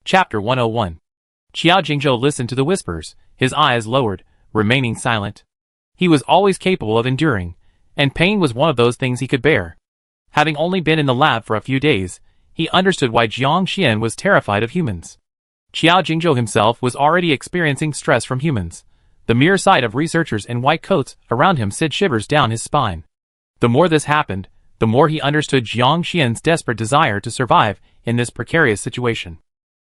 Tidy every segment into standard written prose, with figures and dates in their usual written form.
Chapter 101. Qiao Jingzhou listened to the whispers, his eyes lowered, remaining silent. He was always capable of enduring, and pain was one of those things he could bear. Having only been in the lab for a few days, he understood why Jiang Xian was terrified of humans. Qiao Jingzhou himself was already experiencing stress from humans. The mere sight of researchers in white coats around him sent shivers down his spine. The more this happened, the more he understood Jiang Xian's desperate desire to survive in this precarious situation.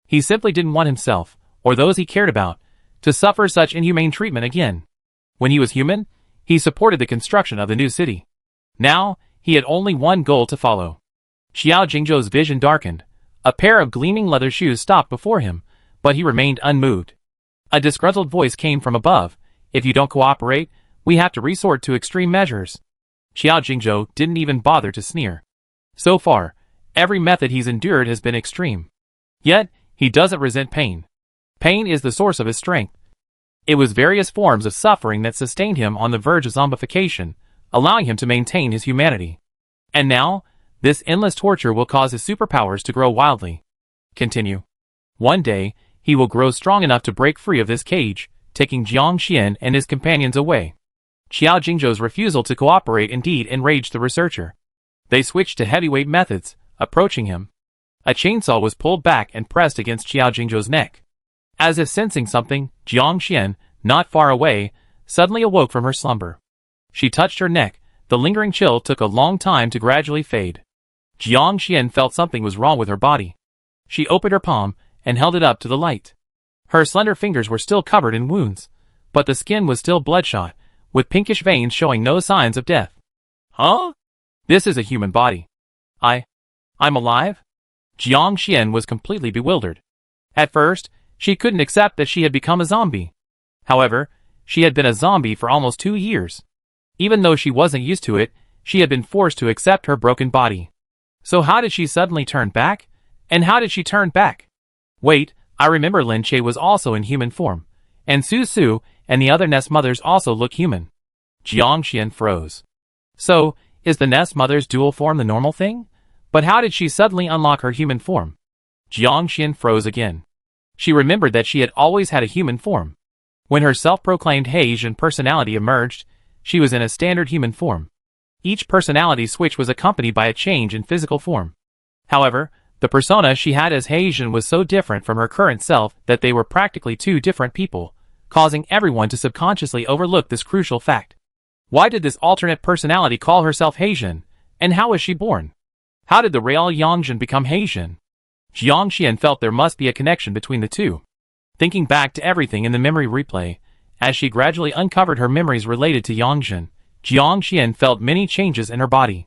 He simply didn't want himself, or those he cared about, to suffer such inhumane treatment again. When he was human, he supported the construction of the new city. Now, he had only one goal to follow. Qiao Jingzhou's vision darkened. A pair of gleaming leather shoes stopped before him, but he remained unmoved. A disgruntled voice came from above. If you don't cooperate, we have to resort to extreme measures. Qiao Jingzhou didn't even bother to sneer. So far, every method he's endured has been extreme. Yet, he doesn't resent pain. Pain is the source of his strength. It was various forms of suffering that sustained him on the verge of zombification, allowing him to maintain his humanity. And now, this endless torture will cause his superpowers to grow wildly. Continue. One day, he will grow strong enough to break free of this cage, taking Jiang Xian and his companions away. Qiao Jingzhou's refusal to cooperate indeed enraged the researcher. They switched to heavyweight methods, approaching him. A chainsaw was pulled back and pressed against Qiao Jingzhou's neck. As if sensing something, Jiang Xian, not far away, suddenly awoke from her slumber. She touched her neck. The lingering chill took a long time to gradually fade. Jiang Xian felt something was wrong with her body. She opened her palm and held it up to the light. Her slender fingers were still covered in wounds, but the skin was still bloodshot, with pinkish veins showing no signs of death. Huh? This is a human body. I'm alive? Jiang Xian was completely bewildered. At first, she couldn't accept that she had become a zombie. However, she had been a zombie for almost 2 years. Even though she wasn't used to it, she had been forced to accept her broken body. So how did she suddenly turn back? And how did she turn back? Wait, I remember Lin Che was also in human form. And Su Su and the other nest mothers also look human. Jiang Xian froze. So, is the nest mother's dual form the normal thing? But how did she suddenly unlock her human form? Jiang Xian froze again. She remembered that she had always had a human form. When her self-proclaimed Haitian personality emerged, she was in a standard human form. Each personality switch was accompanied by a change in physical form. However, the persona she had as Haitian was so different from her current self that they were practically two different people, causing everyone to subconsciously overlook this crucial fact. Why did this alternate personality call herself Haitian, and how was she born? How did the real Yangjin become Haitian? Jiang Xian felt there must be a connection between the two. Thinking back to everything in the memory replay, as she gradually uncovered her memories related to Yangjin, Jiang Xian felt many changes in her body.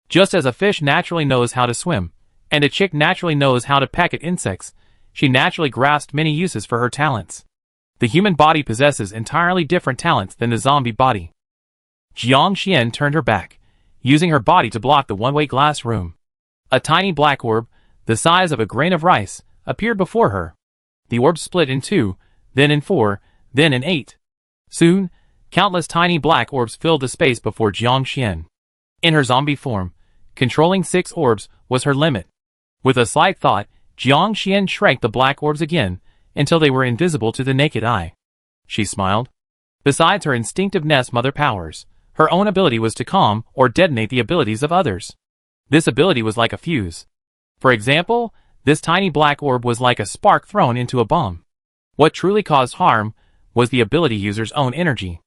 Just as a fish naturally knows how to swim, and a chick naturally knows how to peck at insects, she naturally grasped many uses for her talents. The human body possesses entirely different talents than the zombie body. Jiang Xian turned her back, using her body to block the one-way glass room. A tiny black orb, the size of a grain of rice, appeared before her. The orb split in 2, then in 4, then in 8. Soon, countless tiny black orbs filled the space before Jiang Xian. In her zombie form, controlling 6 orbs was her limit. With a slight thought, Jiang Xian shrank the black orbs again, until they were invisible to the naked eye. She smiled. Besides her instinctive nest mother powers, her own ability was to calm or detonate the abilities of others. This ability was like a fuse. For example, this tiny black orb was like a spark thrown into a bomb. What truly caused harm was the ability user's own energy.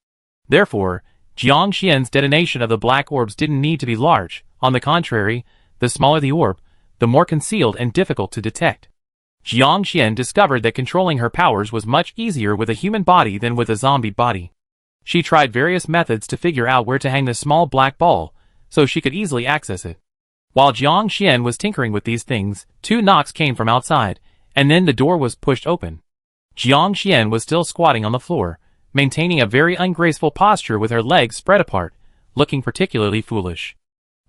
Therefore, Jiang Xian's detonation of the black orbs didn't need to be large. On the contrary, the smaller the orb, the more concealed and difficult to detect. Jiang Xian discovered that controlling her powers was much easier with a human body than with a zombie body. She tried various methods to figure out where to hang the small black ball, so she could easily access it. While Jiang Xian was tinkering with these things, 2 knocks came from outside, and then the door was pushed open. Jiang Xian was still squatting on the floor, maintaining a very ungraceful posture with her legs spread apart, looking particularly foolish.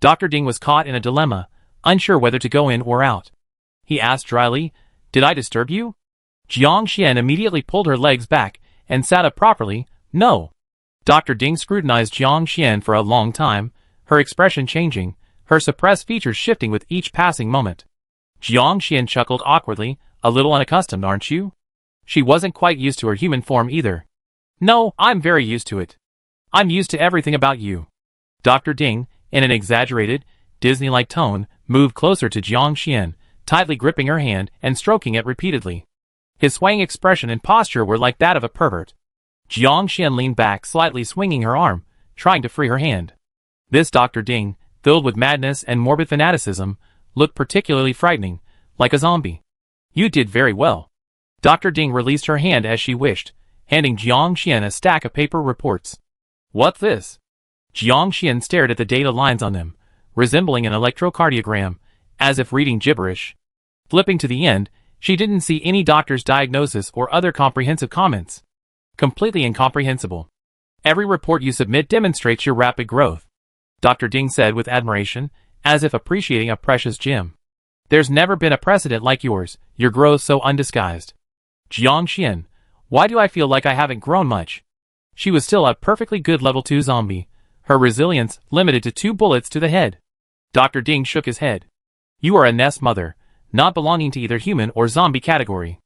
Dr. Ding was caught in a dilemma, unsure whether to go in or out. He asked dryly, "Did I disturb you?" Jiang Xian immediately pulled her legs back and sat up properly. "No." Dr. Ding scrutinized Jiang Xian for a long time, her expression changing, her suppressed features shifting with each passing moment. Jiang Xian chuckled awkwardly. a little unaccustomed, aren't you? She wasn't quite used to her human form either. No, I'm very used to it. I'm used to everything about you. Dr. Ding, in an exaggerated, Disney-like tone, moved closer to Jiang Xian, tightly gripping her hand and stroking it repeatedly. His swaying expression and posture were like that of a pervert. Jiang Xian leaned back, slightly swinging her arm, trying to free her hand. This Dr. Ding, filled with madness and morbid fanaticism, looked particularly frightening, like a zombie. You did very well. Dr. Ding released her hand as she wished, handing Jiang Xian a stack of paper reports. What's this? Jiang Xian stared at the data lines on them, resembling an electrocardiogram, as if reading gibberish. Flipping to the end, she didn't see any doctor's diagnosis or other comprehensive comments. Completely incomprehensible. Every report you submit demonstrates your rapid growth, Dr. Ding said with admiration, as if appreciating a precious gem. There's never been a precedent like yours, your growth so undisguised. Jiang Xian, why do I feel like I haven't grown much? She was still a perfectly good level 2 zombie, her resilience limited to 2 bullets to the head. Dr. Ding shook his head. You are a nest mother, not belonging to either human or zombie category.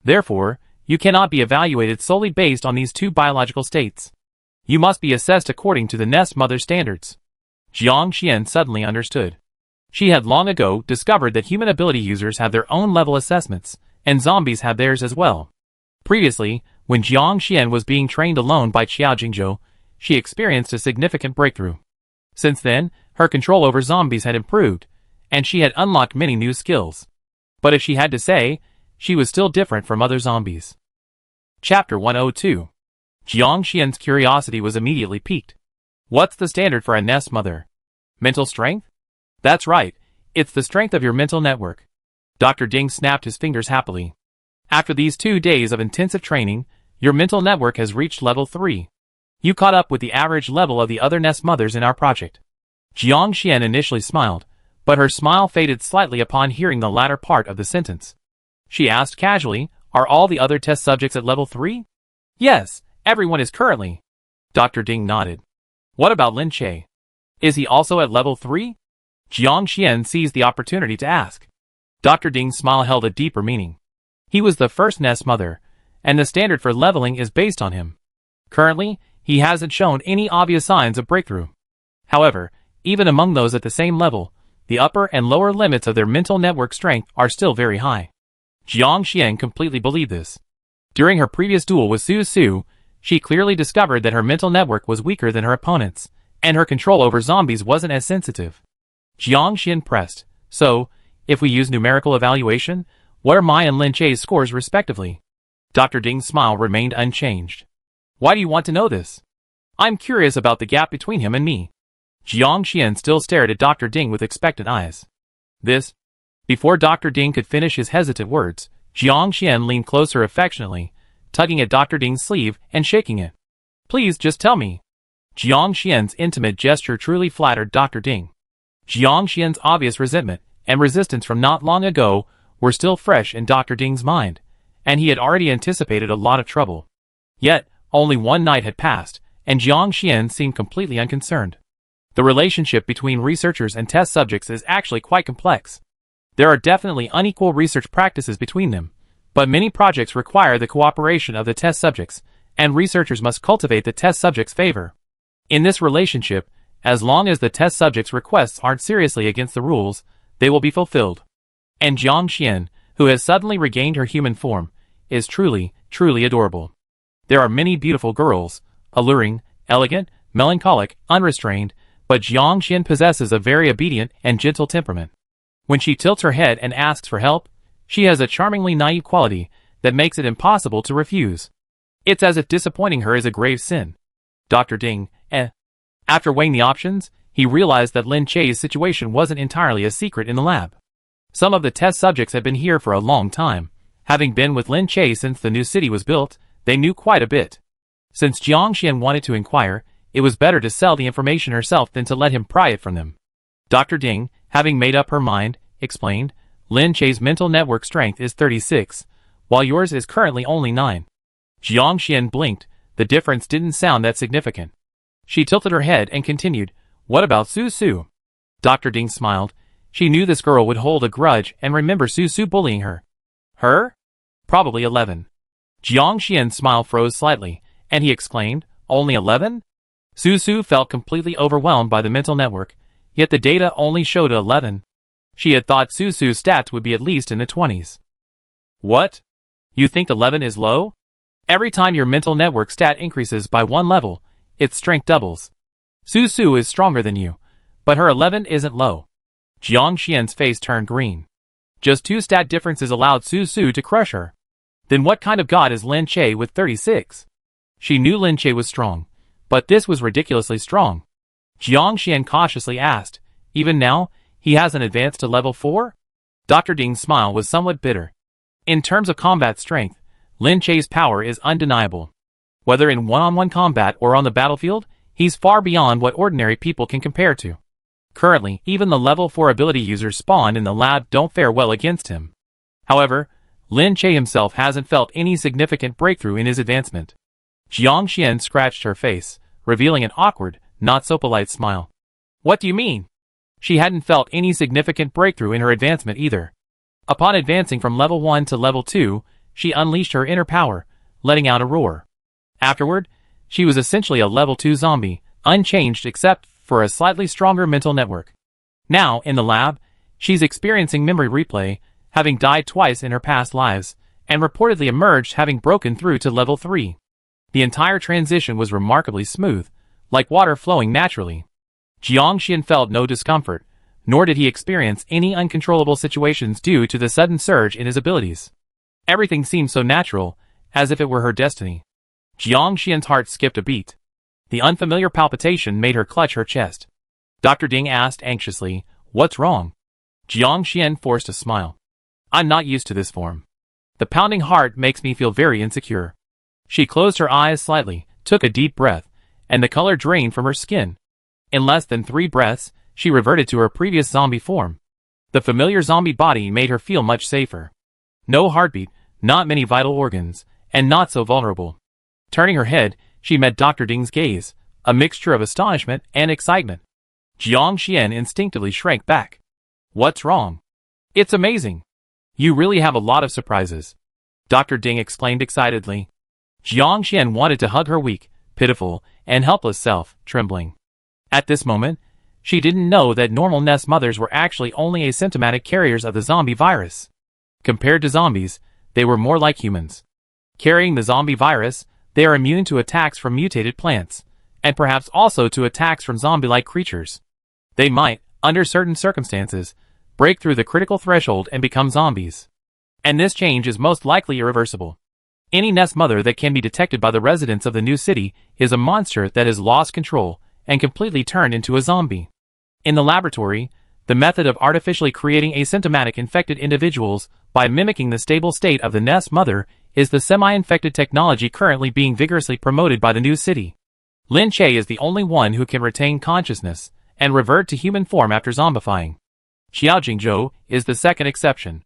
Therefore, you cannot be evaluated solely based on these 2 biological states. You must be assessed according to the nest mother standards. Jiang Xian suddenly understood. She had long ago discovered that human ability users have their own level assessments, and zombies have theirs as well. Previously, when Jiang Xian was being trained alone by Qiao Jingzhou, she experienced a significant breakthrough. Since then, her control over zombies had improved, and she had unlocked many new skills. But if she had to say, she was still different from other zombies. Chapter 102. Jiang Xian's curiosity was immediately piqued. What's the standard for a nest mother? Mental strength? That's right, it's the strength of your mental network. Dr. Ding snapped his fingers happily. After these 2 days of intensive training, your mental network has reached level 3. You caught up with the average level of the other nest mothers in our project. Jiang Xian initially smiled, but her smile faded slightly upon hearing the latter part of the sentence. She asked casually, are all the other test subjects at level 3? Yes, everyone is currently. Dr. Ding nodded. What about Lin Che? Is he also at level 3? Jiang Xian seized the opportunity to ask. Dr. Ding's smile held a deeper meaning. He was the first nest mother, and the standard for leveling is based on him. Currently, he hasn't shown any obvious signs of breakthrough. However, even among those at the same level, the upper and lower limits of their mental network strength are still very high. Jiang Xian completely believed this. During her previous duel with Su Su, she clearly discovered that her mental network was weaker than her opponent's, and her control over zombies wasn't as sensitive. Jiang Xian pressed, so, if we use numerical evaluation, what are my and Lin Che's scores respectively? Dr. Ding's smile remained unchanged. Why do you want to know this? I'm curious about the gap between him and me. Jiang Xian still stared at Dr. Ding with expectant eyes. Before Dr. Ding could finish his hesitant words, Jiang Xian leaned closer affectionately, tugging at Dr. Ding's sleeve and shaking it. Please just tell me. Jiang Xian's intimate gesture truly flattered Dr. Ding. Jiang Xian's obvious resentment and resistance from not long ago were still fresh in Dr. Ding's mind, and he had already anticipated a lot of trouble. Yet, only one night had passed, and Jiang Xian seemed completely unconcerned. The relationship between researchers and test subjects is actually quite complex. There are definitely unequal research practices between them, but many projects require the cooperation of the test subjects, and researchers must cultivate the test subjects' favor. In this relationship, as long as the test subjects' requests aren't seriously against the rules, they will be fulfilled. And Jiang Xian, who has suddenly regained her human form, is truly, truly adorable. There are many beautiful girls, alluring, elegant, melancholic, unrestrained, but Jiang Xian possesses a very obedient and gentle temperament. When she tilts her head and asks for help, she has a charmingly naive quality that makes it impossible to refuse. It's as if disappointing her is a grave sin. Dr. Ding, After weighing the options, he realized that Lin Che's situation wasn't entirely a secret in the lab. Some of the test subjects had been here for a long time. Having been with Lin Che since the new city was built, they knew quite a bit. Since Jiang Xian wanted to inquire, it was better to sell the information herself than to let him pry it from them. Dr. Ding, having made up her mind, explained, Lin Che's mental network strength is 36, while yours is currently only 9. Jiang Xian blinked. The difference didn't sound that significant. She tilted her head and continued, what about Su Su? Dr. Ding smiled. She knew this girl would hold a grudge and remember Su Su bullying her. Her? Probably 11. Jiang Xian's smile froze slightly, and he exclaimed, only 11? Su felt completely overwhelmed by the mental network, yet the data only showed 11. She had thought Su's stats would be at least in the 20s. What? You think 11 is low? Every time your mental network stat increases by 1 level, its strength doubles. Su is stronger than you, but her 11 isn't low. Jiang Xian's face turned green. Just 2 stat differences allowed Su to crush her. Then what kind of god is Lin Che with 36? She knew Lin Che was strong, but this was ridiculously strong. Jiang Xian cautiously asked, even now, he hasn't advanced to level 4? Dr. Ding's smile was somewhat bitter. In terms of combat strength, Lin Che's power is undeniable. Whether in one-on-one combat or on the battlefield, he's far beyond what ordinary people can compare to. Currently, even the level 4 ability users spawned in the lab don't fare well against him. However, Lin Che himself hasn't felt any significant breakthrough in his advancement. Jiang Xian scratched her face, revealing an awkward, not-so-polite smile. What do you mean? She hadn't felt any significant breakthrough in her advancement either. Upon advancing from level 1 to level 2, she unleashed her inner power, letting out a roar. Afterward, she was essentially a level 2 zombie, unchanged except for a slightly stronger mental network. Now, in the lab, she's experiencing memory replay, having died twice in her past lives, and reportedly emerged having broken through to level 3. The entire transition was remarkably smooth, like water flowing naturally. Jiang Xian felt no discomfort, nor did he experience any uncontrollable situations due to the sudden surge in his abilities. Everything seemed so natural, as if it were her destiny. Jiang Xian's heart skipped a beat. The unfamiliar palpitation made her clutch her chest. Dr. Ding asked anxiously, what's wrong? Jiang Xian forced a smile. I'm not used to this form. The pounding heart makes me feel very insecure. She closed her eyes slightly, took a deep breath, and the color drained from her skin. In less than 3 breaths, she reverted to her previous zombie form. The familiar zombie body made her feel much safer. No heartbeat, not many vital organs, and not so vulnerable. Turning her head, she met Dr. Ding's gaze, a mixture of astonishment and excitement. Jiang Xian instinctively shrank back. What's wrong? It's amazing. You really have a lot of surprises. Dr. Ding exclaimed excitedly. Jiang Xian wanted to hug her weak, pitiful, and helpless self, trembling. At this moment, she didn't know that normal nest mothers were actually only asymptomatic carriers of the zombie virus. Compared to zombies, they were more like humans. Carrying the zombie virus, they are immune to attacks from mutated plants, and perhaps also to attacks from zombie-like creatures. They might, under certain circumstances, break through the critical threshold and become zombies. And this change is most likely irreversible. Any nest mother that can be detected by the residents of the new city is a monster that has lost control and completely turned into a zombie. In the laboratory, the method of artificially creating asymptomatic infected individuals by mimicking the stable state of the nest mother is the semi-infected technology currently being vigorously promoted by the new city. Lin Che is the only one who can retain consciousness and revert to human form after zombifying. Xiao Jingzhou is the second exception.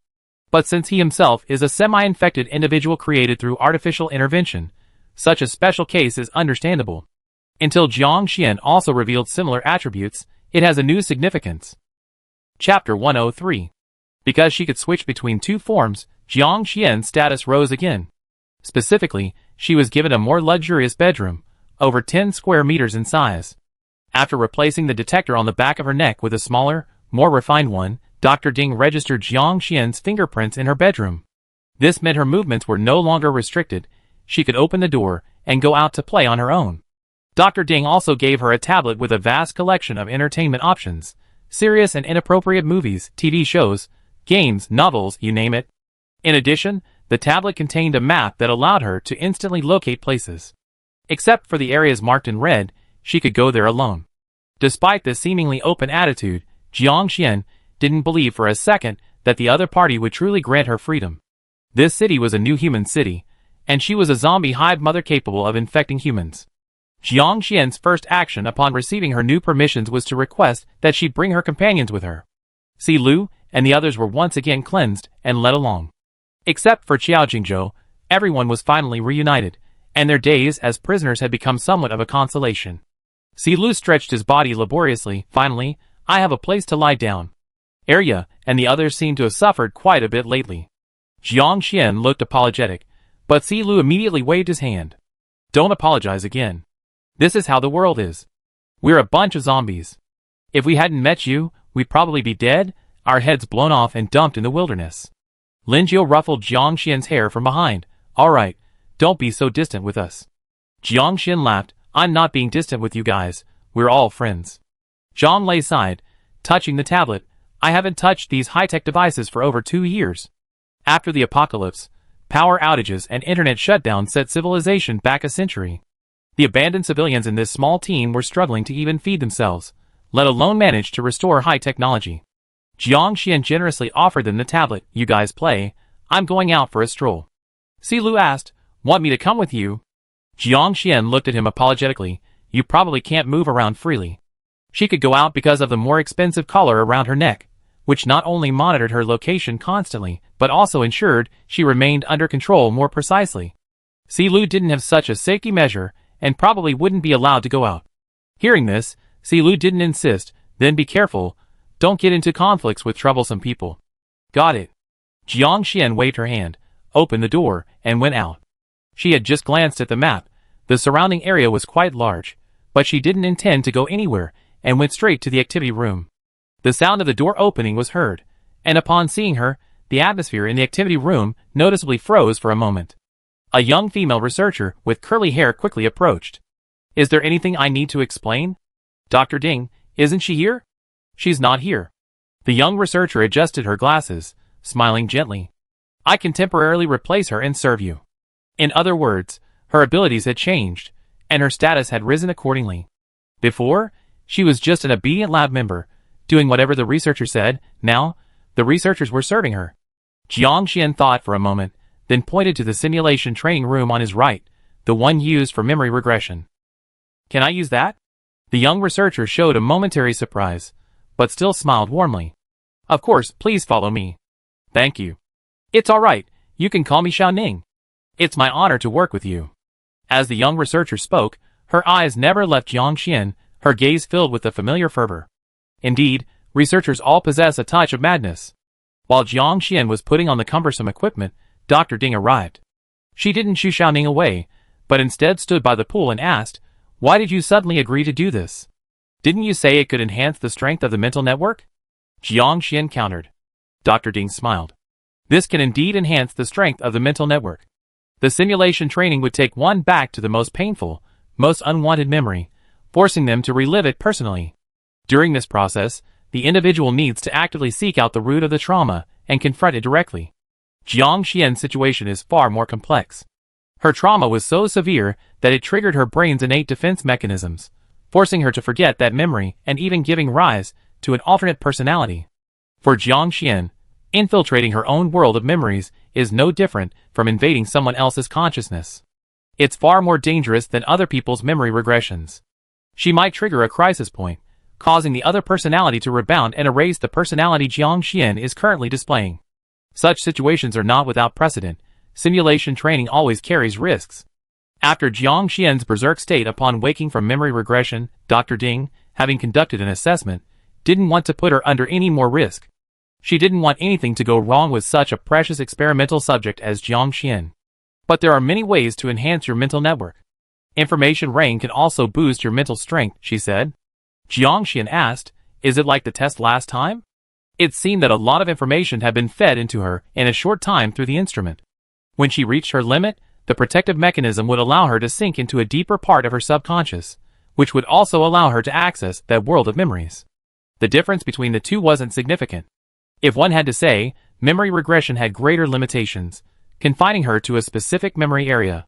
But since he himself is a semi-infected individual created through artificial intervention, such a special case is understandable. Until Jiang Xian also revealed similar attributes, it has a new significance. Chapter 103. Because she could switch between 2 forms, Jiang Xian's status rose again. Specifically, she was given a more luxurious bedroom, over 10 square meters in size. After replacing the detector on the back of her neck with a smaller, more refined one, Dr. Ding registered Jiang Xian's fingerprints in her bedroom. This meant her movements were no longer restricted. She could open the door and go out to play on her own. Dr. Ding also gave her a tablet with a vast collection of entertainment options, serious and inappropriate movies, TV shows, games, novels, you name it. In addition, the tablet contained a map that allowed her to instantly locate places. Except for the areas marked in red, she could go there alone. Despite this seemingly open attitude, Jiang Xian didn't believe for a second that the other party would truly grant her freedom. This city was a new human city, and she was a zombie hive mother capable of infecting humans. Jiang Xian's first action upon receiving her new permissions was to request that she bring her companions with her. Si Lu and the others were once again cleansed and led along. Except for Xiao Jingzhou, everyone was finally reunited, and their days as prisoners had become somewhat of a consolation. Si Lu stretched his body laboriously. Finally, I have a place to lie down. Arya and the others seemed to have suffered quite a bit lately. Jiang Xian looked apologetic, but Si Lu immediately waved his hand. Don't apologize again. This is how the world is. We're a bunch of zombies. If we hadn't met you, we'd probably be dead, our heads blown off and dumped in the wilderness. Lin Jiu ruffled Jiang Xian's hair from behind. Alright, don't be so distant with us. Jiang Xian laughed. I'm not being distant with you guys, we're all friends. Zhang Lei sighed, touching the tablet. I haven't touched these high-tech devices for over 2 years. After the apocalypse, power outages and internet shutdown set civilization back a century. The abandoned civilians in this small team were struggling to even feed themselves, let alone manage to restore high technology. Jiang Xian generously offered them the tablet. You guys play, I'm going out for a stroll. Si Lu asked, want me to come with you? Jiang Xian looked at him apologetically. You probably can't move around freely. She could go out because of the more expensive collar around her neck, which not only monitored her location constantly, but also ensured she remained under control more precisely. Si Lu didn't have such a safety measure, and probably wouldn't be allowed to go out. Hearing this, Si Lu didn't insist. Then be careful, don't get into conflicts with troublesome people. Got it. Jiang Xian waved her hand, opened the door, and went out. She had just glanced at the map. The surrounding area was quite large, but she didn't intend to go anywhere, and went straight to the activity room. The sound of the door opening was heard, and upon seeing her, the atmosphere in the activity room noticeably froze for a moment. A young female researcher with curly hair quickly approached. Is there anything I need to explain? Dr. Ding, isn't she here? She's not here. The young researcher adjusted her glasses, smiling gently. I can temporarily replace her and serve you. In other words, her abilities had changed, and her status had risen accordingly. Before, she was just an obedient lab member, doing whatever the researcher said. Now, the researchers were serving her. Jiang Xian thought for a moment, then pointed to the simulation training room on his right, the one used for memory regression. Can I use that? The young researcher showed a momentary surprise, but still smiled warmly. Of course, please follow me. Thank you. It's alright, you can call me Xiaoning. It's my honor to work with you. As the young researcher spoke, her eyes never left Jiang Xian, her gaze filled with a familiar fervor. Indeed, researchers all possess a touch of madness. While Jiang Xian was putting on the cumbersome equipment, Dr. Ding arrived. She didn't shoo Xiaoning away, but instead stood by the pool and asked, why did you suddenly agree to do this? Didn't you say it could enhance the strength of the mental network? Jiang Xian countered. Dr. Ding smiled. This can indeed enhance the strength of the mental network. The simulation training would take one back to the most painful, most unwanted memory, forcing them to relive it personally. During this process, the individual needs to actively seek out the root of the trauma and confront it directly. Jiang Xian's situation is far more complex. Her trauma was so severe that it triggered her brain's innate defense mechanisms, forcing her to forget that memory and even giving rise to an alternate personality. For Jiang Xian, infiltrating her own world of memories is no different from invading someone else's consciousness. It's far more dangerous than other people's memory regressions. She might trigger a crisis point, causing the other personality to rebound and erase the personality Jiang Xian is currently displaying. Such situations are not without precedent. Simulation training always carries risks. After Jiang Xian's berserk state upon waking from memory regression, Dr. Ding, having conducted an assessment, didn't want to put her under any more risk. She didn't want anything to go wrong with such a precious experimental subject as Jiang Xian. But there are many ways to enhance your mental network. Information rain can also boost your mental strength, she said. Jiang Xian asked, is it like the test last time? It seemed that a lot of information had been fed into her in a short time through the instrument. When she reached her limit, the protective mechanism would allow her to sink into a deeper part of her subconscious, which would also allow her to access that world of memories. The difference between the two wasn't significant. If one had to say, memory regression had greater limitations, confining her to a specific memory area,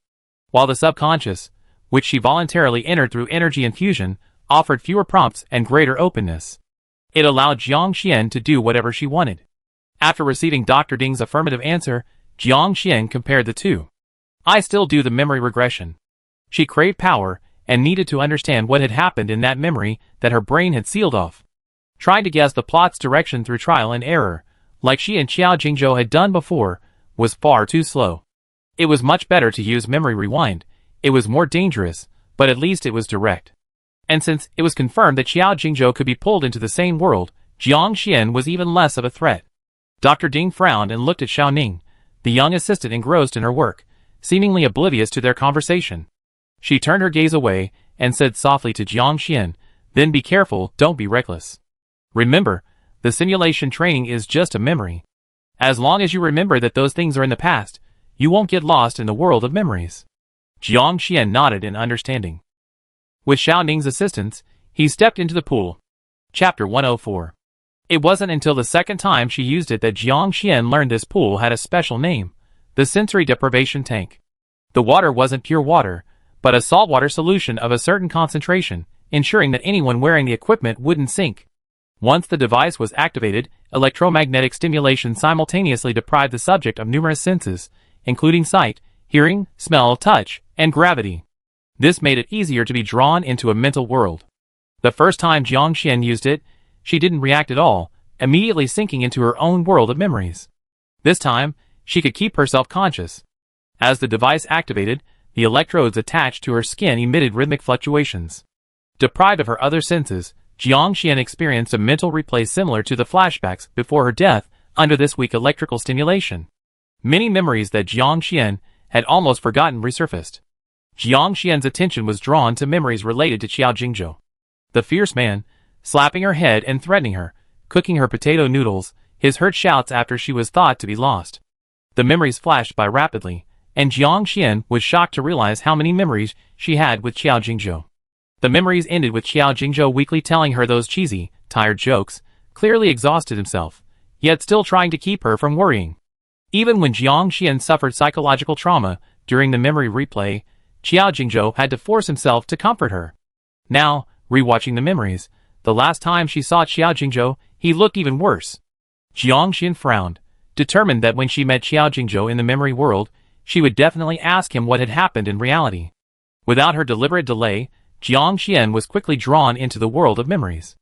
while the subconscious, which she voluntarily entered through energy infusion, offered fewer prompts and greater openness. It allowed Jiang Xian to do whatever she wanted. After receiving Dr. Ding's affirmative answer, Jiang Xian compared the two. I still do the memory regression. She craved power and needed to understand what had happened in that memory that her brain had sealed off. Trying to guess the plot's direction through trial and error, like she and Qiao Jingzhou had done before, was far too slow. It was much better to use memory rewind. It was more dangerous, but at least it was direct. And since it was confirmed that Qiao Jingzhou could be pulled into the same world, Jiang Xian was even less of a threat. Dr. Ding frowned and looked at Xiaoning, the young assistant engrossed in her work, seemingly oblivious to their conversation. She turned her gaze away and said softly to Jiang Xian, "Then be careful, don't be reckless. Remember, the simulation training is just a memory. As long as you remember that those things are in the past, you won't get lost in the world of memories." Jiang Xian nodded in understanding. With Xiao Ning's assistance, he stepped into the pool. Chapter 104. It wasn't until the second time she used it that Jiang Xian learned this pool had a special name, the sensory deprivation tank. The water wasn't pure water, but a saltwater solution of a certain concentration, ensuring that anyone wearing the equipment wouldn't sink. Once the device was activated, electromagnetic stimulation simultaneously deprived the subject of numerous senses, including sight, hearing, smell, touch, and gravity. This made it easier to be drawn into a mental world. The first time Jiang Xian used it, she didn't react at all, immediately sinking into her own world of memories. This time, she could keep herself conscious. As the device activated, the electrodes attached to her skin emitted rhythmic fluctuations. Deprived of her other senses, Jiang Xian experienced a mental replay similar to the flashbacks before her death under this weak electrical stimulation. Many memories that Jiang Xian had almost forgotten resurfaced. Jiang Xian's attention was drawn to memories related to Qiao Jingzhou. The fierce man, slapping her head and threatening her, cooking her potato noodles, his hurt shouts after she was thought to be lost. The memories flashed by rapidly, and Jiang Xian was shocked to realize how many memories she had with Qiao Jingzhou. The memories ended with Qiao Jingzhou weakly telling her those cheesy, tired jokes, clearly exhausted himself, yet still trying to keep her from worrying. Even when Jiang Xian suffered psychological trauma during the memory replay, Qiao Jingzhou had to force himself to comfort her. Now, rewatching the memories, the last time she saw Qiao Jingzhou, he looked even worse. Jiang Xian frowned, determined that when she met Qiao Jingzhou in the memory world, she would definitely ask him what had happened in reality. Without her deliberate delay, Jiang Xian was quickly drawn into the world of memories.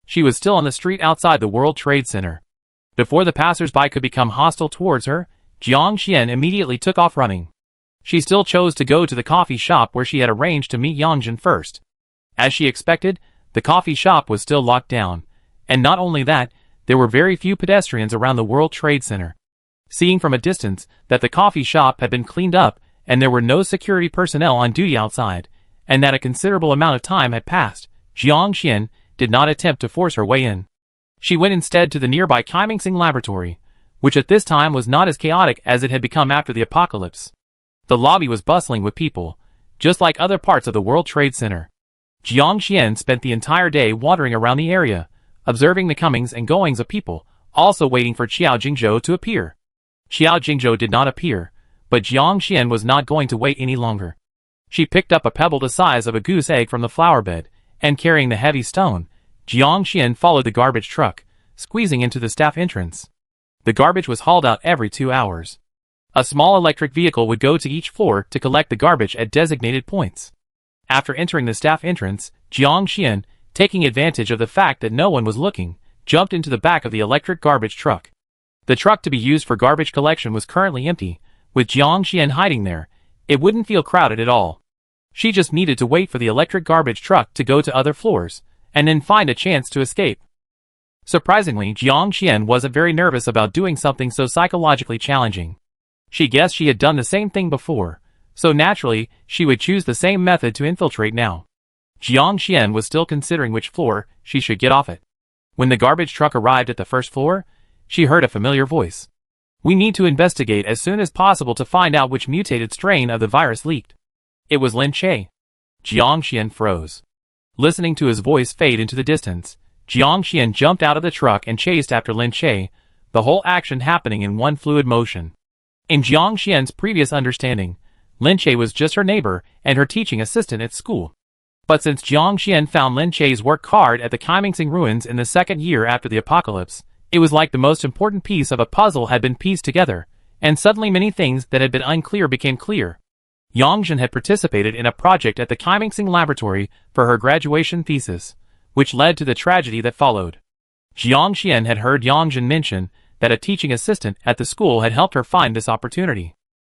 She was still on the street outside the World Trade Center. Before the passers-by could become hostile towards her, Jiang Xian immediately took off running. She still chose to go to the coffee shop where she had arranged to meet Yangjin first. As she expected, the coffee shop was still locked down, and not only that, there were very few pedestrians around the World Trade Center. Seeing from a distance that the coffee shop had been cleaned up and there were no security personnel on duty outside, and that a considerable amount of time had passed, Jiang Xian did not attempt to force her way in. She went instead to the nearby Kaimingsing laboratory, which at this time was not as chaotic as it had become after the apocalypse. The lobby was bustling with people, just like other parts of the World Trade Center. Jiang Xian spent the entire day wandering around the area, observing the comings and goings of people, also waiting for Qiao Jingzhou to appear. Qiao Jingzhou did not appear, but Jiang Xian was not going to wait any longer. She picked up a pebble the size of a goose egg from the flower bed, and carrying the heavy stone, Jiang Xian followed the garbage truck, squeezing into the staff entrance. The garbage was hauled out every 2 hours. A small electric vehicle would go to each floor to collect the garbage at designated points. After entering the staff entrance, Jiang Xian, taking advantage of the fact that no one was looking, jumped into the back of the electric garbage truck. The truck to be used for garbage collection was currently empty. With Jiang Xian hiding there, it wouldn't feel crowded at all. She just needed to wait for the electric garbage truck to go to other floors, and then find a chance to escape. Surprisingly, Jiang Xian wasn't very nervous about doing something so psychologically challenging. She guessed she had done the same thing before, so naturally, she would choose the same method to infiltrate now. Jiang Xian was still considering which floor she should get off at. When the garbage truck arrived at the first floor, she heard a familiar voice. "We need to investigate as soon as possible to find out which mutated strain of the virus leaked." It was Lin Che. Jiang Xian froze. Listening to his voice fade into the distance, Jiang Xian jumped out of the truck and chased after Lin Che, the whole action happening in one fluid motion. In Jiang Xian's previous understanding, Lin Che was just her neighbor and her teaching assistant at school. But since Jiang Xian found Lin Che's work hard at the Kaimingsing ruins in the second year after the apocalypse, it was like the most important piece of a puzzle had been pieced together, and suddenly many things that had been unclear became clear. Yangjin had participated in a project at the Kaimingsing laboratory for her graduation thesis, which led to the tragedy that followed. Jiang Xian had heard Yangjin mention that a teaching assistant at the school had helped her find this opportunity.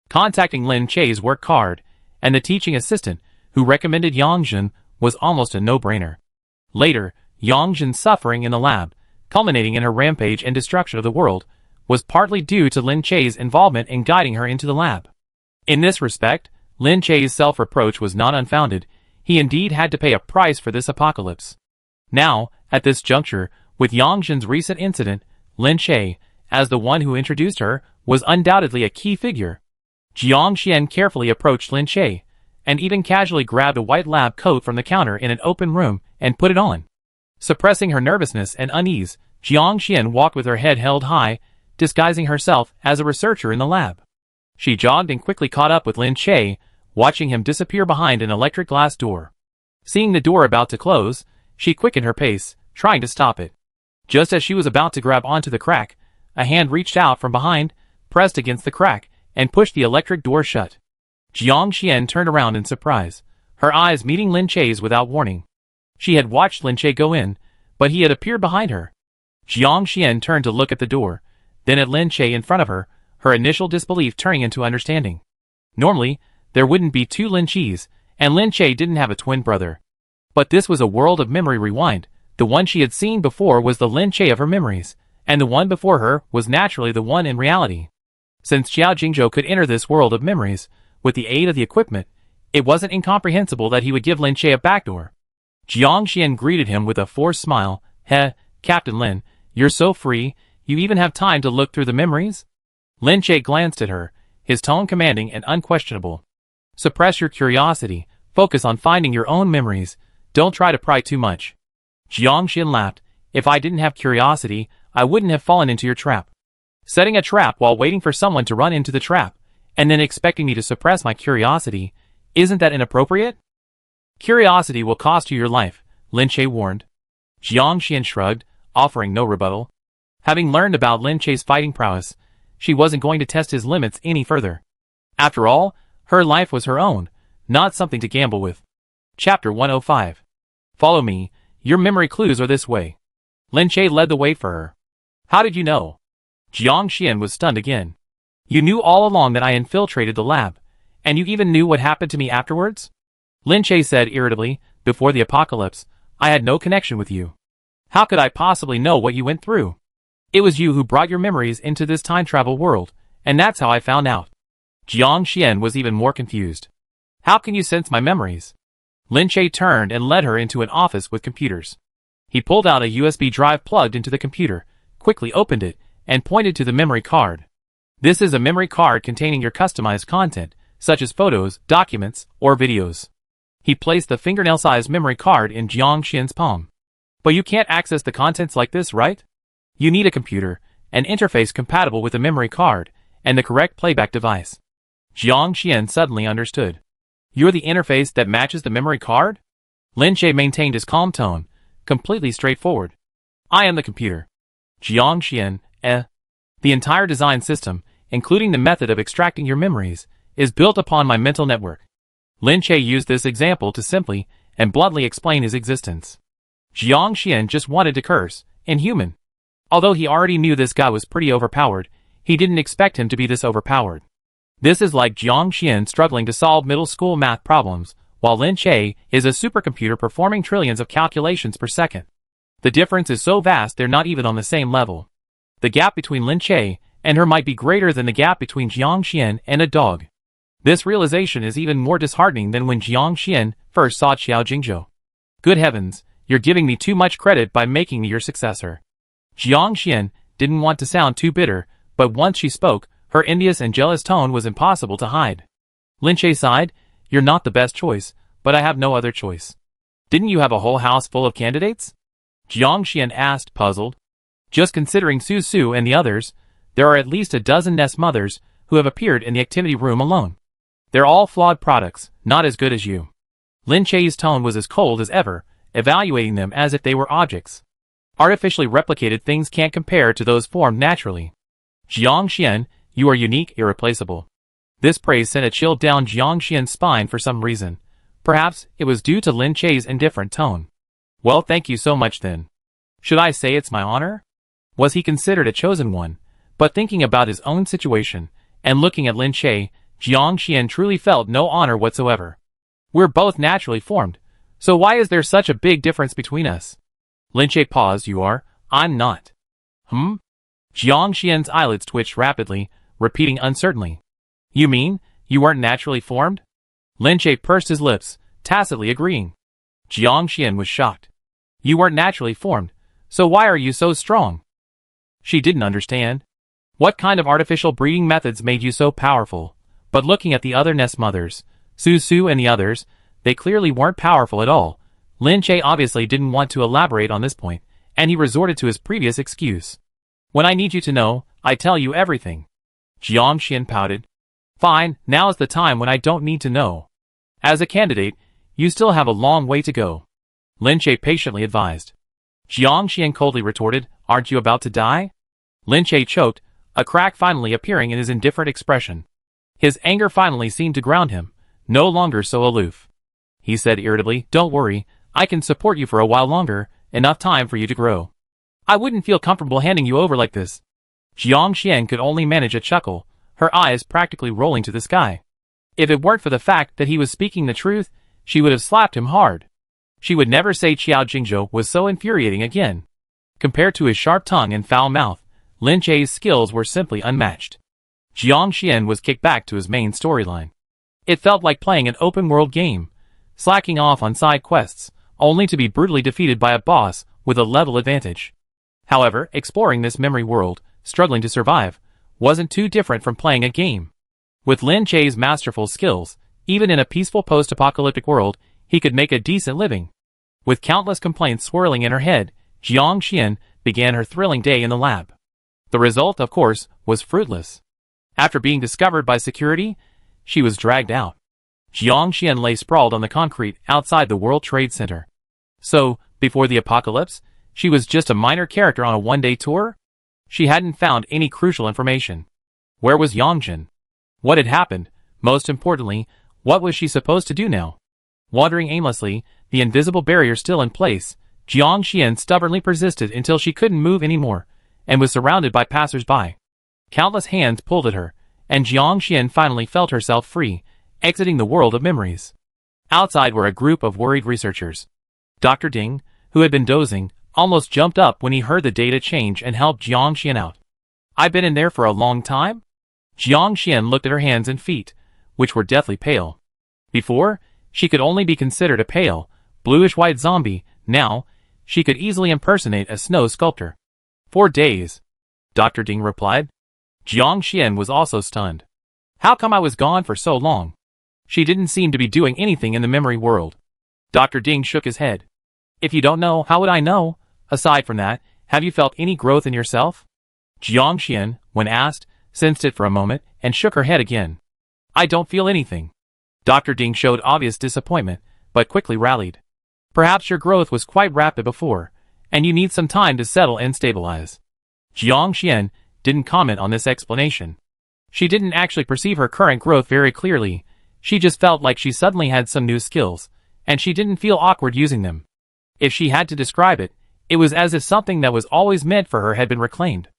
Contacting Lin Che's work card, and the teaching assistant, who recommended Yangjin, was almost a no-brainer. Later, Yangjin's suffering in the lab, culminating in her rampage and destruction of the world, was partly due to Lin Che's involvement in guiding her into the lab. In this respect, Lin Che's self-reproach was not unfounded. He indeed had to pay a price for this apocalypse. Now, at this juncture, with Yang Zhen's recent incident, Lin Che, as the one who introduced her, was undoubtedly a key figure. Jiang Xian carefully approached Lin Che, and even casually grabbed a white lab coat from the counter in an open room and put it on. Suppressing her nervousness and unease, Jiang Xian walked with her head held high, disguising herself as a researcher in the lab. She jogged and quickly caught up with Lin Che, watching him disappear behind an electric glass door. Seeing the door about to close, she quickened her pace, trying to stop it. Just as she was about to grab onto the crack, a hand reached out from behind, pressed against the crack, and pushed the electric door shut. Jiang Xian turned around in surprise, her eyes meeting Lin Che's without warning. She had watched Lin Che go in, but he had appeared behind her. Jiang Xian turned to look at the door, then at Lin Che in front of her, her initial disbelief turning into understanding. Normally, there wouldn't be two Lin Che's, and Lin Che didn't have a twin brother. But this was a world of memory rewind. The one she had seen before was the Lin Che of her memories, and the one before her was naturally the one in reality. Since Xiao Jingzhou could enter this world of memories, with the aid of the equipment, it wasn't incomprehensible that he would give Lin Che a backdoor. Jiang Xian greeted him with a forced smile. Heh, Captain Lin, you're so free, you even have time to look through the memories? Lin Che glanced at her, his tone commanding and unquestionable. Suppress your curiosity, focus on finding your own memories, don't try to pry too much. Jiang Xian laughed. If I didn't have curiosity, I wouldn't have fallen into your trap. Setting a trap while waiting for someone to run into the trap, and then expecting me to suppress my curiosity, isn't that inappropriate? Curiosity will cost you your life, Lin Che warned. Jiang Xian shrugged, offering no rebuttal. Having learned about Lin Che's fighting prowess, she wasn't going to test his limits any further. After all, her life was her own, not something to gamble with. Chapter 105. Follow me, your memory clues are this way. Lin Che led the way for her. How did you know? Jiang Xian was stunned again. You knew all along that I infiltrated the lab, and you even knew what happened to me afterwards? Lin Che said irritably. Before the apocalypse, I had no connection with you. How could I possibly know what you went through? It was you who brought your memories into this time travel world, and that's how I found out. Jiang Xian was even more confused. How can you sense my memories? Lin Che turned and led her into an office with computers. He pulled out a USB drive plugged into the computer, quickly opened it, and pointed to the memory card. This is a memory card containing your customized content, such as photos, documents, or videos. He placed the fingernail-sized memory card in Jiang Xian's palm. But you can't access the contents like this, right? You need a computer, an interface compatible with the memory card, and the correct playback device. Jiang Xian suddenly understood. You're the interface that matches the memory card? Lin Che maintained his calm tone, completely straightforward. I am the computer. Jiang Xian, The entire design system, including the method of extracting your memories, is built upon my mental network. Lin Che used this example to simply and bluntly explain his existence. Jiang Xian just wanted to curse, inhuman. Although he already knew this guy was pretty overpowered, he didn't expect him to be this overpowered. This is like Jiang Xian struggling to solve middle school math problems, while Lin Che is a supercomputer performing trillions of calculations per second. The difference is so vast they're not even on the same level. The gap between Lin Che and her might be greater than the gap between Jiang Xian and a dog. This realization is even more disheartening than when Jiang Xian first saw Xiao Jingzhou. Good heavens, you're giving me too much credit by making me your successor. Jiang Xian didn't want to sound too bitter, but once she spoke, her envious and jealous tone was impossible to hide. Lin Che sighed. You're not the best choice, but I have no other choice. Didn't you have a whole house full of candidates? Jiang Xian asked, puzzled. Just considering Su Su and the others, there are at least a dozen nest mothers who have appeared in the activity room alone. They're all flawed products, not as good as you. Lin Che's tone was as cold as ever, evaluating them as if they were objects. Artificially replicated things can't compare to those formed naturally. Jiang Xian, you are unique, irreplaceable. This praise sent a chill down Jiang Xian's spine for some reason. Perhaps it was due to Lin Che's indifferent tone. Well, thank you so much then. Should I say it's my honor? Was he considered a chosen one? But thinking about his own situation, and looking at Lin Che, Jiang Xian truly felt no honor whatsoever. We're both naturally formed, so why is there such a big difference between us? Lin Che paused. You are, I'm not. Jiang Xian's eyelids twitched rapidly, repeating uncertainly. You mean, you weren't naturally formed? Lin Che pursed his lips, tacitly agreeing. Jiang Xian was shocked. You weren't naturally formed, so why are you so strong? She didn't understand. What kind of artificial breeding methods made you so powerful? But looking at the other nest mothers, Su Su and the others, they clearly weren't powerful at all. Lin Che obviously didn't want to elaborate on this point, and he resorted to his previous excuse. When I need you to know, I tell you everything. Jiang Xian pouted. Fine, now is the time when I don't need to know. As a candidate, you still have a long way to go. Lin Che patiently advised. Jiang Xian coldly retorted, aren't you about to die? Lin Che choked, a crack finally appearing in his indifferent expression. His anger finally seemed to ground him, no longer so aloof. He said irritably, don't worry, I can support you for a while longer, enough time for you to grow. I wouldn't feel comfortable handing you over like this. Jiang Xian could only manage a chuckle, her eyes practically rolling to the sky. If it weren't for the fact that he was speaking the truth, she would have slapped him hard. She would never say Qiao Jingzhou was so infuriating again. Compared to his sharp tongue and foul mouth, Lin Che's skills were simply unmatched. Jiang Xian was kicked back to his main storyline. It felt like playing an open-world game, slacking off on side quests, only to be brutally defeated by a boss with a level advantage. However, exploring this memory world, struggling to survive, wasn't too different from playing a game. With Lin Che's masterful skills, even in a peaceful post-apocalyptic world, he could make a decent living. With countless complaints swirling in her head, Jiang Xian began her thrilling day in the lab. The result, of course, was fruitless. After being discovered by security, she was dragged out. Jiang Xian lay sprawled on the concrete outside the World Trade Center. So, before the apocalypse, she was just a minor character on a one-day tour? She hadn't found any crucial information. Where was Yangjin? What had happened? Most importantly, what was she supposed to do now? Wandering aimlessly, the invisible barrier still in place, Jiang Xian stubbornly persisted until she couldn't move anymore, and was surrounded by passers-by. Countless hands pulled at her, and Jiang Xian finally felt herself free, exiting the world of memories. Outside were a group of worried researchers. Dr. Ding, who had been dozing, almost jumped up when he heard the data change and helped Jiang Xian out. I've been in there for a long time? Jiang Xian looked at her hands and feet, which were deathly pale. Before, she could only be considered a pale, bluish-white zombie. Now, she could easily impersonate a snow sculptor. 4 days, Dr. Ding replied. Jiang Xian was also stunned. How come I was gone for so long? She didn't seem to be doing anything in the memory world. Dr. Ding shook his head. If you don't know, how would I know? Aside from that, have you felt any growth in yourself? Jiang Xian, when asked, sensed it for a moment and shook her head again. I don't feel anything. Dr. Ding showed obvious disappointment, but quickly rallied. Perhaps your growth was quite rapid before, and you need some time to settle and stabilize. Jiang Xian didn't comment on this explanation. She didn't actually perceive her current growth very clearly. She just felt like she suddenly had some new skills, and she didn't feel awkward using them. If she had to describe it, it was as if something that was always meant for her had been reclaimed.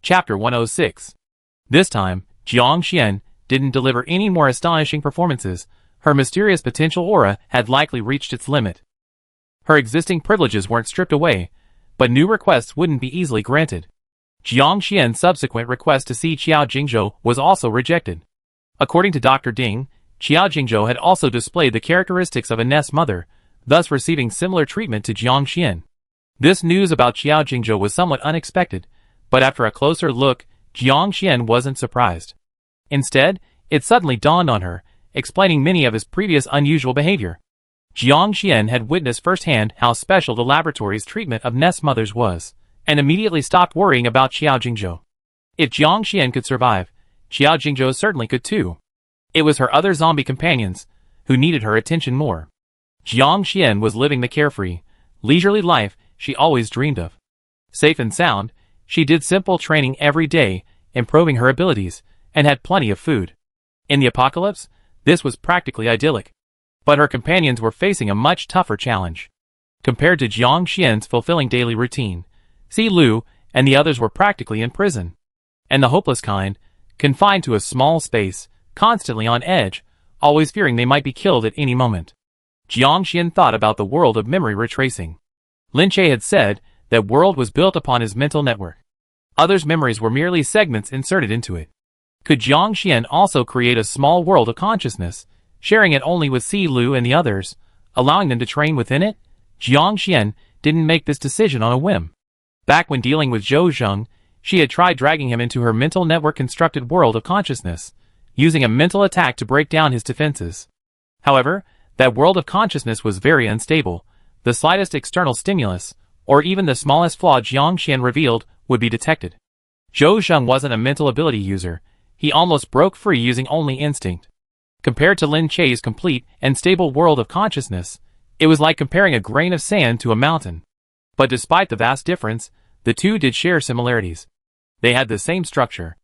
Chapter 106. This time, Jiang Xian didn't deliver any more astonishing performances. Her mysterious potential aura had likely reached its limit. Her existing privileges weren't stripped away, but new requests wouldn't be easily granted. Jiang Xian's subsequent request to see Qiao Jingzhou was also rejected. According to Dr. Ding, Qiao Jingzhou had also displayed the characteristics of a nest mother, thus receiving similar treatment to Jiang Xian. This news about Qiao Jingzhou was somewhat unexpected, but after a closer look, Jiang Xian wasn't surprised. Instead, it suddenly dawned on her, explaining many of his previous unusual behavior. Jiang Xian had witnessed firsthand how special the laboratory's treatment of nest mothers was, and immediately stopped worrying about Qiao Jingzhou. If Jiang Xian could survive, Qiao Jingzhou certainly could too. It was her other zombie companions who needed her attention more. Jiang Xian was living the carefree, leisurely life she always dreamed of. Safe and sound, she did simple training every day, improving her abilities, and had plenty of food. In the apocalypse, this was practically idyllic. But her companions were facing a much tougher challenge. Compared to Jiang Xian's fulfilling daily routine, Si Lu and the others were practically in prison. And the hopeless kind, confined to a small space, constantly on edge, always fearing they might be killed at any moment. Jiang Xian thought about the world of memory retracing. Lin Che had said that world was built upon his mental network. Others' memories were merely segments inserted into it. Could Jiang Xian also create a small world of consciousness, sharing it only with Si Lu and the others, allowing them to train within it? Jiang Xian didn't make this decision on a whim. Back when dealing with Zhou Zheng, she had tried dragging him into her mental network-constructed world of consciousness, using a mental attack to break down his defenses. However, that world of consciousness was very unstable. The slightest external stimulus, or even the smallest flaw Jiang Xian revealed, would be detected. Zhou Zheng wasn't a mental ability user. He almost broke free using only instinct. Compared to Lin Chei's complete and stable world of consciousness, it was like comparing a grain of sand to a mountain. But despite the vast difference, the two did share similarities. They had the same structure.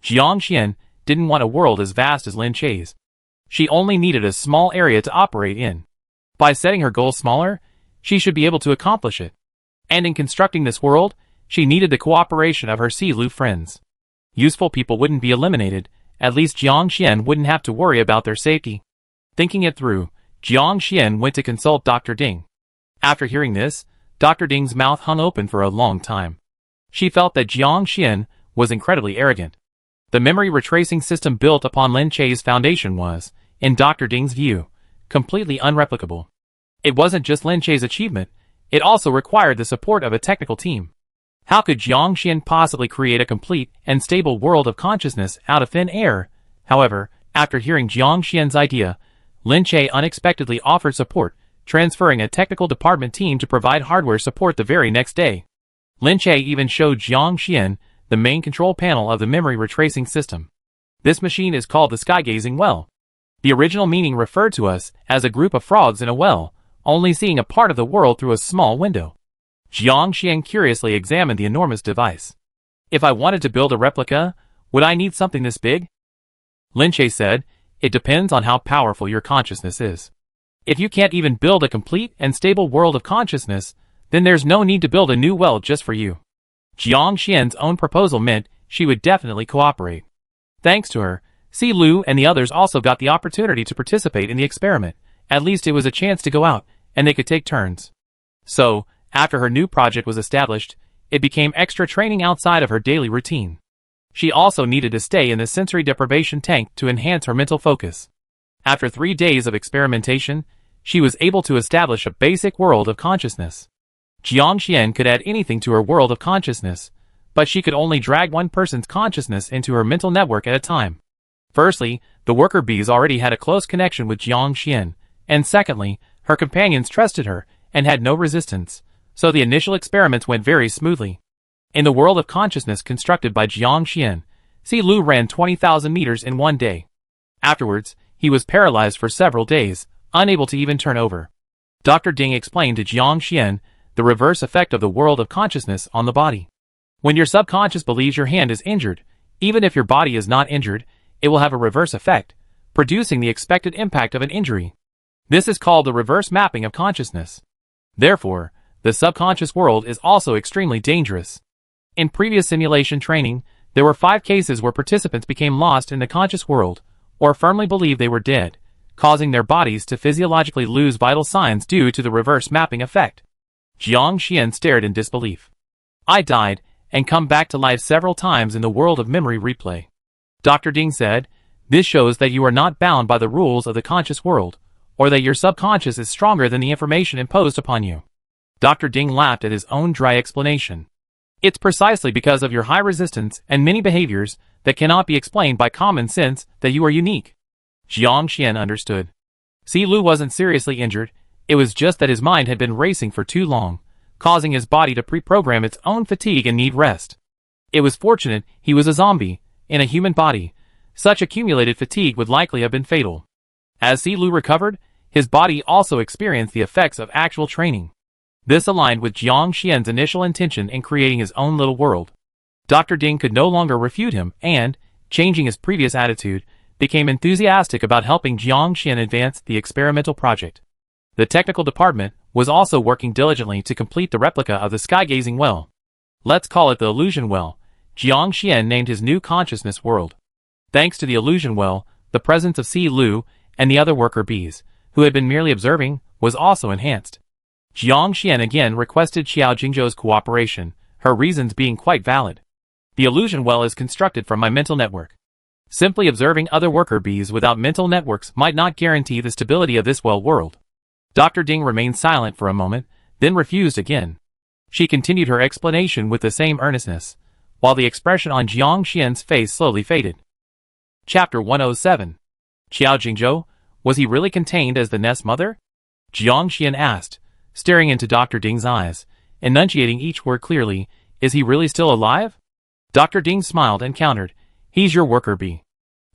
Jiang Xian didn't want a world as vast as Lin Chei's. She only needed a small area to operate in. By setting her goals smaller, she should be able to accomplish it. And in constructing this world, she needed the cooperation of her Si Lu friends. Useful people wouldn't be eliminated, at least Jiang Xian wouldn't have to worry about their safety. Thinking it through, Jiang Xian went to consult Dr. Ding. After hearing this, Dr. Ding's mouth hung open for a long time. She felt that Jiang Xian was incredibly arrogant. The memory retracing system built upon Lin Chei's foundation was, in Dr. Ding's view, completely unreplicable. It wasn't just Lin Chei's achievement, it also required the support of a technical team. How could Jiang Xian possibly create a complete and stable world of consciousness out of thin air? However, after hearing Jiang Xian's idea, Lin Chei unexpectedly offered support, transferring a technical department team to provide hardware support the very next day. Lin Chei even showed Jiang Xian the main control panel of the memory retracing system. This machine is called the Sky-Gazing Well. The original meaning referred to us as a group of frogs in a well, only seeing a part of the world through a small window. Jiang Xian curiously examined the enormous device. If I wanted to build a replica, would I need something this big? Lin Chei said, it depends on how powerful your consciousness is. If you can't even build a complete and stable world of consciousness, then there's no need to build a new well just for you. Jiang Xian's own proposal meant she would definitely cooperate. Thanks to her, Si Lu and the others also got the opportunity to participate in the experiment. At least it was a chance to go out, and they could take turns. So, after her new project was established, it became extra training outside of her daily routine. She also needed to stay in the sensory deprivation tank to enhance her mental focus. After 3 days of experimentation, she was able to establish a basic world of consciousness. Jiang Xian could add anything to her world of consciousness, but she could only drag one person's consciousness into her mental network at a time. Firstly, the worker bees already had a close connection with Jiang Xian, and secondly, her companions trusted her and had no resistance, so the initial experiments went very smoothly. In the world of consciousness constructed by Jiang Xian, Si Lu ran 20,000 meters in 1 day. Afterwards, he was paralyzed for several days, unable to even turn over. Dr. Ding explained to Jiang Xian the reverse effect of the world of consciousness on the body. When your subconscious believes your hand is injured, even if your body is not injured, it will have a reverse effect, producing the expected impact of an injury. This is called the reverse mapping of consciousness. Therefore, the subconscious world is also extremely dangerous. In previous simulation training, there were 5 cases where participants became lost in the conscious world, or firmly believed they were dead, causing their bodies to physiologically lose vital signs due to the reverse mapping effect. Jiang Xian stared in disbelief. I died, and come back to life several times in the world of memory replay. Dr. Ding said, this shows that you are not bound by the rules of the conscious world, or that your subconscious is stronger than the information imposed upon you. Dr. Ding laughed at his own dry explanation. It's precisely because of your high resistance and many behaviors that cannot be explained by common sense that you are unique. Jiang Xian understood. Si Lu wasn't seriously injured, it was just that his mind had been racing for too long, causing his body to pre-program its own fatigue and need rest. It was fortunate he was a zombie, in a human body. Such accumulated fatigue would likely have been fatal. As Si Lu recovered, his body also experienced the effects of actual training. This aligned with Jiang Xian's initial intention in creating his own little world. Dr. Ding could no longer refute him and, changing his previous attitude, became enthusiastic about helping Jiang Xian advance the experimental project. The technical department was also working diligently to complete the replica of the Sky-Gazing Well. Let's call it the Illusion Well. Jiang Xian named his new consciousness world. Thanks to the Illusion Well, the presence of Si Lu and the other worker bees, who had been merely observing, was also enhanced. Jiang Xian again requested Xiao Jingzhou's cooperation, her reasons being quite valid. The illusion well is constructed from my mental network. Simply observing other worker bees without mental networks might not guarantee the stability of this well world. Dr. Ding remained silent for a moment, then refused again. She continued her explanation with the same earnestness, while the expression on Jiang Xian's face slowly faded. Chapter 107. Qiao Jingzhou, was he really contained as the nest mother? Jiang Xian asked, staring into Dr. Ding's eyes, enunciating each word clearly. Is he really still alive? Dr. Ding smiled and countered, he's your worker bee.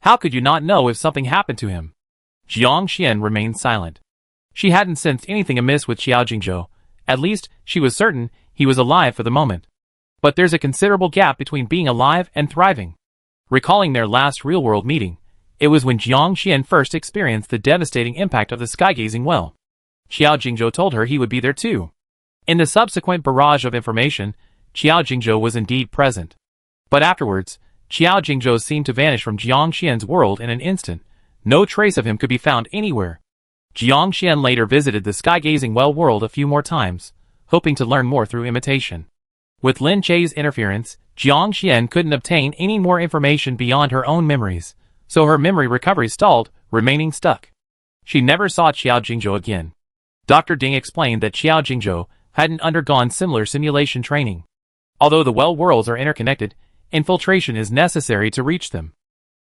How could you not know if something happened to him? Jiang Xian remained silent. She hadn't sensed anything amiss with Qiao Jingzhou. At least, she was certain he was alive for the moment. But there's a considerable gap between being alive and thriving. Recalling their last real-world meeting, it was when Jiang Xian first experienced the devastating impact of the sky-gazing well. Qiao Jingzhou told her he would be there too. In the subsequent barrage of information, Qiao Jingzhou was indeed present. But afterwards, Qiao Jingzhou seemed to vanish from Jiang Xian's world in an instant. No trace of him could be found anywhere. Jiang Xian later visited the sky-gazing well world a few more times, hoping to learn more through imitation. With Lin Chei's interference, Jiang Xian couldn't obtain any more information beyond her own memories, so her memory recovery stalled, remaining stuck. She never saw Qiao Jingzhou again. Dr. Ding explained that Qiao Jingzhou hadn't undergone similar simulation training. Although the well worlds are interconnected, infiltration is necessary to reach them.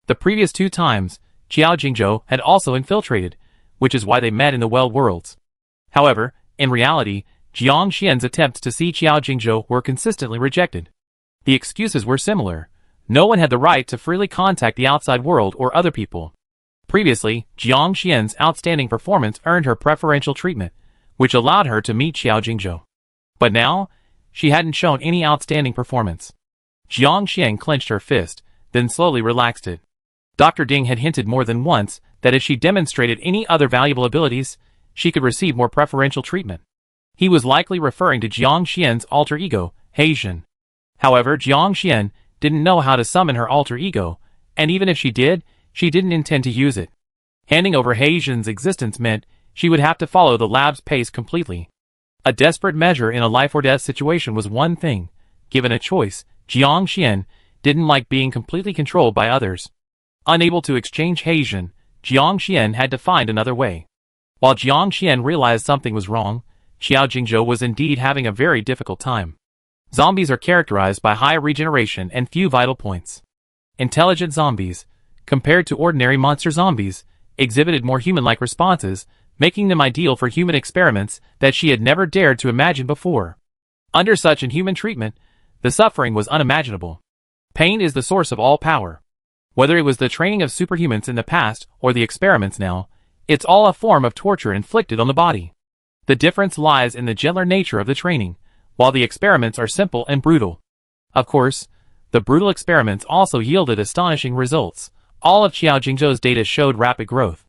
The previous 2 times, Qiao Jingzhou had also infiltrated, which is why they met in the well worlds. However, in reality, Jiang Xian's attempts to see Qiao Jingzhou were consistently rejected. The excuses were similar. No one had the right to freely contact the outside world or other people. Previously, Jiang Xian's outstanding performance earned her preferential treatment, which allowed her to meet Qiao Jingzhou. But now, she hadn't shown any outstanding performance. Jiang Xian clenched her fist, then slowly relaxed it. Dr. Ding had hinted more than once that if she demonstrated any other valuable abilities, she could receive more preferential treatment. He was likely referring to Jiang Xian's alter ego, Heijin. However, Jiang Xian didn't know how to summon her alter ego, and even if she did, she didn't intend to use it. Handing over Heijin's existence meant she would have to follow the lab's pace completely. A desperate measure in a life-or-death situation was one thing. Given a choice, Jiang Xian didn't like being completely controlled by others. Unable to exchange Heijin, Jiang Xian had to find another way. While Jiang Xian realized something was wrong, Qiao Jingzhou was indeed having a very difficult time. Zombies are characterized by high regeneration and few vital points. Intelligent zombies, compared to ordinary monster zombies, exhibited more human-like responses, making them ideal for human experiments that she had never dared to imagine before. Under such inhuman treatment, the suffering was unimaginable. Pain is the source of all power. Whether it was the training of superhumans in the past or the experiments now, it's all a form of torture inflicted on the body. The difference lies in the gentler nature of the training, while the experiments are simple and brutal. Of course, the brutal experiments also yielded astonishing results. All of Qiao Jingzhou's data showed rapid growth.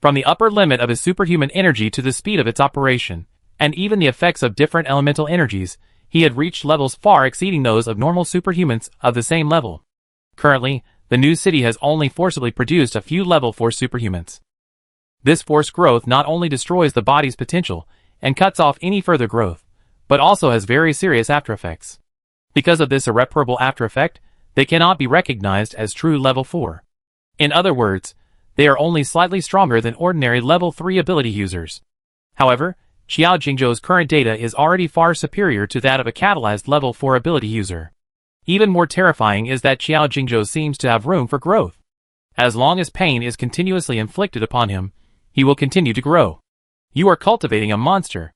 From the upper limit of his superhuman energy to the speed of its operation, and even the effects of different elemental energies, he had reached levels far exceeding those of normal superhumans of the same level. Currently, the new city has only forcibly produced a few level 4 superhumans. This forced growth not only destroys the body's potential and cuts off any further growth, but also has very serious aftereffects. Because of this irreparable aftereffect, they cannot be recognized as true level 4. In other words, they are only slightly stronger than ordinary level 3 ability users. However, Qiao Jingzhou's current data is already far superior to that of a catalyzed level 4 ability user. Even more terrifying is that Qiao Jingzhou seems to have room for growth. As long as pain is continuously inflicted upon him, he will continue to grow. You are cultivating a monster.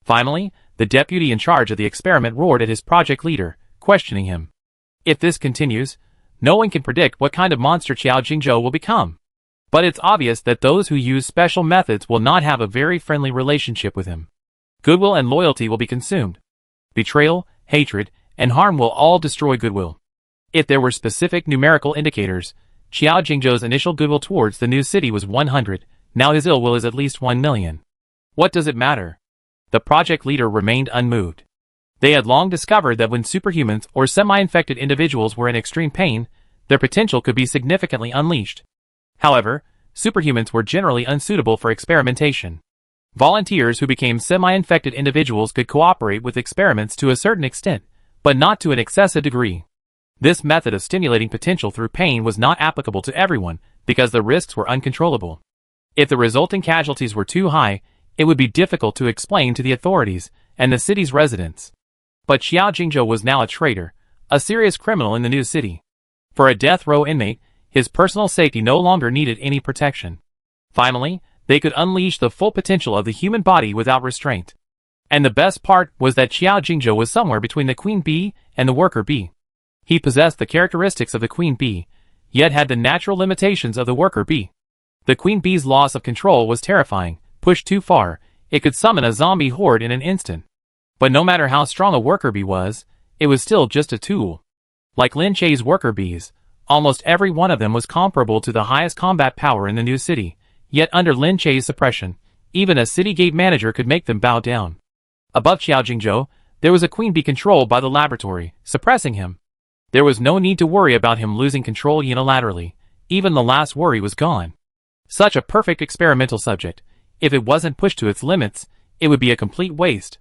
Finally, the deputy in charge of the experiment roared at his project leader, questioning him. If this continues, no one can predict what kind of monster Qiao Jingzhou will become. But it's obvious that those who use special methods will not have a very friendly relationship with him. Goodwill and loyalty will be consumed. Betrayal, hatred, and harm will all destroy goodwill. If there were specific numerical indicators, Qiao Jingzhou's initial goodwill towards the new city was 100, now his ill will is at least 1 million. What does it matter? The project leader remained unmoved. They had long discovered that when superhumans or semi-infected individuals were in extreme pain, their potential could be significantly unleashed. However, superhumans were generally unsuitable for experimentation. Volunteers who became semi-infected individuals could cooperate with experiments to a certain extent, but not to an excessive degree. This method of stimulating potential through pain was not applicable to everyone because the risks were uncontrollable. If the resulting casualties were too high, it would be difficult to explain to the authorities and the city's residents. But Xiao Jingzhou was now a traitor, a serious criminal in the new city. For a death row inmate, his personal safety no longer needed any protection. Finally, they could unleash the full potential of the human body without restraint. And the best part was that Xiao Jingzhou was somewhere between the queen bee and the worker bee. He possessed the characteristics of the queen bee, yet had the natural limitations of the worker bee. The queen bee's loss of control was terrifying. Pushed too far, it could summon a zombie horde in an instant. But no matter how strong a worker bee was, it was still just a tool. Like Lin Chei's worker bees, almost every one of them was comparable to the highest combat power in the new city, yet under Lin Chei's suppression, even a city gate manager could make them bow down. Above Xiao Jingzhou, there was a queen bee controlled by the laboratory, suppressing him. There was no need to worry about him losing control unilaterally. Even the last worry was gone. Such a perfect experimental subject. If it wasn't pushed to its limits, it would be a complete waste.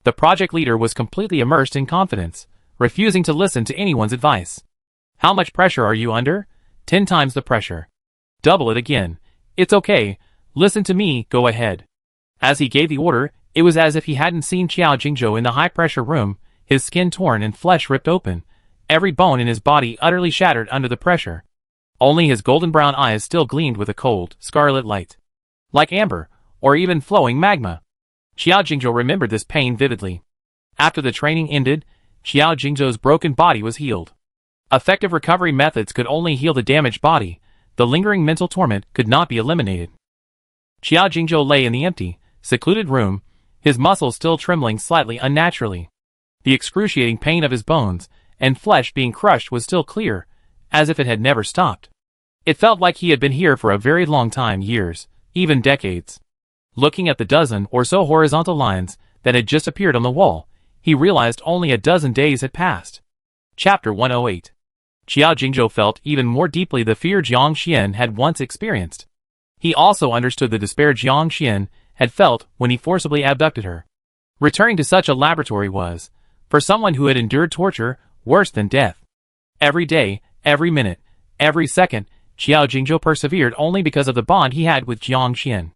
The project leader was completely immersed in confidence, refusing to listen to anyone's advice. How much pressure are you under? 10 times the pressure. Double it again. It's okay. Listen to me, go ahead. As he gave the order, it was as if he hadn't seen Xiao Jingzhou in the high-pressure room, his skin torn and flesh ripped open, every bone in his body utterly shattered under the pressure. Only his golden-brown eyes still gleamed with a cold, scarlet light. Like amber, or even flowing magma. Xiao Jingzhou remembered this pain vividly. After the training ended, Xiao Jingzhou's broken body was healed. Effective recovery methods could only heal the damaged body. The lingering mental torment could not be eliminated. Xiao Jingzhou lay in the empty, secluded room, his muscles still trembling slightly unnaturally. The excruciating pain of his bones and flesh being crushed was still clear, as if it had never stopped. It felt like he had been here for a very long time, years, even decades. Looking at the dozen or so horizontal lines that had just appeared on the wall, he realized only a dozen days had passed. Chapter 108. Xiao Jingzhou felt even more deeply the fear Jiang Xian had once experienced. He also understood the despair Jiang Xian had felt when he forcibly abducted her. Returning to such a laboratory was, for someone who had endured torture, worse than death. Every day, every minute, every second, Xiao Jingzhou persevered only because of the bond he had with Jiang Xian.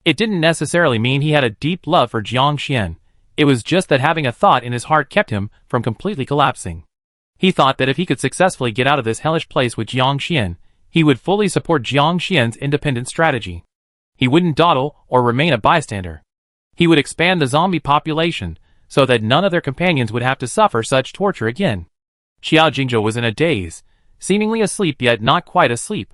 It didn't necessarily mean he had a deep love for Jiang Xian. It was just that having a thought in his heart kept him from completely collapsing. He thought that if he could successfully get out of this hellish place with Jiang Xian, he would fully support Jiang Xian's independent strategy. He wouldn't dawdle or remain a bystander. He would expand the zombie population so that none of their companions would have to suffer such torture again. Xiao Jingzhou was in a daze, seemingly asleep yet not quite asleep.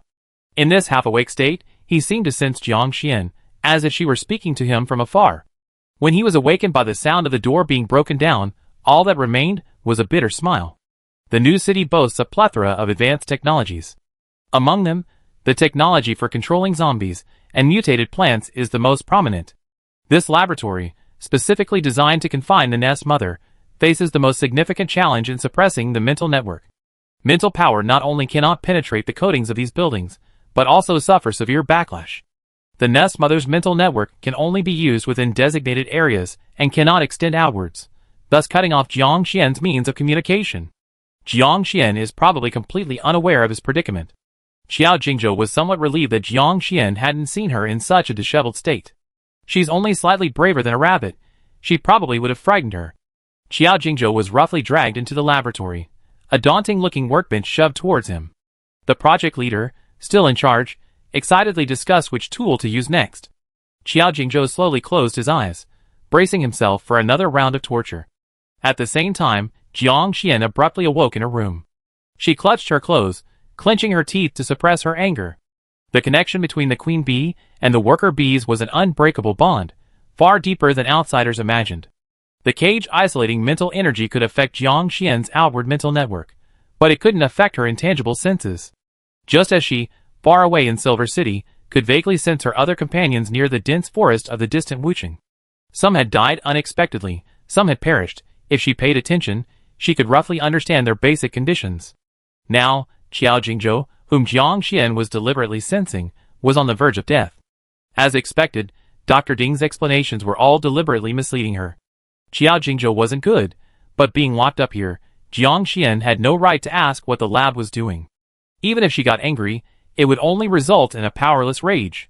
In this half-awake state, he seemed to sense Jiang Xian, as if she were speaking to him from afar. When he was awakened by the sound of the door being broken down, all that remained was a bitter smile. The new city boasts a plethora of advanced technologies. Among them, the technology for controlling zombies and mutated plants is the most prominent. This laboratory, specifically designed to confine the nest mother, faces the most significant challenge in suppressing the mental network. Mental power not only cannot penetrate the coatings of these buildings, but also suffer severe backlash. The nest mother's mental network can only be used within designated areas and cannot extend outwards, thus cutting off Jiang Xian's means of communication. Jiang Xian is probably completely unaware of his predicament. Xiao Jingzhou was somewhat relieved that Jiang Xian hadn't seen her in such a disheveled state. She's only slightly braver than a rabbit. She probably would have frightened her. Xiao Jingzhou was roughly dragged into the laboratory. A daunting-looking workbench shoved towards him. The project leader, still in charge, excitedly discussed which tool to use next. Xiao Jingzhou slowly closed his eyes, bracing himself for another round of torture. At the same time, Jiang Xian abruptly awoke in her room. She clutched her clothes, clenching her teeth to suppress her anger. The connection between the queen bee and the worker bees was an unbreakable bond, far deeper than outsiders imagined. The cage-isolating mental energy could affect Jiang Xian's outward mental network, but it couldn't affect her intangible senses. Just as she, far away in Silver City, could vaguely sense her other companions near the dense forest of the distant Wucheng. Some had died unexpectedly, some had perished. If she paid attention, she could roughly understand their basic conditions. Now, Xiao Jingzhou, whom Jiang Xian was deliberately sensing, was on the verge of death. As expected, Dr. Ding's explanations were all deliberately misleading her. Xiao Jingzhou wasn't good, but being locked up here, Jiang Xian had no right to ask what the lab was doing. Even if she got angry, it would only result in a powerless rage.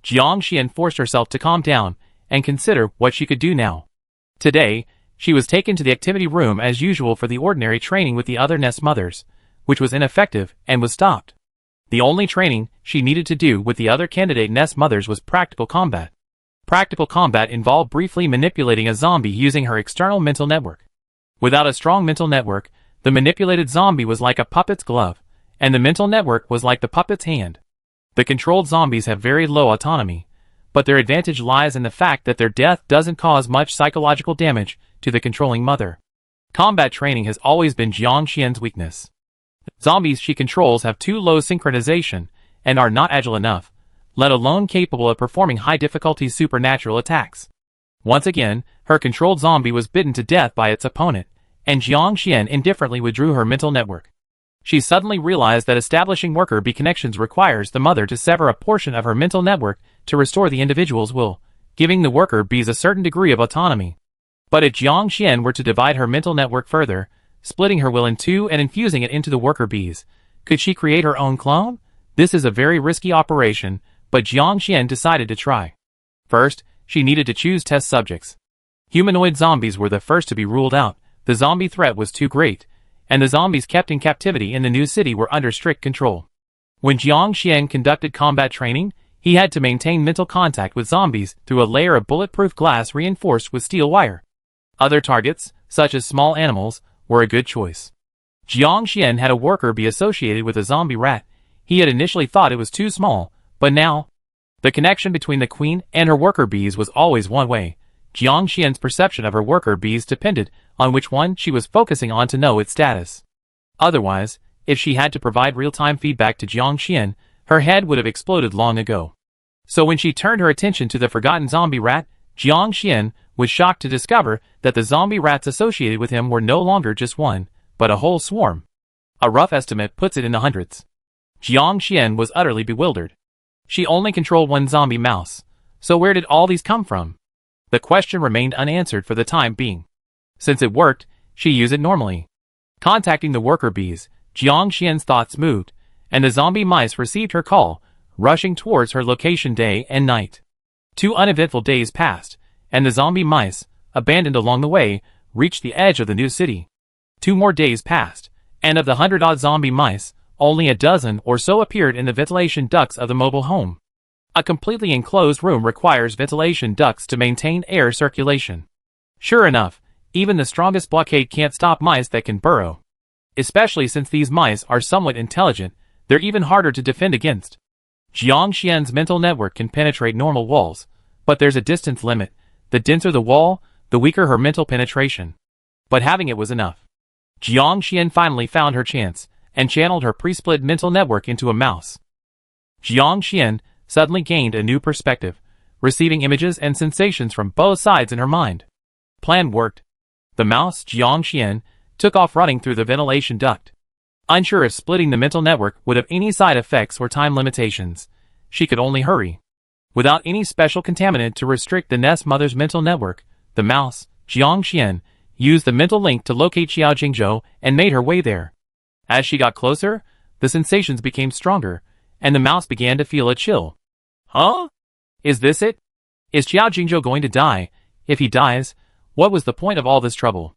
Jiang Xian forced herself to calm down and consider what she could do now. Today, she was taken to the activity room as usual for the ordinary training with the other nest mothers, which was ineffective and was stopped. The only training she needed to do with the other candidate nest mothers was practical combat. Practical combat involved briefly manipulating a zombie using her external mental network. Without a strong mental network, the manipulated zombie was like a puppet's glove, and the mental network was like the puppet's hand. The controlled zombies have very low autonomy, but their advantage lies in the fact that their death doesn't cause much psychological damage to the controlling mother. Combat training has always been Jiang Xian's weakness. Zombies she controls have too low synchronization and are not agile enough, let alone capable of performing high-difficulty supernatural attacks. Once again, her controlled zombie was bitten to death by its opponent, and Jiang Xian indifferently withdrew her mental network. She suddenly realized that establishing worker bee connections requires the mother to sever a portion of her mental network to restore the individual's will, giving the worker bees a certain degree of autonomy. But if Jiang Xian were to divide her mental network further, splitting her will in two and infusing it into the worker bees, could she create her own clone? This is a very risky operation, but Jiang Xian decided to try. First, she needed to choose test subjects. Humanoid zombies were the first to be ruled out. The zombie threat was too great, and the zombies kept in captivity in the new city were under strict control. When Jiang Xian conducted combat training, he had to maintain mental contact with zombies through a layer of bulletproof glass reinforced with steel wire. Other targets, such as small animals, were a good choice. Jiang Xian had a worker bee associated with a zombie rat. He had initially thought it was too small, but now, the connection between the queen and her worker bees was always one way. Jiang Xian's perception of her worker bees depended on which one she was focusing on to know its status. Otherwise, if she had to provide real-time feedback to Jiang Xian, her head would have exploded long ago. So when she turned her attention to the forgotten zombie rat, Jiang Xian was shocked to discover that the zombie rats associated with him were no longer just one, but a whole swarm. A rough estimate puts it in the hundreds. Jiang Xian was utterly bewildered. She only controlled one zombie mouse, so where did all these come from? The question remained unanswered for the time being. Since it worked, she used it normally. Contacting the worker bees, Jiang Xian's thoughts moved, and the zombie mice received her call, rushing towards her location day and night. 2 uneventful days passed, and the zombie mice, abandoned along the way, reached the edge of the new city. 2 more days passed, and of the 100-odd zombie mice, only a dozen or so appeared in the ventilation ducts of the mobile home. A completely enclosed room requires ventilation ducts to maintain air circulation. Sure enough, even the strongest blockade can't stop mice that can burrow. Especially since these mice are somewhat intelligent, they're even harder to defend against. Jiang Xian's mental network can penetrate normal walls, but there's a distance limit. The denser the wall, the weaker her mental penetration. But having it was enough. Jiang Xian finally found her chance, and channeled her pre-split mental network into a mouse. Jiang Xian suddenly gained a new perspective, receiving images and sensations from both sides in her mind. Plan worked. The mouse, Jiang Xian, took off running through the ventilation duct. Unsure if splitting the mental network would have any side effects or time limitations, she could only hurry. Without any special contaminant to restrict the nest mother's mental network, the mouse, Jiang Xian, used the mental link to locate Xiao Jingzhou and made her way there. As she got closer, the sensations became stronger, and the mouse began to feel a chill. Huh? Is this it? Is Xiao Jingzhou going to die? If he dies, what was the point of all this trouble?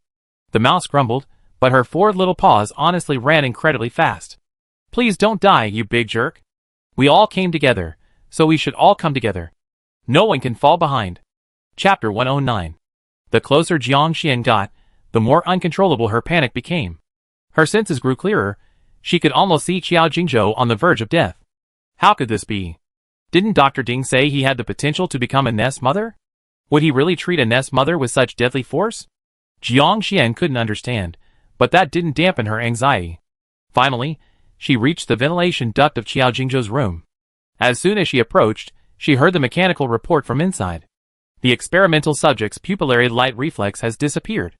The mouse grumbled, but her 4 little paws honestly ran incredibly fast. Please don't die, you big jerk. We all came together, so we should all come together. No one can fall behind. Chapter 109. The closer Jiang Xian got, the more uncontrollable her panic became. Her senses grew clearer. She could almost see Xiao Jingzhou on the verge of death. How could this be? Didn't Dr. Ding say he had the potential to become a nest mother? Would he really treat a nest mother with such deadly force? Jiang Xian couldn't understand, but that didn't dampen her anxiety. Finally, she reached the ventilation duct of Xiao Jingzhou's room. As soon as she approached, she heard the mechanical report from inside. The experimental subject's pupillary light reflex has disappeared.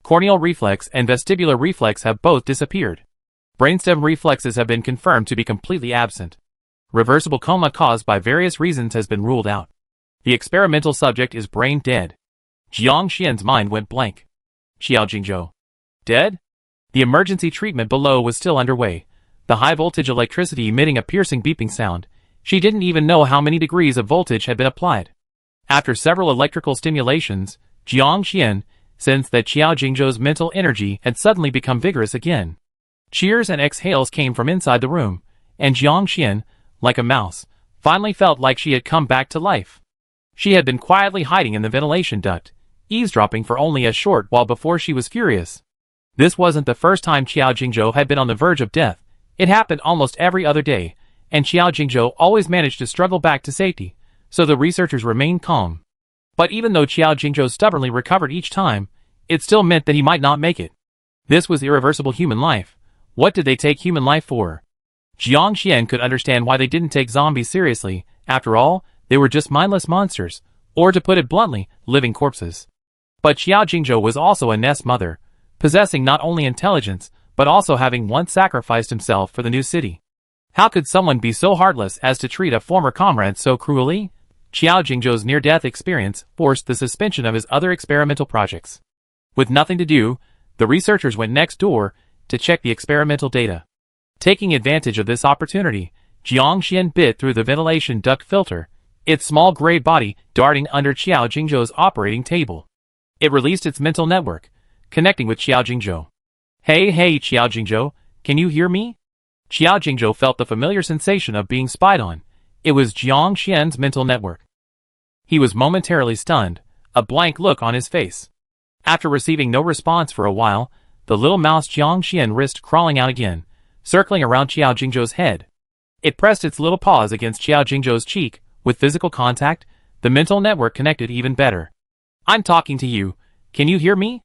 Corneal reflex and vestibular reflex have both disappeared. Brainstem reflexes have been confirmed to be completely absent. Reversible coma caused by various reasons has been ruled out. The experimental subject is brain dead. Jiang Xian's mind went blank. Xiao Jingzhou. Dead? The emergency treatment below was still underway, the high-voltage electricity emitting a piercing beeping sound. She didn't even know how many degrees of voltage had been applied. After several electrical stimulations, Jiang Xian sensed that Qiao Jingzhou's mental energy had suddenly become vigorous again. Cheers and exhales came from inside the room, and Jiang Xian, like a mouse, finally felt like she had come back to life. She had been quietly hiding in the ventilation duct, eavesdropping for only a short while before she was furious. This wasn't the first time Qiao Jingzhou had been on the verge of death. It happened almost every other day, and Qiao Jingzhou always managed to struggle back to safety, so the researchers remained calm. But even though Qiao Jingzhou stubbornly recovered each time, it still meant that he might not make it. This was irreversible human life. What did they take human life for? Jiang Xian could understand why they didn't take zombies seriously. After all, they were just mindless monsters, or to put it bluntly, living corpses. But Qiao Jingzhou was also a nest mother, possessing not only intelligence, but also having once sacrificed himself for the new city. How could someone be so heartless as to treat a former comrade so cruelly? Qiao Jingzhou's near-death experience forced the suspension of his other experimental projects. With nothing to do, the researchers went next door to check the experimental data. Taking advantage of this opportunity, Jiang Xian bit through the ventilation duct filter, its small gray body darting under Qiao Jingzhou's operating table. It released its mental network, connecting with Qiao Jingzhou. Hey Qiao Jingzhou, can you hear me? Qiao Jingzhou felt the familiar sensation of being spied on. It was Jiang Xian's mental network. He was momentarily stunned, a blank look on his face. After receiving no response for a while, the little mouse Jiang Xian risked crawling out again, circling around Qiao Jingzhou's head. It pressed its little paws against Qiao Jingzhou's cheek. With physical contact, the mental network connected even better. I'm talking to you. Can you hear me?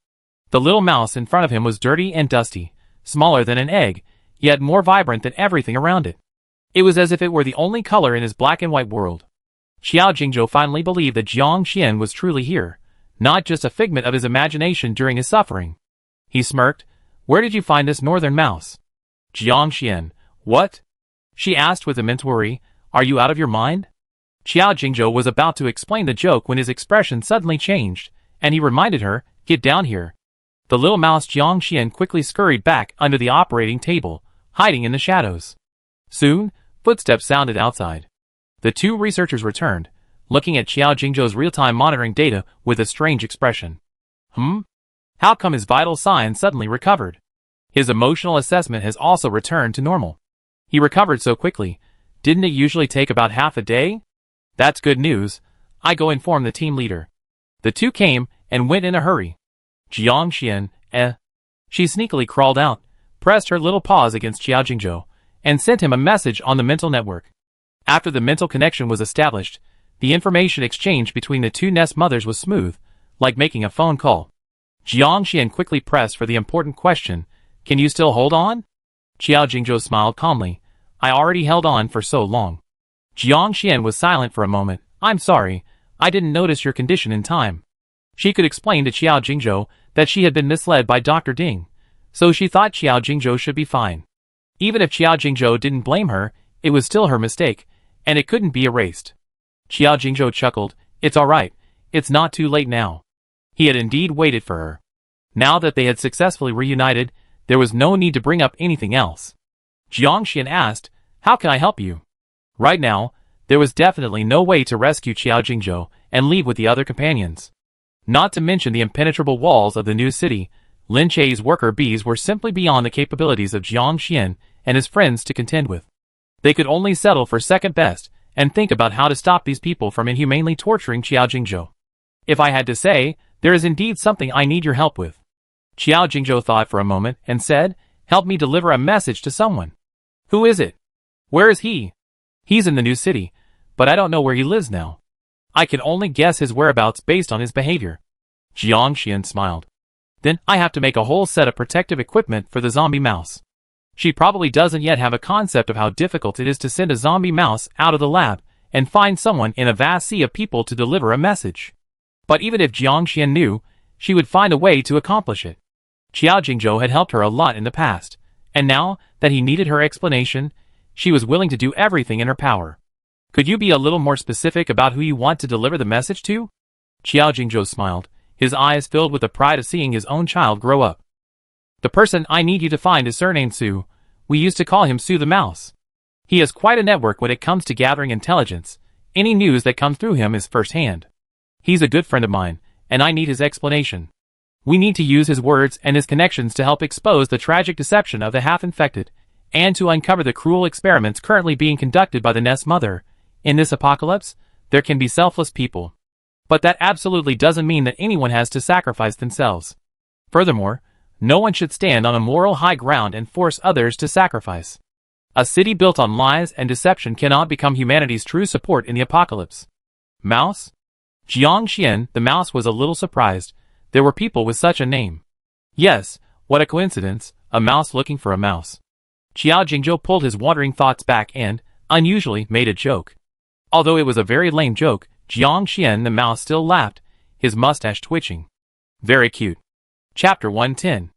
The little mouse in front of him was dirty and dusty, smaller than an egg, yet more vibrant than everything around it. It was as if it were the only color in his black and white world. Qiao Jingzhou finally believed that Jiang Xian was truly here, not just a figment of his imagination during his suffering. He smirked. Where did you find this northern mouse? Jiang Xian. What? She asked with immense worry. Are you out of your mind? Qiao Jingzhou was about to explain the joke when his expression suddenly changed, and he reminded her, Get down here. The little mouse Jiang Xian quickly scurried back under the operating table, hiding in the shadows. Soon, footsteps sounded outside. The two researchers returned, looking at Qiao Jingzhou's real-time monitoring data with a strange expression. How come his vital signs suddenly recovered? His emotional assessment has also returned to normal. He recovered so quickly. Didn't it usually take about half a day? That's good news. I go inform the team leader. The two came and went in a hurry. Jiang Xian, She sneakily crawled out, pressed her little paws against Qiao Jingzhou, and sent him a message on the mental network. After the mental connection was established, the information exchange between the two nest mothers was smooth, like making a phone call. Jiang Xian quickly pressed for the important question, Can you still hold on? Qiao Jingzhou smiled calmly. I already held on for so long. Jiang Xian was silent for a moment. I'm sorry, I didn't notice your condition in time. She could explain to Qiao Jingzhou that she had been misled by Dr. Ding, so she thought Qiao Jingzhou should be fine. Even if Qiao Jingzhou didn't blame her, it was still her mistake, and it couldn't be erased. Qiao Jingzhou chuckled. It's alright, it's not too late now. He had indeed waited for her. Now that they had successfully reunited, there was no need to bring up anything else. Jiang Xian asked, How can I help you? Right now, there was definitely no way to rescue Qiao Jingzhou and leave with the other companions. Not to mention the impenetrable walls of the new city, Lin Chei's worker bees were simply beyond the capabilities of Jiang Xian and his friends to contend with. They could only settle for second best and think about how to stop these people from inhumanely torturing Qiao Jingzhou. If I had to say, there is indeed something I need your help with. Qiao Jingzhou thought for a moment and said, Help me deliver a message to someone. Who is it? Where is he? He's in the new city, but I don't know where he lives now. I can only guess his whereabouts based on his behavior. Jiang Xian smiled. Then I have to make a whole set of protective equipment for the zombie mouse. She probably doesn't yet have a concept of how difficult it is to send a zombie mouse out of the lab and find someone in a vast sea of people to deliver a message. But even if Jiang Xian knew, she would find a way to accomplish it. Qiao Jingzhou had helped her a lot in the past, and now that he needed her explanation, she was willing to do everything in her power. Could you be a little more specific about who you want to deliver the message to? Qiao Jingzhou smiled, his eyes filled with the pride of seeing his own child grow up. The person I need you to find is surnamed Sue. We used to call him Sue the Mouse. He has quite a network when it comes to gathering intelligence. Any news that comes through him is first-hand. He's a good friend of mine, and I need his explanation. We need to use his words and his connections to help expose the tragic deception of the half-infected, and to uncover the cruel experiments currently being conducted by the Nest Mother. In this apocalypse, there can be selfless people. But that absolutely doesn't mean that anyone has to sacrifice themselves. Furthermore, no one should stand on a moral high ground and force others to sacrifice. A city built on lies and deception cannot become humanity's true support in the apocalypse. Mouse? Jiang Xian, the mouse, was a little surprised. There were people with such a name. Yes, what a coincidence, a mouse looking for a mouse. Qiao Jingzhou pulled his wandering thoughts back and, unusually, made a joke. Although it was a very lame joke, Jiang Xian the mouse still laughed, his mustache twitching. Very cute. Chapter 110.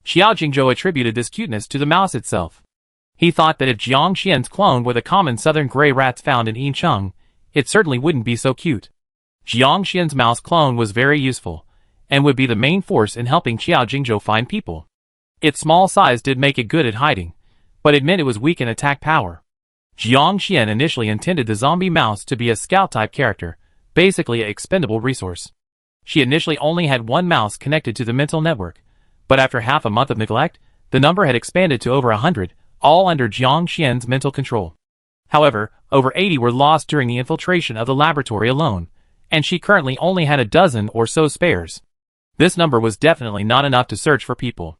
Qiao Jingzhou attributed this cuteness to the mouse itself. He thought that if Jiang Xian's clone were the common southern gray rats found in Yincheng, it certainly wouldn't be so cute. Jiang Xian's mouse clone was very useful, and would be the main force in helping Qiao Jingzhou find people. Its small size did make it good at hiding, but it meant it was weak in attack power. Jiang Xian initially intended the zombie mouse to be a scout-type character, basically an expendable resource. She initially only had one mouse connected to the mental network, but after half a month of neglect, the number had expanded to over 100, all under Jiang Xian's mental control. However, over 80 were lost during the infiltration of the laboratory alone, and she currently only had a dozen or so spares. This number was definitely not enough to search for people.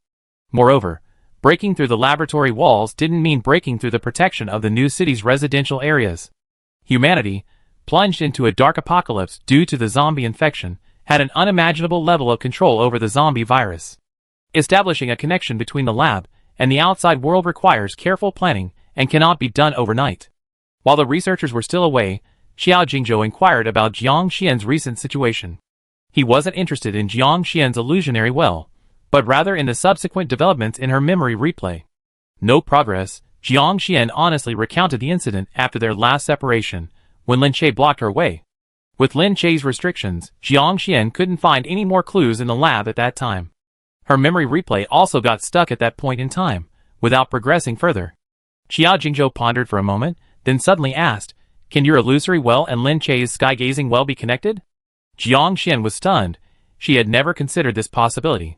Moreover, breaking through the laboratory walls didn't mean breaking through the protection of the new city's residential areas. Humanity, plunged into a dark apocalypse due to the zombie infection, had an unimaginable level of control over the zombie virus. Establishing a connection between the lab and the outside world requires careful planning and cannot be done overnight. While the researchers were still away, Qiao Jingzhou inquired about Jiang Xian's recent situation. He wasn't interested in Jiang Xian's illusionary well, but rather in the subsequent developments in her memory replay. No progress. Jiang Xian honestly recounted the incident after their last separation, when Lin Che blocked her way. With Lin Che's restrictions, Jiang Xian couldn't find any more clues in the lab at that time. Her memory replay also got stuck at that point in time, without progressing further. Qiao Jingzhou pondered for a moment, then suddenly asked, "Can your illusory well and Lin Che's sky-gazing well be connected?" Jiang Xian was stunned. She had never considered this possibility.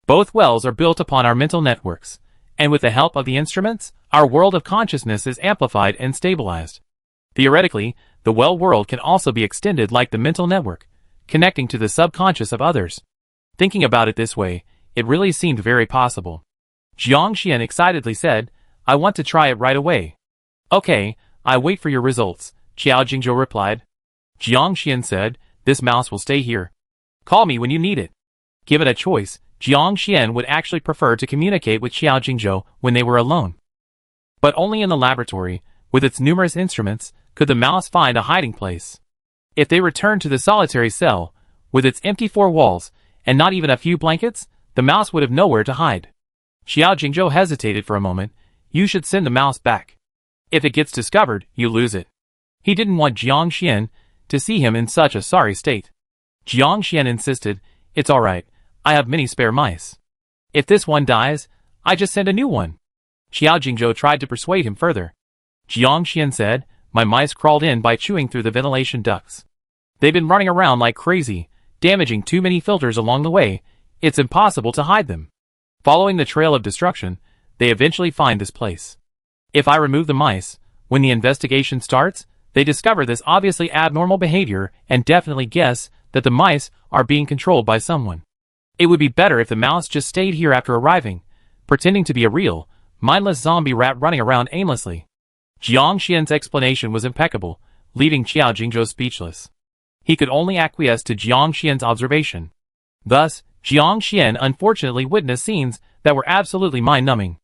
Both wells are built upon our mental networks, and with the help of the instruments, our world of consciousness is amplified and stabilized. Theoretically, the well world can also be extended like the mental network, connecting to the subconscious of others. Thinking about it this way, it really seemed very possible. Jiang Xian excitedly said, "I want to try it right away." "Okay, I wait for your results," Qiao Jingzhou replied. Jiang Xian said, "This mouse will stay here. Call me when you need it." Given a choice, Jiang Xian would actually prefer to communicate with Qiao Jingzhou when they were alone. But only in the laboratory, with its numerous instruments, could the mouse find a hiding place. If they returned to the solitary cell, with its empty four walls, and not even a few blankets, the mouse would have nowhere to hide. Qiao Jingzhou hesitated for a moment. "You should send the mouse back. If it gets discovered, you lose it." He didn't want Jiang Xian to see him in such a sorry state. Jiang Xian insisted, "It's alright, I have many spare mice. If this one dies, I just send a new one." Qiao Jingzhou tried to persuade him further. Jiang Xian said, "My mice crawled in by chewing through the ventilation ducts. They've been running around like crazy, damaging too many filters along the way. It's impossible to hide them. Following the trail of destruction, they eventually find this place. If I remove the mice, when the investigation starts, they discover this obviously abnormal behavior and definitely guess that the mice are being controlled by someone. It would be better if the mouse just stayed here after arriving, pretending to be a real, mindless zombie rat running around aimlessly." Jiang Xian's explanation was impeccable, leaving Qiao Jingzhou speechless. He could only acquiesce to Jiang Xian's observation. Thus, Jiang Xian unfortunately witnessed scenes that were absolutely mind-numbing.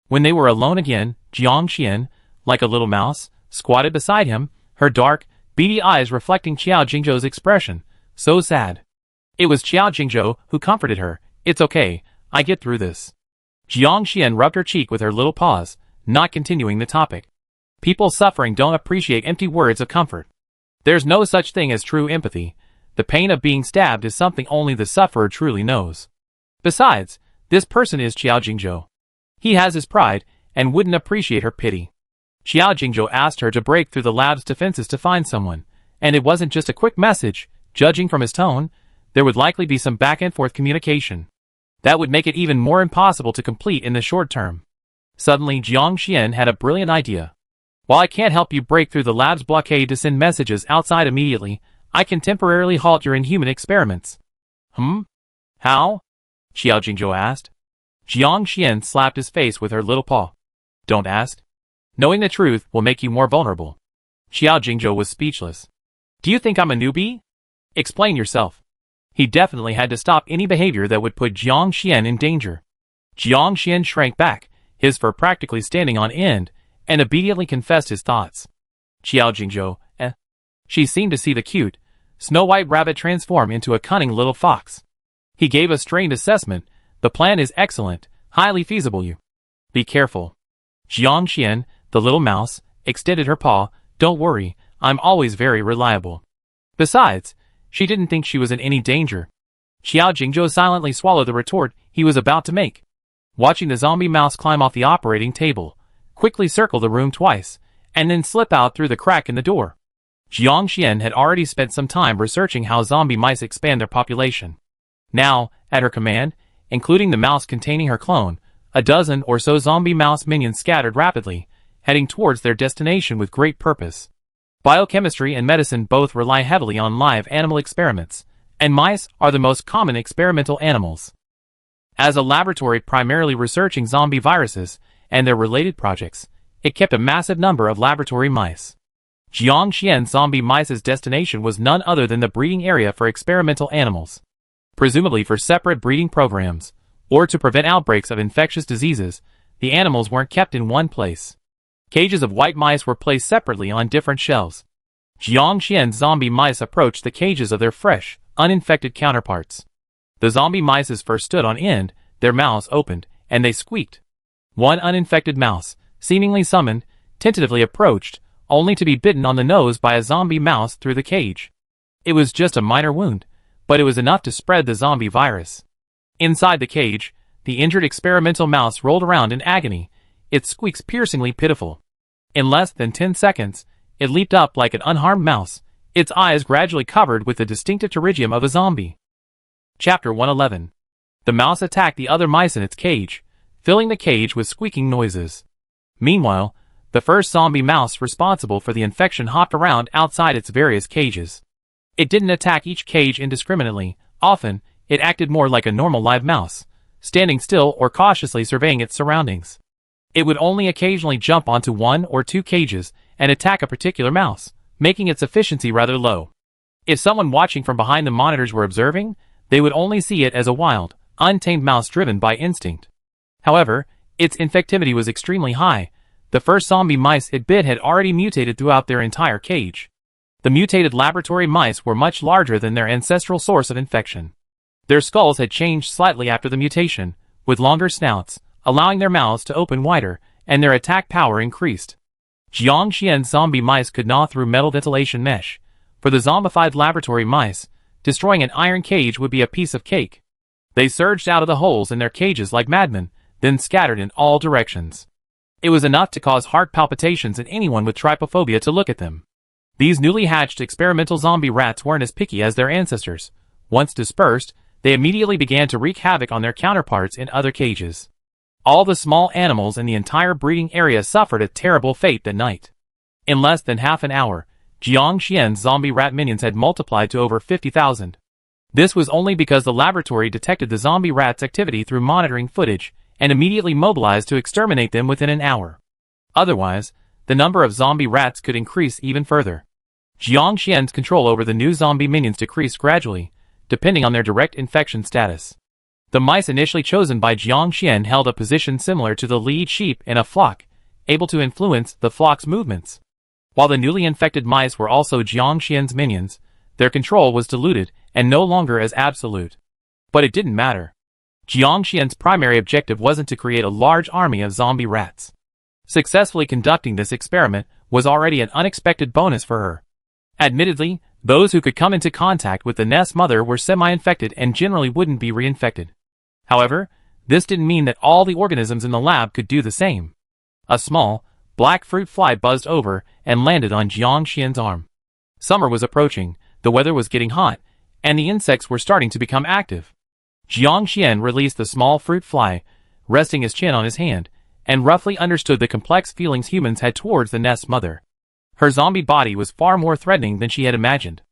When they were alone again, Jiang Xian, like a little mouse, squatted beside him, her dark, beady eyes reflecting Qiao Jingzhou's expression, so sad. It was Qiao Jingzhou who comforted her. "It's okay, I get through this." Jiang Xian rubbed her cheek with her little paws, not continuing the topic. People suffering don't appreciate empty words of comfort. There's no such thing as true empathy. The pain of being stabbed is something only the sufferer truly knows. Besides, This person is Qiao Jingzhou. He has his pride, and wouldn't appreciate her pity. Qiao Jingzhou asked her to break through the lab's defenses to find someone, and it wasn't just a quick message. Judging from his tone, there would likely be some back-and-forth communication. That would make it even more impossible to complete in the short term. Suddenly, Jiang Xian had a brilliant idea. While I can't help you break through the lab's blockade to send messages outside immediately, I can temporarily halt your inhuman experiments. How? Qiao Jingzhou asked. Jiang Xian slapped his face with her little paw. Don't ask. Knowing the truth will make you more vulnerable. Qiao Jingzhou was speechless. Do you think I'm a newbie? Explain yourself. He definitely had to stop any behavior that would put Jiang Xian in danger. Jiang Xian shrank back, his fur practically standing on end, and immediately confessed his thoughts. Qiao Jingzhou, She seemed to see the cute, snow-white rabbit transform into a cunning little fox. He gave a strained assessment. The plan is excellent, highly feasible. You be careful. Jiang Xian, the little mouse, extended her paw. Don't worry, I'm always very reliable. Besides, she didn't think she was in any danger. Qiao Jingzhou silently swallowed the retort he was about to make. Watching the zombie mouse climb off the operating table, quickly circle the room twice, and then slip out through the crack in the door. Jiang Xian had already spent some time researching how zombie mice expand their population. Now, at her command, including the mouse containing her clone, a dozen or so zombie mouse minions scattered rapidly, heading towards their destination with great purpose. Biochemistry and medicine both rely heavily on live animal experiments, and mice are the most common experimental animals. As a laboratory primarily researching zombie viruses and their related projects, it kept a massive number of laboratory mice. Jiang Xian's zombie mice's destination was none other than the breeding area for experimental animals. Presumably for separate breeding programs, or to prevent outbreaks of infectious diseases, the animals weren't kept in one place. Cages of white mice were placed separately on different shelves. Jiang Xian's zombie mice approached the cages of their fresh, uninfected counterparts. The zombie mice first stood on end, their mouths opened, and they squeaked. One uninfected mouse, seemingly summoned, tentatively approached, only to be bitten on the nose by a zombie mouse through the cage. It was just a minor wound, but it was enough to spread the zombie virus. Inside the cage, the injured experimental mouse rolled around in agony, its squeaks piercingly pitiful. In less than 10 seconds, it leaped up like an unharmed mouse, its eyes gradually covered with the distinctive pterygium of a zombie. Chapter 111. The mouse attacked the other mice in its cage, filling the cage with squeaking noises. Meanwhile, the first zombie mouse responsible for the infection hopped around outside its various cages. It didn't attack each cage indiscriminately. Often, it acted more like a normal live mouse, standing still or cautiously surveying its surroundings. It would only occasionally jump onto one or two cages and attack a particular mouse, making its efficiency rather low. If someone watching from behind the monitors were observing, they would only see it as a wild, untamed mouse driven by instinct. However, its infectivity was extremely high. The first zombie mice it bit had already mutated throughout their entire cage. The mutated laboratory mice were much larger than their ancestral source of infection. Their skulls had changed slightly after the mutation, with longer snouts, allowing their mouths to open wider, and their attack power increased. Jiang Xian's zombie mice could gnaw through metal ventilation mesh. For the zombified laboratory mice, destroying an iron cage would be a piece of cake. They surged out of the holes in their cages like madmen, then scattered in all directions. It was enough to cause heart palpitations in anyone with trypophobia to look at them. These newly hatched experimental zombie rats weren't as picky as their ancestors. Once dispersed, they immediately began to wreak havoc on their counterparts in other cages. All the small animals in the entire breeding area suffered a terrible fate that night. In less than half an hour, Jiang Xian's zombie rat minions had multiplied to over 50,000. This was only because the laboratory detected the zombie rats' activity through monitoring footage, and immediately mobilized to exterminate them within an hour. Otherwise, the number of zombie rats could increase even further. Jiang Xian's control over the new zombie minions decreased gradually, depending on their direct infection status. The mice initially chosen by Jiang Xian held a position similar to the lead sheep in a flock, able to influence the flock's movements. While the newly infected mice were also Jiang Xian's minions, their control was diluted and no longer as absolute. But it didn't matter. Jiang Xian's primary objective wasn't to create a large army of zombie rats. Successfully conducting this experiment was already an unexpected bonus for her. Admittedly, those who could come into contact with the nest mother were semi-infected and generally wouldn't be reinfected. However, This didn't mean that all the organisms in the lab could do the same. A small, black fruit fly buzzed over and landed on Jiang Xian's arm. Summer was approaching, the weather was getting hot, and the insects were starting to become active. Jiang Xian released the small fruit fly, resting his chin on his hand, and roughly understood the complex feelings humans had towards the nest mother. Her zombie body was far more threatening than she had imagined.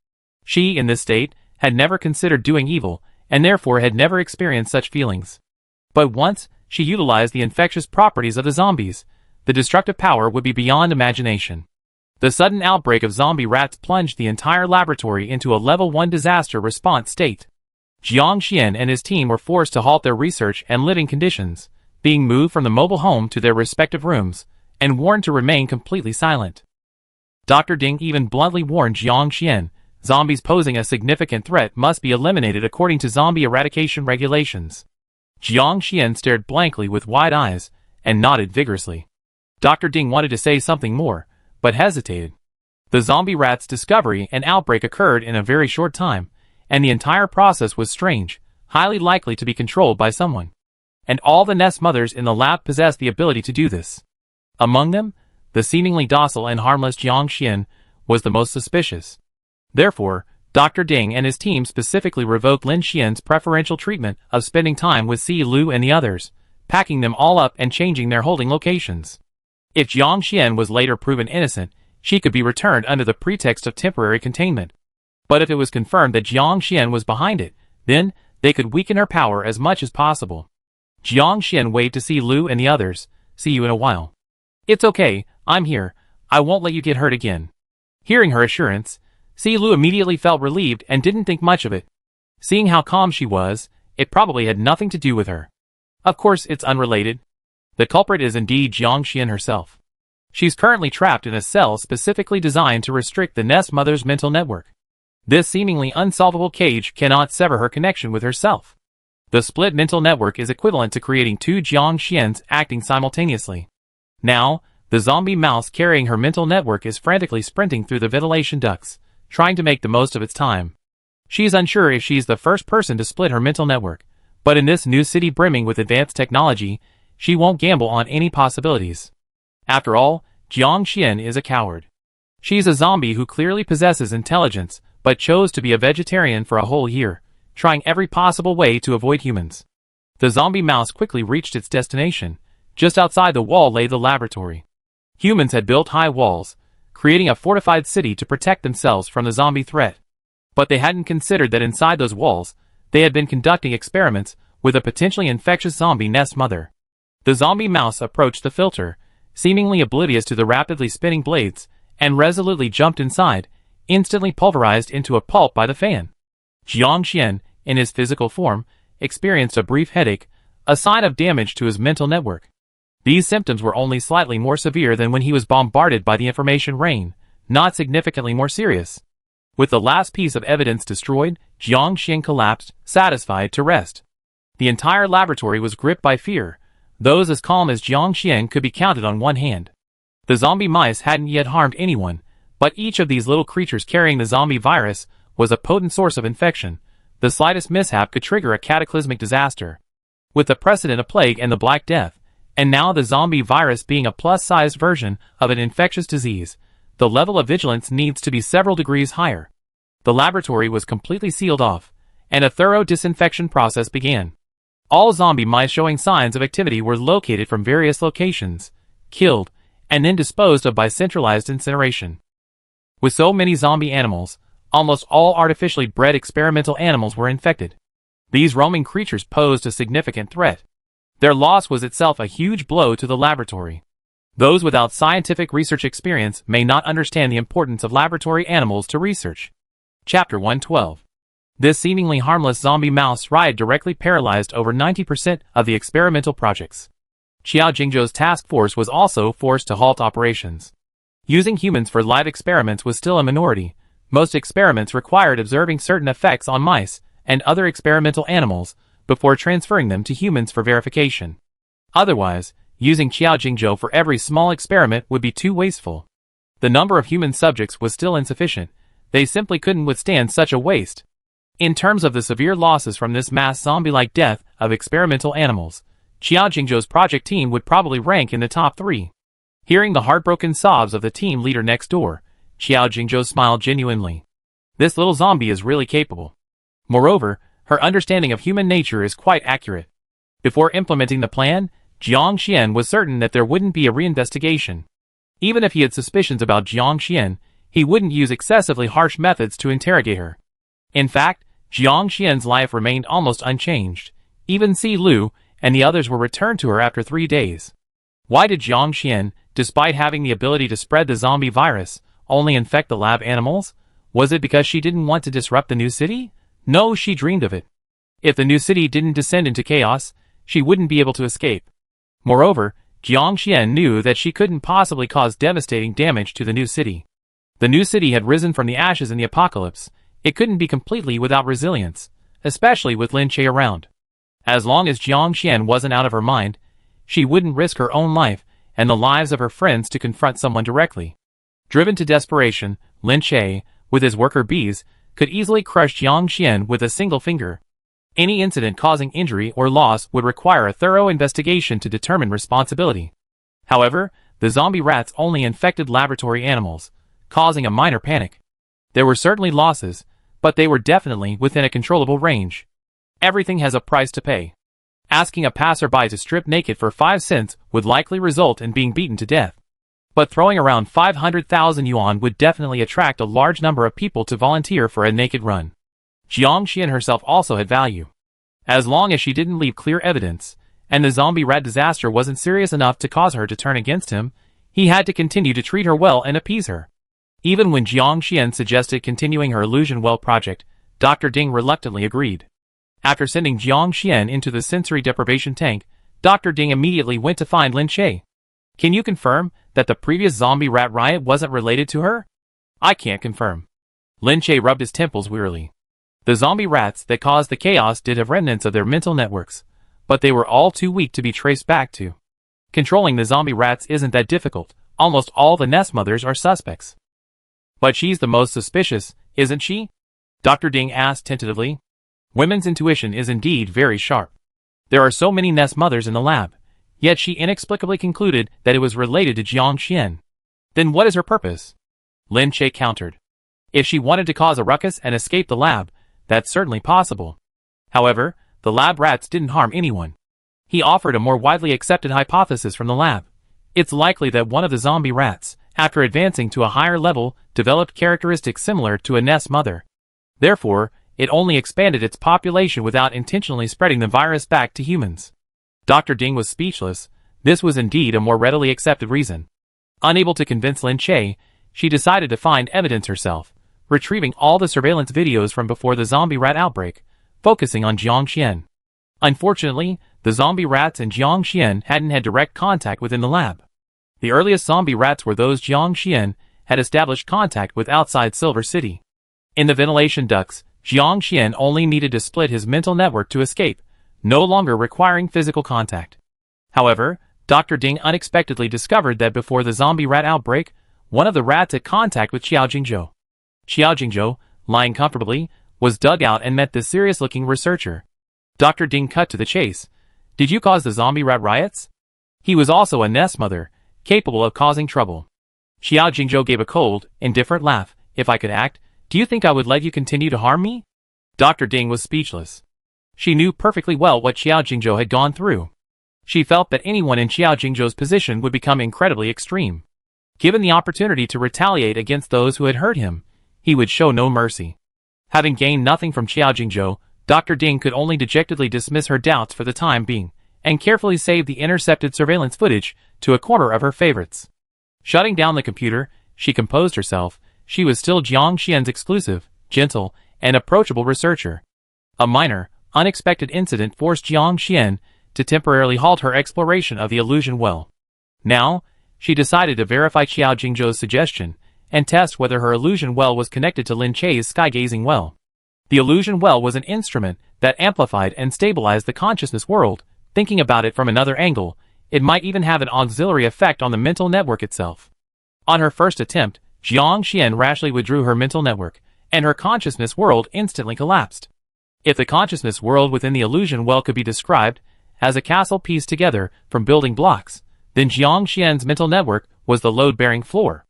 She, in this state, had never considered doing evil, and therefore had never experienced such feelings. But once she utilized the infectious properties of the zombies, the destructive power would be beyond imagination. The sudden outbreak of zombie rats plunged the entire laboratory into a level 1 disaster response state. Jiang Xian and his team were forced to halt their research and living conditions, being moved from the mobile home to their respective rooms, and warned to remain completely silent. Dr. Ding even bluntly warned Jiang Xian, zombies posing a significant threat must be eliminated according to zombie eradication regulations. Jiang Xian stared blankly with wide eyes, and nodded vigorously. Dr. Ding wanted to say something more, but hesitated. The zombie rat's discovery and outbreak occurred in a very short time, and the entire process was strange, highly likely to be controlled by someone. And all the nest mothers in the lab possessed the ability to do this. Among them, the seemingly docile and harmless Jiang Xian was the most suspicious. Therefore, Dr. Ding and his team specifically revoked Lin Xian's preferential treatment of spending time with Si Lu and the others, packing them all up and changing their holding locations. If Jiang Xian was later proven innocent, she could be returned under the pretext of temporary containment. But if it was confirmed that Jiang Xian was behind it, then they could weaken her power as much as possible. Jiang Xian waved to Si Lu and the others. See you in a while. It's okay, I'm here. I won't let you get hurt again. Hearing her assurance, Si Lu immediately felt relieved and didn't think much of it. Seeing how calm she was, it probably had nothing to do with her. Of course, it's unrelated. The culprit is indeed Jiang Xian herself. She's currently trapped in a cell specifically designed to restrict the nest mother's mental network. This seemingly unsolvable cage cannot sever her connection with herself. The split mental network is equivalent to creating two Jiang Xians acting simultaneously. Now, the zombie mouse carrying her mental network is frantically sprinting through the ventilation ducts, trying to make the most of its time. She's unsure if she's the first person to split her mental network, but in this new city brimming with advanced technology, she won't gamble on any possibilities. After all, Jiang Xian is a coward. She's a zombie who clearly possesses intelligence, but chose to be a vegetarian for a whole year, trying every possible way to avoid humans. The zombie mouse quickly reached its destination. Just outside the wall lay the laboratory. Humans had built high walls, creating a fortified city to protect themselves from the zombie threat. But they hadn't considered that inside those walls, they had been conducting experiments with a potentially infectious zombie nest mother. The zombie mouse approached the filter, seemingly oblivious to the rapidly spinning blades, and resolutely jumped inside, instantly pulverized into a pulp by the fan. Jiang Xian, in his physical form, experienced a brief headache, a sign of damage to his mental network. These symptoms were only slightly more severe than when he was bombarded by the information rain, not significantly more serious. With the last piece of evidence destroyed, Jiang Xian collapsed, satisfied to rest. The entire laboratory was gripped by fear. Those as calm as Jiang Xian could be counted on one hand. The zombie mice hadn't yet harmed anyone, but each of these little creatures carrying the zombie virus was a potent source of infection. The slightest mishap could trigger a cataclysmic disaster. With the precedent of plague and the Black Death, and now the zombie virus being a plus-sized version of an infectious disease, the level of vigilance needs to be several degrees higher. The laboratory was completely sealed off, and a thorough disinfection process began. All zombie mice showing signs of activity were located from various locations, killed, and then disposed of by centralized incineration. With so many zombie animals, almost all artificially bred experimental animals were infected. These roaming creatures posed a significant threat. Their loss was itself a huge blow to the laboratory. Those without scientific research experience may not understand the importance of laboratory animals to research. Chapter 112. This seemingly harmless zombie mouse riot directly paralyzed over 90% of the experimental projects. Qiao Jingzhou's task force was also forced to halt operations. Using humans for live experiments was still a minority. Most experiments required observing certain effects on mice and other experimental animals before transferring them to humans for verification. Otherwise, using Qiao Jingzhou for every small experiment would be too wasteful. The number of human subjects was still insufficient. They simply couldn't withstand such a waste. In terms of the severe losses from this mass zombie-like death of experimental animals, Xiao Jingzhou's project team would probably rank in the top 3. Hearing the heartbroken sobs of the team leader next door, Xiao Jingzhou smiled genuinely. This little zombie is really capable. Moreover, her understanding of human nature is quite accurate. Before implementing the plan, Jiang Xian was certain that there wouldn't be a reinvestigation. Even if he had suspicions about Jiang Xian, he wouldn't use excessively harsh methods to interrogate her. In fact, Jiang Xian's life remained almost unchanged. Even Si Lu and the others were returned to her after 3 days. Why did Jiang Xian, despite having the ability to spread the zombie virus, only infect the lab animals? Was it because she didn't want to disrupt the new city? No, she dreamed of it. If the new city didn't descend into chaos, she wouldn't be able to escape. Moreover, Jiang Xian knew that she couldn't possibly cause devastating damage to the new city. The new city had risen from the ashes in the apocalypse. It couldn't be completely without resilience, especially with Lin Che around. As long as Jiang Xian wasn't out of her mind, she wouldn't risk her own life and the lives of her friends to confront someone directly. Driven to desperation, Lin Che, with his worker bees, could easily crush Jiang Xian with a single finger. Any incident causing injury or loss would require a thorough investigation to determine responsibility. However, the zombie rats only infected laboratory animals, causing a minor panic. There were certainly losses, but they were definitely within a controllable range. Everything has a price to pay. Asking a passerby to strip naked for 5 cents would likely result in being beaten to death. But throwing around 500,000 yuan would definitely attract a large number of people to volunteer for a naked run. Jiang Xian herself also had value. As long as she didn't leave clear evidence, and the zombie rat disaster wasn't serious enough to cause her to turn against him, he had to continue to treat her well and appease her. Even when Jiang Xian suggested continuing her illusion well project, Dr. Ding reluctantly agreed. After sending Jiang Xian into the sensory deprivation tank, Dr. Ding immediately went to find Lin Che. Can you confirm that the previous zombie rat riot wasn't related to her? I can't confirm. Lin Che rubbed his temples wearily. The zombie rats that caused the chaos did have remnants of their mental networks, but they were all too weak to be traced back to. Controlling the zombie rats isn't that difficult. Almost all the nest mothers are suspects. But she's the most suspicious, isn't she? Dr. Ding asked tentatively. Women's intuition is indeed very sharp. There are so many nest mothers in the lab, yet she inexplicably concluded that it was related to Jiang Xian. Then what is her purpose? Lin Che countered. If she wanted to cause a ruckus and escape the lab, that's certainly possible. However, the lab rats didn't harm anyone. He offered a more widely accepted hypothesis from the lab. It's likely that one of the zombie rats, after advancing to a higher level, developed characteristics similar to a nest mother. Therefore, it only expanded its population without intentionally spreading the virus back to humans. Dr. Ding was speechless. This was indeed a more readily accepted reason. Unable to convince Lin Che, she decided to find evidence herself, retrieving all the surveillance videos from before the zombie rat outbreak, focusing on Jiang Xian. Unfortunately, the zombie rats and Jiang Xian hadn't had direct contact within the lab. The earliest zombie rats were those Jiang Xian had established contact with outside Silver City. In the ventilation ducts, Jiang Xian only needed to split his mental network to escape, no longer requiring physical contact. However, Dr. Ding unexpectedly discovered that before the zombie rat outbreak, one of the rats had contact with Xiao Jingzhou. Xiao Jingzhou, lying comfortably, was dug out and met this serious-looking researcher. Dr. Ding cut to the chase. Did you cause the zombie rat riots? He was also a nest mother, capable of causing trouble. Xiao Jingzhou gave a cold, indifferent laugh. If I could act, do you think I would let you continue to harm me? Dr. Ding was speechless. She knew perfectly well what Xiao Jingzhou had gone through. She felt that anyone in Xiao Jingzhou's position would become incredibly extreme. Given the opportunity to retaliate against those who had hurt him, he would show no mercy. Having gained nothing from Xiao Jingzhou, Dr. Ding could only dejectedly dismiss her doubts for the time being, and carefully save the intercepted surveillance footage to a corner of her favorites. Shutting down the computer, she composed herself. She was still Jiang Xian's exclusive, gentle, and approachable researcher. A minor, unexpected incident forced Jiang Xian to temporarily halt her exploration of the illusion well. Now, she decided to verify Xiao Jingzhou's suggestion and test whether her illusion well was connected to Lin Che's sky-gazing well. The illusion well was an instrument that amplified and stabilized the consciousness world. Thinking about it from another angle, it might even have an auxiliary effect on the mental network itself. On her first attempt, Jiang Xian rashly withdrew her mental network, and her consciousness world instantly collapsed. If the consciousness world within the illusion well could be described as a castle pieced together from building blocks, then Jiang Xian's mental network was the load-bearing floor.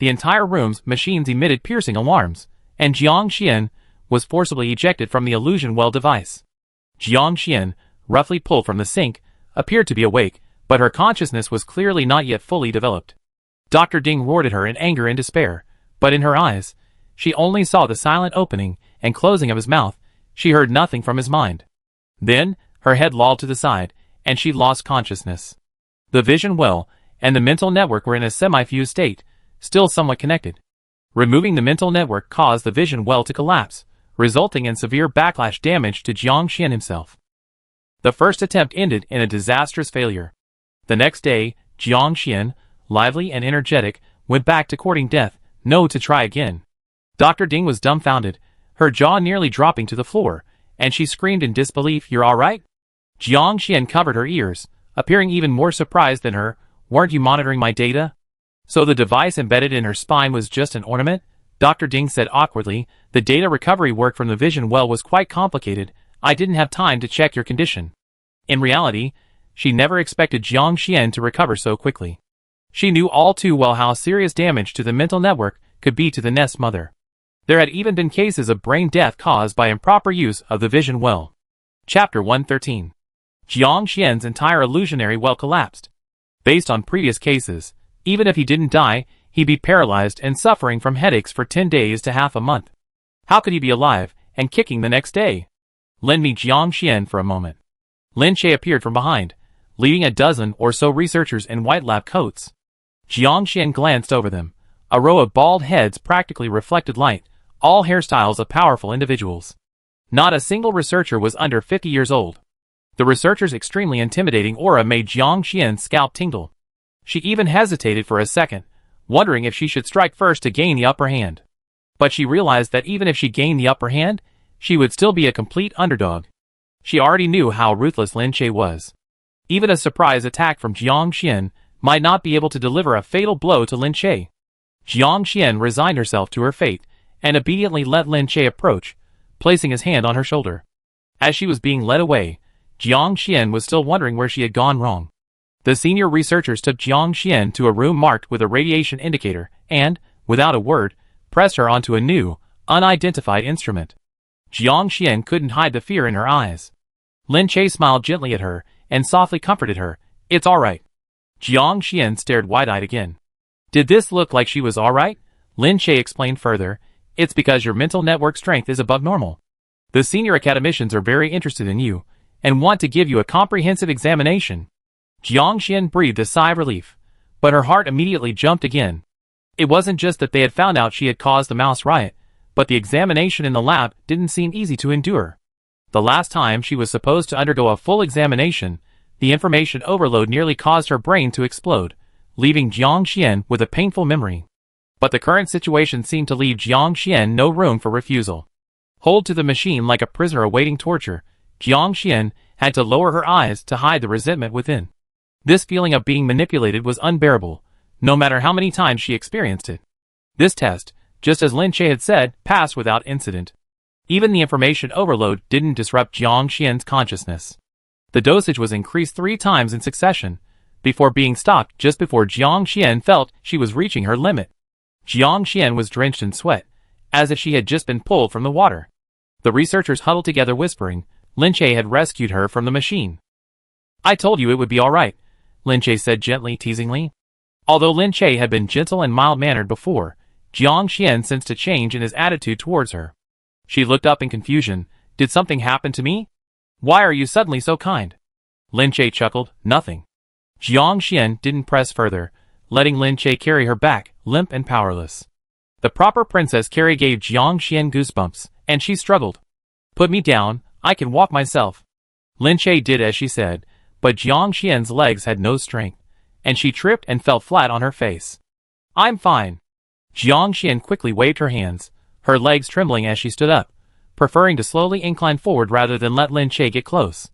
The entire room's machines emitted piercing alarms, and Jiang Xian was forcibly ejected from the illusion well device. Jiang Xian, roughly pulled from the sink, appeared to be awake, but her consciousness was clearly not yet fully developed. Dr. Ding roared at her in anger and despair, but in her eyes, she only saw the silent opening and closing of his mouth. She heard nothing from his mind. Then, her head lolled to the side, and she lost consciousness. The vision well and the mental network were in a semi-fused state, still somewhat connected. Removing the mental network caused the vision well to collapse, resulting in severe backlash damage to Jiang Xian himself. The first attempt ended in a disastrous failure. The next day, Jiang Xian, lively and energetic, went back to courting death, no to try again. Dr. Ding was dumbfounded, her jaw nearly dropping to the floor, and she screamed in disbelief, "You're all right?" Jiang Xian covered her ears, appearing even more surprised than her. "Weren't you monitoring my data?" "So the device embedded in her spine was just an ornament?" Dr. Ding said awkwardly. "The data recovery work from the vision well was quite complicated. I didn't have time to check your condition." In reality, she never expected Jiang Xian to recover so quickly. She knew all too well how serious damage to the mental network could be to the nest mother. There had even been cases of brain death caused by improper use of the vision well. Chapter 113. Jiang Xian's entire illusionary well collapsed. Based on previous cases, even if he didn't die, he'd be paralyzed and suffering from headaches for 10 days to half a month. How could he be alive and kicking the next day? "Lend me Jiang Xian for a moment." Lin Che appeared from behind, leading a dozen or so researchers in white lab coats. Jiang Xian glanced over them. A row of bald heads practically reflected light, all hairstyles of powerful individuals. Not a single researcher was under 50 years old. The researcher's extremely intimidating aura made Jiang Xian's scalp tingle. She even hesitated for a second, wondering if she should strike first to gain the upper hand. But she realized that even if she gained the upper hand, she would still be a complete underdog. She already knew how ruthless Lin Che was. Even a surprise attack from Jiang Xian might not be able to deliver a fatal blow to Lin Che. Jiang Xian resigned herself to her fate, and obediently let Lin Che approach, placing his hand on her shoulder. As she was being led away, Jiang Xian was still wondering where she had gone wrong. The senior researchers took Jiang Xian to a room marked with a radiation indicator and, without a word, pressed her onto a new, unidentified instrument. Jiang Xian couldn't hide the fear in her eyes. Lin Che smiled gently at her and softly comforted her. "It's all right." Jiang Xian stared wide-eyed again. "Did this look like she was all right?" Lin Che explained further. "It's because your mental network strength is above normal. The senior academicians are very interested in you and want to give you a comprehensive examination." Jiang Xian breathed a sigh of relief, but her heart immediately jumped again. It wasn't just that they had found out she had caused the mouse riot, but the examination in the lab didn't seem easy to endure. The last time she was supposed to undergo a full examination, the information overload nearly caused her brain to explode, leaving Jiang Xian with a painful memory. But the current situation seemed to leave Jiang Xian no room for refusal. Holed to the machine like a prisoner awaiting torture, Jiang Xian had to lower her eyes to hide the resentment within. This feeling of being manipulated was unbearable, no matter how many times she experienced it. This test, just as Lin Che had said, passed without incident. Even the information overload didn't disrupt Jiang Xian's consciousness. The dosage was increased 3 times in succession, before being stopped just before Jiang Xian felt she was reaching her limit. Jiang Xian was drenched in sweat, as if she had just been pulled from the water. The researchers huddled together whispering. Lin Che had rescued her from the machine. "I told you it would be all right," Lin Che said gently, teasingly. Although Lin Che had been gentle and mild-mannered before, Jiang Xian sensed a change in his attitude towards her. She looked up in confusion. "Did something happen to me? Why are you suddenly so kind?" Lin Che chuckled. "Nothing." Jiang Xian didn't press further, letting Lin Che carry her back, limp and powerless. The proper princess carry gave Jiang Xian goosebumps, and she struggled. "Put me down, I can walk myself." Lin Che did as she said, but Jiang Xian's legs had no strength, and she tripped and fell flat on her face. "I'm fine." Jiang Xian quickly waved her hands, her legs trembling as she stood up, preferring to slowly incline forward rather than let Lin Che get close.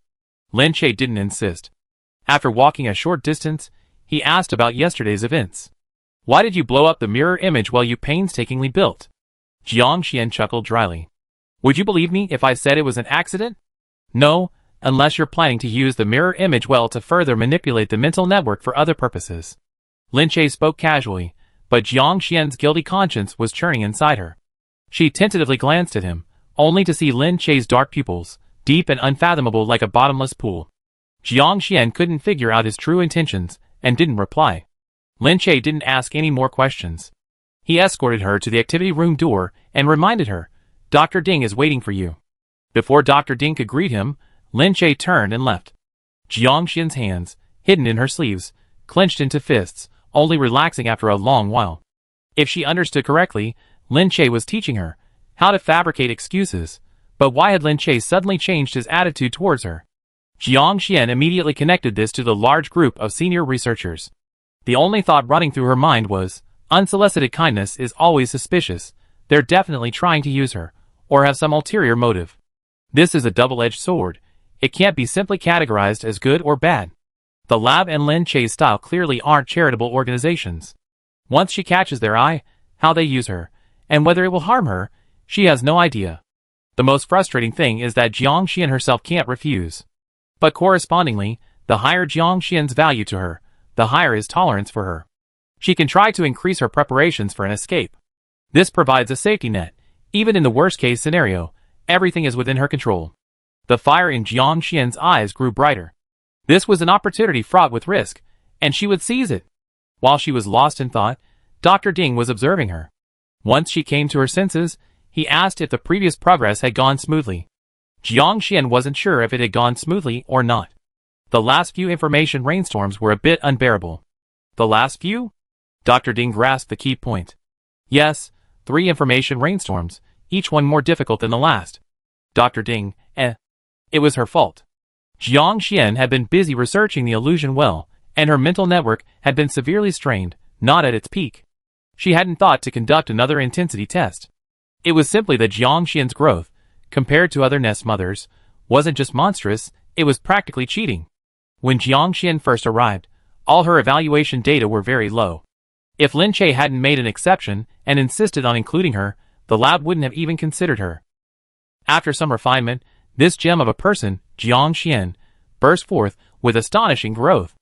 Lin Che didn't insist. After walking a short distance, he asked about yesterday's events. "Why did you blow up the mirror image while you painstakingly built?" Jiang Xian chuckled dryly. Would you believe me if I said it was an accident? No, unless you're planning to use the mirror image well to further manipulate the mental network for other purposes. Lin Che spoke casually, but Jiang Xian's guilty conscience was churning inside her. She tentatively glanced at him, only to see Lin Che's dark pupils, deep and unfathomable like a bottomless pool. Jiang Xian couldn't figure out his true intentions, and didn't reply. Lin Che didn't ask any more questions. He escorted her to the activity room door and reminded her, Dr. Ding is waiting for you. Before Dr. Ding could greet him, Lin Che turned and left. Jiang Xian's hands, hidden in her sleeves, clenched into fists, only relaxing after a long while. If she understood correctly, Lin Che was teaching her how to fabricate excuses, but why had Lin Che suddenly changed his attitude towards her? Jiang Xian immediately connected this to the large group of senior researchers. The only thought running through her mind was, unsolicited kindness is always suspicious, they're definitely trying to use her, or have some ulterior motive. This is a double-edged sword. It can't be simply categorized as good or bad. The lab and Lin Che's style clearly aren't charitable organizations. Once she catches their eye, how they use her, and whether it will harm her, she has no idea. The most frustrating thing is that Jiang Xian herself can't refuse. But correspondingly, the higher Jiang Xian's value to her, the higher his tolerance for her. She can try to increase her preparations for an escape. This provides a safety net. Even in the worst-case scenario, everything is within her control. The fire in Jiang Xian's eyes grew brighter. This was an opportunity fraught with risk, and she would seize it. While she was lost in thought, Dr. Ding was observing her. Once she came to her senses, he asked if the previous progress had gone smoothly. Jiang Xian wasn't sure if it had gone smoothly or not. The last few information rainstorms were a bit unbearable. The last few? Dr. Ding grasped the key point. Yes, 3 information rainstorms, each one more difficult than the last. Dr. Ding, It was her fault. Jiang Xian had been busy researching the illusion well, and her mental network had been severely strained, not at its peak. She hadn't thought to conduct another intensity test. It was simply that Jiang Xian's growth, compared to other nest mothers, wasn't just monstrous, it was practically cheating. When Jiang Xian first arrived, all her evaluation data were very low. If Lin Che hadn't made an exception and insisted on including her, the lab wouldn't have even considered her. After some refinement, this gem of a person, Jiang Xian, burst forth with astonishing growth.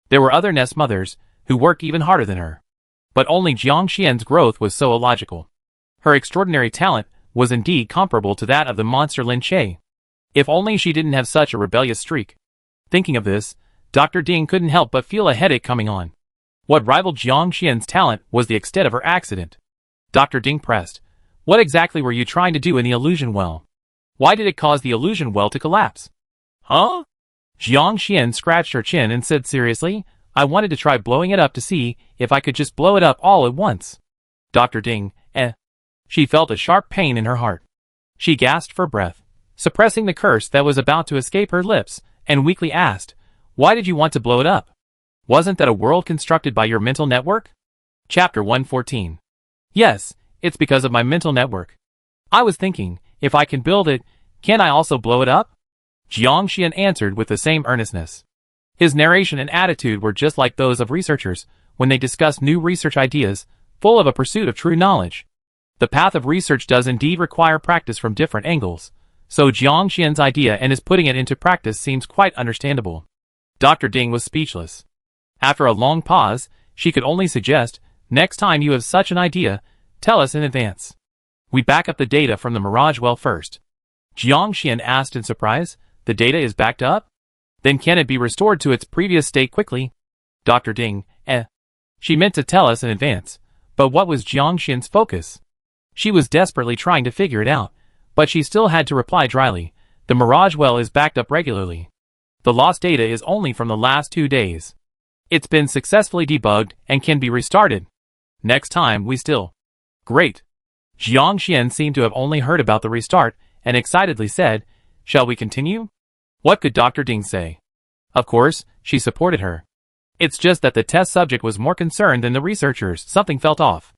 There were other nest mothers who worked even harder than her. But only Jiang Xian's growth was so illogical. Her extraordinary talent was indeed comparable to that of the monster Lin Che. If only she didn't have such a rebellious streak. Thinking of this, Dr. Ding couldn't help but feel a headache coming on. What rivaled Jiang Xian's talent was the extent of her accident. Dr. Ding pressed. What exactly were you trying to do in the illusion well? Why did it cause the illusion well to collapse? Huh? Jiang Xian scratched her chin and said seriously, I wanted to try blowing it up to see if I could just blow it up all at once. Dr. Ding, She felt a sharp pain in her heart. She gasped for breath, suppressing the curse that was about to escape her lips, and weakly asked, Why did you want to blow it up? Wasn't that a world constructed by your mental network? Chapter 114. Yes, it's because of my mental network. I was thinking, if I can build it, can I also blow it up? Jiang Xian answered with the same earnestness. His narration and attitude were just like those of researchers when they discuss new research ideas, full of a pursuit of true knowledge. The path of research does indeed require practice from different angles, so Jiang Xian's idea and his putting it into practice seems quite understandable. Dr. Ding was speechless. After a long pause, she could only suggest, next time you have such an idea, tell us in advance. We back up the data from the Mirage Well first. Jiang Xian asked in surprise, the data is backed up? Then can it be restored to its previous state quickly? Dr. Ding, She meant to tell us in advance, but what was Jiang Xian's focus? She was desperately trying to figure it out, but she still had to reply dryly, the Mirage Well is backed up regularly. The lost data is only from the last 2 days. It's been successfully debugged and can be restarted. Next time we still. Great. Jiang Xian seemed to have only heard about the restart and excitedly said, Shall we continue? What could Dr. Ding say? Of course, she supported her. It's just that the test subject was more concerned than the researchers. Something felt off.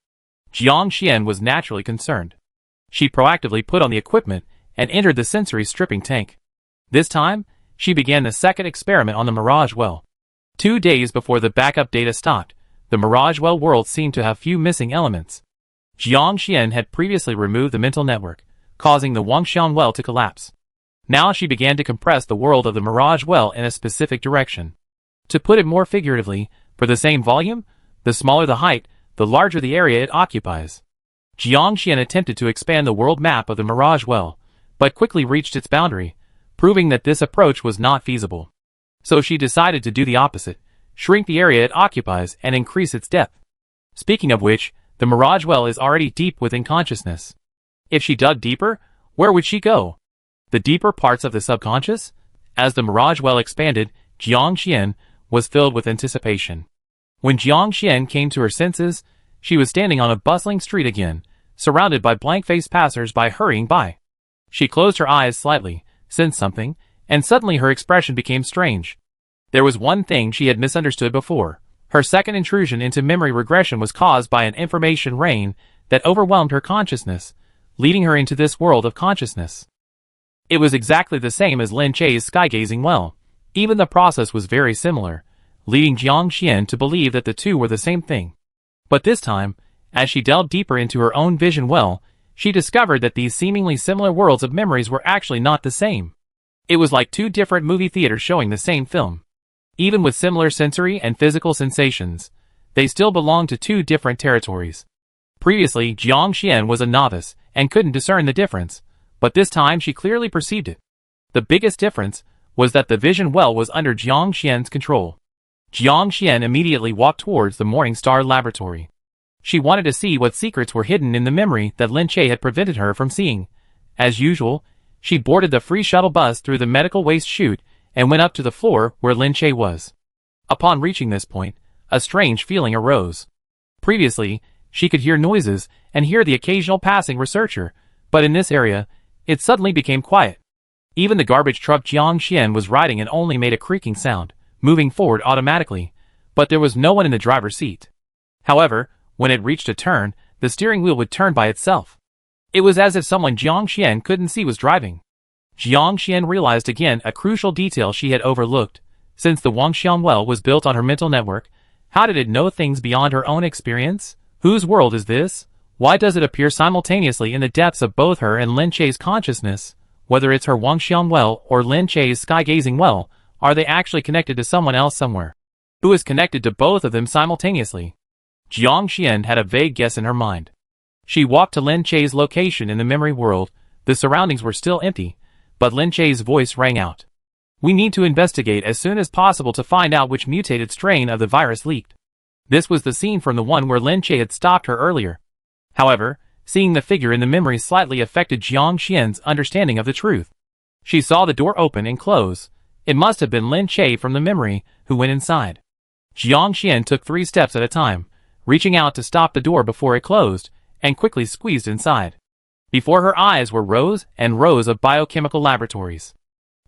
Jiang Xian was naturally concerned. She proactively put on the equipment and entered the sensory stripping tank. This time, she began the second experiment on the Mirage Well. 2 days before the backup data stopped, the Mirage Well world seemed to have few missing elements. Jiang Xian had previously removed the mental network, causing the Wangxian well to collapse. Now she began to compress the world of the Mirage well in a specific direction. To put it more figuratively, for the same volume, the smaller the height, the larger the area it occupies. Jiang Xian attempted to expand the world map of the Mirage well, but quickly reached its boundary, proving that this approach was not feasible. So she decided to do the opposite, shrink the area it occupies and increase its depth. Speaking of which, the Mirage well is already deep within consciousness. If she dug deeper, where would she go? The deeper parts of the subconscious? As the Mirage well expanded, Jiang Xian was filled with anticipation. When Jiang Xian came to her senses, she was standing on a bustling street again, surrounded by blank-faced passers-by hurrying by. She closed her eyes slightly, sensed something, and suddenly her expression became strange. There was one thing she had misunderstood before. Her second intrusion into memory regression was caused by an information rain that overwhelmed her consciousness, leading her into this world of consciousness. It was exactly the same as Lin Che's sky-gazing well. Even the process was very similar, leading Jiang Xian to believe that the two were the same thing. But this time, as she delved deeper into her own vision well, she discovered that these seemingly similar worlds of memories were actually not the same. It was like two different movie theaters showing the same film. Even with similar sensory and physical sensations, they still belonged to two different territories. Previously, Jiang Xian was a novice and couldn't discern the difference, but this time she clearly perceived it. The biggest difference was that the vision well was under Jiang Xian's control. Jiang Xian immediately walked towards the Morning Star laboratory. She wanted to see what secrets were hidden in the memory that Lin Che had prevented her from seeing. As usual, she boarded the free shuttle bus through the medical waste chute and went up to the floor where Lin Che was. Upon reaching this point, a strange feeling arose. Previously, she could hear noises and hear the occasional passing researcher, but in this area, it suddenly became quiet. Even the garbage truck Jiang Xian was riding and only made a creaking sound, moving forward automatically, but there was no one in the driver's seat. However, when it reached a turn, the steering wheel would turn by itself. It was as if someone Jiang Xian couldn't see was driving. Jiang Xian realized again a crucial detail she had overlooked. Since the Wangxian well was built on her mental network, how did it know things beyond her own experience? Whose world is this? Why does it appear simultaneously in the depths of both her and Lin Che's consciousness? Whether it's her Wangxian well or Lin Che's sky-gazing well, are they actually connected to someone else somewhere? Who is connected to both of them simultaneously? Jiang Xian had a vague guess in her mind. She walked to Lin Che's location in the memory world. The surroundings were still empty, but Lin Che's voice rang out. We need to investigate as soon as possible to find out which mutated strain of the virus leaked. This was the scene from the one where Lin Che had stopped her earlier. However, seeing the figure in the memory slightly affected Jiang Xian's understanding of the truth. She saw the door open and close. It must have been Lin Che from the memory who went inside. Jiang Xian took 3 steps at a time, reaching out to stop the door before it closed, and quickly squeezed inside. Before her eyes were rows and rows of biochemical laboratories.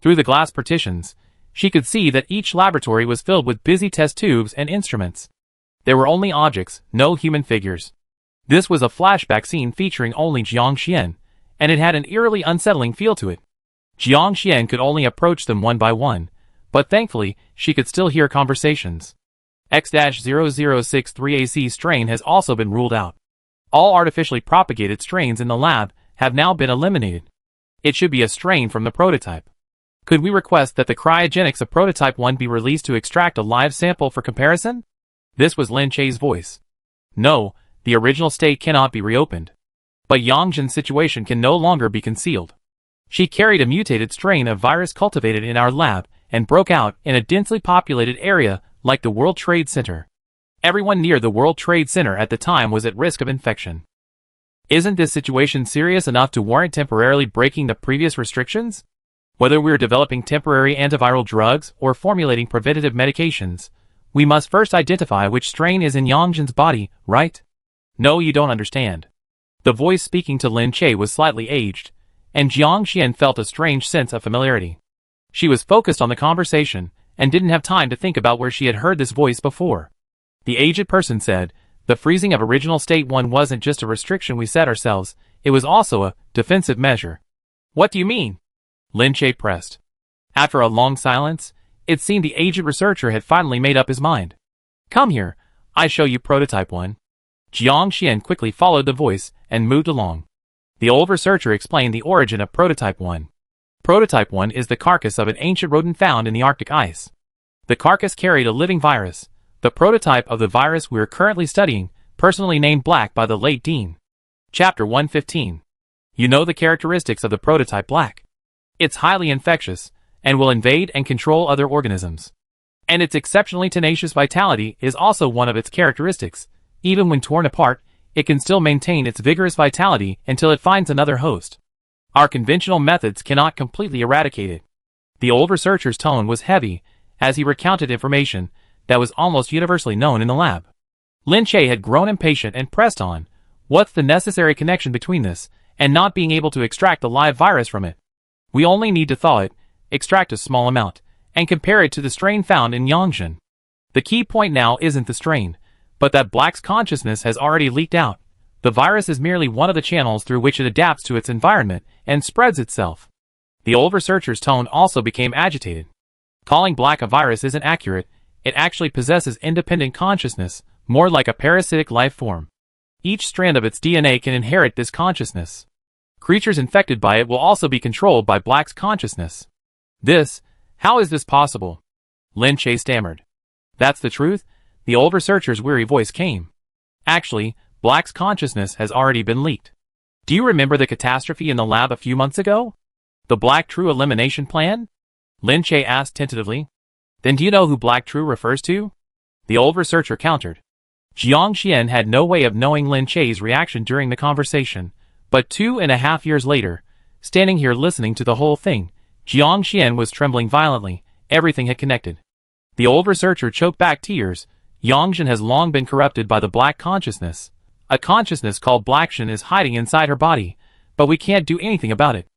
Through the glass partitions, she could see that each laboratory was filled with busy test tubes and instruments. There were only objects, no human figures. This was a flashback scene featuring only Jiang Xian, and it had an eerily unsettling feel to it. Jiang Xian could only approach them one by one, but thankfully, she could still hear conversations. X-0063AC strain has also been ruled out. All artificially propagated strains in the lab have now been eliminated. It should be a strain from the prototype. Could we request that the cryogenics of Prototype 1 be released to extract a live sample for comparison? This was Lin Che's voice. No, the original state cannot be reopened. But Yangjin's situation can no longer be concealed. She carried a mutated strain of virus cultivated in our lab and broke out in a densely populated area like the World Trade Center. Everyone near the World Trade Center at the time was at risk of infection. Isn't this situation serious enough to warrant temporarily breaking the previous restrictions? Whether we're developing temporary antiviral drugs or formulating preventative medications, we must first identify which strain is in Yangjin's body, right? No, you don't understand. The voice speaking to Lin Che was slightly aged, and Jiang Xian felt a strange sense of familiarity. She was focused on the conversation and didn't have time to think about where she had heard this voice before. The aged person said, the freezing of original state 1 wasn't just a restriction we set ourselves, it was also a defensive measure. What do you mean? Lin Che pressed. After a long silence, it seemed the aged researcher had finally made up his mind. Come here, I show you Prototype 1. Jiang Xian quickly followed the voice and moved along. The old researcher explained the origin of Prototype 1. Prototype 1 is the carcass of an ancient rodent found in the Arctic ice. The carcass carried a living virus, the prototype of the virus we are currently studying, personally named Black by the late Dean. Chapter 115. You know the characteristics of the prototype Black. It's highly infectious, and will invade and control other organisms. And its exceptionally tenacious vitality is also one of its characteristics. Even when torn apart, it can still maintain its vigorous vitality until it finds another host. Our conventional methods cannot completely eradicate it. The old researcher's tone was heavy, as he recounted information that was almost universally known in the lab. Lin Che had grown impatient and pressed on. What's the necessary connection between this, and not being able to extract the live virus from it? We only need to thaw it, extract a small amount, and compare it to the strain found in Yangzhen. The key point now isn't the strain, but that Black's consciousness has already leaked out. The virus is merely one of the channels through which it adapts to its environment and spreads itself. The old researcher's tone also became agitated. Calling Black a virus isn't accurate. It actually possesses independent consciousness, more like a parasitic life form. Each strand of its DNA can inherit this consciousness. Creatures infected by it will also be controlled by Black's consciousness. How is this possible? Lin Che stammered. That's the truth? The old researcher's weary voice came. Actually, Black's consciousness has already been leaked. Do you remember the catastrophe in the lab a few months ago? The Black True elimination plan? Lin Che asked tentatively. Then do you know who Black True refers to? The old researcher countered. Jiang Xian had no way of knowing Lin Che's reaction during the conversation, but 2.5 years later, standing here listening to the whole thing, Jiang Xian was trembling violently. Everything had connected. The old researcher choked back tears. Yangzhen has long been corrupted by the Black consciousness. A consciousness called Blackshan is hiding inside her body, but we can't do anything about it.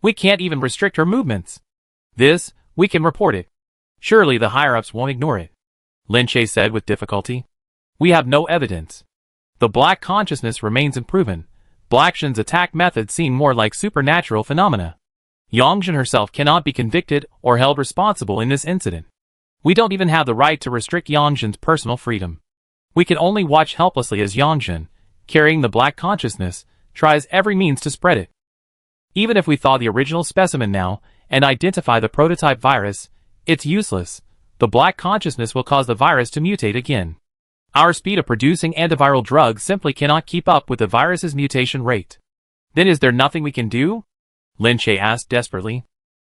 We can't even restrict her movements. We can report it. Surely the higher-ups won't ignore it. Lin Che said with difficulty. We have no evidence. The Black consciousness remains unproven. Blackshan's attack methods seem more like supernatural phenomena. Yangzhen herself cannot be convicted or held responsible in this incident. We don't even have the right to restrict Yangzhen's personal freedom. We can only watch helplessly as Yangzhen, carrying the Black consciousness, tries every means to spread it. Even if we thaw the original specimen now and identify the prototype virus, it's useless. The Black consciousness will cause the virus to mutate again. Our speed of producing antiviral drugs simply cannot keep up with the virus's mutation rate. Then is there nothing we can do? Lin Che asked desperately.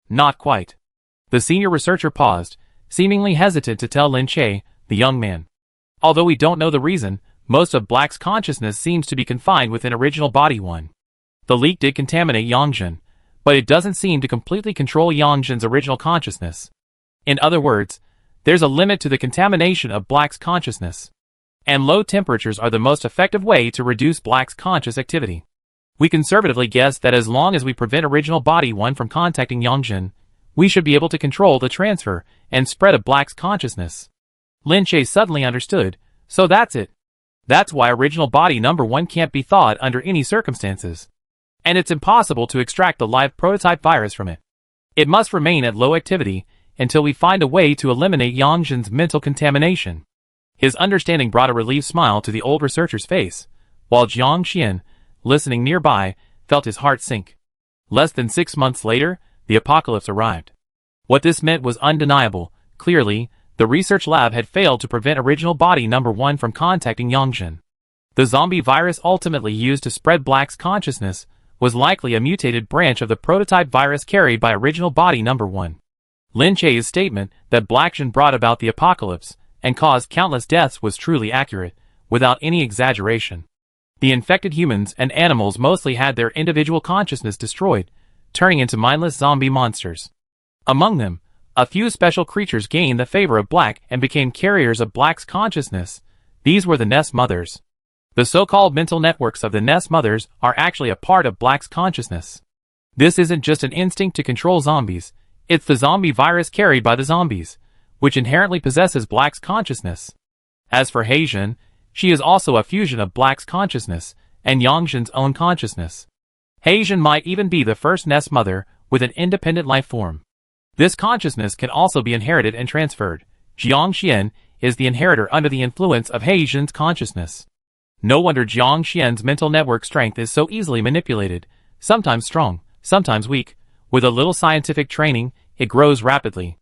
Not quite. The senior researcher paused, seemingly hesitant to tell Lin Che, the young man. Although we don't know the reason, most of Black's consciousness seems to be confined within original body 1. The leak did contaminate Yangzhen, but it doesn't seem to completely control Yangzhen's original consciousness. In other words, there's a limit to the contamination of Black's consciousness. And low temperatures are the most effective way to reduce Black's conscious activity. We conservatively guess that as long as we prevent original body 1 from contacting Yangzhen, we should be able to control the transfer and spread of Black's consciousness. Lin Che suddenly understood. So that's it. That's why original body number 1 can't be thawed under any circumstances. And it's impossible to extract the live prototype virus from it. It must remain at low activity until we find a way to eliminate Yangzhen's mental contamination. His understanding brought a relieved smile to the old researcher's face, while Jiang Xian, listening nearby, felt his heart sink. Less than 6 months later, the apocalypse arrived. What this meant was undeniable. Clearly, the research lab had failed to prevent original body number 1 from contacting Yangzhen. The zombie virus ultimately used to spread Black's consciousness was likely a mutated branch of the prototype virus carried by original body number 1. Lin Che's statement that Blackshan brought about the apocalypse and caused countless deaths was truly accurate, without any exaggeration. The infected humans and animals mostly had their individual consciousness destroyed, turning into mindless zombie monsters. Among them, a few special creatures gained the favor of Black and became carriers of Black's consciousness. These were the Nest Mothers. The so-called mental networks of the Nest Mothers are actually a part of Black's consciousness. This isn't just an instinct to control zombies, it's the zombie virus carried by the zombies, which inherently possesses Black's consciousness. As for Heijin, she is also a fusion of Black's consciousness and Yangzhen's own consciousness. Heijin might even be the first Nest Mother with an independent life form. This consciousness can also be inherited and transferred. Jiang Xian is the inheritor under the influence of Heijin's consciousness. No wonder Jiang Xian's mental network strength is so easily manipulated, sometimes strong, sometimes weak. With a little scientific training, it grows rapidly.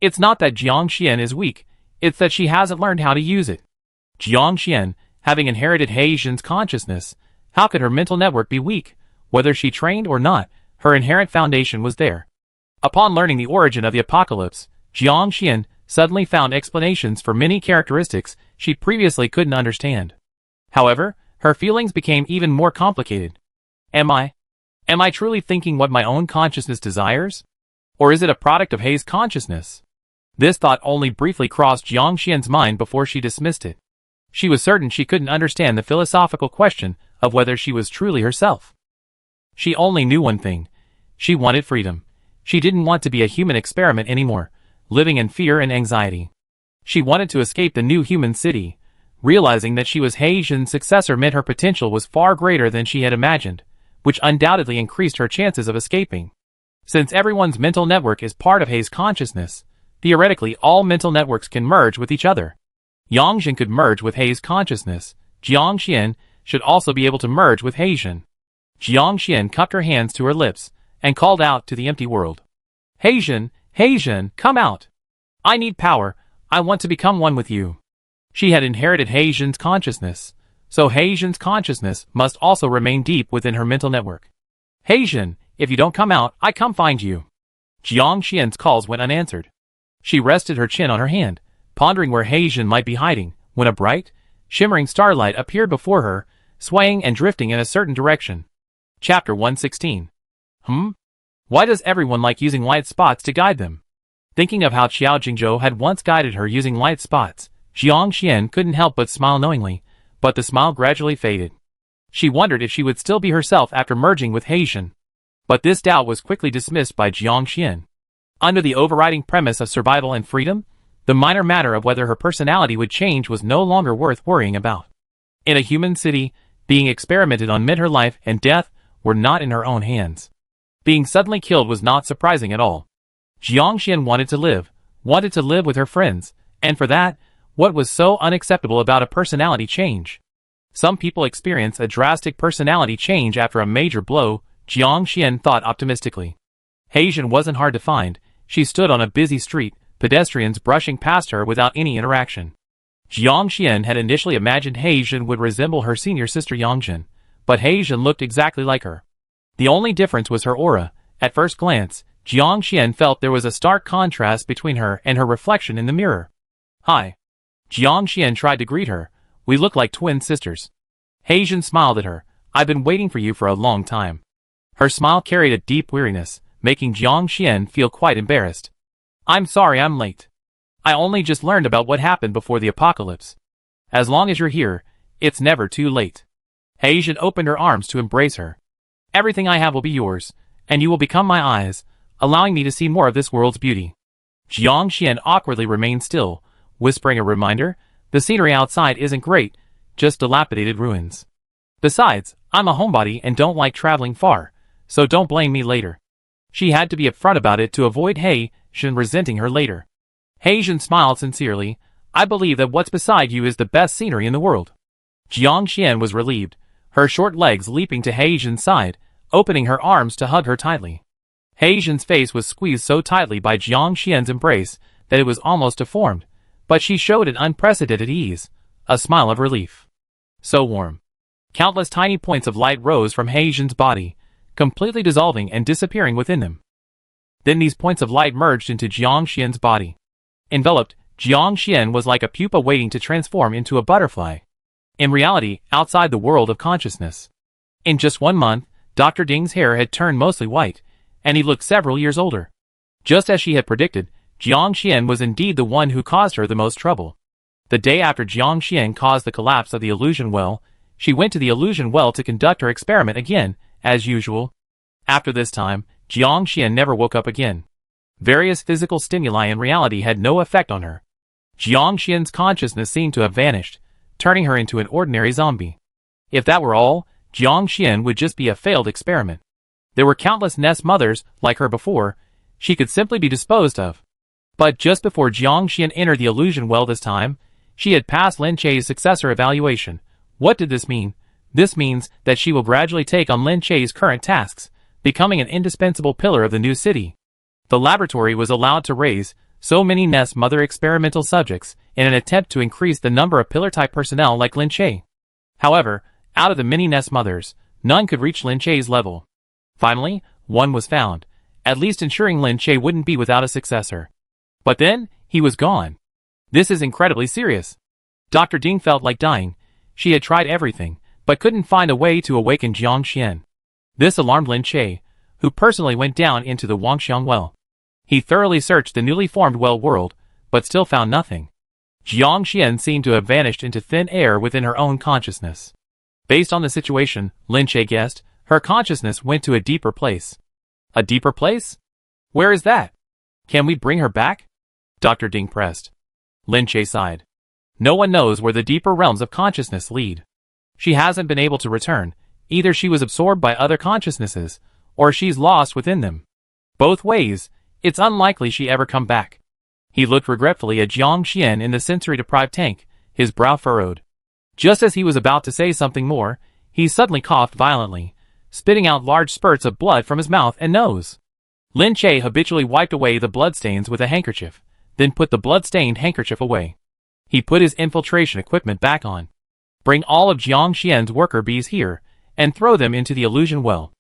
It's not that Jiang Xian is weak, it's that she hasn't learned how to use it. Jiang Xian, having inherited He Yin's consciousness, how could her mental network be weak? Whether she trained or not, her inherent foundation was there. Upon learning the origin of the apocalypse, Jiang Xian suddenly found explanations for many characteristics she previously couldn't understand. However, her feelings became even more complicated. Am I truly thinking what my own consciousness desires? Or is it a product of He's consciousness? This thought only briefly crossed Jiang Xian's mind before she dismissed it. She was certain she couldn't understand the philosophical question of whether she was truly herself. She only knew one thing. She wanted freedom. She didn't want to be a human experiment anymore, living in fear and anxiety. She wanted to escape the new human city. Realizing that she was He Yin's successor meant her potential was far greater than she had imagined, which undoubtedly increased her chances of escaping. Since everyone's mental network is part of He's consciousness, theoretically all mental networks can merge with each other. Yang Jin could merge with He's consciousness. Jiang Xian should also be able to merge with He Yin. Jiang Xian cupped her hands to her lips and called out to the empty world. He Yin, come out. I need power. I want to become one with you. She had inherited He Yin's consciousness, so He Yin's consciousness must also remain deep within her mental network. He Yin, if you don't come out, I come find you. Jiang Xian's calls went unanswered. She rested her chin on her hand, pondering where He Yin might be hiding, when a bright, shimmering starlight appeared before her, swaying and drifting in a certain direction. Chapter 116. Why does everyone like using light spots to guide them? Thinking of how Qiao Jingzhou had once guided her using light spots, Jiang Xian couldn't help but smile knowingly, but the smile gradually faded. She wondered if she would still be herself after merging with He Yin. But this doubt was quickly dismissed by Jiang Xian. Under the overriding premise of survival and freedom, the minor matter of whether her personality would change was no longer worth worrying about. In a human city, being experimented on meant her life and death were not in her own hands. Being suddenly killed was not surprising at all. Jiang Xian wanted to live with her friends, and for that, what was so unacceptable about a personality change? Some people experience a drastic personality change after a major blow, Jiang Xian thought optimistically. He Yin wasn't hard to find. She stood on a busy street, pedestrians brushing past her without any interaction. Jiang Xian had initially imagined He Yin would resemble her senior sister Yang Jin, but He Yin looked exactly like her. The only difference was her aura. At first glance, Jiang Xian felt there was a stark contrast between her and her reflection in the mirror. Hi. Jiang Xian tried to greet her. We look like twin sisters. He Yin smiled at her. I've been waiting for you for a long time. Her smile carried a deep weariness, making Jiang Xian feel quite embarrassed. I'm sorry I'm late. I only just learned about what happened before the apocalypse. As long as you're here, it's never too late. He Yin opened her arms to embrace her. Everything I have will be yours, and you will become my eyes, allowing me to see more of this world's beauty. Jiang Xian awkwardly remained still, whispering a reminder, the scenery outside isn't great, just dilapidated ruins. Besides, I'm a homebody and don't like traveling far, so don't blame me later. She had to be upfront about it to avoid He Yin resenting her later. He Yin smiled sincerely. I believe that what's beside you is the best scenery in the world. Jiang Xian was relieved, her short legs leaping to He Yin's side, opening her arms to hug her tightly. He Yin's face was squeezed so tightly by Jiang Xian's embrace that it was almost deformed, but she showed an unprecedented ease, a smile of relief. So warm. Countless tiny points of light rose from He Yin's body, completely dissolving and disappearing within them. Then these points of light merged into Jiang Xian's body. Enveloped, Jiang Xian was like a pupa waiting to transform into a butterfly. In reality, outside the world of consciousness. In just 1 month, Dr. Ding's hair had turned mostly white, and he looked several years older. Just as she had predicted, Jiang Xian was indeed the one who caused her the most trouble. The day after Jiang Xian caused the collapse of the illusion well, she went to the illusion well to conduct her experiment again, as usual. After this time, Jiang Xian never woke up again. Various physical stimuli in reality had no effect on her. Jiang Xian's consciousness seemed to have vanished, turning her into an ordinary zombie. If that were all, Jiang Xian would just be a failed experiment. There were countless nest mothers like her before, she could simply be disposed of. But just before Jiang Xian entered the illusion well this time, she had passed Lin Che's successor evaluation, What did this mean? This means that she will gradually take on Lin Che's current tasks, becoming an indispensable pillar of the new city. The laboratory was allowed to raise so many Nest Mother experimental subjects in an attempt to increase the number of pillar-type personnel like Lin Che. However, out of the many Nest Mothers, none could reach Lin Che's level. Finally, one was found, at least ensuring Lin Che wouldn't be without a successor. But then, he was gone. This is incredibly serious. Dr. Ding felt like dying. She had tried everything, but couldn't find a way to awaken Jiang Xian. This alarmed Lin Che, who personally went down into the Wangxiang well. He thoroughly searched the newly formed well world, but still found nothing. Jiang Xian seemed to have vanished into thin air within her own consciousness. Based on the situation, Lin Che guessed, her consciousness went to a deeper place. A deeper place? Where is that? Can we bring her back? Dr. Ding pressed. Lin Che sighed. No one knows where the deeper realms of consciousness lead. She hasn't been able to return. Either she was absorbed by other consciousnesses, or she's lost within them. Both ways, it's unlikely she ever come back. He looked regretfully at Jiang Xian in the sensory-deprived tank, his brow furrowed. Just as he was about to say something more, he suddenly coughed violently, spitting out large spurts of blood from his mouth and nose. Lin Che habitually wiped away the bloodstains with a handkerchief, then put the blood-stained handkerchief away. He put his infiltration equipment back on. Bring all of Jiang Xian's worker bees here, and throw them into the illusion well.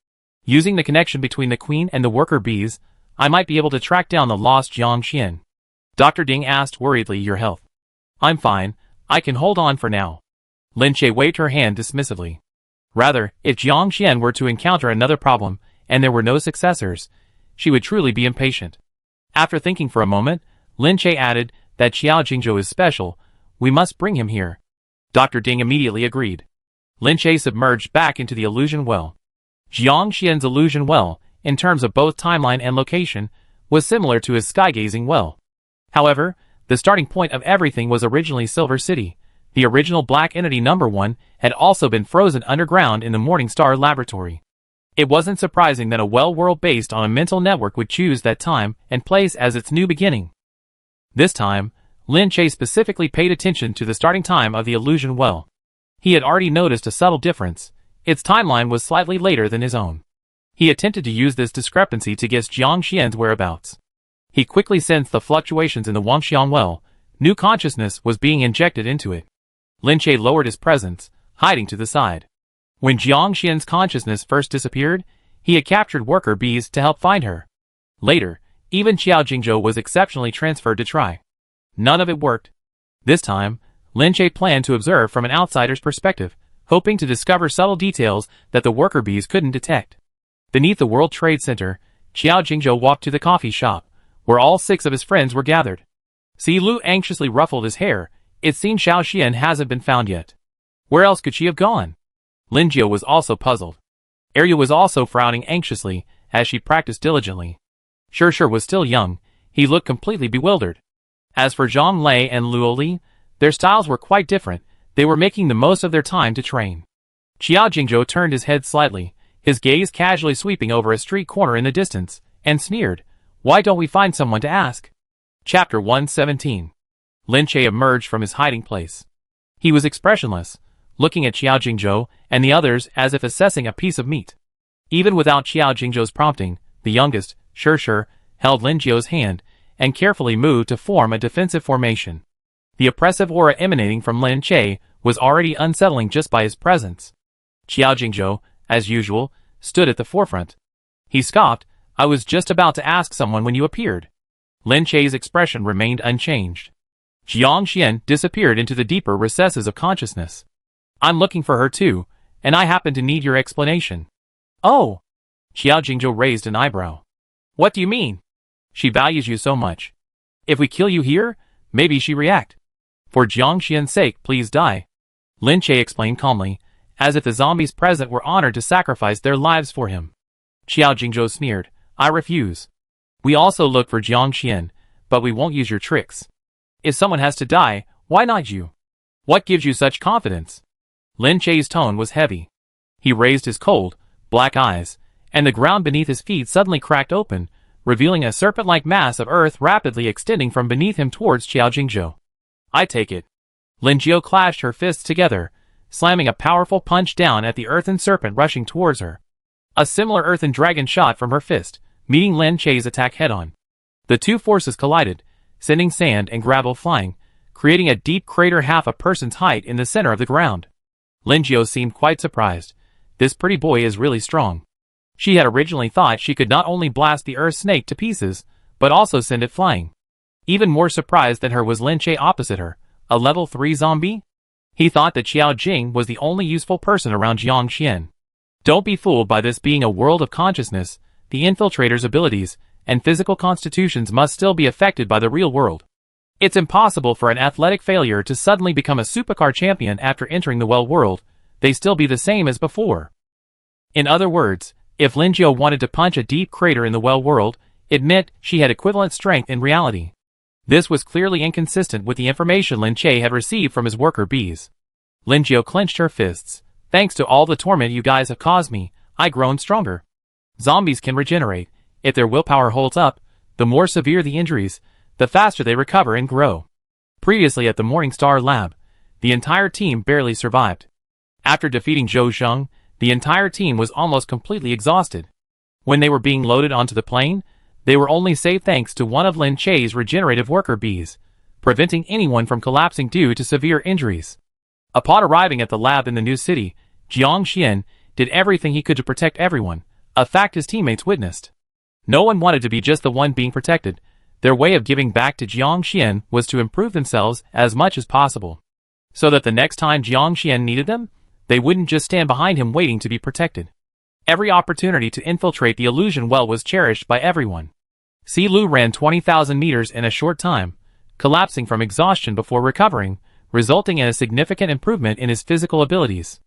Using the connection between the queen and the worker bees, I might be able to track down the lost Jiang Xian. Dr. Ding asked worriedly, your health? I'm fine, I can hold on for now. Lin Che waved her hand dismissively. Rather, if Jiang Xian were to encounter another problem, and there were no successors, she would truly be impatient. After thinking for a moment, Lin Che added that Xiao Jingzhou is special, we must bring him here. Dr. Ding immediately agreed. Lin Che submerged back into the illusion well. Jiang Xian's illusion well, in terms of both timeline and location, was similar to his sky-gazing well. However, the starting point of everything was originally Silver City. The original Black Entity number 1 had also been frozen underground in the Morning Star laboratory. It wasn't surprising that a well world based on a mental network would choose that time and place as its new beginning. This time, Lin Che specifically paid attention to the starting time of the illusion well. He had already noticed a subtle difference. Its timeline was slightly later than his own. He attempted to use this discrepancy to guess Jiang Xian's whereabouts. He quickly sensed the fluctuations in the Wangxiang well. New consciousness was being injected into it. Lin Che lowered his presence, hiding to the side. When Jiang Xian's consciousness first disappeared, he had captured worker bees to help find her. Later, even Xiao Jingzhou was exceptionally transferred to try. None of it worked. This time, Lin Che planned to observe from an outsider's perspective, hoping to discover subtle details that the worker bees couldn't detect. Beneath the World Trade Center, Xiao Jingzhou walked to the coffee shop, where all 6 of his friends were gathered. Si Lu anxiously ruffled his hair. It seemed Xiao Xian hasn't been found yet. Where else could she have gone? Lin Jiu was also puzzled. Ariel was also frowning anxiously, as she practiced diligently. Sure was still young. He looked completely bewildered. As for Zhang Lei and Luo Li, their styles were quite different. They were making the most of their time to train. Xiao Jingzhou turned his head slightly, his gaze casually sweeping over a street corner in the distance, and sneered, "Why don't we find someone to ask?" Chapter 117. Lin Che emerged from his hiding place. He was expressionless, looking at Xiao Jingzhou and the others as if assessing a piece of meat. Even without Xiao Jingzhou's prompting, the youngest, Sure, held Lin Jiu's hand and carefully moved to form a defensive formation. The oppressive aura emanating from Lin Che was already unsettling just by his presence. Xiao Jingzhou, as usual, stood at the forefront. He scoffed, "I was just about to ask someone when you appeared." Lin Che's expression remained unchanged. Jiang Xian disappeared into the deeper recesses of consciousness. "I'm looking for her too, and I happen to need your explanation." "Oh!" Xiao Jingzhou raised an eyebrow. "What do you mean?" "She values you so much. If we kill you here, maybe she react. For Jiang Xian's sake, please die." Lin Che explained calmly, as if the zombies present were honored to sacrifice their lives for him. Xiao Jingzhou sneered, "I refuse. We also look for Jiang Xian, but we won't use your tricks. If someone has to die, why not you? What gives you such confidence?" Lin Che's tone was heavy. He raised his cold, black eyes, and the ground beneath his feet suddenly cracked open, revealing a serpent-like mass of earth rapidly extending from beneath him towards Xiao Jingzhou. "I take it." Lin Jiu clashed her fists together, slamming a powerful punch down at the earthen serpent rushing towards her. A similar earthen dragon shot from her fist, meeting Lin Che's attack head-on. The two forces collided, sending sand and gravel flying, creating a deep crater half a person's height in the center of the ground. Lin Jiao seemed quite surprised. This pretty boy is really strong. She had originally thought she could not only blast the earth snake to pieces, but also send it flying. Even more surprised than her was Lin Che opposite her, a level 3 zombie? He thought that Xiao Jing was the only useful person around Jiang Xian. Don't be fooled by this being a world of consciousness. The infiltrator's abilities and physical constitutions must still be affected by the real world. It's impossible for an athletic failure to suddenly become a supercar champion after entering the well world. They still be the same as before. In other words, if Lin Jiao wanted to punch a deep crater in the well world, it meant she had equivalent strength in reality. This was clearly inconsistent with the information Lin Che had received from his worker bees. Lin Jiao clenched her fists. Thanks to all the torment you guys have caused me, I've grown stronger. Zombies can regenerate. If their willpower holds up, the more severe the injuries, the faster they recover and grow. Previously at the Morningstar Lab, the entire team barely survived. After defeating Zhou Zheng, the entire team was almost completely exhausted. When they were being loaded onto the plane, they were only saved thanks to one of Lin Che's regenerative worker bees, preventing anyone from collapsing due to severe injuries. Upon arriving at the lab in the new city, Jiang Xian did everything he could to protect everyone, a fact his teammates witnessed. No one wanted to be just the one being protected. Their way of giving back to Jiang Xian was to improve themselves as much as possible, so that the next time Jiang Xian needed them, they wouldn't just stand behind him waiting to be protected. Every opportunity to infiltrate the illusion well was cherished by everyone. Si Lu ran 20,000 meters in a short time, collapsing from exhaustion before recovering, resulting in a significant improvement in his physical abilities.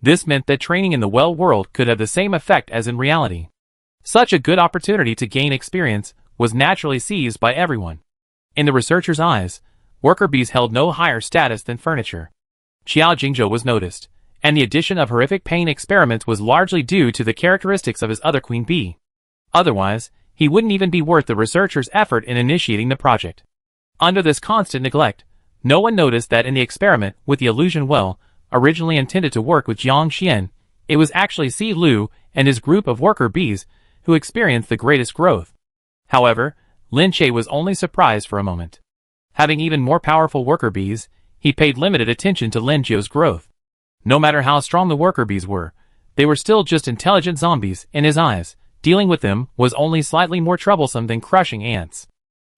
This meant that training in the well world could have the same effect as in reality. Such a good opportunity to gain experience was naturally seized by everyone. In the researchers' eyes, worker bees held no higher status than furniture. Xiao Jingzhou was noticed, and the addition of horrific pain experiments was largely due to the characteristics of his other queen bee. Otherwise, he wouldn't even be worth the researchers' effort in initiating the project. Under this constant neglect, no one noticed that in the experiment with the illusion well, originally intended to work with Jiang Xian, it was actually Si Lu and his group of worker bees who experienced the greatest growth. However, Lin Che was only surprised for a moment. Having even more powerful worker bees, he paid limited attention to Lin Jiao's growth. No matter how strong the worker bees were, they were still just intelligent zombies in his eyes. Dealing with them was only slightly more troublesome than crushing ants.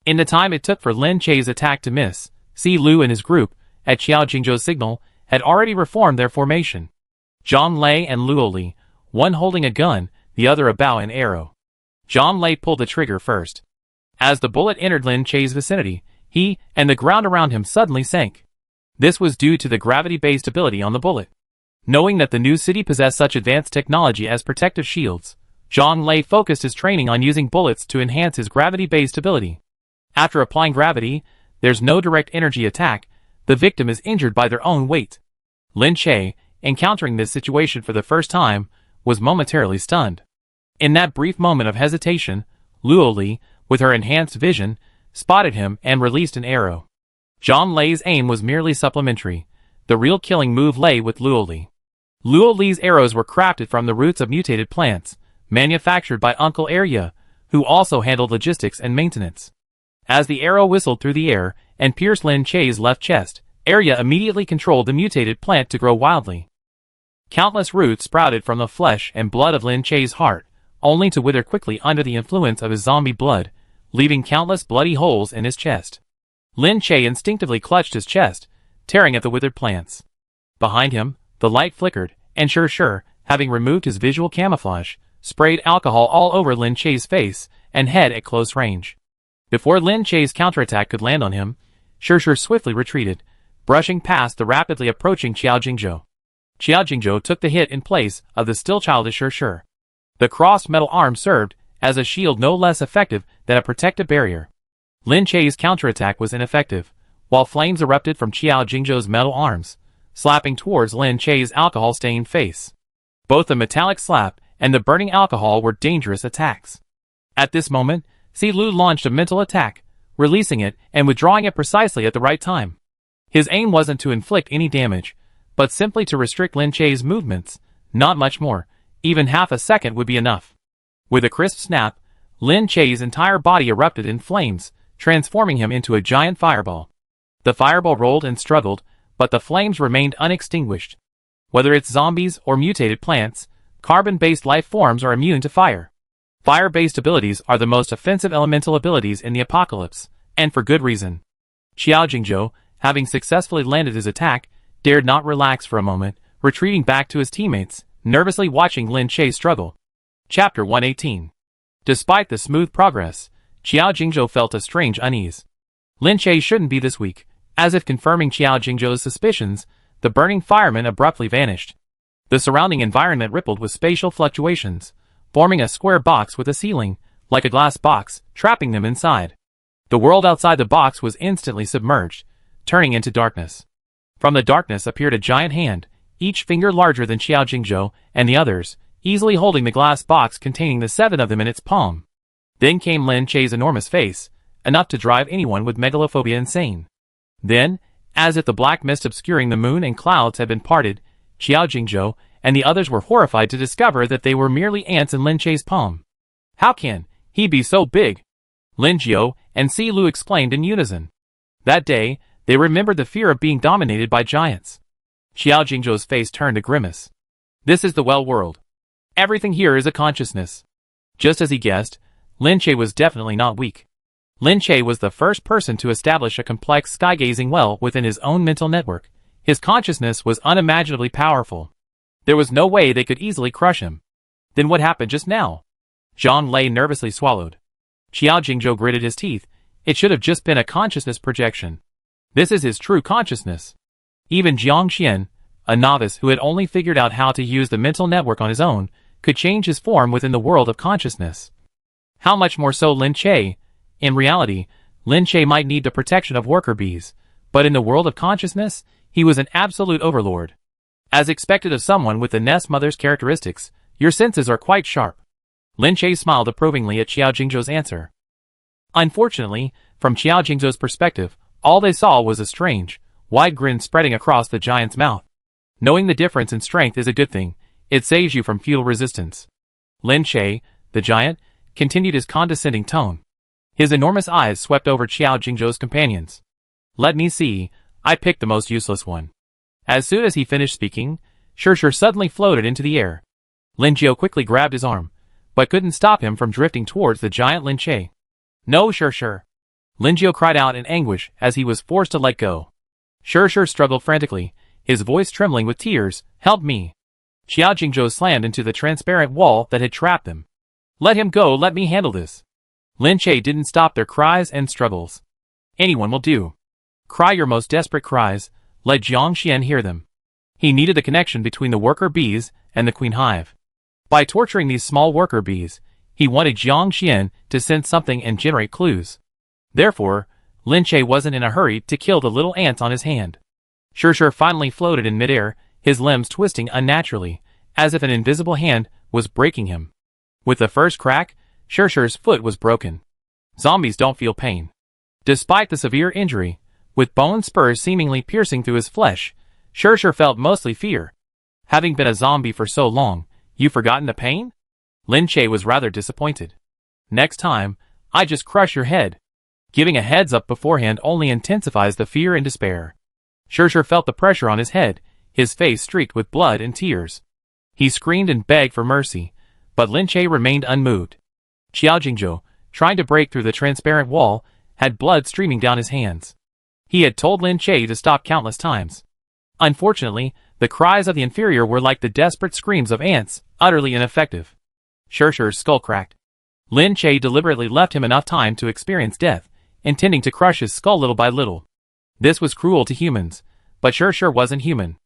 In the time it took for Lin Che's attack to miss, Si Lu and his group, at Xiao Jingzhou's signal, had already reformed their formation. Zhang Lei and Luo Li, one holding a gun, the other a bow and arrow. Zhang Lei pulled the trigger first. As the bullet entered Lin Che's vicinity, he and the ground around him suddenly sank. This was due to the gravity-based ability on the bullet. Knowing that the new city possessed such advanced technology as protective shields, Zhang Lei focused his training on using bullets to enhance his gravity-based ability. After applying gravity, there's no direct energy attack, the victim is injured by their own weight. Lin Che, encountering this situation for the first time, was momentarily stunned. In that brief moment of hesitation, Luo Li, with her enhanced vision, spotted him and released an arrow. Zhang Lei's aim was merely supplementary. The real killing move lay with Luo Li. Luo Li's arrows were crafted from the roots of mutated plants, manufactured by Uncle Arya, who also handled logistics and maintenance. As the arrow whistled through the air and pierced Lin Che's left chest, Arya immediately controlled the mutated plant to grow wildly. Countless roots sprouted from the flesh and blood of Lin Che's heart, only to wither quickly under the influence of his zombie blood, leaving countless bloody holes in his chest. Lin Che instinctively clutched his chest, tearing at the withered plants. Behind him, the light flickered, and Sure, having removed his visual camouflage, sprayed alcohol all over Lin Che's face and head at close range. Before Lin Che's counterattack could land on him, Sure swiftly retreated, brushing past the rapidly approaching Xiao Jingzhou. Xiao Jingzhou took the hit in place of the still childish Sure. The crossed metal arm served as a shield no less effective than a protective barrier. Lin Che's counterattack was ineffective, while flames erupted from Xiao Jingzhou's metal arms, slapping towards Lin Che's alcohol-stained face. Both the metallic slap and the burning alcohol were dangerous attacks. At this moment, Si Lu launched a mental attack, releasing it and withdrawing it precisely at the right time. His aim wasn't to inflict any damage, but simply to restrict Lin Che's movements, not much more. Even half a second would be enough. With a crisp snap, Lin Che's entire body erupted in flames, transforming him into a giant fireball. The fireball rolled and struggled, but the flames remained unextinguished. Whether it's zombies or mutated plants, carbon-based life forms are immune to fire. Fire-based abilities are the most offensive elemental abilities in the apocalypse, and for good reason. Xiao Jingzhou, having successfully landed his attack, dared not relax for a moment, retreating back to his teammates, nervously watching Lin Che struggle. Chapter 118. Despite the smooth progress, Xiao Jingzhou felt a strange unease. Lin Che shouldn't be this weak. As if confirming Xiao Jingzhou's suspicions, the burning fireman abruptly vanished. The surrounding environment rippled with spatial fluctuations, forming a square box with a ceiling, like a glass box, trapping them inside. The world outside the box was instantly submerged, turning into darkness. From the darkness appeared a giant hand, each finger larger than Xiao Jingzhou and the others, easily holding the glass box containing the 7 of them in its palm. Then came Lin Che's enormous face, enough to drive anyone with megalophobia insane. Then, as if the black mist obscuring the moon and clouds had been parted, Xiao Jingzhou and the others were horrified to discover that they were merely ants in Lin Che's palm. How can he be so big? Lin Jiao and Si Lu exclaimed in unison. That day, they remembered the fear of being dominated by giants. Xiao Jingzhou's face turned a grimace. This is the well world. Everything here is a consciousness. Just as he guessed, Lin Che was definitely not weak. Lin Che was the first person to establish a complex sky-gazing well within his own mental network. His consciousness was unimaginably powerful. There was no way they could easily crush him. Then what happened just now? Zhang Lei nervously swallowed. Xiao Jingzhou gritted his teeth. It should have just been a consciousness projection. This is his true consciousness. Even Jiang Xian, a novice who had only figured out how to use the mental network on his own, could change his form within the world of consciousness. How much more so Lin Che? In reality, Lin Che might need the protection of worker bees, but in the world of consciousness, he was an absolute overlord. As expected of someone with the nest mother's characteristics, your senses are quite sharp. Lin Che smiled approvingly at Xiao Jingzhou's answer. Unfortunately, from Xiao Jingzhou's perspective, all they saw was a strange, wide grin spreading across the giant's mouth. Knowing the difference in strength is a good thing. It saves you from futile resistance. Lin Che, the giant, continued his condescending tone. His enormous eyes swept over Xiao Jingzhou's companions. Let me see, I picked the most useless one. As soon as he finished speaking, Shirshir suddenly floated into the air. Lin Jiao quickly grabbed his arm, but couldn't stop him from drifting towards the giant Lin Che. No, Shirshir! Lin Jiao cried out in anguish as he was forced to let go. Shirshir struggled frantically, his voice trembling with tears. Help me! Xiao Jingzhou slammed into the transparent wall that had trapped them. Let him go, let me handle this. Lin Che didn't stop their cries and struggles. Anyone will do. Cry your most desperate cries, let Jiang Xian hear them. He needed the connection between the worker bees and the queen hive. By torturing these small worker bees, he wanted Jiang Xian to sense something and generate clues. Therefore, Lin Che wasn't in a hurry to kill the little ants on his hand. Shirshir finally floated in midair, his limbs twisting unnaturally, as if an invisible hand was breaking him. With the first crack, Shirshir's foot was broken. Zombies don't feel pain. Despite the severe injury, with bone spurs seemingly piercing through his flesh, Shirshir felt mostly fear. Having been a zombie for so long, you've forgotten the pain? Lin Che was rather disappointed. Next time, I just crush your head. Giving a heads up beforehand only intensifies the fear and despair. Shirshir felt the pressure on his head, his face streaked with blood and tears. He screamed and begged for mercy, but Lin Che remained unmoved. Xiao Jingzhou, trying to break through the transparent wall, had blood streaming down his hands. He had told Lin Che to stop countless times. Unfortunately, the cries of the inferior were like the desperate screams of ants, utterly ineffective. Shirshir's skull cracked. Lin Che deliberately left him enough time to experience death, intending to crush his skull little by little. This was cruel to humans, but Shirshir wasn't human.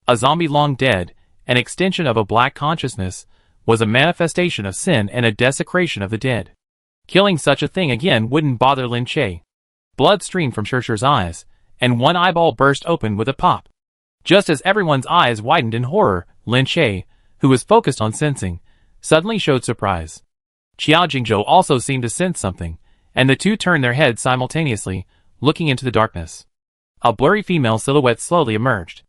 A zombie long dead, an extension of a black consciousness, was a manifestation of sin and a desecration of the dead. Killing such a thing again wouldn't bother Lin Che. Blood streamed from Shirshir's eyes, and one eyeball burst open with a pop. Just as everyone's eyes widened in horror, Lin Che, who was focused on sensing, suddenly showed surprise. Xiao Jingzhou also seemed to sense something, and the two turned their heads simultaneously, looking into the darkness. A blurry female silhouette slowly emerged.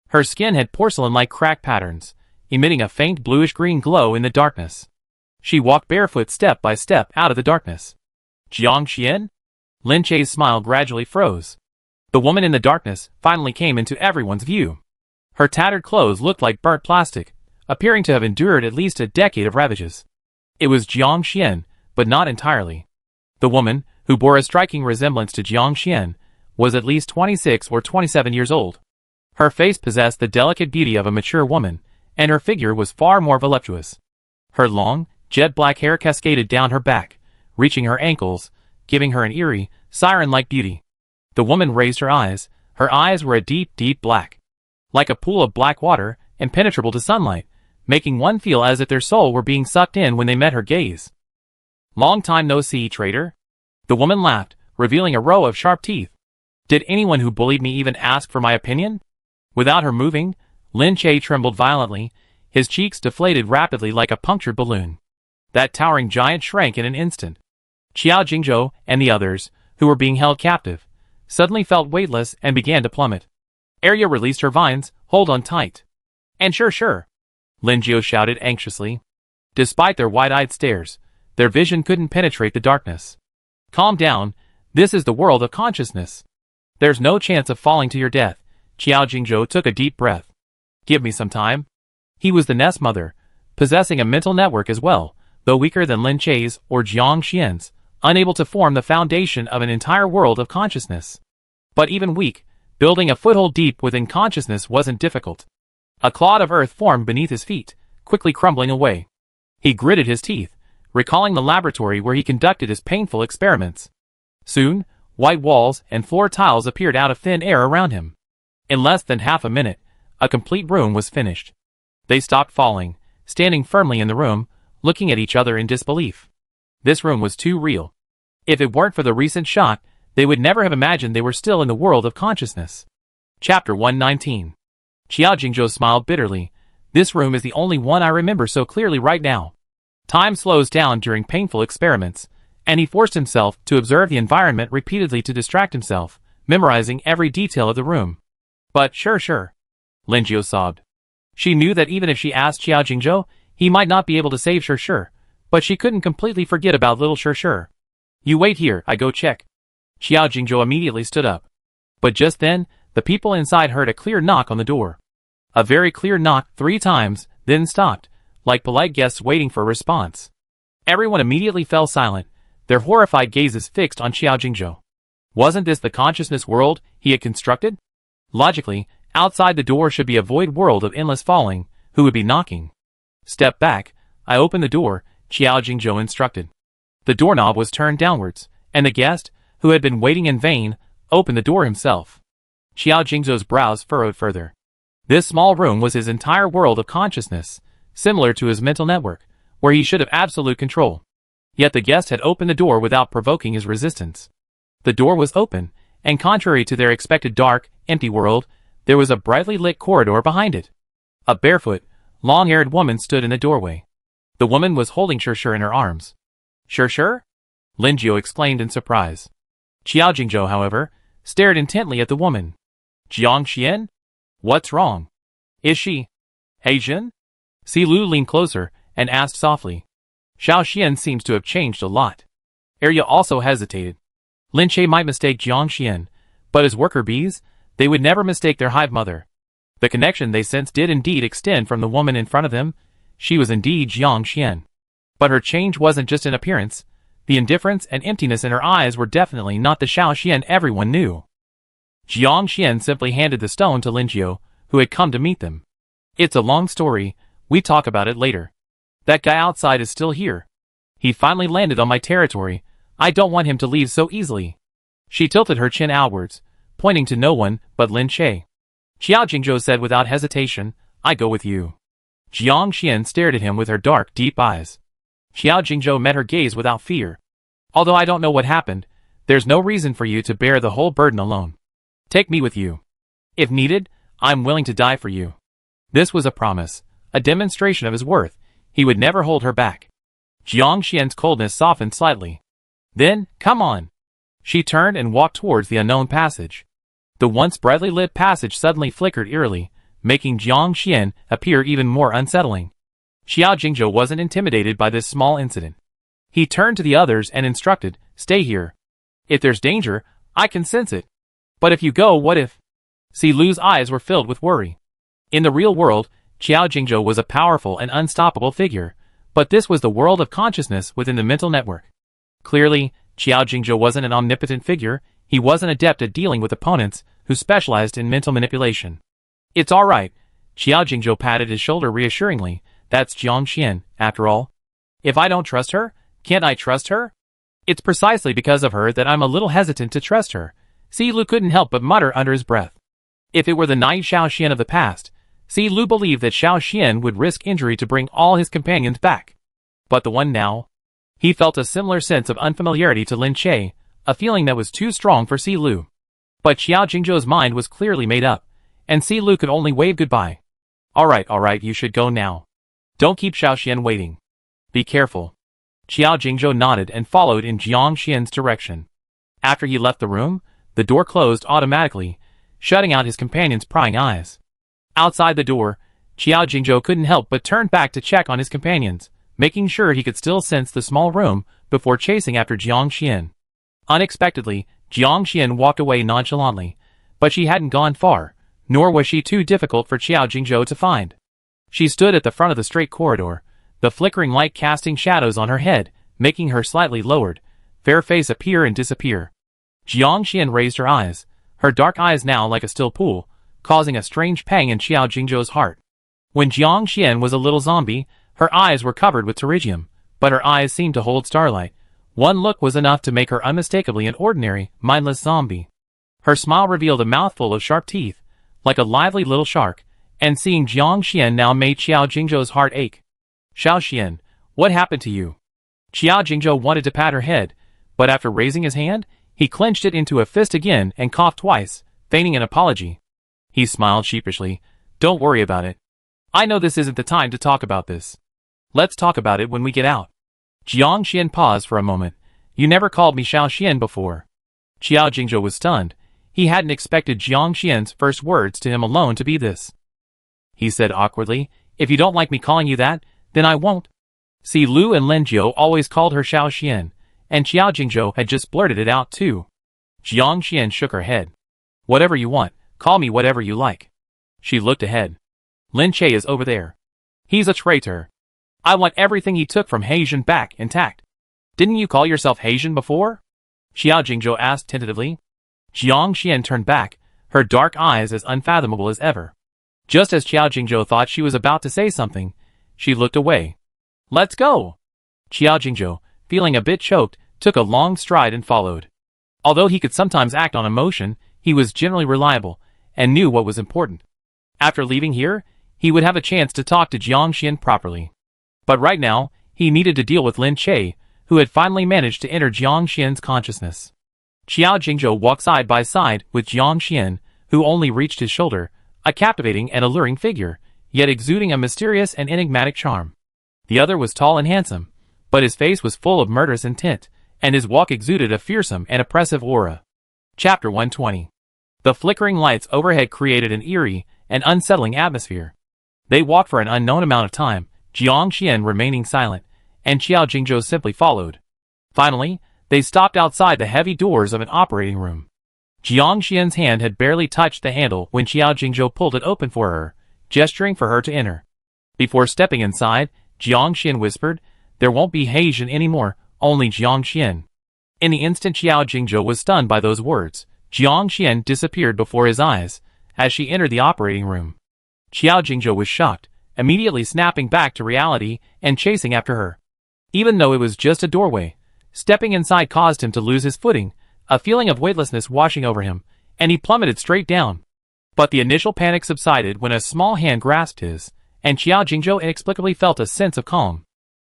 Her skin had porcelain-like crack patterns, emitting a faint bluish-green glow in the darkness. She walked barefoot step by step out of the darkness. Jiang Xian? Lin Che's smile gradually froze. The woman in the darkness finally came into everyone's view. Her tattered clothes looked like burnt plastic, appearing to have endured at least a decade of ravages. It was Jiang Xian, but not entirely. The woman, who bore a striking resemblance to Jiang Xian, was at least 26 or 27 years old. Her face possessed the delicate beauty of a mature woman, and her figure was far more voluptuous. Her long, jet-black hair cascaded down her back, reaching her ankles, giving her an eerie, siren-like beauty. The woman raised her eyes. Her eyes were a deep, deep black, like a pool of black water, impenetrable to sunlight, making one feel as if their soul were being sucked in when they met her gaze. "Long time no see, traitor." The woman laughed, revealing a row of sharp teeth. "Did anyone who bullied me even ask for my opinion?" Without her moving, Lin Che trembled violently, his cheeks deflated rapidly like a punctured balloon. That towering giant shrank in an instant. Qiao Jingzhou and the others, who were being held captive, suddenly felt weightless and began to plummet. Arya released her vines. "Hold on tight." "And sure," Lin Jiao shouted anxiously. Despite their wide-eyed stares, their vision couldn't penetrate the darkness. "Calm down, this is the world of consciousness. There's no chance of falling to your death." Qiao Jingzhou took a deep breath. "Give me some time." He was the Nest Mother, possessing a mental network as well, though weaker than Lin Che's or Jiang Xian's, unable to form the foundation of an entire world of consciousness. But even weak, building a foothold deep within consciousness wasn't difficult. A clod of earth formed beneath his feet, quickly crumbling away. He gritted his teeth, recalling the laboratory where he conducted his painful experiments. Soon, white walls and floor tiles appeared out of thin air around him. In less than half a minute, a complete room was finished. They stopped falling, standing firmly in the room, looking at each other in disbelief. This room was too real. If it weren't for the recent shock, they would never have imagined they were still in the world of consciousness. Chapter 119. Qiao Jingzhou smiled bitterly. "This room is the only one I remember so clearly right now." Time slows down during painful experiments, and he forced himself to observe the environment repeatedly to distract himself, memorizing every detail of the room. "But sure," Lin Jiao sobbed. She knew that even if she asked Qiao Jingzhou, he might not be able to save Sure, but she couldn't completely forget about little Sure. "You wait here, I go check." Qiao Jingzhou immediately stood up. But just then, the people inside heard a clear knock on the door. A very clear knock 3 times, then stopped, like polite guests waiting for a response. Everyone immediately fell silent, their horrified gazes fixed on Qiao Jingzhou. Wasn't this the consciousness world he had constructed? Logically, outside the door should be a void world of endless falling. Who would be knocking? "Step back, I open the door," Qiao Jingzhou instructed. The doorknob was turned downwards, and the guest, who had been waiting in vain, opened the door himself. Qiao Jingzhou's brows furrowed further. This small room was his entire world of consciousness, similar to his mental network, where he should have absolute control. Yet the guest had opened the door without provoking his resistance. The door was open, and contrary to their expected dark, empty world, there was a brightly lit corridor behind it. A barefoot, long-haired woman stood in the doorway. The woman was holding Sure in her arms. "Sure?" Lin Jiao exclaimed in surprise. Qiao Jingzhou, however, stared intently at the woman. "Jiang Xian? What's wrong? Is she Asian?" Si Lu leaned closer and asked softly. "Xiao Xian seems to have changed a lot." Arya also hesitated. Lin Che might mistake Jiang Xian, but as worker bees, they would never mistake their hive mother. The connection they sensed did indeed extend from the woman in front of them. She was indeed Jiang Xian. But her change wasn't just in appearance. The indifference and emptiness in her eyes were definitely not the Xiao Xian everyone knew. Jiang Xian simply handed the stone to Lin Jiao, who had come to meet them. "It's a long story, we talk about it later. That guy outside is still here. He finally landed on my territory. I don't want him to leave so easily." She tilted her chin outwards, pointing to no one but Lin Che. Qiao Jingzhou said without hesitation, "I go with you." Jiang Xian stared at him with her dark, deep eyes. Qiao Jingzhou met her gaze without fear. "Although I don't know what happened, there's no reason for you to bear the whole burden alone. Take me with you. If needed, I'm willing to die for you." This was a promise, a demonstration of his worth. He would never hold her back. Jiang Xian's coldness softened slightly. "Then, come on." She turned and walked towards the unknown passage. The once brightly lit passage suddenly flickered eerily, making Jiang Xian appear even more unsettling. Xiao Jingzhou wasn't intimidated by this small incident. He turned to the others and instructed, "Stay here. If there's danger, I can sense it. But if you go, what if?" Si Lu's eyes were filled with worry. In the real world, Xiao Jingzhou was a powerful and unstoppable figure, but this was the world of consciousness within the mental network. Clearly, Xiao Jingzhou wasn't an omnipotent figure. He was an adept at dealing with opponents who specialized in mental manipulation. "It's all right." Xiao Jingzhou patted his shoulder reassuringly. "That's Jiang Xian, after all. If I don't trust her, can't I trust her? It's precisely because of her that I'm a little hesitant to trust her." Si Lu couldn't help but mutter under his breath. If it were the naive Xiao Xian of the past, Si Lu believed that Xiao Xian would risk injury to bring all his companions back. But the one now? He felt a similar sense of unfamiliarity to Lin Che, a feeling that was too strong for Si Lu. But Xiao Jingzhou's mind was clearly made up, and Si Lu could only wave goodbye. All right, you should go now. Don't keep Xiao Xian waiting. Be careful." Xiao Jingzhou nodded and followed in Jiang Xian's direction. After he left the room, the door closed automatically, shutting out his companion's prying eyes. Outside the door, Xiao Jingzhou couldn't help but turn back to check on his companions, making sure he could still sense the small room before chasing after Jiang Xian. Unexpectedly, Jiang Xian walked away nonchalantly, but she hadn't gone far, nor was she too difficult for Xiao Jingzhou to find. She stood at the front of the straight corridor, the flickering light casting shadows on her head, making her slightly lowered, fair face appear and disappear. Jiang Xian raised her eyes, her dark eyes now like a still pool, causing a strange pang in Xiao Jingzhou's heart. When Jiang Xian was a little zombie, her eyes were covered with pterygium, but her eyes seemed to hold starlight. One look was enough to make her unmistakably an ordinary, mindless zombie. Her smile revealed a mouthful of sharp teeth, like a lively little shark, and seeing Jiang Xian now made Xiao Jingzhou's heart ache. "Xiao Xian, what happened to you?" Xiao Jingzhou wanted to pat her head, but after raising his hand, he clenched it into a fist again and coughed twice, feigning an apology. He smiled sheepishly. "Don't worry about it. I know this isn't the time to talk about this. Let's talk about it when we get out." Jiang Xian paused for a moment. "You never called me Xiao Xian before." Xiao Jingzhou was stunned. He hadn't expected Jiang Xian's first words to him alone to be this. He said awkwardly, "If you don't like me calling you that, then I won't." Si Lu and Lin Jiu always called her Xiao Xian, and Xiao Jingzhou had just blurted it out too. Jiang Xian shook her head. "Whatever you want, call me whatever you like." She looked ahead. "Lin Che is over there. He's a traitor. I want everything he took from Heijin back intact." "Didn't you call yourself Heijin before?" Xiao Jingzhou asked tentatively. Jiang Xian turned back, her dark eyes as unfathomable as ever. Just as Xiao Jingzhou thought she was about to say something, she looked away. "Let's go!" Xiao Jingzhou, feeling a bit choked, took a long stride and followed. Although he could sometimes act on emotion, he was generally reliable, and knew what was important. After leaving here, he would have a chance to talk to Jiang Xian properly. But right now, he needed to deal with Lin Che, who had finally managed to enter Jiang Xian's consciousness. Xiao Jingzhou walked side by side with Jiang Xian, who only reached his shoulder, a captivating and alluring figure, yet exuding a mysterious and enigmatic charm. The other was tall and handsome, but his face was full of murderous intent, and his walk exuded a fearsome and oppressive aura. Chapter 120. The flickering lights overhead created an eerie and unsettling atmosphere. They walked for an unknown amount of time, Jiang Xian remaining silent, and Xiao Jingzhou simply followed. Finally, they stopped outside the heavy doors of an operating room. Jiang Xian's hand had barely touched the handle when Xiao Jingzhou pulled it open for her, gesturing for her to enter. Before stepping inside, Jiang Xian whispered, "There won't be Heijin anymore, only Jiang Xian." In the instant Xiao Jingzhou was stunned by those words, Jiang Xian disappeared before his eyes, as she entered the operating room. Xiao Jingzhou was shocked, immediately snapping back to reality and chasing after her. Even though it was just a doorway, stepping inside caused him to lose his footing, a feeling of weightlessness washing over him, and he plummeted straight down. But the initial panic subsided when a small hand grasped his, and Xiao Jingzhou inexplicably felt a sense of calm.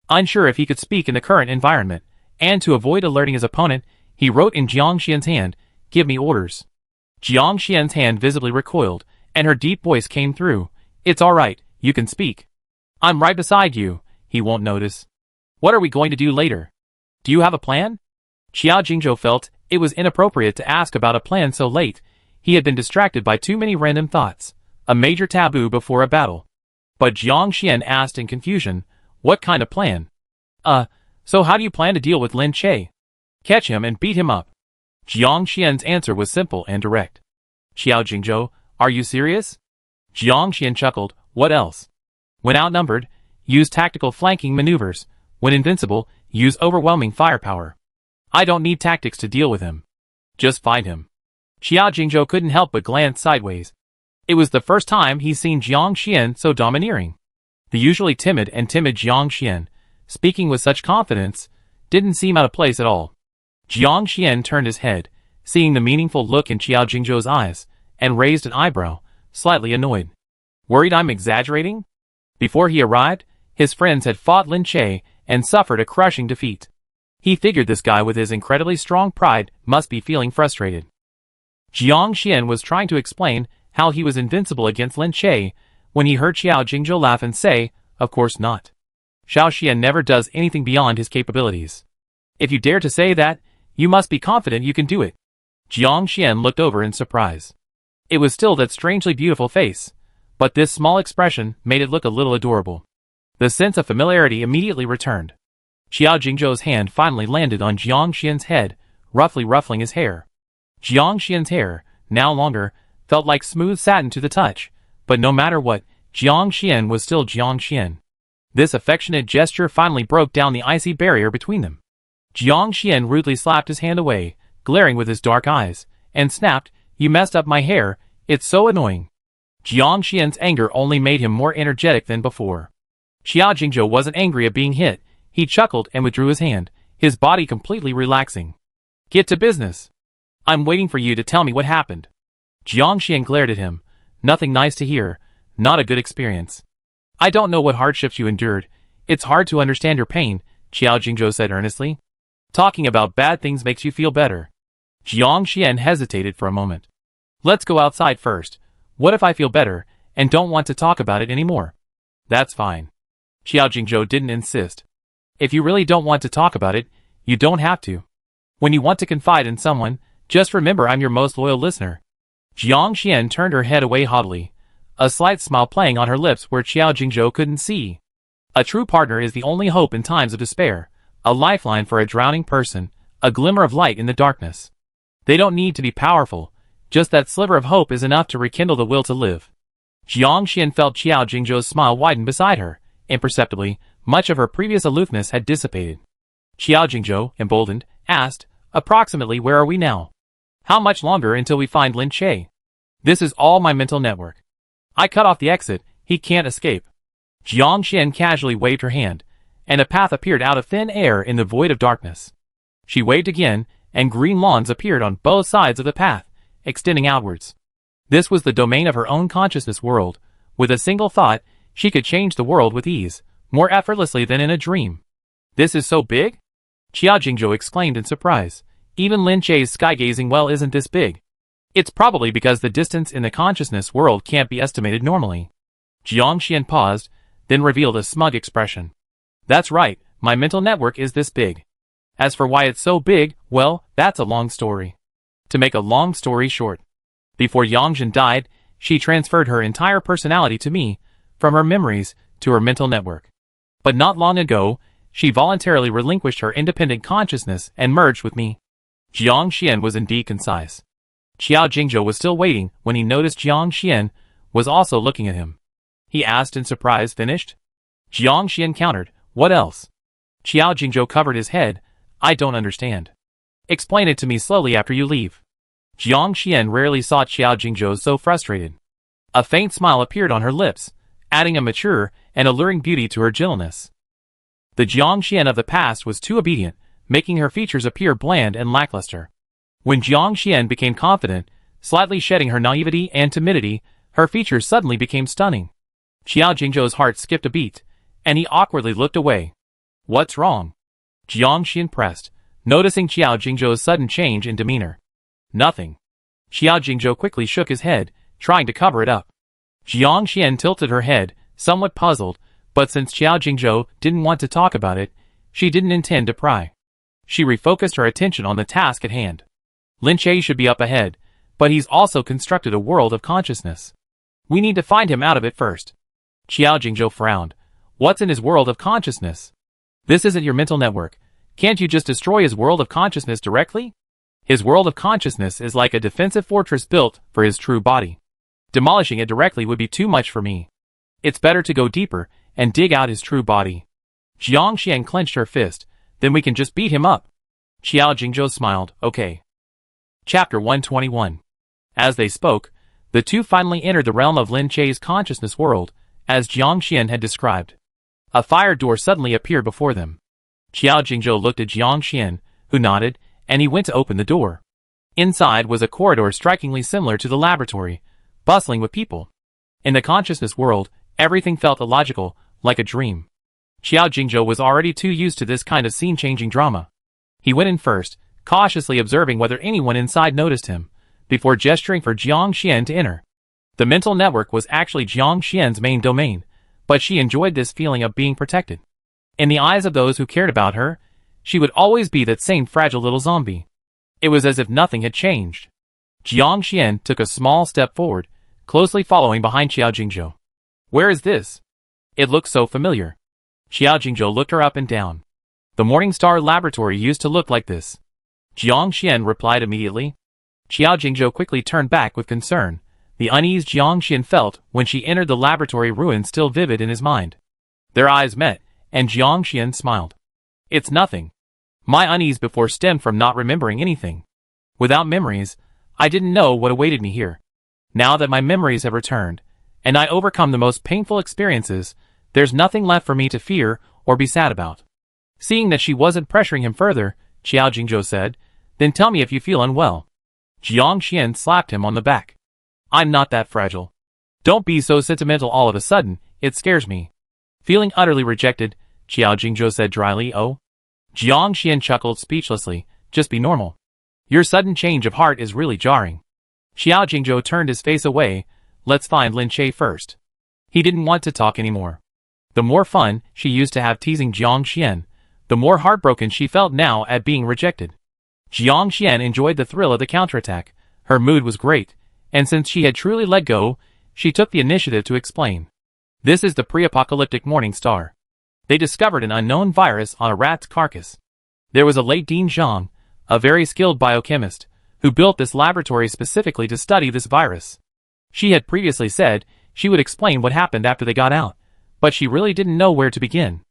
Unsure if he could speak in the current environment, and to avoid alerting his opponent, he wrote in Jiang Xian's hand, "Give me orders." Jiang Xian's hand visibly recoiled, and her deep voice came through, "It's all right, you can speak. I'm right beside you, he won't notice. What are we going to do later? Do you have a plan?" Xiao Jingzhou felt it was inappropriate to ask about a plan so late. He had been distracted by too many random thoughts, a major taboo before a battle. But Jiang Xian asked in confusion, what kind of plan? So how do you plan to deal with Lin Che? Catch him and beat him up. Jiang Xian's answer was simple and direct. Xiao Jingzhou, are you serious? Jiang Xian chuckled, what else? When outnumbered, use tactical flanking maneuvers. When invincible, use overwhelming firepower. I don't need tactics to deal with him. Just fight him. Xiao Jingzhou couldn't help but glance sideways. It was the first time he'd seen Jiang Xian so domineering. The usually timid Jiang Xian, speaking with such confidence, didn't seem out of place at all. Jiang Xian turned his head, seeing the meaningful look in Xiao Jingzhou's eyes, and raised an eyebrow, slightly annoyed. Worried I'm exaggerating? Before he arrived, his friends had fought Lin Che and suffered a crushing defeat. He figured this guy with his incredibly strong pride must be feeling frustrated. Jiang Xian was trying to explain how he was invincible against Lin Che when he heard Xiao Jingzhou laugh and say, of course not. Xiao Xian never does anything beyond his capabilities. If you dare to say that, you must be confident you can do it. Jiang Xian looked over in surprise. It was still that strangely beautiful face, but this small expression made it look a little adorable. The sense of familiarity immediately returned. Xiao Jingzhou's hand finally landed on Jiang Xian's head, roughly ruffling his hair. Jiang Xian's hair, now longer, felt like smooth satin to the touch, but no matter what, Jiang Xian was still Jiang Xian. This affectionate gesture finally broke down the icy barrier between them. Jiang Xian rudely slapped his hand away, glaring with his dark eyes, and snapped, you messed up my hair, it's so annoying. Jiang Xian's anger only made him more energetic than before. Xiao Jingzhou wasn't angry at being hit, he chuckled and withdrew his hand, his body completely relaxing. Get to business. I'm waiting for you to tell me what happened. Jiang Xian glared at him. Nothing nice to hear, not a good experience. I don't know what hardships you endured. It's hard to understand your pain, Xiao Jingzhou said earnestly. Talking about bad things makes you feel better. Jiang Xian hesitated for a moment. Let's go outside first. What if I feel better, and don't want to talk about it anymore? That's fine. Xiao Jingzhou didn't insist. If you really don't want to talk about it, you don't have to. When you want to confide in someone, just remember I'm your most loyal listener. Jiang Xian turned her head away haughtily, a slight smile playing on her lips where Xiao Jingzhou couldn't see. A true partner is the only hope in times of despair, a lifeline for a drowning person, a glimmer of light in the darkness. They don't need to be powerful, just that sliver of hope is enough to rekindle the will to live. Jiang Xian felt Xiao Jingzhou's smile widen beside her. Imperceptibly, much of her previous aloofness had dissipated. Xiao Jingzhou, emboldened, asked, approximately where are we now? How much longer until we find Lin Che? This is all my mental network. I cut off the exit, he can't escape. Jiang Xian casually waved her hand, and a path appeared out of thin air in the void of darkness. She waved again, and green lawns appeared on both sides of the path, extending outwards. This was the domain of her own consciousness world. With a single thought, she could change the world with ease, more effortlessly than in a dream. This is so big? Xiao Jingzhou exclaimed in surprise. Even Lin Che's sky-gazing well isn't this big. It's probably because the distance in the consciousness world can't be estimated normally. Jiang Xian paused, then revealed a smug expression. That's right, my mental network is this big. As for why it's so big, well, that's a long story. To make a long story short, before Yangzhen died, she transferred her entire personality to me, from her memories to her mental network. But not long ago, she voluntarily relinquished her independent consciousness and merged with me. Jiang Xian was indeed concise. Xiao Jingzhou was still waiting when he noticed Jiang Xian was also looking at him. He asked in surprise, finished? Jiang Xian countered, what else? Xiao Jingzhou covered his head, I don't understand. Explain it to me slowly after you leave. Jiang Xian rarely saw Xiao Jingzhou so frustrated. A faint smile appeared on her lips, adding a mature and alluring beauty to her gentleness. The Jiang Xian of the past was too obedient, making her features appear bland and lackluster. When Jiang Xian became confident, slightly shedding her naivety and timidity, her features suddenly became stunning. Xiao Jingzhou's heart skipped a beat, and he awkwardly looked away. What's wrong? Jiang Xian pressed, noticing Xiao Jingzhou's sudden change in demeanor. Nothing. Xiao Jingzhou quickly shook his head, trying to cover it up. Jiang Xian tilted her head, somewhat puzzled, but since Xiao Jingzhou didn't want to talk about it, she didn't intend to pry. She refocused her attention on the task at hand. Lin Che should be up ahead, but he's also constructed a world of consciousness. We need to find him out of it first. Qiao Jingzhou frowned. What's in his world of consciousness? This isn't your mental network. Can't you just destroy his world of consciousness directly? His world of consciousness is like a defensive fortress built for his true body. Demolishing it directly would be too much for me. It's better to go deeper and dig out his true body. Jiang Xian clenched her fist. Then we can just beat him up. Qiao Jingzhou smiled. Okay. Chapter 121. As they spoke, the two finally entered the realm of Lin Chei's consciousness world, as Jiang Xian had described. A fire door suddenly appeared before them. Qiao Jingzhou looked at Jiang Xian, who nodded, and he went to open the door. Inside was a corridor strikingly similar to the laboratory, bustling with people. In the consciousness world, everything felt illogical, like a dream. Qiao Jingzhou was already too used to this kind of scene-changing drama. He went in first, cautiously observing whether anyone inside noticed him, before gesturing for Jiang Xian to enter. The mental network was actually Jiang Xian's main domain, but she enjoyed this feeling of being protected. In the eyes of those who cared about her, she would always be that same fragile little zombie. It was as if nothing had changed. Jiang Xian took a small step forward, closely following behind Qiao Jingzhou. Where is this? It looks so familiar. Qiao Jingzhou looked her up and down. The Morning Star Laboratory used to look like this. Jiang Xian replied immediately. Qiao Jingzhou quickly turned back with concern, the unease Jiang Xian felt when she entered the laboratory ruin still vivid in his mind. Their eyes met, and Jiang Xian smiled. It's nothing. My unease before stemmed from not remembering anything. Without memories, I didn't know what awaited me here. Now that my memories have returned, and I overcome the most painful experiences, there's nothing left for me to fear or be sad about. Seeing that she wasn't pressuring him further, Qiao Jingzhou said, Then tell me if you feel unwell. Jiang Xian slapped him on the back. I'm not that fragile. Don't be so sentimental all of a sudden, it scares me. Feeling utterly rejected, Qiao Jingzhou said dryly, Oh? Jiang Xian chuckled speechlessly, just be normal. Your sudden change of heart is really jarring. Qiao Jingzhou turned his face away, let's find Lin Chei first. He didn't want to talk anymore. The more fun she used to have teasing Jiang Xian, the more heartbroken she felt now at being rejected. Jiang Xian enjoyed the thrill of the counterattack, her mood was great, and since she had truly let go, she took the initiative to explain. This is the pre-apocalyptic Morning Star. They discovered an unknown virus on a rat's carcass. There was a late Dean Zhang, a very skilled biochemist, who built this laboratory specifically to study this virus. She had previously said she would explain what happened after they got out, but she really didn't know where to begin.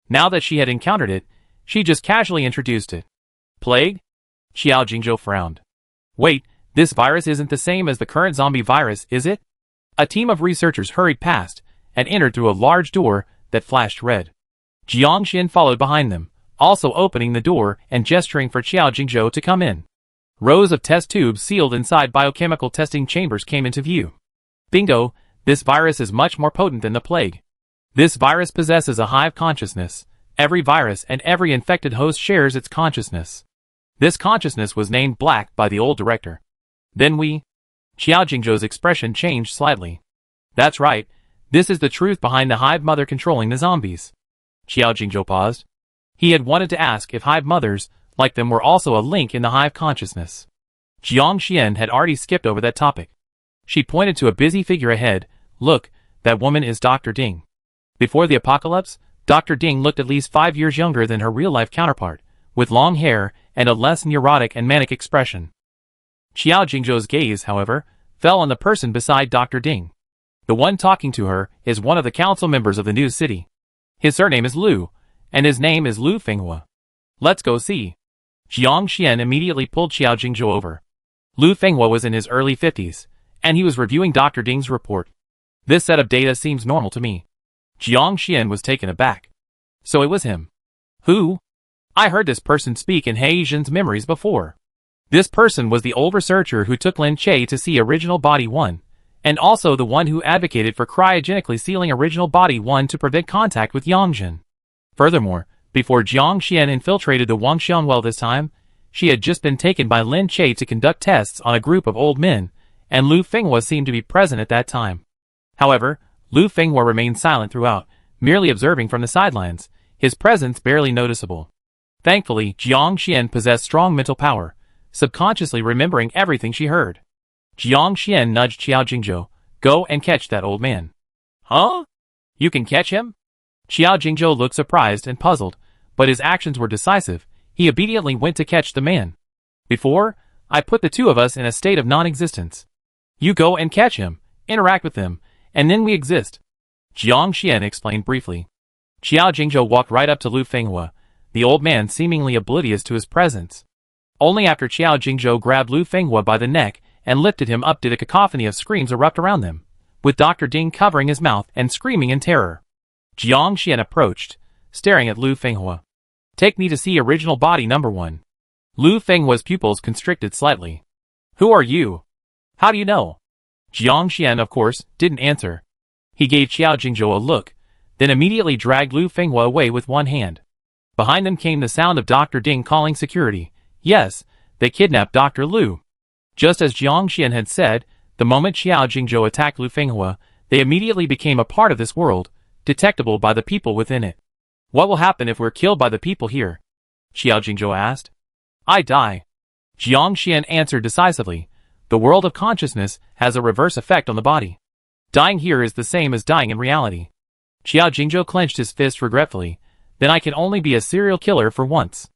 Now that she had encountered it, she just casually introduced it. Plague? Qiao Jingzhou frowned. Wait, this virus isn't the same as the current zombie virus, is it? A team of researchers hurried past and entered through a large door that flashed red. Jiang Xian followed behind them, also opening the door and gesturing for Qiao Jingzhou to come in. Rows of test tubes sealed inside biochemical testing chambers came into view. Bingo, this virus is much more potent than the plague. This virus possesses a hive consciousness. Every virus and every infected host shares its consciousness. This consciousness was named Black by the old director. Then Qiao Jingzhou's expression changed slightly. That's right, this is the truth behind the hive mother controlling the zombies. Qiao Jingzhou paused. He had wanted to ask if hive mothers, like them, were also a link in the hive consciousness. Jiang Xian had already skipped over that topic. She pointed to a busy figure ahead. Look, that woman is Dr. Ding. Before the apocalypse, Dr. Ding looked at least 5 years younger than her real-life counterpart, with long hair and a less neurotic and manic expression. Qiao Jingzhou's gaze, however, fell on the person beside Dr. Ding. The one talking to her is one of the council members of the new city. His surname is Lu, and his name is Lu Fenghua. Let's go see. Jiang Xian immediately pulled Qiao Jingzhou over. Lu Fenghua was in his early 50s, and he was reviewing Dr. Ding's report. This set of data seems normal to me. Jiang Xian was taken aback. So it was him. Who? I heard this person speak in He Zhen's memories before. This person was the old researcher who took Lin Chei to see Original Body 1, and also the one who advocated for cryogenically sealing Original Body 1 to prevent contact with Yangzhen. Furthermore, before Jiang Xian infiltrated the Wangxian well this time, she had just been taken by Lin Chei to conduct tests on a group of old men, and Lu Fenghua seemed to be present at that time. However, Lu Fenghua remained silent throughout, merely observing from the sidelines, his presence barely noticeable. Thankfully, Jiang Xian possessed strong mental power, subconsciously remembering everything she heard. Jiang Xian nudged Qiao Jingzhou. Go and catch that old man. Huh? You can catch him? Xiao Jingzhou looked surprised and puzzled, but his actions were decisive. He obediently went to catch the man. Before, I put the two of us in a state of non-existence. You go and catch him, interact with him, and then we exist. Jiang Xian explained briefly. Xiao Jingzhou walked right up to Lu Fenghua, the old man seemingly oblivious to his presence. Only after Xiao Jingzhou grabbed Lu Fenghua by the neck and lifted him up did a cacophony of screams erupt around them, with Dr. Ding covering his mouth and screaming in terror. Jiang Xian approached, staring at Lu Fenghua. Take me to see original body number 1. Lu Fenghua's pupils constricted slightly. Who are you? How do you know? Jiang Xian, of course, didn't answer. He gave Xiao Jingzhou a look, then immediately dragged Lu Fenghua away with one hand. Behind them came the sound of Dr. Ding calling security. Yes, they kidnapped Dr. Lu. Just as Jiang Xian had said, the moment Xiao Jingzhou attacked Lu Fenghua, they immediately became a part of this world, detectable by the people within it. What will happen if we're killed by the people here? Xiao Jingzhou asked. I die. Jiang Xian answered decisively. The world of consciousness has a reverse effect on the body. Dying here is the same as dying in reality. Xiao Jingzhou clenched his fist regretfully. Then I can only be a serial killer for once.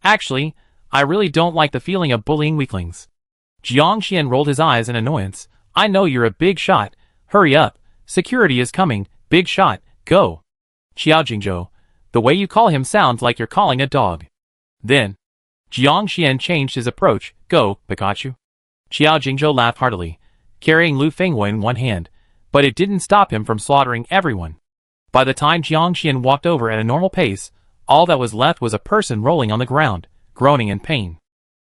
Actually, I really don't like the feeling of bullying weaklings. Jiang Xian rolled his eyes in annoyance. I know you're a big shot. Hurry up. Security is coming. Big shot. Go. Xiao Jingzhou. The way you call him sounds like you're calling a dog. Then, Jiang Xian changed his approach. Go, Pikachu. Xiao Jingzhou laughed heartily, carrying Lu Fenghua in one hand, but it didn't stop him from slaughtering everyone. By the time Jiang Xian walked over at a normal pace, all that was left was a person rolling on the ground, groaning in pain.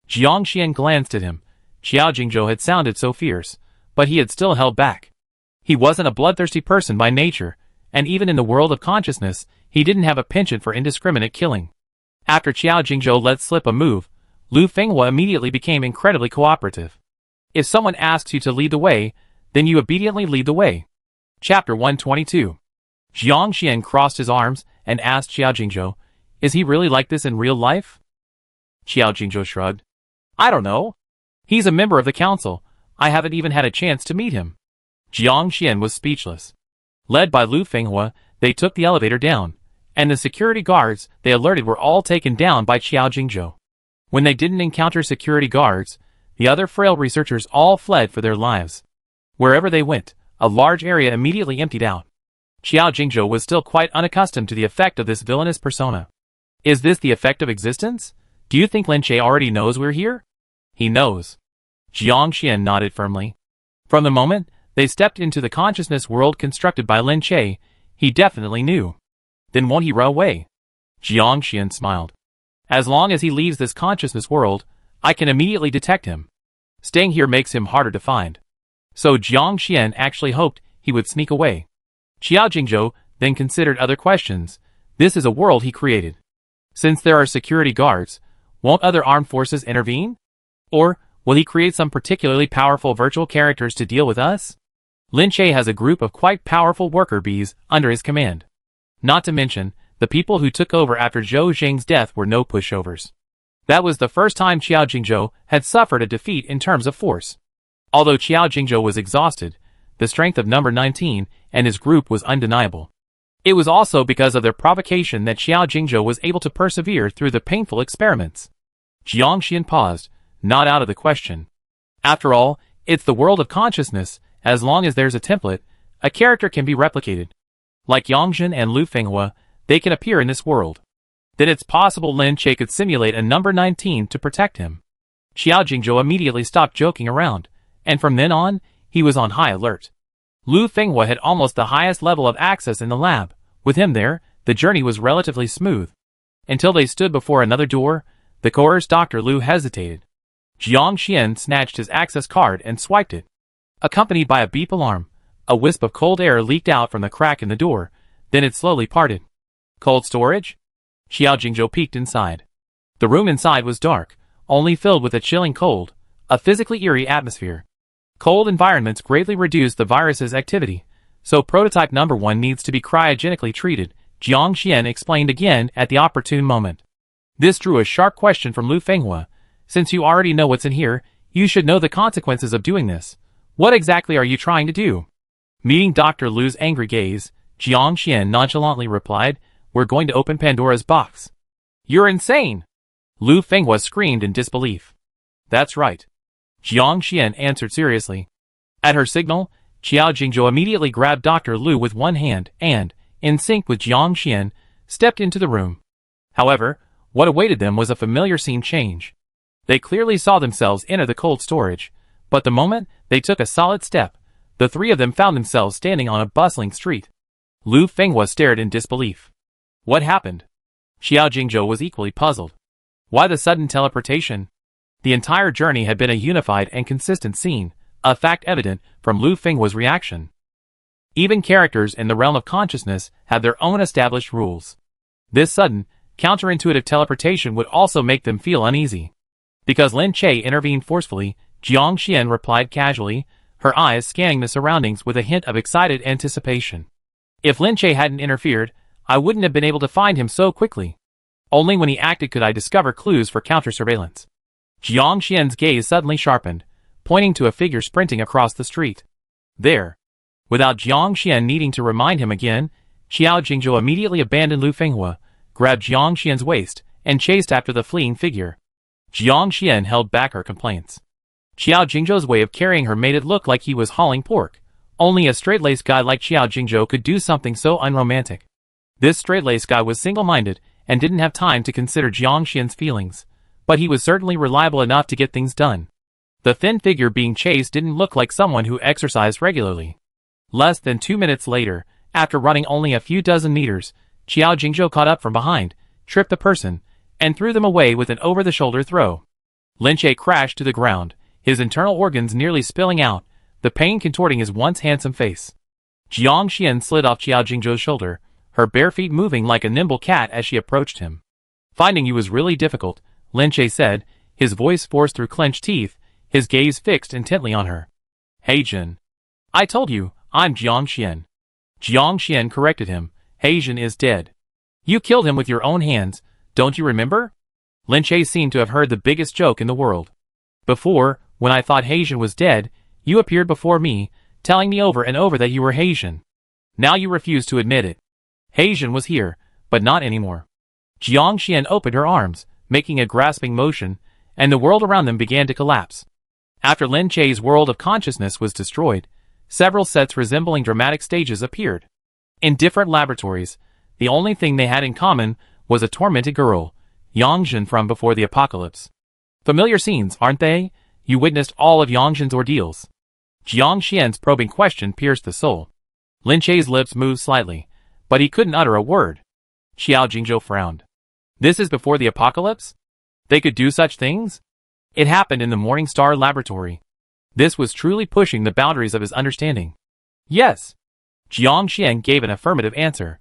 Jiang Xian glanced at him. Xiao Jingzhou had sounded so fierce, but he had still held back. He wasn't a bloodthirsty person by nature, and even in the world of consciousness, he didn't have a penchant for indiscriminate killing. After Xiao Jingzhou let slip a move, Lu Fenghua immediately became incredibly cooperative. If someone asks you to lead the way, then you obediently lead the way. Chapter 122. Jiang Xian crossed his arms and asked Xiao Jingzhou, is he really like this in real life? Xiao Jingzhou shrugged. I don't know. He's a member of the council. I haven't even had a chance to meet him. Jiang Xian was speechless. Led by Lu Fenghua, they took the elevator down, and the security guards they alerted were all taken down by Xiao Jingzhou. When they didn't encounter security guards, the other frail researchers all fled for their lives. Wherever they went, a large area immediately emptied out. Xiao Jingzhou was still quite unaccustomed to the effect of this villainous persona. Is this the effect of existence? Do you think Lin Che already knows we're here? He knows. Jiang Xian nodded firmly. From the moment they stepped into the consciousness world constructed by Lin Che, he definitely knew. Then won't he run away? Jiang Xian smiled. As long as he leaves this consciousness world, I can immediately detect him. Staying here makes him harder to find. So Jiang Xian actually hoped he would sneak away. Xiao Jingzhou then considered other questions. This is a world he created. Since there are security guards, won't other armed forces intervene? Or will he create some particularly powerful virtual characters to deal with us? Lin Che has a group of quite powerful worker bees under his command. Not to mention, the people who took over after Zhou Zheng's death were no pushovers. That was the first time Xiao Jingzhou had suffered a defeat in terms of force. Although Xiao Jingzhou was exhausted, the strength of number 19 and his group was undeniable. It was also because of their provocation that Xiao Jingzhou was able to persevere through the painful experiments. Jiang Xian paused, not out of the question. After all, it's the world of consciousness. As long as there's a template, a character can be replicated. Like Yangzhen and Lu Fenghua, they can appear in this world. Then it's possible Lin Che could simulate a number 19 to protect him. Xiao Jingzhou immediately stopped joking around, and from then on, he was on high alert. Lu Fenghua had almost the highest level of access in the lab. With him there, the journey was relatively smooth. Until they stood before another door, the coerced Dr. Lu hesitated. Jiang Xian snatched his access card and swiped it. Accompanied by a beep alarm, a wisp of cold air leaked out from the crack in the door, then it slowly parted. Cold storage? Xiao Jingzhou peeked inside. The room inside was dark, only filled with a chilling cold, a physically eerie atmosphere. Cold environments greatly reduce the virus's activity, so prototype number 1 needs to be cryogenically treated, Jiang Xian explained again at the opportune moment. This drew a sharp question from Lu Fenghua. Since you already know what's in here, you should know the consequences of doing this. What exactly are you trying to do? Meeting Dr. Lu's angry gaze, Jiang Xian nonchalantly replied, "We're going to open Pandora's box." "You're insane!" Lu Fenghua screamed in disbelief. "That's right," Jiang Xian answered seriously. At her signal, Qiao Jingzhou immediately grabbed Dr. Lu with one hand and, in sync with Jiang Xian, stepped into the room. However, what awaited them was a familiar scene change. They clearly saw themselves enter the cold storage, but the moment they took a solid step, the three of them found themselves standing on a bustling street. Lu Fenghua stared in disbelief. What happened? Qiao Jingzhou was equally puzzled. Why the sudden teleportation? The entire journey had been a unified and consistent scene, a fact evident from Lu Fenghua's reaction. Even characters in the realm of consciousness have their own established rules. This sudden, counterintuitive teleportation would also make them feel uneasy. Because Lin Che intervened forcefully, Jiang Xian replied casually, her eyes scanning the surroundings with a hint of excited anticipation. If Lin Che hadn't interfered, I wouldn't have been able to find him so quickly. Only when he acted could I discover clues for counter-surveillance. Jiang Xian's gaze suddenly sharpened, pointing to a figure sprinting across the street. There. Without Jiang Xian needing to remind him again, Qiao Jingzhou immediately abandoned Lu Fenghua, grabbed Jiang Xian's waist, and chased after the fleeing figure. Jiang Xian held back her complaints. Qiao Jingzhou's way of carrying her made it look like he was hauling pork. Only a straight-laced guy like Qiao Jingzhou could do something so unromantic. This straight-laced guy was single-minded and didn't have time to consider Jiang Xian's feelings, but he was certainly reliable enough to get things done. The thin figure being chased didn't look like someone who exercised regularly. Less than 2 minutes later, after running only a few dozen meters, Qiao Jingzhou caught up from behind, tripped the person, and threw them away with an over-the-shoulder throw. Lin Che crashed to the ground, his internal organs nearly spilling out, the pain contorting his once handsome face. Jiang Xian slid off Qiao Jingzhou's shoulder, her bare feet moving like a nimble cat as she approached him. Finding you was really difficult, Lin Che said, his voice forced through clenched teeth, his gaze fixed intently on her. Heijin. I told you, I'm Jiang Xian. Jiang Xian corrected him, Heijin is dead. You killed him with your own hands, don't you remember? Lin Che seemed to have heard the biggest joke in the world. Before, when I thought Heijin was dead, you appeared before me, telling me over and over that you were Heijin. Now you refuse to admit it. Heijin was here, but not anymore. Jiang Xian opened her arms, making a grasping motion, and the world around them began to collapse. After Lin Che's world of consciousness was destroyed, several sets resembling dramatic stages appeared. In different laboratories, the only thing they had in common was a tormented girl, Yangzhen from before the apocalypse. Familiar scenes, aren't they? You witnessed all of Yangzhen's ordeals. Jiang Xian's probing question pierced the soul. Lin Che's lips moved slightly, but he couldn't utter a word. Qiao Jingzhou frowned. This is before the apocalypse? They could do such things? It happened in the Morning Star laboratory. This was truly pushing the boundaries of his understanding. Yes. Jiang Xian gave an affirmative answer.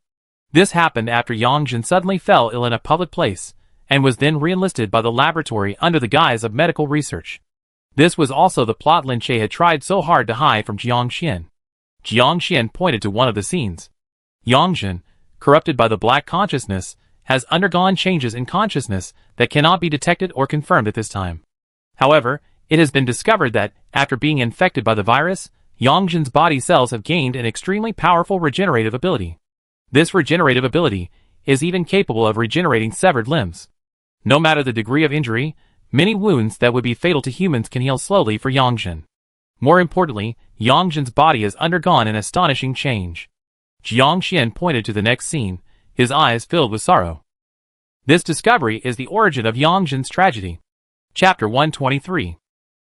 This happened after Yangzhen suddenly fell ill in a public place, and was then re-enlisted by the laboratory under the guise of medical research. This was also the plot Lin Che had tried so hard to hide from Jiang Xian. Jiang Xian pointed to one of the scenes. Yangzhen, corrupted by the black consciousness, has undergone changes in consciousness that cannot be detected or confirmed at this time. However, it has been discovered that, after being infected by the virus, Yangzhen's body cells have gained an extremely powerful regenerative ability. This regenerative ability is even capable of regenerating severed limbs. No matter the degree of injury, many wounds that would be fatal to humans can heal slowly for Yangzhen. More importantly, Yangzhen's body has undergone an astonishing change. Jiang Xian pointed to the next scene, his eyes filled with sorrow. This discovery is the origin of Yangzhen's tragedy. Chapter 123.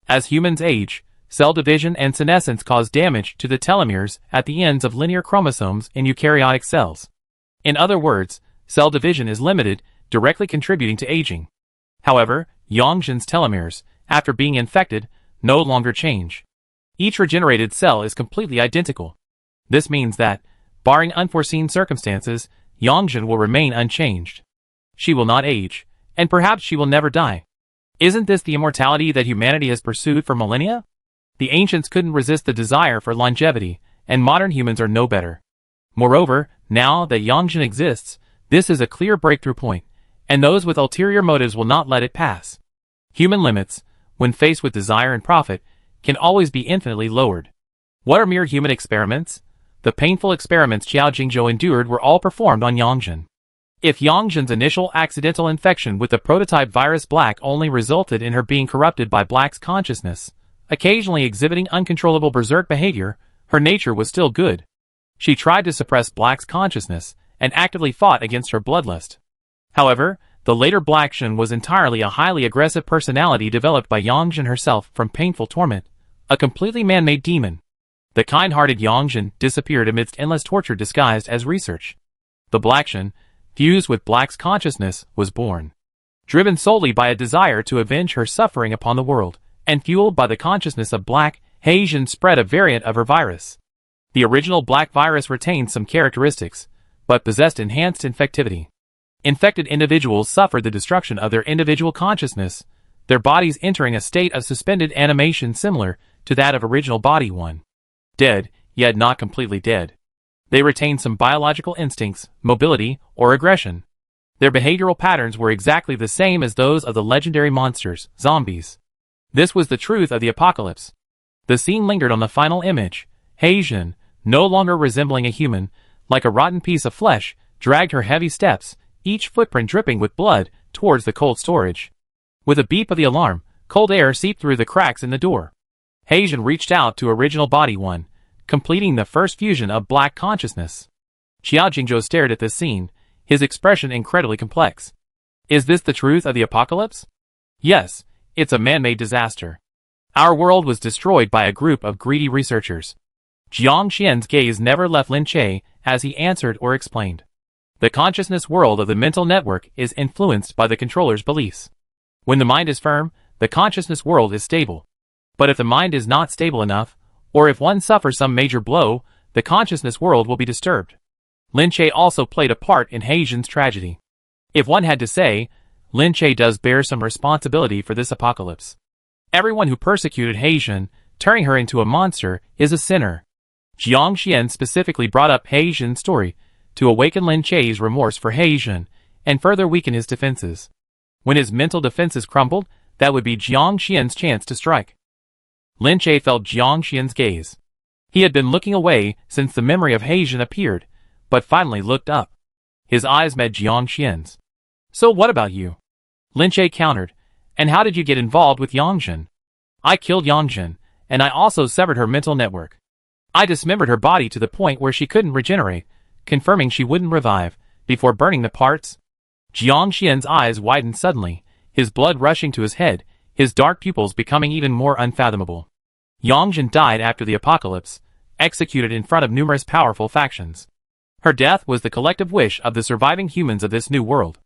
As humans age, cell division and senescence cause damage to the telomeres at the ends of linear chromosomes in eukaryotic cells. In other words, cell division is limited, directly contributing to aging. However, Yangzhen's telomeres, after being infected, no longer change. Each regenerated cell is completely identical. This means that, barring unforeseen circumstances, Yangzhen will remain unchanged. She will not age, and perhaps she will never die. Isn't this the immortality that humanity has pursued for millennia? The ancients couldn't resist the desire for longevity, and modern humans are no better. Moreover, now that Yangzhen exists, this is a clear breakthrough point, and those with ulterior motives will not let it pass. Human limits, when faced with desire and profit, can always be infinitely lowered. What are mere human experiments? The painful experiments Qiao Jingzhou endured were all performed on Yangzhen. If Yangzhen's initial accidental infection with the prototype virus Black only resulted in her being corrupted by Black's consciousness, occasionally exhibiting uncontrollable berserk behavior, her nature was still good. She tried to suppress Black's consciousness and actively fought against her bloodlust. However, the later Blackshen was entirely a highly aggressive personality developed by Yangzhen herself from painful torment, a completely man-made demon. The kind-hearted Yangzhen disappeared amidst endless torture disguised as research. The Blackshen, fused with Black's consciousness, was born. Driven solely by a desire to avenge her suffering upon the world, and fueled by the consciousness of Black, Heijin spread a variant of her virus. The original Black virus retained some characteristics, but possessed enhanced infectivity. Infected individuals suffered the destruction of their individual consciousness, their bodies entering a state of suspended animation similar to that of original Body 1. Dead, yet not completely dead. They retained some biological instincts, mobility, or aggression. Their behavioral patterns were exactly the same as those of the legendary monsters, zombies. This was the truth of the apocalypse. The scene lingered on the final image. Heijin, no longer resembling a human, like a rotten piece of flesh, dragged her heavy steps, each footprint dripping with blood, towards the cold storage. With a beep of the alarm, cold air seeped through the cracks in the door. Heijin reached out to original Body 1, completing the first fusion of Black consciousness. Qiao Jingzhou stared at this scene, his expression incredibly complex. Is this the truth of the apocalypse? Yes, it's a man-made disaster. Our world was destroyed by a group of greedy researchers. Jiang Xian's gaze never left Lin Che as he answered or explained. The consciousness world of the mental network is influenced by the controller's beliefs. When the mind is firm, the consciousness world is stable. But if the mind is not stable enough, or if one suffers some major blow, the consciousness world will be disturbed. Lin Che also played a part in Heijin's tragedy. If one had to say, Lin Che does bear some responsibility for this apocalypse. Everyone who persecuted Heijin, turning her into a monster, is a sinner. Jiang Xian specifically brought up Heijin's story to awaken Lin Che's remorse for Heijin and further weaken his defenses. When his mental defenses crumbled, that would be Jiang Xian's chance to strike. Lin Che felt Jiang Xian's gaze. He had been looking away since the memory of Heijin appeared, but finally looked up. His eyes met Jiang Xian's. So what about you? Lin Che countered. And how did you get involved with Yangzhen? I killed Yangzhen, and I also severed her mental network. I dismembered her body to the point where she couldn't regenerate, confirming she wouldn't revive, before burning the parts. Jiang Xian's eyes widened suddenly, his blood rushing to his head, his dark pupils becoming even more unfathomable. Yangzhen died after the apocalypse, executed in front of numerous powerful factions. Her death was the collective wish of the surviving humans of this new world.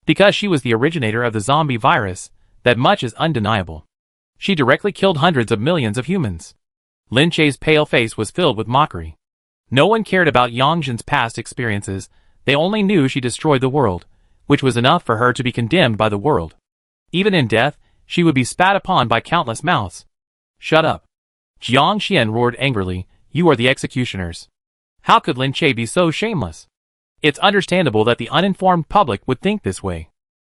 Because she was the originator of the zombie virus, that much is undeniable. She directly killed hundreds of millions of humans. Lin Che's pale face was filled with mockery. No one cared about Yangzhen's past experiences, they only knew she destroyed the world, which was enough for her to be condemned by the world. Even in death, she would be spat upon by countless mouths. Shut up. Jiang Xian roared angrily, you are the executioners. How could Lin Che be so shameless? It's understandable that the uninformed public would think this way.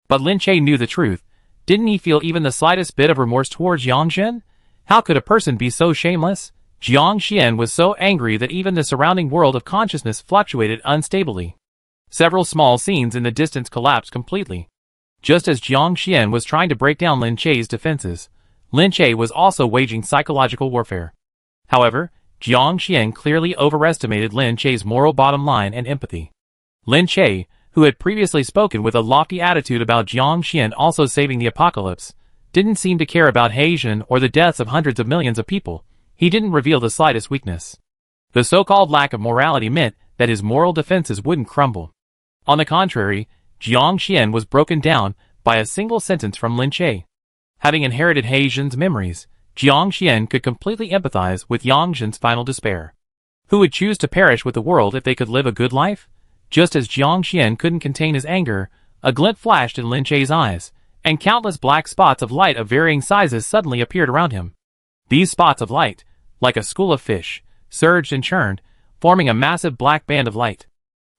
But Lin Che knew the truth. Didn't he feel even the slightest bit of remorse towards Yangzhen? How could a person be so shameless? Jiang Xian was so angry that even the surrounding world of consciousness fluctuated unstably. Several small scenes in the distance collapsed completely. Just as Jiang Xian was trying to break down Lin Che's defenses, Lin Che was also waging psychological warfare. However, Jiang Xian clearly overestimated Lin Che's moral bottom line and empathy. Lin Che, who had previously spoken with a lofty attitude about Jiang Xian also saving the apocalypse, didn't seem to care about Heijin or the deaths of hundreds of millions of people. He didn't reveal the slightest weakness. The so-called lack of morality meant that his moral defenses wouldn't crumble. On the contrary, Jiang Xian was broken down by a single sentence from Lin Che. Having inherited Heijin's memories, Jiang Xian could completely empathize with Yangzhen's final despair. Who would choose to perish with the world if they could live a good life? Just as Jiang Xian couldn't contain his anger, a glint flashed in Lin Che's eyes, and countless black spots of light of varying sizes suddenly appeared around him. These spots of light, like a school of fish, surged and churned, forming a massive black band of light.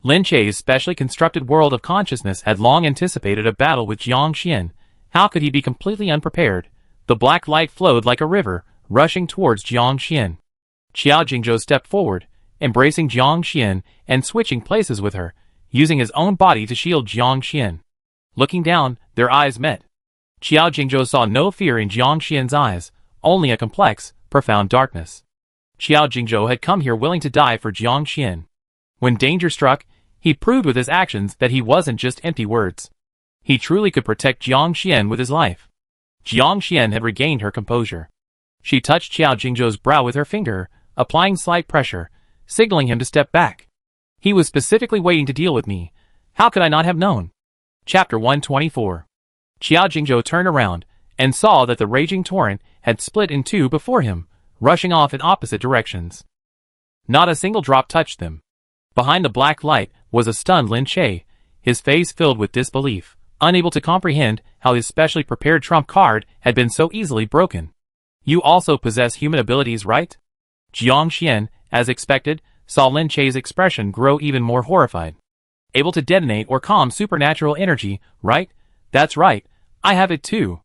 Lin Che's specially constructed world of consciousness had long anticipated a battle with Jiang Xian. How could he be completely unprepared? The black light flowed like a river, rushing towards Jiang Xian. Qiao Jingzhou stepped forward, embracing Jiang Xian and switching places with her, using his own body to shield Jiang Xian. Looking down, their eyes met. Qiao Jingzhou saw no fear in Jiang Xian's eyes, only a complex, profound darkness. Qiao Jingzhou had come here willing to die for Jiang Xian. When danger struck, he proved with his actions that he wasn't just empty words. He truly could protect Jiang Xian with his life. Jiang Xian had regained her composure. She touched Qiao Jingzhou's brow with her finger, applying slight pressure, signaling him to step back. He was specifically waiting to deal with me. How could I not have known? Chapter 124. Qiao Jingzhou turned around and saw that the raging torrent had split in two before him, rushing off in opposite directions. Not a single drop touched them. Behind the black light was a stunned Lin Che, his face filled with disbelief, unable to comprehend how his specially prepared trump card had been so easily broken. You also possess human abilities, right? Jiang Xian, as expected, saw Lin Che's expression grow even more horrified. Able to detonate or calm supernatural energy, right? That's right, I have it too.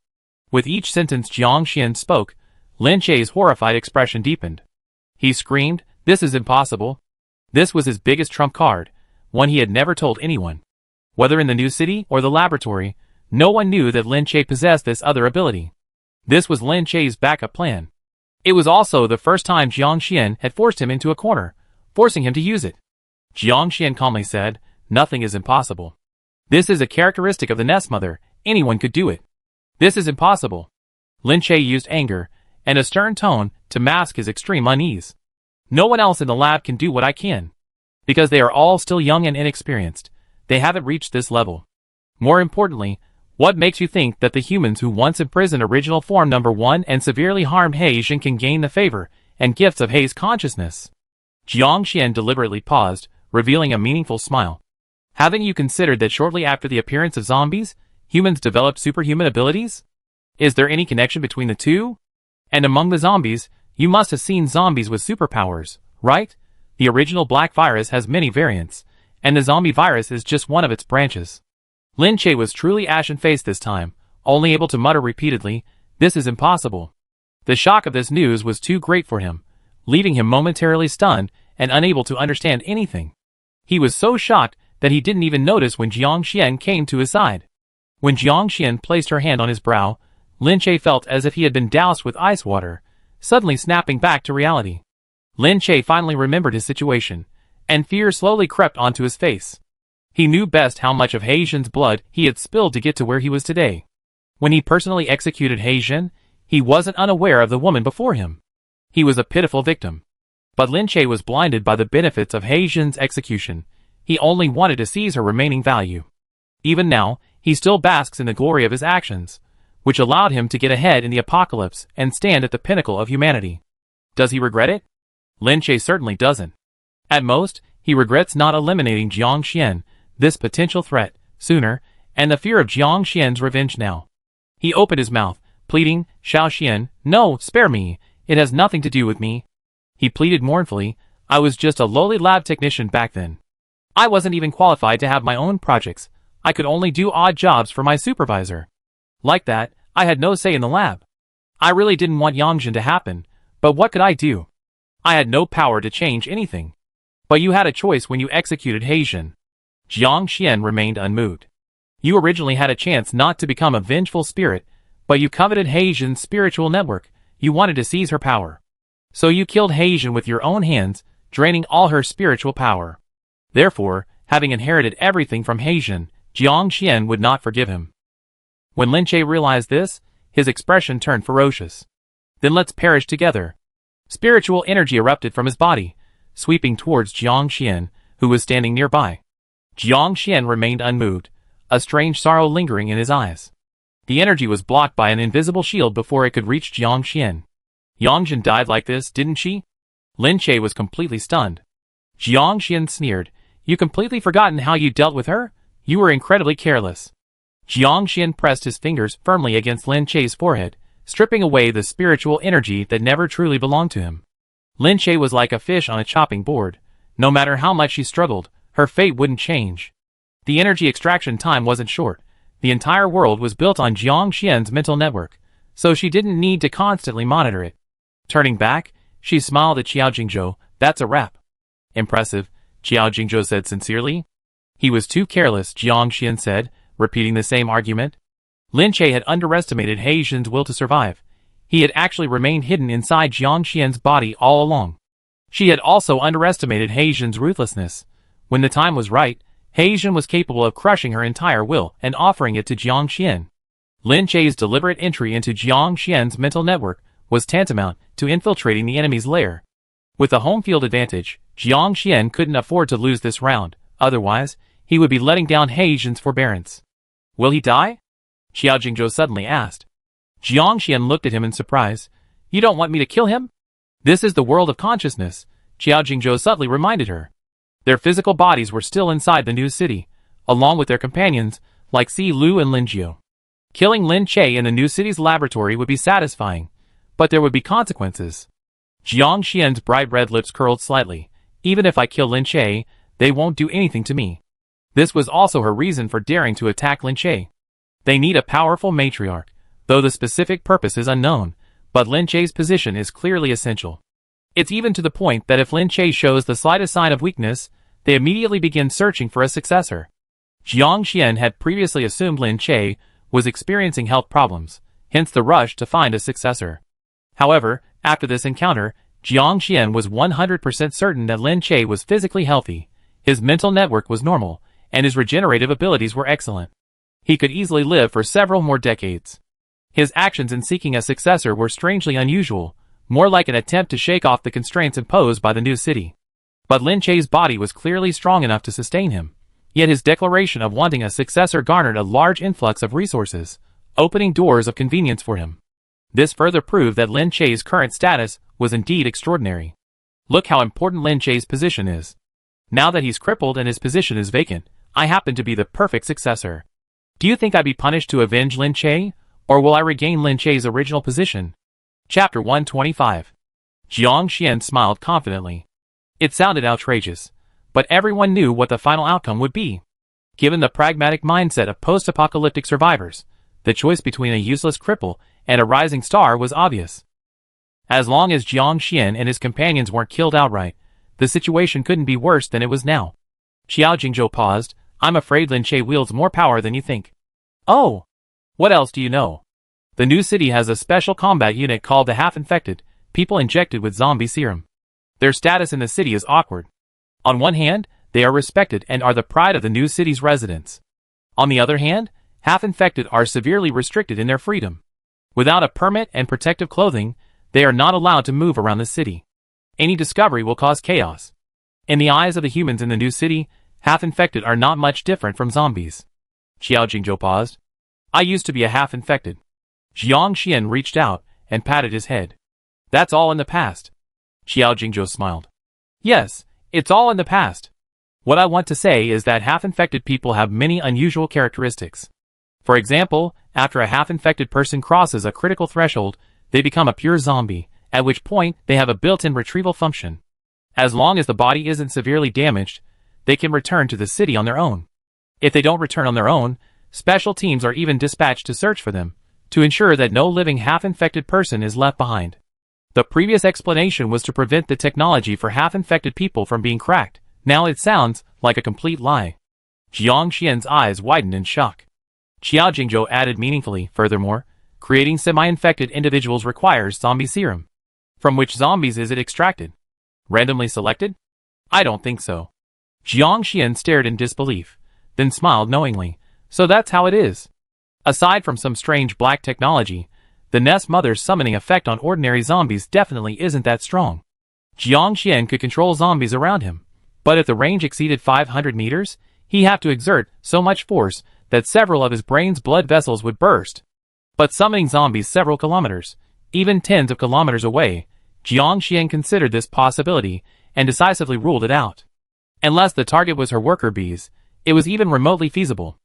With each sentence Jiang Xian spoke, Lin Che's horrified expression deepened. He screamed, "This is impossible." This was his biggest trump card, one he had never told anyone. Whether in the new city or the laboratory, no one knew that Lin Che possessed this other ability. This was Lin Che's backup plan. It was also the first time Jiang Xian had forced him into a corner, forcing him to use it. Jiang Xian calmly said, "Nothing is impossible. This is a characteristic of the Nest Mother, anyone could do it. This is impossible." Lin Che used anger and a stern tone to mask his extreme unease. No one else in the lab can do what I can. Because they are all still young and inexperienced, they haven't reached this level. More importantly, what makes you think that the humans who once imprisoned Original Form Number 1 and severely harmed He Jin can gain the favor and gifts of He's consciousness? Jiang Xian deliberately paused, revealing a meaningful smile. Haven't you considered that shortly after the appearance of zombies, humans developed superhuman abilities? Is there any connection between the two? And among the zombies, you must have seen zombies with superpowers, right? The original black virus has many variants, and the zombie virus is just one of its branches. Lin Che was truly ashen-faced this time, only able to mutter repeatedly, "This is impossible." The shock of this news was too great for him, leaving him momentarily stunned and unable to understand anything. He was so shocked that he didn't even notice when Jiang Xian came to his side. When Jiang Xian placed her hand on his brow, Lin Che felt as if he had been doused with ice water, suddenly snapping back to reality. Lin Che finally remembered his situation, and fear slowly crept onto his face. He knew best how much of He Jin's blood he had spilled to get to where he was today. When he personally executed He Jin, he wasn't unaware of the woman before him. He was a pitiful victim. But Lin Che was blinded by the benefits of He Jin's execution. He only wanted to seize her remaining value. Even now, he still basks in the glory of his actions, which allowed him to get ahead in the apocalypse and stand at the pinnacle of humanity. Does he regret it? Lin Che certainly doesn't. At most, he regrets not eliminating Jiang Xian, this potential threat, sooner, and the fear of Jiang Xian's revenge now. He opened his mouth, pleading, "Xiao Xian, no, spare me, it has nothing to do with me." He pleaded mournfully, "I was just a lowly lab technician back then. I wasn't even qualified to have my own projects, I could only do odd jobs for my supervisor. Like that, I had no say in the lab. I really didn't want Yangjin to happen, but what could I do? I had no power to change anything. But you had a choice when you executed He Jin." Jiang Xian remained unmoved. "You originally had a chance not to become a vengeful spirit, but you coveted He Jin's spiritual network, you wanted to seize her power. So you killed He Jin with your own hands, draining all her spiritual power. Therefore, having inherited everything from He Jin, Jiang Xian would not forgive him." When Lin Che realized this, his expression turned ferocious. "Then let's perish together." Spiritual energy erupted from his body, sweeping towards Jiang Xian, who was standing nearby. Jiang Xian remained unmoved, a strange sorrow lingering in his eyes. The energy was blocked by an invisible shield before it could reach Jiang Xian. "Yangjin died like this, didn't she?" Lin Che was completely stunned. Jiang Xian sneered, "You completely forgotten how you dealt with her? You were incredibly careless." Jiang Xian pressed his fingers firmly against Lin Che's forehead, stripping away the spiritual energy that never truly belonged to him. Lin Che was like a fish on a chopping board. No matter how much she struggled, her fate wouldn't change. The energy extraction time wasn't short. The entire world was built on Jiang Xian's mental network, so she didn't need to constantly monitor it. Turning back, She smiled at Xiao Jingzhou. That's a wrap. Impressive, Xiao Jingzhou said sincerely. He was too careless, Jiang Xian said, repeating the same argument. Lin Che had underestimated He Yixin's will to survive. He had actually remained hidden inside Jiang Xian's body all along. She had also underestimated He Yixin's ruthlessness. When the time was right, He Yixin was capable of crushing her entire will and offering it to Jiang Xian. Lin Che's deliberate entry into Jiang Xian's mental network was tantamount to infiltrating the enemy's lair. With a home field advantage, Jiang Xian couldn't afford to lose this round, otherwise, he would be letting down He Yixin's forbearance. Will he die? Xiao Jingzhou suddenly asked. Jiang Xian looked at him in surprise. You don't want me to kill him? This is the world of consciousness, Xiao Jingzhou subtly reminded her. Their physical bodies were still inside the new city, along with their companions, like Si Lu and Lin Jiu. Killing Lin Che in the new city's laboratory would be satisfying, but there would be consequences. Jiang Xian's bright red lips curled slightly. Even if I kill Lin Che, they won't do anything to me. This was also her reason for daring to attack Lin Che. They need a powerful matriarch, though the specific purpose is unknown, but Lin Che's position is clearly essential. It's even to the point that if Lin Che shows the slightest sign of weakness, they immediately begin searching for a successor. Jiang Xian had previously assumed Lin Che was experiencing health problems, hence the rush to find a successor. However, after this encounter, Jiang Xian was 100% certain that Lin Che was physically healthy, his mental network was normal, and his regenerative abilities were excellent. He could easily live for several more decades. His actions in seeking a successor were strangely unusual, more like an attempt to shake off the constraints imposed by the new city. But Lin Che's body was clearly strong enough to sustain him. Yet his declaration of wanting a successor garnered a large influx of resources, opening doors of convenience for him. This further proved that Lin Che's current status was indeed extraordinary. Look how important Lin Che's position is. Now that he's crippled and his position is vacant, I happen to be the perfect successor. Do you think I'd be punished to avenge Lin Che, or will I regain Lin Che's original position? Chapter 125. Jiang Xian smiled confidently. It sounded outrageous, but everyone knew what the final outcome would be. Given the pragmatic mindset of post-apocalyptic survivors, the choice between a useless cripple and a rising star was obvious. As long as Jiang Xian and his companions weren't killed outright, the situation couldn't be worse than it was now. Xiao Jingzhou paused. I'm afraid Lin Che wields more power than you think. Oh! What else do you know? The new city has a special combat unit called the Half-Infected, people injected with zombie serum. Their status in the city is awkward. On one hand, they are respected and are the pride of the new city's residents. On the other hand, half-infected are severely restricted in their freedom. Without a permit and protective clothing, they are not allowed to move around the city. Any discovery will cause chaos. In the eyes of the humans in the new city, half-infected are not much different from zombies. Xiao Jingzhou paused. I used to be a half-infected. Jiang Xian reached out and patted his head. That's all in the past. Xiao Jingzhou smiled. Yes, it's all in the past. What I want to say is that half-infected people have many unusual characteristics. For example, after a half-infected person crosses a critical threshold, they become a pure zombie, at which point they have a built-in retrieval function. As long as the body isn't severely damaged, they can return to the city on their own. If they don't return on their own, special teams are even dispatched to search for them, to ensure that no living half-infected person is left behind. The previous explanation was to prevent the technology for half-infected people from being cracked. Now it sounds like a complete lie. Jiang Xian's eyes widened in shock. Xiao Jingzhou added meaningfully, furthermore, creating semi-infected individuals requires zombie serum. From which zombies is it extracted? Randomly selected? I don't think so. Jiang Xian stared in disbelief, then smiled knowingly. So that's how it is. Aside from some strange black technology, the Nest Mother's summoning effect on ordinary zombies definitely isn't that strong. Jiang Xian could control zombies around him, but if the range exceeded 500 meters, he'd have to exert so much force that several of his brain's blood vessels would burst. But summoning zombies several kilometers, even tens of kilometers away, Jiang Xian considered this possibility and decisively ruled it out. Unless the target was her worker bees, it was even remotely feasible.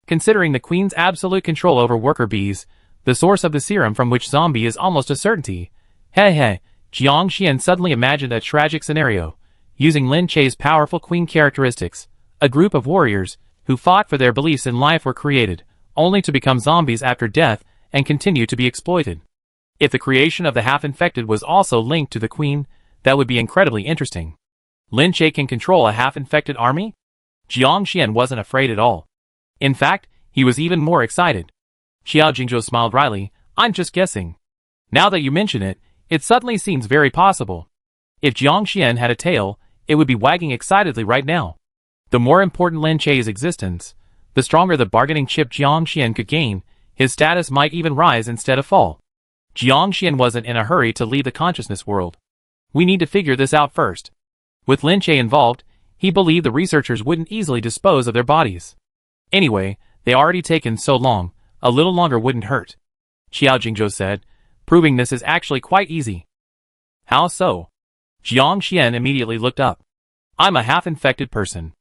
Considering the Queen's absolute control over worker bees, the source of the serum from which zombie is almost a certainty. Jiang Xian suddenly imagined a tragic scenario, using Lin Che's powerful queen characteristics. A group of warriors, who fought for their beliefs in life were created, only to become zombies after death and continue to be exploited. If the creation of the half-infected was also linked to the queen, that would be incredibly interesting. Lin Che can control a half-infected army? Jiang Xian wasn't afraid at all. In fact, he was even more excited. Xiao Jingzhou smiled wryly. I'm just guessing. Now that you mention it, it suddenly seems very possible. If Jiang Xian had a tail, it would be wagging excitedly right now. The more important Lin Che's existence, the stronger the bargaining chip Jiang Xian could gain. His status might even rise instead of fall. Jiang Xian wasn't in a hurry to leave the consciousness world. We need to figure this out first. With Lin Che involved, he believed the researchers wouldn't easily dispose of their bodies. Anyway, they already taken so long, a little longer wouldn't hurt. Xiao Jingzhou said, proving this is actually quite easy. How so? Jiang Xian immediately looked up. I'm a half-infected person.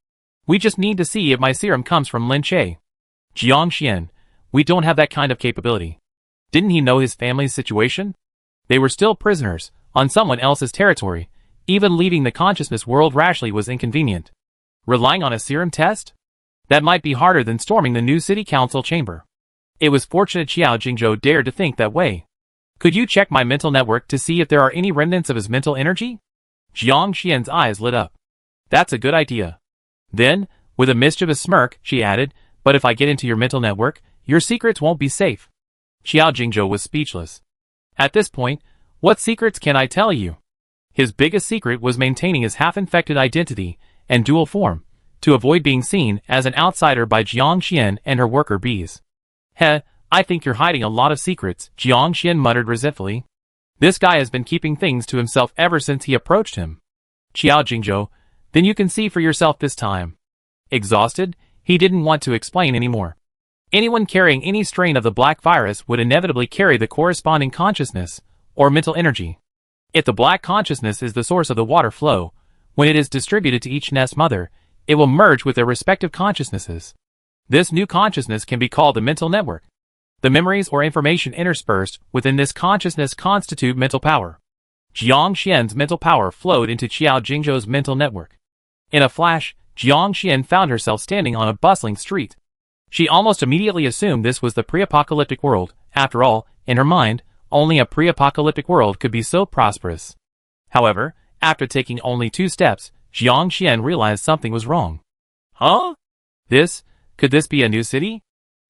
We just need to see if my serum comes from Lin Che. Jiang Xian, we don't have that kind of capability. Didn't he know his family's situation? They were still prisoners, on someone else's territory. Even leaving the consciousness world rashly was inconvenient. Relying on a serum test? That might be harder than storming the new city council chamber. It was fortunate Xiao Jingzhou dared to think that way. Could you check my mental network to see if there are any remnants of his mental energy? Jiang Xian's eyes lit up. That's a good idea. Then, with a mischievous smirk, she added, but if I get into your mental network, your secrets won't be safe. Xiao Jingzhou was speechless. At this point, what secrets can I tell you? His biggest secret was maintaining his half-infected identity and dual form, to avoid being seen as an outsider by Jiang Xian and her worker bees. Heh, I think you're hiding a lot of secrets, Jiang Xian muttered resentfully. This guy has been keeping things to himself ever since he approached him. Xiao Jingzhou, then you can see for yourself this time. Exhausted, he didn't want to explain anymore. Anyone carrying any strain of the black virus would inevitably carry the corresponding consciousness, or mental energy. If the black consciousness is the source of the water flow, when it is distributed to each nest mother, it will merge with their respective consciousnesses. This new consciousness can be called the mental network. The memories or information interspersed within this consciousness constitute mental power. Jiang Xian's mental power flowed into Xiao Jingzhou's mental network. In a flash, Jiang Xian found herself standing on a bustling street. She almost immediately assumed this was the pre-apocalyptic world. After all, in her mind, only a pre-apocalyptic world could be so prosperous. However, after taking only 2 steps, Jiang Xian realized something was wrong. Huh? Could this be a new city?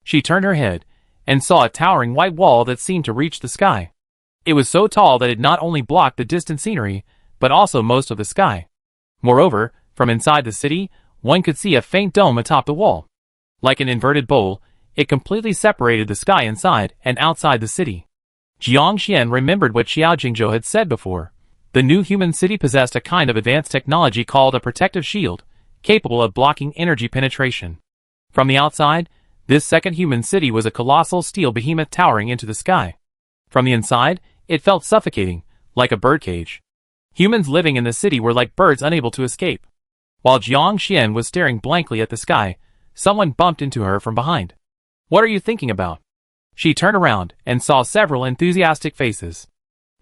She turned her head, and saw a towering white wall that seemed to reach the sky. It was so tall that it not only blocked the distant scenery, but also most of the sky. Moreover, from inside the city, one could see a faint dome atop the wall. Like an inverted bowl, it completely separated the sky inside and outside the city. Jiang Xian remembered what Xiao Jingzhou had said before. The new human city possessed a kind of advanced technology called a protective shield, capable of blocking energy penetration. From the outside, this second human city was a colossal steel behemoth towering into the sky. From the inside, it felt suffocating, like a birdcage. Humans living in the city were like birds unable to escape. While Jiang Xian was staring blankly at the sky, someone bumped into her from behind. What are you thinking about? She turned around and saw several enthusiastic faces.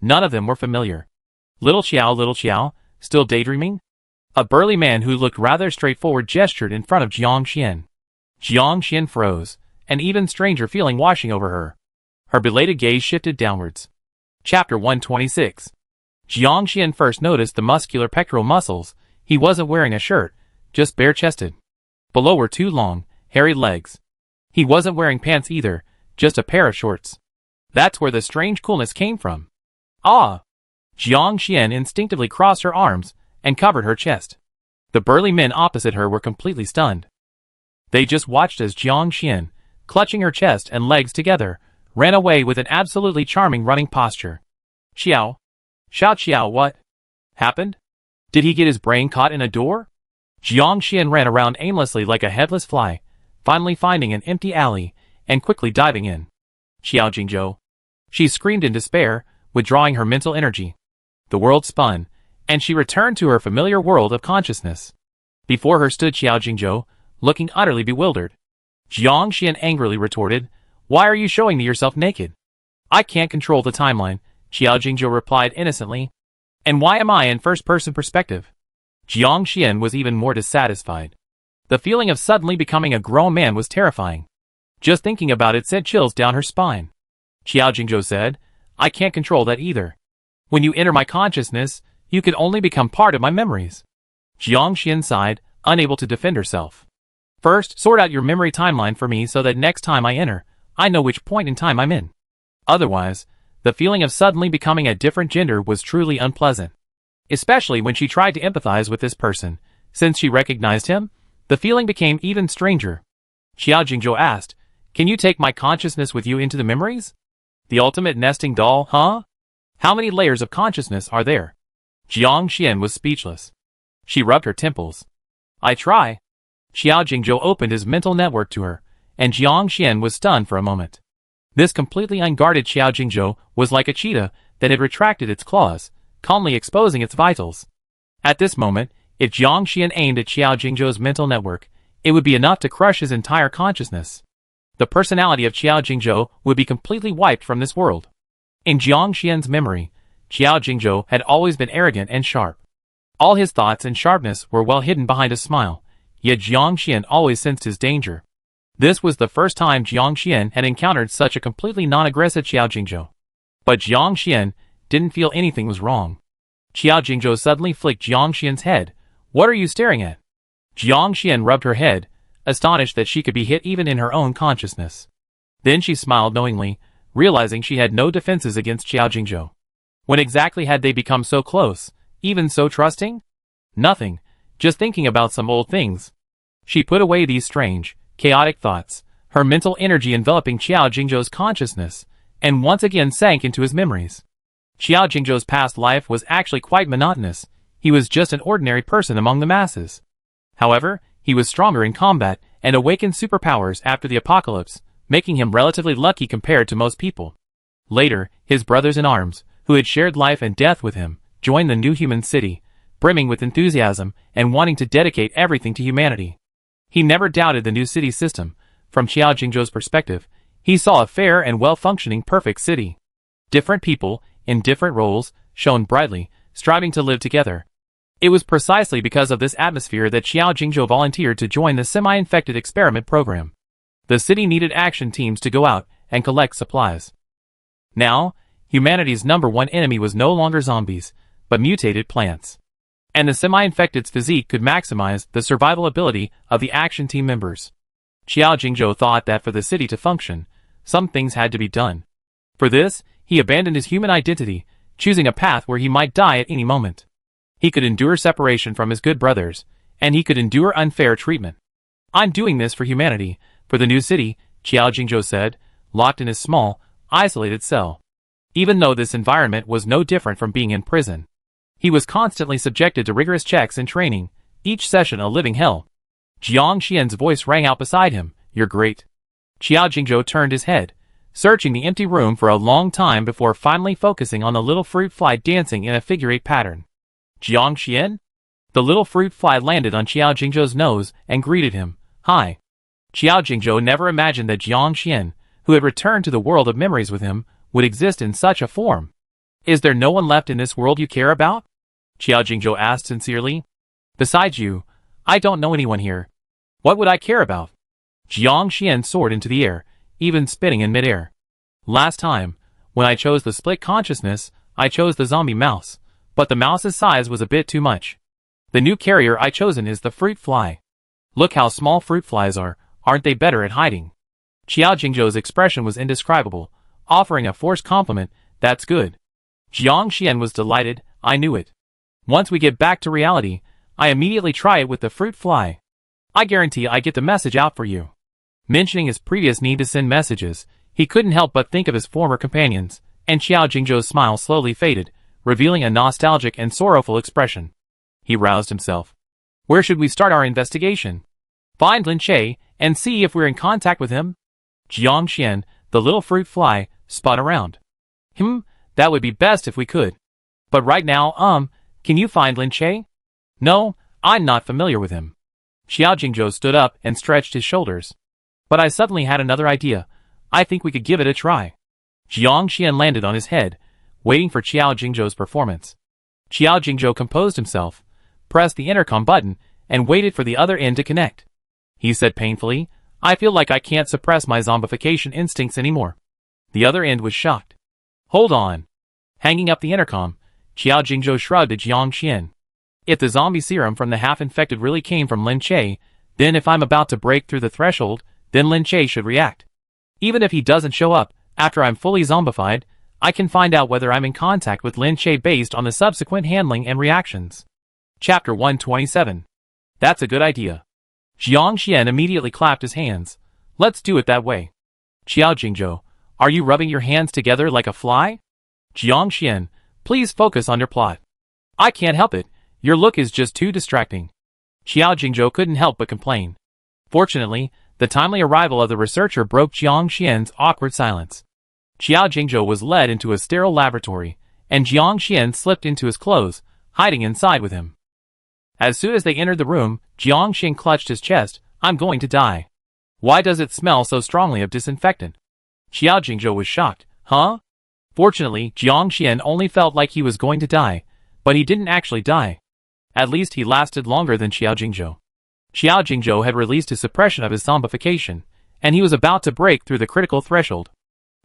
None of them were familiar. Little Xiao, still daydreaming? A burly man who looked rather straightforward gestured in front of Jiang Xian. Jiang Xian froze, an even stranger feeling washing over her. Her belated gaze shifted downwards. Chapter 126. Jiang Xian first noticed the muscular pectoral muscles. He wasn't wearing a shirt, just bare-chested. Below were 2 long, hairy legs. He wasn't wearing pants either, just a pair of shorts. That's where the strange coolness came from. Ah! Jiang Xian instinctively crossed her arms and covered her chest. The burly men opposite her were completely stunned. They just watched as Jiang Xian, clutching her chest and legs together, ran away with an absolutely charming running posture. Xiao? Xiao, what happened? Did he get his brain caught in a door? Jiang Xian ran around aimlessly like a headless fly, finally finding an empty alley and quickly diving in. Xiao Jingzhou. She screamed in despair, withdrawing her mental energy. The world spun, and she returned to her familiar world of consciousness. Before her stood Xiao Jingzhou, looking utterly bewildered. Jiang Xian angrily retorted, "Why are you showing me yourself naked?" "I can't control the timeline," Xiao Jingzhou replied innocently. "And why am I in first-person perspective?" Jiang Xian was even more dissatisfied. The feeling of suddenly becoming a grown man was terrifying. Just thinking about it sent chills down her spine. Xiao Jingzhou said, I can't control that either. When you enter my consciousness, you can only become part of my memories. Jiang Xian sighed, unable to defend herself. First, sort out your memory timeline for me so that next time I enter, I know which point in time I'm in. Otherwise, the feeling of suddenly becoming a different gender was truly unpleasant. Especially when she tried to empathize with this person. Since she recognized him, the feeling became even stranger. Xiao Jingzhou asked, "Can you take my consciousness with you into the memories? The ultimate nesting doll, huh? How many layers of consciousness are there?" Jiang Xian was speechless. She rubbed her temples. "I try." Xiao Jingzhou opened his mental network to her, and Jiang Xian was stunned for a moment. This completely unguarded Xiao Jingzhou was like a cheetah that had retracted its claws, calmly exposing its vitals. At this moment, if Jiang Xian aimed at Xiao Jingzhou's mental network, it would be enough to crush his entire consciousness. The personality of Xiao Jingzhou would be completely wiped from this world. In Jiang Xian's memory, Xiao Jingzhou had always been arrogant and sharp. All his thoughts and sharpness were well hidden behind a smile, yet Jiang Xian always sensed his danger. This was the first time Jiang Xian had encountered such a completely non-aggressive Xiao Jingzhou. But Jiang Xian didn't feel anything was wrong. Xiao Jingzhou suddenly flicked Jiang Xian's head. "What are you staring at?" Jiang Xian rubbed her head, astonished that she could be hit even in her own consciousness. Then she smiled knowingly, realizing she had no defenses against Xiao Jingzhou. When exactly had they become so close, even so trusting? Nothing, just thinking about some old things. She put away these strange, chaotic thoughts, her mental energy enveloping Xiao Jingzhou's consciousness, and once again sank into his memories. Xiao Jingzhou's past life was actually quite monotonous. He was just an ordinary person among the masses. However, he was stronger in combat and awakened superpowers after the apocalypse, making him relatively lucky compared to most people. Later, his brothers-in-arms, who had shared life and death with him, joined the new human city, brimming with enthusiasm and wanting to dedicate everything to humanity. He never doubted the new city system. From Xiao Jingzhou's perspective, he saw a fair and well-functioning perfect city. Different people, in different roles, shone brightly, striving to live together. It was precisely because of this atmosphere that Xiao Jingzhou volunteered to join the semi-infected experiment program. The city needed action teams to go out and collect supplies. Now, humanity's #1 enemy was no longer zombies, but mutated plants. And the semi-infected's physique could maximize the survival ability of the action team members. Xiao Jingzhou thought that for the city to function, some things had to be done. For this, he abandoned his human identity, choosing a path where he might die at any moment. He could endure separation from his good brothers, and he could endure unfair treatment. "I'm doing this for humanity, for the new city," Xiao Jingzhou said, locked in his small, isolated cell. Even though this environment was no different from being in prison. He was constantly subjected to rigorous checks and training, each session a living hell. Jiang Xian's voice rang out beside him, "You're great." Xiao Jingzhou turned his head, searching the empty room for a long time before finally focusing on the little fruit fly dancing in a figure-8 pattern. "Jiang Xian?" The little fruit fly landed on Xiao Jingzhou's nose and greeted him. "Hi." Xiao Jingzhou never imagined that Jiang Xian, who had returned to the world of memories with him, would exist in such a form. "Is there no one left in this world you care about?" Xiao Jingzhou asked sincerely. "Besides you, I don't know anyone here. What would I care about?" Jiang Xian soared into the air, even spinning in midair. "Last time, when I chose the split consciousness, I chose the zombie mouse, but the mouse's size was a bit too much. The new carrier I chosen is the fruit fly. Look how small fruit flies are, aren't they better at hiding?" Xiao Jingzhou's expression was indescribable, offering a forced compliment. "That's good." Jiang Xian was delighted. "I knew it. Once we get back to reality, I immediately try it with the fruit fly. I guarantee I get the message out for you." Mentioning his previous need to send messages, he couldn't help but think of his former companions, and Xiao Jingzhou's smile slowly faded, revealing a nostalgic and sorrowful expression. He roused himself. "Where should we start our investigation?" "Find Lin Che, and see if we're in contact with him." Jiang Xian, the little fruit fly, spun around. That would be best if we could. But right now, can you find Lin Che?" "No, I'm not familiar with him." Xiao Jingzhou stood up and stretched his shoulders. "But I suddenly had another idea. I think we could give it a try." Jiang Xian landed on his head, waiting for Xiao Jingzhou's performance. Xiao Jingzhou composed himself, pressed the intercom button, and waited for the other end to connect. He said painfully, "I feel like I can't suppress my zombification instincts anymore." The other end was shocked. Hold on. Hanging up the intercom, Xiao Jingzhou shrugged at Jiang Qian. If the zombie serum from the half-infected really came from Lin Che, then if I'm about to break through the threshold, then Lin Che should react. Even if he doesn't show up, after I'm fully zombified, I can find out whether I'm in contact with Lin Che based on the subsequent handling and reactions. Chapter 127. That's a good idea. Jiang Qian immediately clapped his hands. Let's do it that way. Xiao Jingzhou, are you rubbing your hands together like a fly? Jiang Qian, please focus on your plot. I can't help it, your look is just too distracting. Xiao Jingzhou couldn't help but complain. Fortunately, the timely arrival of the researcher broke Jiang Qian's awkward silence. Xiao Jingzhou was led into a sterile laboratory, and Jiang Qian slipped into his clothes, hiding inside with him. As soon as they entered the room, Jiang Qian clutched his chest. I'm going to die. Why does it smell so strongly of disinfectant? Xiao Jingzhou was shocked. Huh? Fortunately, Jiang Qian only felt like he was going to die, but he didn't actually die. At least he lasted longer than Xiao Jingzhou. Xiao Jingzhou had released his suppression of his zombification, and he was about to break through the critical threshold.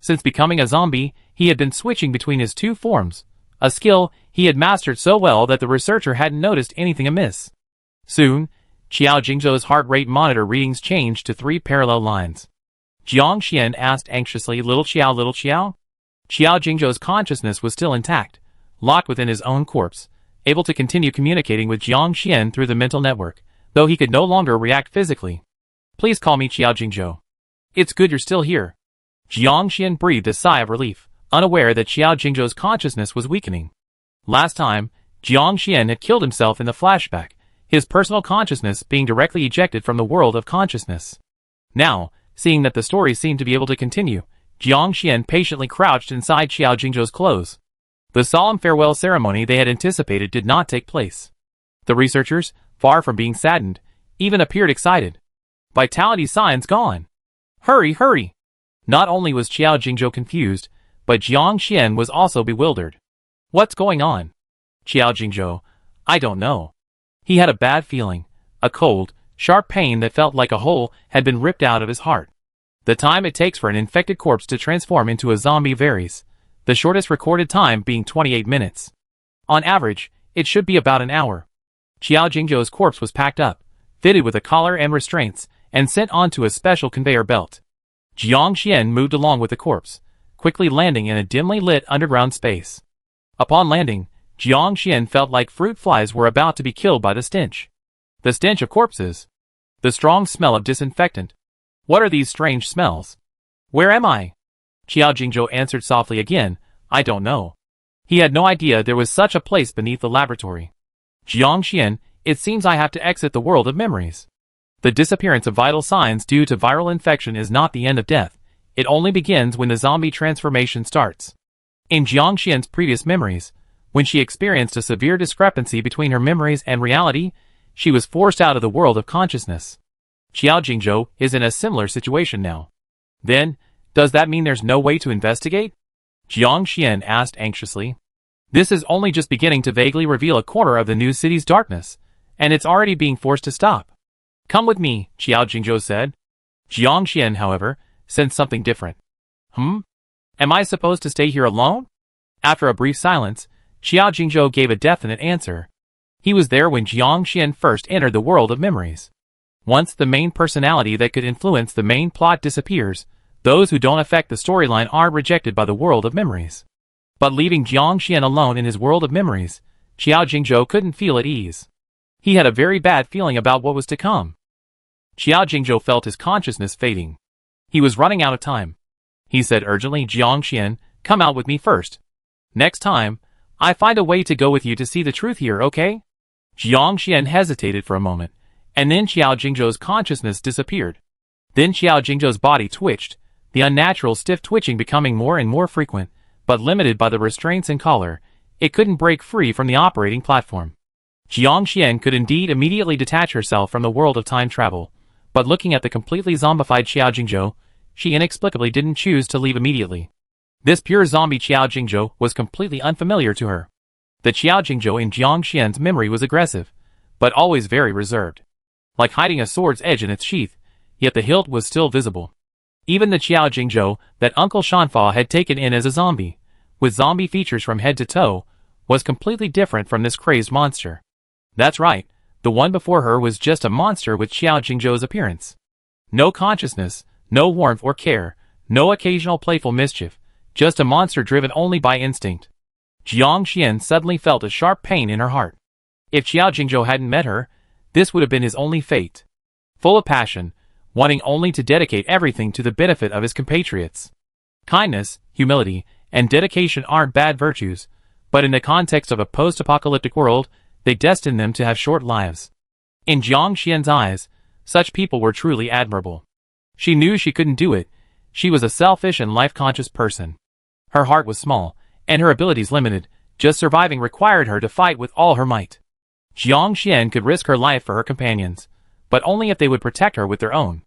Since becoming a zombie, he had been switching between his two forms, a skill he had mastered so well that the researcher hadn't noticed anything amiss. Soon, Xiao Jingzhou's heart rate monitor readings changed to 3 parallel lines. Jiang Qian asked anxiously, Little Xiao, Little Xiao? Xiao Jingzhou's consciousness was still intact, locked within his own corpse, able to continue communicating with Jiang Qian through the mental network, though he could no longer react physically. Please call me Xiao Jingzhou. It's good you're still here. Jiang Qian breathed a sigh of relief, unaware that Xiao Jingzhou's consciousness was weakening. Last time, Jiang Qian had killed himself in the flashback, his personal consciousness being directly ejected from the world of consciousness. Now, seeing that the story seemed to be able to continue, Jiang Qian patiently crouched inside Xiao Jingzhou's clothes. The solemn farewell ceremony they had anticipated did not take place. The researchers, far from being saddened, even appeared excited. Vitality signs gone. Hurry, hurry! Not only was Xiao Jingzhou confused, but Jiang Qian was also bewildered. What's going on? Xiao Jingzhou, I don't know. He had a bad feeling. A cold, sharp pain that felt like a hole had been ripped out of his heart. The time it takes for an infected corpse to transform into a zombie varies, the shortest recorded time being 28 minutes. On average, it should be about an hour. Xiao Jingzhou's corpse was packed up, fitted with a collar and restraints, and sent onto a special conveyor belt. Jiang Qian moved along with the corpse, quickly landing in a dimly lit underground space. Upon landing, Jiang Qian felt like fruit flies were about to be killed by the stench. The stench of corpses. The strong smell of disinfectant. What are these strange smells? Where am I? Xiao Jingzhou answered softly again, I don't know. He had no idea there was such a place beneath the laboratory. Jiang Qian, it seems I have to exit the world of memories. The disappearance of vital signs due to viral infection is not the end of death. It only begins when the zombie transformation starts. In Jiang Qian's previous memories, when she experienced a severe discrepancy between her memories and reality, she was forced out of the world of consciousness. Xiao Jingzhou is in a similar situation now. Then, does that mean there's no way to investigate? Jiang Qian asked anxiously. This is only just beginning to vaguely reveal a corner of the new city's darkness, and it's already being forced to stop. Come with me, Xiao Jingzhou said. Jiang Qian, however, sensed something different. Am I supposed to stay here alone? After a brief silence, Xiao Jingzhou gave a definite answer. He was there when Jiang Qian first entered the world of memories. Once the main personality that could influence the main plot disappears, those who don't affect the storyline are rejected by the world of memories. But leaving Jiang Qian alone in his world of memories, Xiao Jingzhou couldn't feel at ease. He had a very bad feeling about what was to come. Xiao Jingzhou felt his consciousness fading. He was running out of time. He said urgently, Jiang Qian, come out with me first. Next time, I find a way to go with you to see the truth here, okay? Jiang Qian hesitated for a moment, and then Xiao Jingzhou's consciousness disappeared. Then Xiao Jingzhou's body twitched, the unnatural stiff twitching becoming more and more frequent, but limited by the restraints and collar. It couldn't break free from the operating platform. Jiang Qian could indeed immediately detach herself from the world of time travel, but looking at the completely zombified Xiao Jingzhou, she inexplicably didn't choose to leave immediately. This pure zombie Xiao Jingzhou was completely unfamiliar to her. The Xiao Jingzhou in Jiang Qian's memory was aggressive, but always very reserved. Like hiding a sword's edge in its sheath, yet the hilt was still visible. Even the Xiao Jingzhou that Uncle Shanfa had taken in as a zombie, with zombie features from head to toe, was completely different from this crazed monster. That's right, the one before her was just a monster with Xiao Jingzhou's appearance. No consciousness, no warmth or care, no occasional playful mischief, just a monster driven only by instinct. Jiang Xian suddenly felt a sharp pain in her heart. If Xiao Jingzhou hadn't met her, this would have been his only fate. Full of passion, wanting only to dedicate everything to the benefit of his compatriots. Kindness, humility, and dedication aren't bad virtues, but in the context of a post-apocalyptic world, they destine them to have short lives. In Jiang Xian's eyes, such people were truly admirable. She knew she couldn't do it. She was a selfish and life-conscious person. Her heart was small, and her abilities limited. Just surviving required her to fight with all her might. Jiang Xian could risk her life for her companions, but only if they would protect her with their own.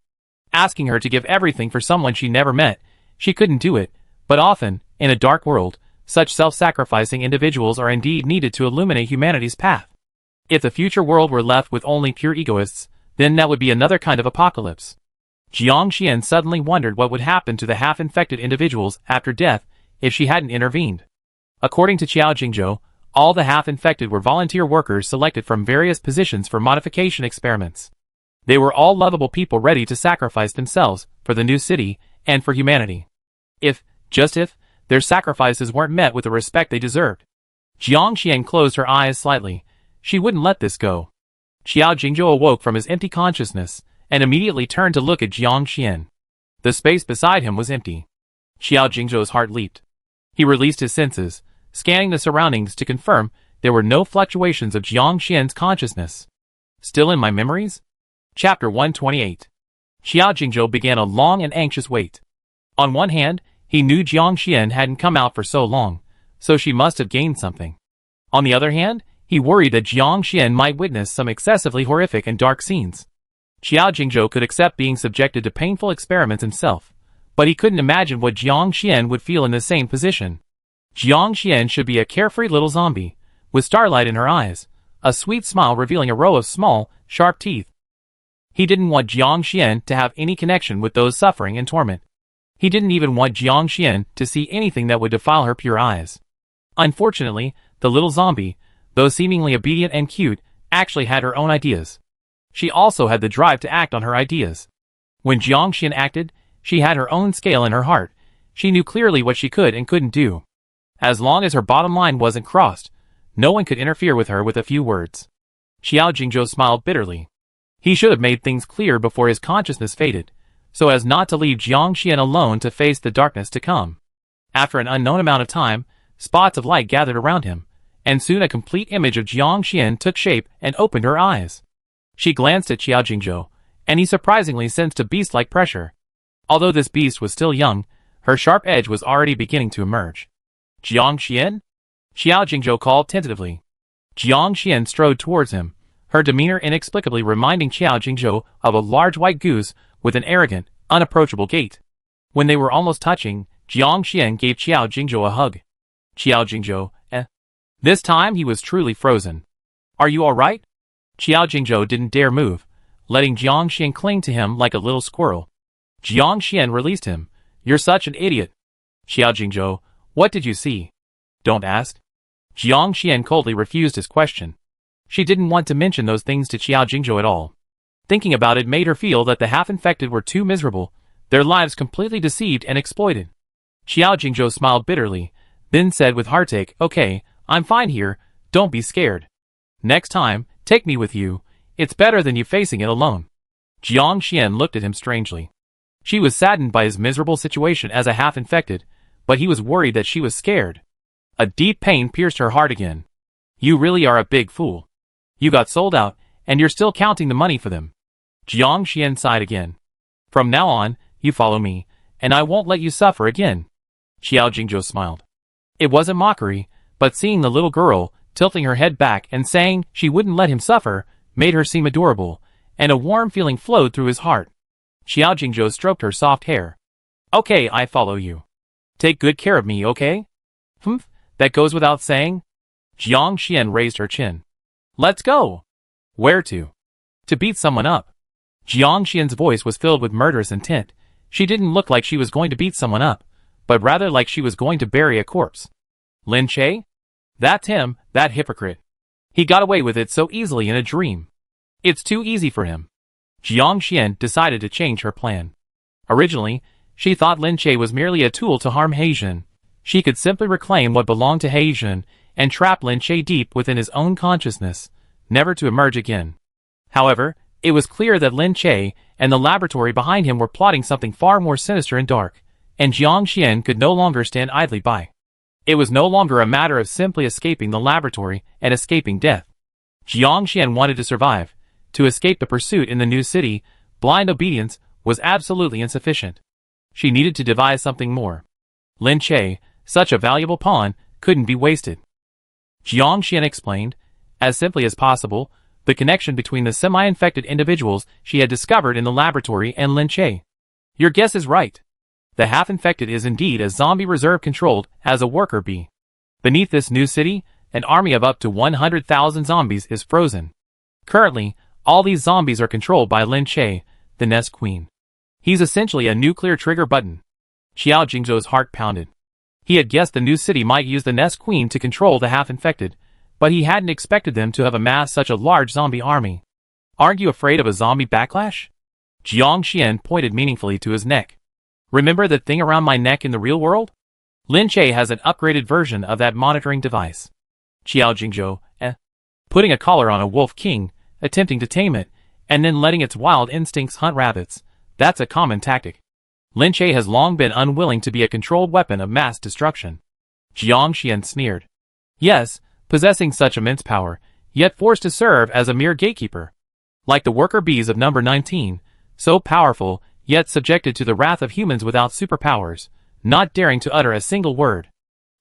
Asking her to give everything for someone she never met, she couldn't do it, but often, in a dark world, such self-sacrificing individuals are indeed needed to illuminate humanity's path. If the future world were left with only pure egoists, then that would be another kind of apocalypse. Jiang Xian suddenly wondered what would happen to the half-infected individuals after death if she hadn't intervened. According to Xiao Jingzhou, all the half-infected were volunteer workers selected from various positions for modification experiments. They were all lovable people ready to sacrifice themselves for the new city and for humanity. Just if, their sacrifices weren't met with the respect they deserved. Jiang Xian closed her eyes slightly. She wouldn't let this go. Xiao Jingzhou awoke from his empty consciousness and immediately turned to look at Jiang Xian. The space beside him was empty. Xiao Jingzhou's heart leaped. He released his senses, scanning the surroundings to confirm there were no fluctuations of Jiang Xian's consciousness. Still in my memories? Chapter 128. Xiao Jingzhou began a long and anxious wait. On one hand, he knew Jiang Xian hadn't come out for so long, so she must have gained something. On the other hand, he worried that Jiang Xian might witness some excessively horrific and dark scenes. Xiao Jingzhou could accept being subjected to painful experiments himself, but he couldn't imagine what Jiang Xian would feel in the same position. Jiang Xian should be a carefree little zombie, with starlight in her eyes, a sweet smile revealing a row of small, sharp teeth. He didn't want Jiang Xian to have any connection with those suffering and torment. He didn't even want Jiang Xian to see anything that would defile her pure eyes. Unfortunately, the little zombie, though seemingly obedient and cute, actually had her own ideas. She also had the drive to act on her ideas. When Jiang Xian acted, she had her own scale in her heart. She knew clearly what she could and couldn't do. As long as her bottom line wasn't crossed, no one could interfere with her with a few words. Xiao Jingzhou smiled bitterly. He should have made things clear before his consciousness faded, so as not to leave Jiang Xian alone to face the darkness to come. After an unknown amount of time, spots of light gathered around him, and soon a complete image of Jiang Xian took shape and opened her eyes. She glanced at Xiao Jingzhou, and he surprisingly sensed a beast-like pressure. Although this beast was still young, her sharp edge was already beginning to emerge. Jiang Xian? Xiao Jingzhou called tentatively. Jiang Xian strode towards him, her demeanor inexplicably reminding Xiao Jingzhou of a large white goose with an arrogant, unapproachable gait. When they were almost touching, Jiang Xian gave Xiao Jingzhou a hug. Xiao Jingzhou, This time he was truly frozen. Are you alright? Xiao Jingzhou didn't dare move, letting Jiang Xian cling to him like a little squirrel. Jiang Xian released him. You're such an idiot. Xiao Jingzhou, what did you see? Don't ask. Jiang Xian coldly refused his question. She didn't want to mention those things to Xiao Jingzhou at all. Thinking about it made her feel that the half-infected were too miserable, their lives completely deceived and exploited. Xiao Jingzhou smiled bitterly, then said with heartache, Okay, I'm fine here, don't be scared. Next time, take me with you, it's better than you facing it alone. Jiang Xian looked at him strangely. She was saddened by his miserable situation as a half-infected, but he was worried that she was scared. A deep pain pierced her heart again. You really are a big fool. You got sold out, and you're still counting the money for them. Jiang Xian sighed again. From now on, you follow me, and I won't let you suffer again. Xiao Jingzhou smiled. It wasn't mockery, but seeing the little girl, tilting her head back and saying she wouldn't let him suffer, made her seem adorable, and a warm feeling flowed through his heart. Xiao Jingzhou stroked her soft hair. Okay, I follow you. Take good care of me, okay? That goes without saying? Jiang Xian raised her chin. Let's go. Where to? To beat someone up. Jiang Xian's voice was filled with murderous intent. She didn't look like she was going to beat someone up, but rather like she was going to bury a corpse. Lin Che? That's him, that hypocrite. He got away with it so easily in a dream. It's too easy for him. Jiang Xian decided to change her plan. Originally, she thought Lin Che was merely a tool to harm He Jin. She could simply reclaim what belonged to He Jin and trap Lin Che deep within his own consciousness, never to emerge again. However, it was clear that Lin Che and the laboratory behind him were plotting something far more sinister and dark, and Jiang Xian could no longer stand idly by. It was no longer a matter of simply escaping the laboratory and escaping death. Jiang Xian wanted to survive. To escape the pursuit in the new city, blind obedience was absolutely insufficient. She needed to devise something more. Lin Che, such a valuable pawn, couldn't be wasted. Jiang Xian explained, as simply as possible, the connection between the semi-infected individuals she had discovered in the laboratory and Lin Che. Your guess is right. The half-infected is indeed a zombie reserve controlled as a worker bee. Beneath this new city, an army of up to 100,000 zombies is frozen. Currently, all these zombies are controlled by Lin Che, the Nest Queen. He's essentially a nuclear trigger button. Xiao Jingzhou's heart pounded. He had guessed the new city might use the Nest Queen to control the half-infected, but he hadn't expected them to have amassed such a large zombie army. Aren't you afraid of a zombie backlash? Jiang Xian pointed meaningfully to his neck. Remember that thing around my neck in the real world? Lin Che has an upgraded version of that monitoring device. Xiao Jingzhou, putting a collar on a wolf king, attempting to tame it, and then letting its wild instincts hunt rabbits. That's a common tactic. Lin Che has long been unwilling to be a controlled weapon of mass destruction. Jiang Xian sneered. Yes, possessing such immense power, yet forced to serve as a mere gatekeeper. Like the worker bees of number 19, so powerful, yet subjected to the wrath of humans without superpowers, not daring to utter a single word.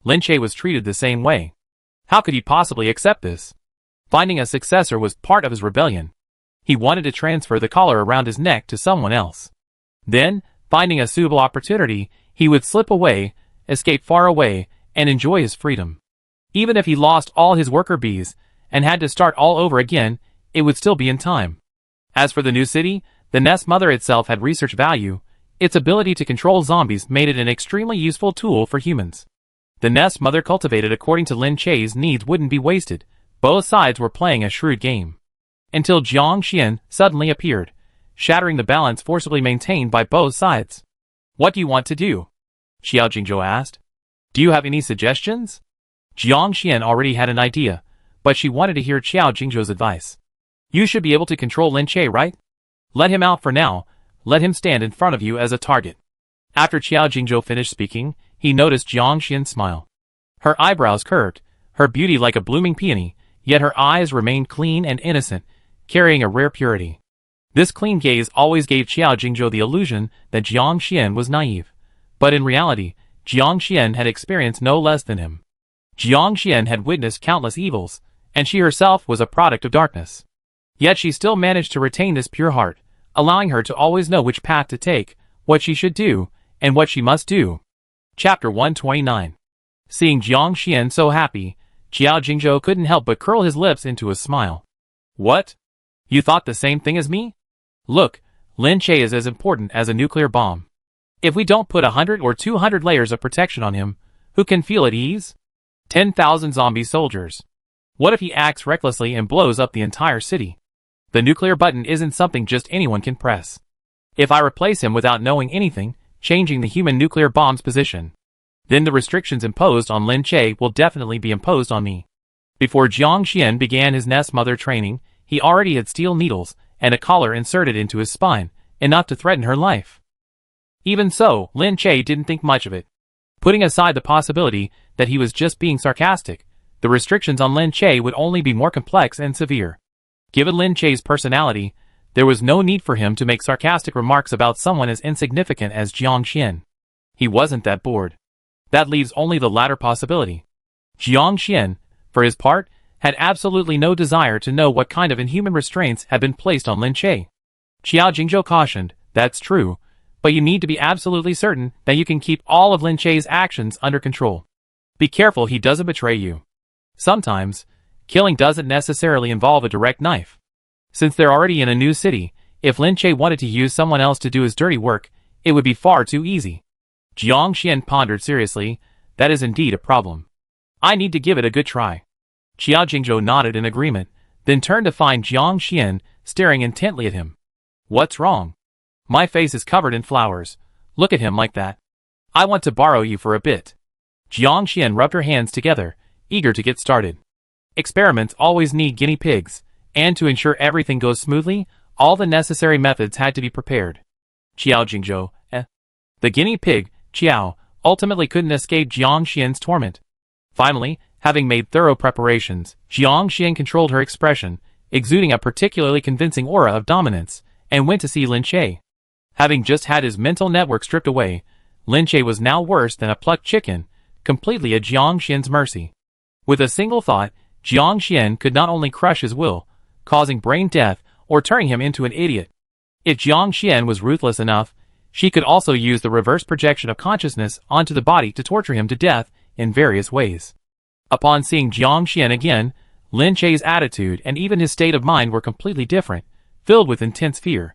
Lin Che was treated the same way. How could he possibly accept this? Finding a successor was part of his rebellion. He wanted to transfer the collar around his neck to someone else. Then, finding a suitable opportunity, he would slip away, escape far away, and enjoy his freedom. Even if he lost all his worker bees, and had to start all over again, it would still be in time. As for the new city, the Nest Mother itself had research value. Its ability to control zombies made it an extremely useful tool for humans. The Nest Mother cultivated according to Lin Che's needs wouldn't be wasted. Both sides were playing a shrewd game. Until Jiang Xian suddenly appeared, shattering the balance forcibly maintained by both sides. What do you want to do? Xiao Jingzhou asked. Do you have any suggestions? Jiang Xian already had an idea, but she wanted to hear Xiao Jingzhou's advice. You should be able to control Lin Che, right? Let him out for now. Let him stand in front of you as a target. After Xiao Jingzhou finished speaking, he noticed Jiang Xian's smile. Her eyebrows curved, her beauty like a blooming peony, yet her eyes remained clean and innocent, carrying a rare purity. This clean gaze always gave Xiao Jingzhou the illusion that Jiang Xian was naive. But in reality, Jiang Xian had experienced no less than him. Jiang Xian had witnessed countless evils, and she herself was a product of darkness. Yet she still managed to retain this pure heart, allowing her to always know which path to take, what she should do, and what she must do. Chapter 129. Seeing Jiang Xian so happy, Xiao Jingzhou couldn't help but curl his lips into a smile. What? You thought the same thing as me? Look, Lin Che is as important as a nuclear bomb. If we don't put 100 or 200 layers of protection on him, who can feel at ease? 10,000 zombie soldiers. What if he acts recklessly and blows up the entire city? The nuclear button isn't something just anyone can press. If I replace him without knowing anything, changing the human nuclear bomb's position, then the restrictions imposed on Lin Che will definitely be imposed on me. Before Jiang Xian began his Nest Mother training, he already had steel needles and a collar inserted into his spine, enough to threaten her life. Even so, Lin Che didn't think much of it. Putting aside the possibility that he was just being sarcastic, the restrictions on Lin Che would only be more complex and severe. Given Lin Che's personality, there was no need for him to make sarcastic remarks about someone as insignificant as Jiang Xian. He wasn't that bored. That leaves only the latter possibility. Jiang Xian, for his part, had absolutely no desire to know what kind of inhuman restraints had been placed on Lin Che. Xiao Jingzhou cautioned, that's true, but you need to be absolutely certain that you can keep all of Lin Che's actions under control. Be careful he doesn't betray you. Sometimes, killing doesn't necessarily involve a direct knife. Since they're already in a new city, if Lin Che wanted to use someone else to do his dirty work, it would be far too easy. Jiang Xian pondered seriously, that is indeed a problem. I need to give it a good try. Qiao Jingzhou nodded in agreement, then turned to find Jiang Xian staring intently at him. What's wrong? My face is covered in flowers. Look at him like that. I want to borrow you for a bit. Jiang Xian rubbed her hands together, eager to get started. Experiments always need guinea pigs, and to ensure everything goes smoothly, all the necessary methods had to be prepared. Qiao Jingzhou, The guinea pig, Qiao, ultimately couldn't escape Jiang Xian's torment. Finally, having made thorough preparations, Jiang Xian controlled her expression, exuding a particularly convincing aura of dominance, and went to see Lin Che. Having just had his mental network stripped away, Lin Che was now worse than a plucked chicken, completely at Jiang Xian's mercy. With a single thought, Jiang Xian could not only crush his will, causing brain death or turning him into an idiot. If Jiang Xian was ruthless enough, she could also use the reverse projection of consciousness onto the body to torture him to death in various ways. Upon seeing Jiang Xian again, Lin Che's attitude and even his state of mind were completely different, filled with intense fear.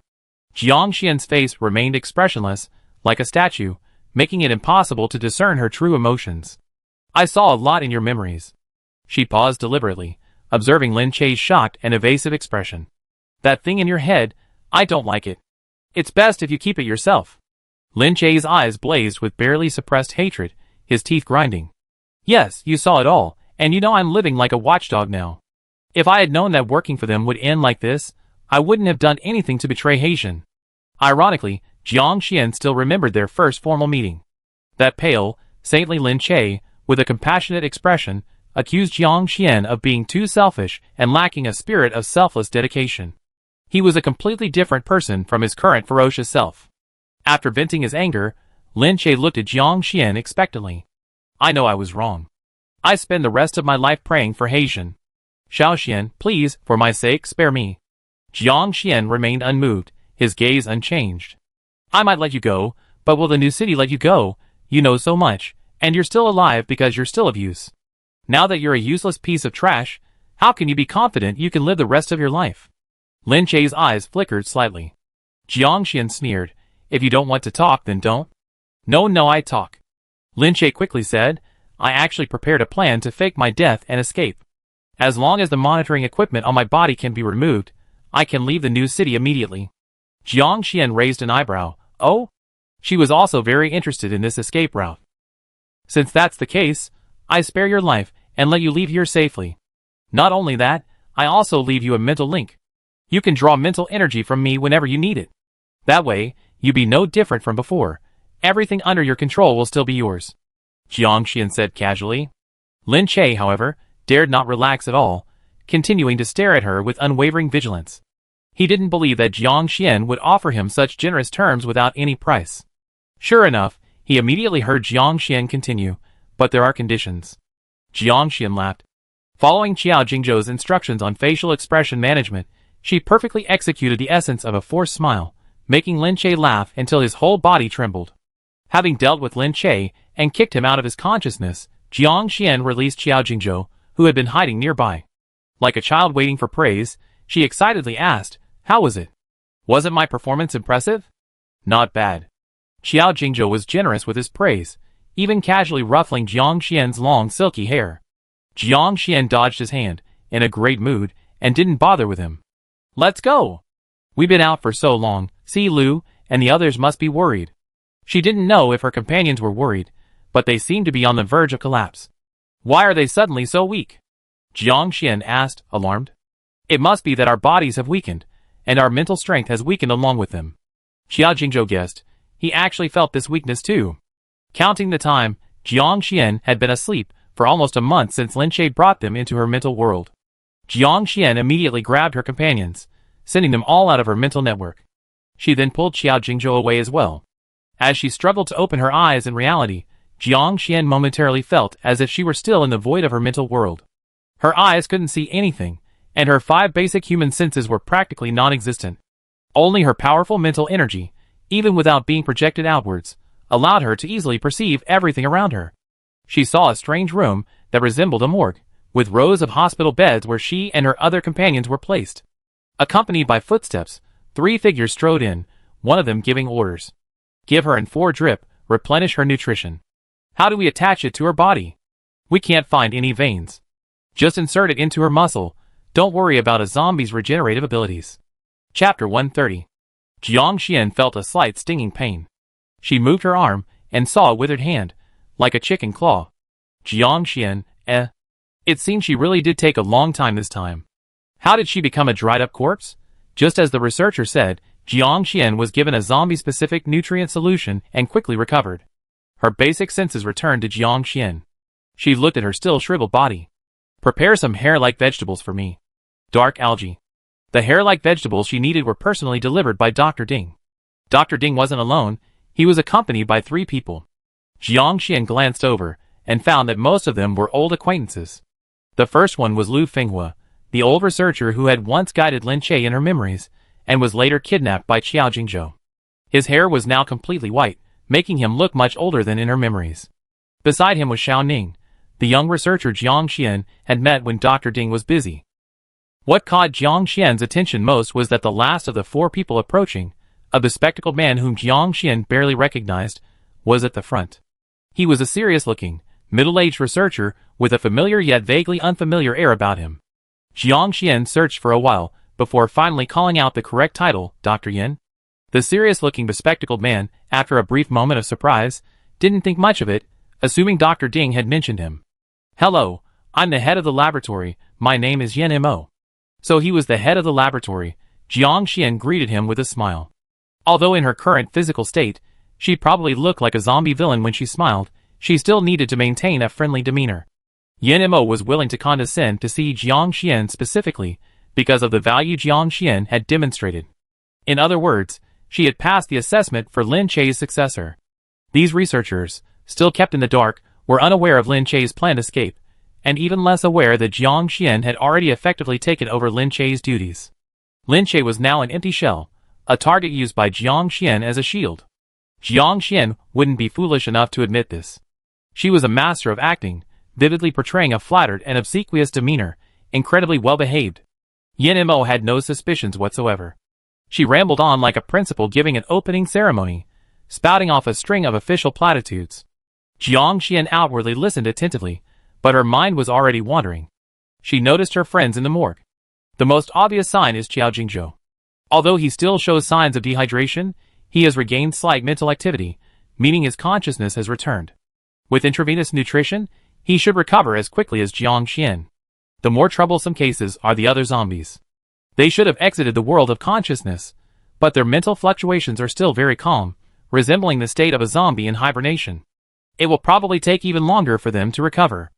Jiang Xian's face remained expressionless, like a statue, making it impossible to discern her true emotions. I saw a lot in your memories. She paused deliberately, observing Lin Che's shocked and evasive expression. That thing in your head, I don't like it. It's best if you keep it yourself. Lin Che's eyes blazed with barely suppressed hatred, his teeth grinding. Yes, you saw it all, and you know I'm living like a watchdog now. If I had known that working for them would end like this, I wouldn't have done anything to betray Haitian. Ironically, Jiang Xian still remembered their first formal meeting. That pale, saintly Lin Che, with a compassionate expression, accused Jiang Xian of being too selfish and lacking a spirit of selfless dedication. He was a completely different person from his current ferocious self. After venting his anger, Lin Che looked at Jiang Xian expectantly. I know I was wrong. I spend the rest of my life praying for Haitian. Xiao Xian, please, for my sake, spare me. Jiang Xian remained unmoved, his gaze unchanged. I might let you go, but will the new city let you go? You know so much, and you're still alive because you're still of use. Now that you're a useless piece of trash, how can you be confident you can live the rest of your life? Lin Che's eyes flickered slightly. Jiang Xian sneered, if you don't want to talk, then don't. No, I talk. Lin Che quickly said, I actually prepared a plan to fake my death and escape. As long as the monitoring equipment on my body can be removed, I can leave the new city immediately. Jiang Xian raised an eyebrow. Oh? She was also very interested in this escape route. Since that's the case, I spare your life and let you leave here safely. Not only that, I also leave you a mental link. You can draw mental energy from me whenever you need it. That way, you be no different from before. Everything under your control will still be yours. Jiang Xian said casually. Lin Che, however, dared not relax at all, continuing to stare at her with unwavering vigilance. He didn't believe that Jiang Xian would offer him such generous terms without any price. Sure enough, he immediately heard Jiang Xian continue, but there are conditions. Jiang Xian laughed. Following Qiao Jingzhou's instructions on facial expression management, she perfectly executed the essence of a forced smile, making Lin Che laugh until his whole body trembled. Having dealt with Lin Che and kicked him out of his consciousness, Jiang Xian released Qiao Jingzhou, who had been hiding nearby. Like a child waiting for praise, she excitedly asked, how was it? Wasn't my performance impressive? Not bad. Qiao Jingzhou was generous with his praise, even casually ruffling Jiang Xian's long silky hair. Jiang Xian dodged his hand, in a great mood, and didn't bother with him. Let's go! We've been out for so long, Si Lu and the others must be worried. She didn't know if her companions were worried, but they seemed to be on the verge of collapse. Why are they suddenly so weak? Jiang Xian asked, alarmed. It must be that our bodies have weakened, and our mental strength has weakened along with them. Qiao Jingzhou guessed. He actually felt this weakness too. Counting the time, Jiang Xian had been asleep for almost a month since Lin Che brought them into her mental world. Jiang Xian immediately grabbed her companions, sending them all out of her mental network. She then pulled Qiao Jingzhou away as well. As she struggled to open her eyes in reality, Jiang Xian momentarily felt as if she were still in the void of her mental world. Her eyes couldn't see anything, and her 5 basic human senses were practically non-existent. Only her powerful mental energy, even without being projected outwards, allowed her to easily perceive everything around her. She saw a strange room that resembled a morgue, with rows of hospital beds where she and her other companions were placed. Accompanied by footsteps, 3 figures strode in, one of them giving orders. Give her an 4 drip, replenish her nutrition. How do we attach it to her body? We can't find any veins. Just insert it into her muscle. Don't worry about a zombie's regenerative abilities. Chapter 130. Jiang Xian felt a slight stinging pain. She moved her arm and saw a withered hand, like a chicken claw. Jiang Xian, It seemed she really did take a long time this time. How did she become a dried-up corpse? Just as the researcher said, Jiang Xian was given a zombie-specific nutrient solution and quickly recovered. Her basic senses returned to Jiang Xian. She looked at her still shriveled body. Prepare some hair-like vegetables for me. Dark algae. The hair-like vegetables she needed were personally delivered by Dr. Ding. Dr. Ding wasn't alone. He was accompanied by 3 people. Jiang Xian glanced over and found that most of them were old acquaintances. The first one was Lu Fenghua, the old researcher who had once guided Lin Che in her memories and was later kidnapped by Qiao Jingzhou. His hair was now completely white, making him look much older than in her memories. Beside him was Xiao Ning, the young researcher Jiang Xian had met when Dr. Ding was busy. What caught Jiang Xian's attention most was that the last of the 4 people approaching, a bespectacled man whom Jiang Xian barely recognized, was at the front. He was a serious-looking, middle-aged researcher with a familiar yet vaguely unfamiliar air about him. Jiang Xian searched for a while before finally calling out the correct title, Dr. Yin. The serious-looking bespectacled man, after a brief moment of surprise, didn't think much of it, assuming Dr. Ding had mentioned him. Hello, I'm the head of the laboratory, my name is Yen Mo. So he was the head of the laboratory. Jiang Xian greeted him with a smile. Although in her current physical state, she probably looked like a zombie villain when she smiled, she still needed to maintain a friendly demeanor. Yen Mo was willing to condescend to see Jiang Xian specifically because of the value Jiang Xian had demonstrated. In other words, she had passed the assessment for Lin Che's successor. These researchers, still kept in the dark, were unaware of Lin Che's planned escape, and even less aware that Jiang Xian had already effectively taken over Lin Che's duties. Lin Che was now an empty shell, a target used by Jiang Xian as a shield. Jiang Xian wouldn't be foolish enough to admit this. She was a master of acting, vividly portraying a flattered and obsequious demeanor, incredibly well-behaved. Yen Mo had no suspicions whatsoever. She rambled on like a principal giving an opening ceremony, spouting off a string of official platitudes. Jiang Xian outwardly listened attentively, but her mind was already wandering. She noticed her friends in the morgue. The most obvious sign is Qiao Jingzhou. Although he still shows signs of dehydration, he has regained slight mental activity, meaning his consciousness has returned. With intravenous nutrition, he should recover as quickly as Jiang Xian. The more troublesome cases are the other zombies. They should have exited the world of consciousness, but their mental fluctuations are still very calm, resembling the state of a zombie in hibernation. It will probably take even longer for them to recover.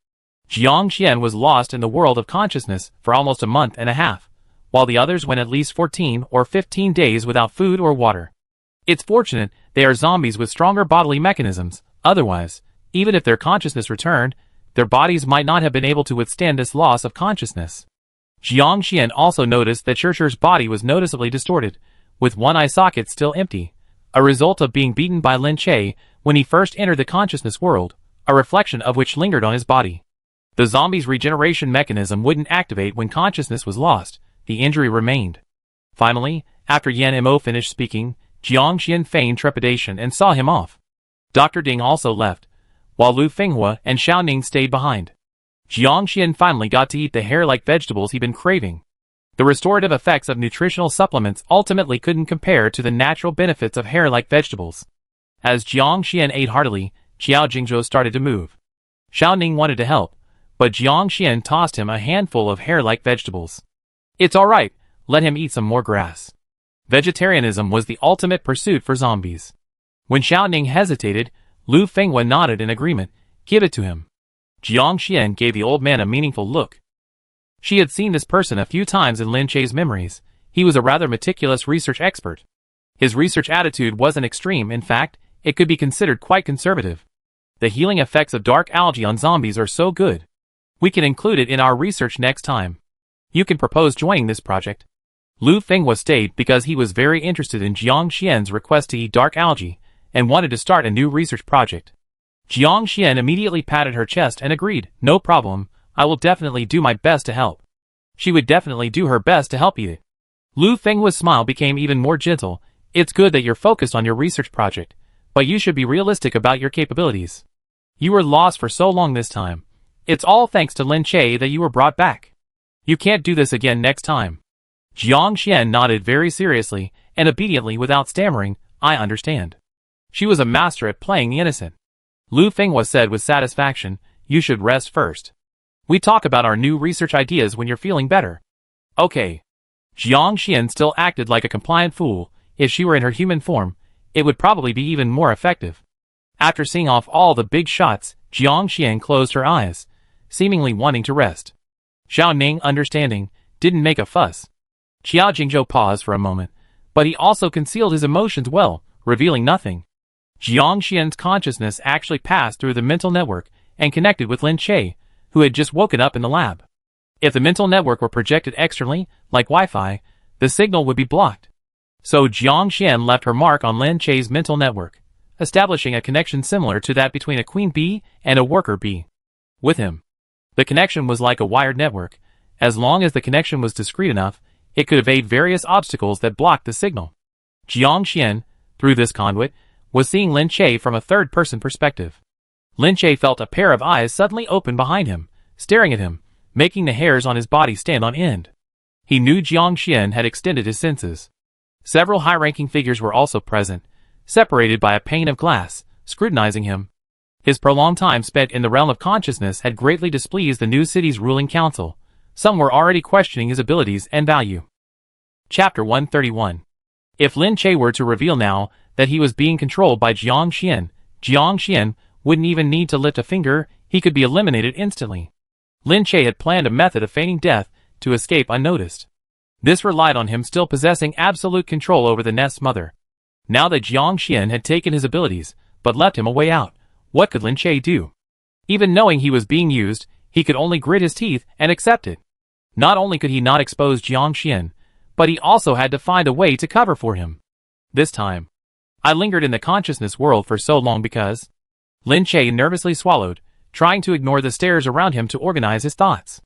Jiang Xian was lost in the world of consciousness for almost a month and a half, while the others went at least 14 or 15 days without food or water. It's fortunate they are zombies with stronger bodily mechanisms, otherwise, even if their consciousness returned, their bodies might not have been able to withstand this loss of consciousness. Jiang Xian also noticed that Church's body was noticeably distorted, with one eye socket still empty, a result of being beaten by Lin Che when he first entered the consciousness world, a reflection of which lingered on his body. The zombie's regeneration mechanism wouldn't activate when consciousness was lost, the injury remained. Finally, after Yan Mo finished speaking, Jiang Xian feigned trepidation and saw him off. Dr. Ding also left, while Lu Fenghua and Xiao Ning stayed behind. Jiang Xian finally got to eat the hair-like vegetables he'd been craving. The restorative effects of nutritional supplements ultimately couldn't compare to the natural benefits of hair-like vegetables. As Jiang Xian ate heartily, Qiao Jingzhou started to move. Xiao Ning wanted to help, but Jiang Xian tossed him a handful of hair-like vegetables. It's alright, let him eat some more grass. Vegetarianism was the ultimate pursuit for zombies. When Xiao Ning hesitated, Lu Fenghua nodded in agreement. Give it to him. Jiang Xian gave the old man a meaningful look. She had seen this person a few times in Lin Che's memories. He was a rather meticulous research expert. His research attitude wasn't extreme, in fact, it could be considered quite conservative. The healing effects of dark algae on zombies are so good. We can include it in our research next time. You can propose joining this project. Lu Fenghua stayed because he was very interested in Jiang Xian's request to eat dark algae, and wanted to start a new research project. Jiang Xian immediately patted her chest and agreed, no problem, I will definitely do my best to help. She would definitely do her best to help eat it. Lu Fenghua's smile became even more gentle. It's good that you're focused on your research project, but you should be realistic about your capabilities. You were lost for so long this time. It's all thanks to Lin Che that you were brought back. You can't do this again next time. Jiang Xian nodded very seriously and obediently without stammering, I understand. She was a master at playing the innocent. Lu Fenghua said with satisfaction, you should rest first. We talk about our new research ideas when you're feeling better. Okay. Jiang Xian still acted like a compliant fool. If she were in her human form, it would probably be even more effective. After seeing off all the big shots, Jiang Xian closed her eyes, seemingly wanting to rest. Xiao Ning, understanding, didn't make a fuss. Qiao Jingzhou paused for a moment, but he also concealed his emotions well, revealing nothing. Jiang Xian's consciousness actually passed through the mental network and connected with Lin Che, who had just woken up in the lab. If the mental network were projected externally, like Wi-Fi, the signal would be blocked. So Jiang Xian left her mark on Lin Che's mental network, establishing a connection similar to that between a queen bee and a worker bee. With him, the connection was like a wired network. As long as the connection was discreet enough, it could evade various obstacles that blocked the signal. Jiang Xian, through this conduit, was seeing Lin Che from a third-person perspective. Lin Che felt a pair of eyes suddenly open behind him, staring at him, making the hairs on his body stand on end. He knew Jiang Xian had extended his senses. Several high-ranking figures were also present, separated by a pane of glass, scrutinizing him. His prolonged time spent in the realm of consciousness had greatly displeased the new city's ruling council. Some were already questioning his abilities and value. Chapter 131. If Lin Che were to reveal now that he was being controlled by Jiang Xian wouldn't even need to lift a finger, he could be eliminated instantly. Lin Che had planned a method of feigning death to escape unnoticed. This relied on him still possessing absolute control over the nest's mother. Now that Jiang Xian had taken his abilities, but left him a way out, what could Lin Che do? Even knowing he was being used, he could only grit his teeth and accept it. Not only could he not expose Jiang Xian, but he also had to find a way to cover for him. This time, I lingered in the consciousness world for so long because... Lin Che nervously swallowed, trying to ignore the stares around him to organize his thoughts.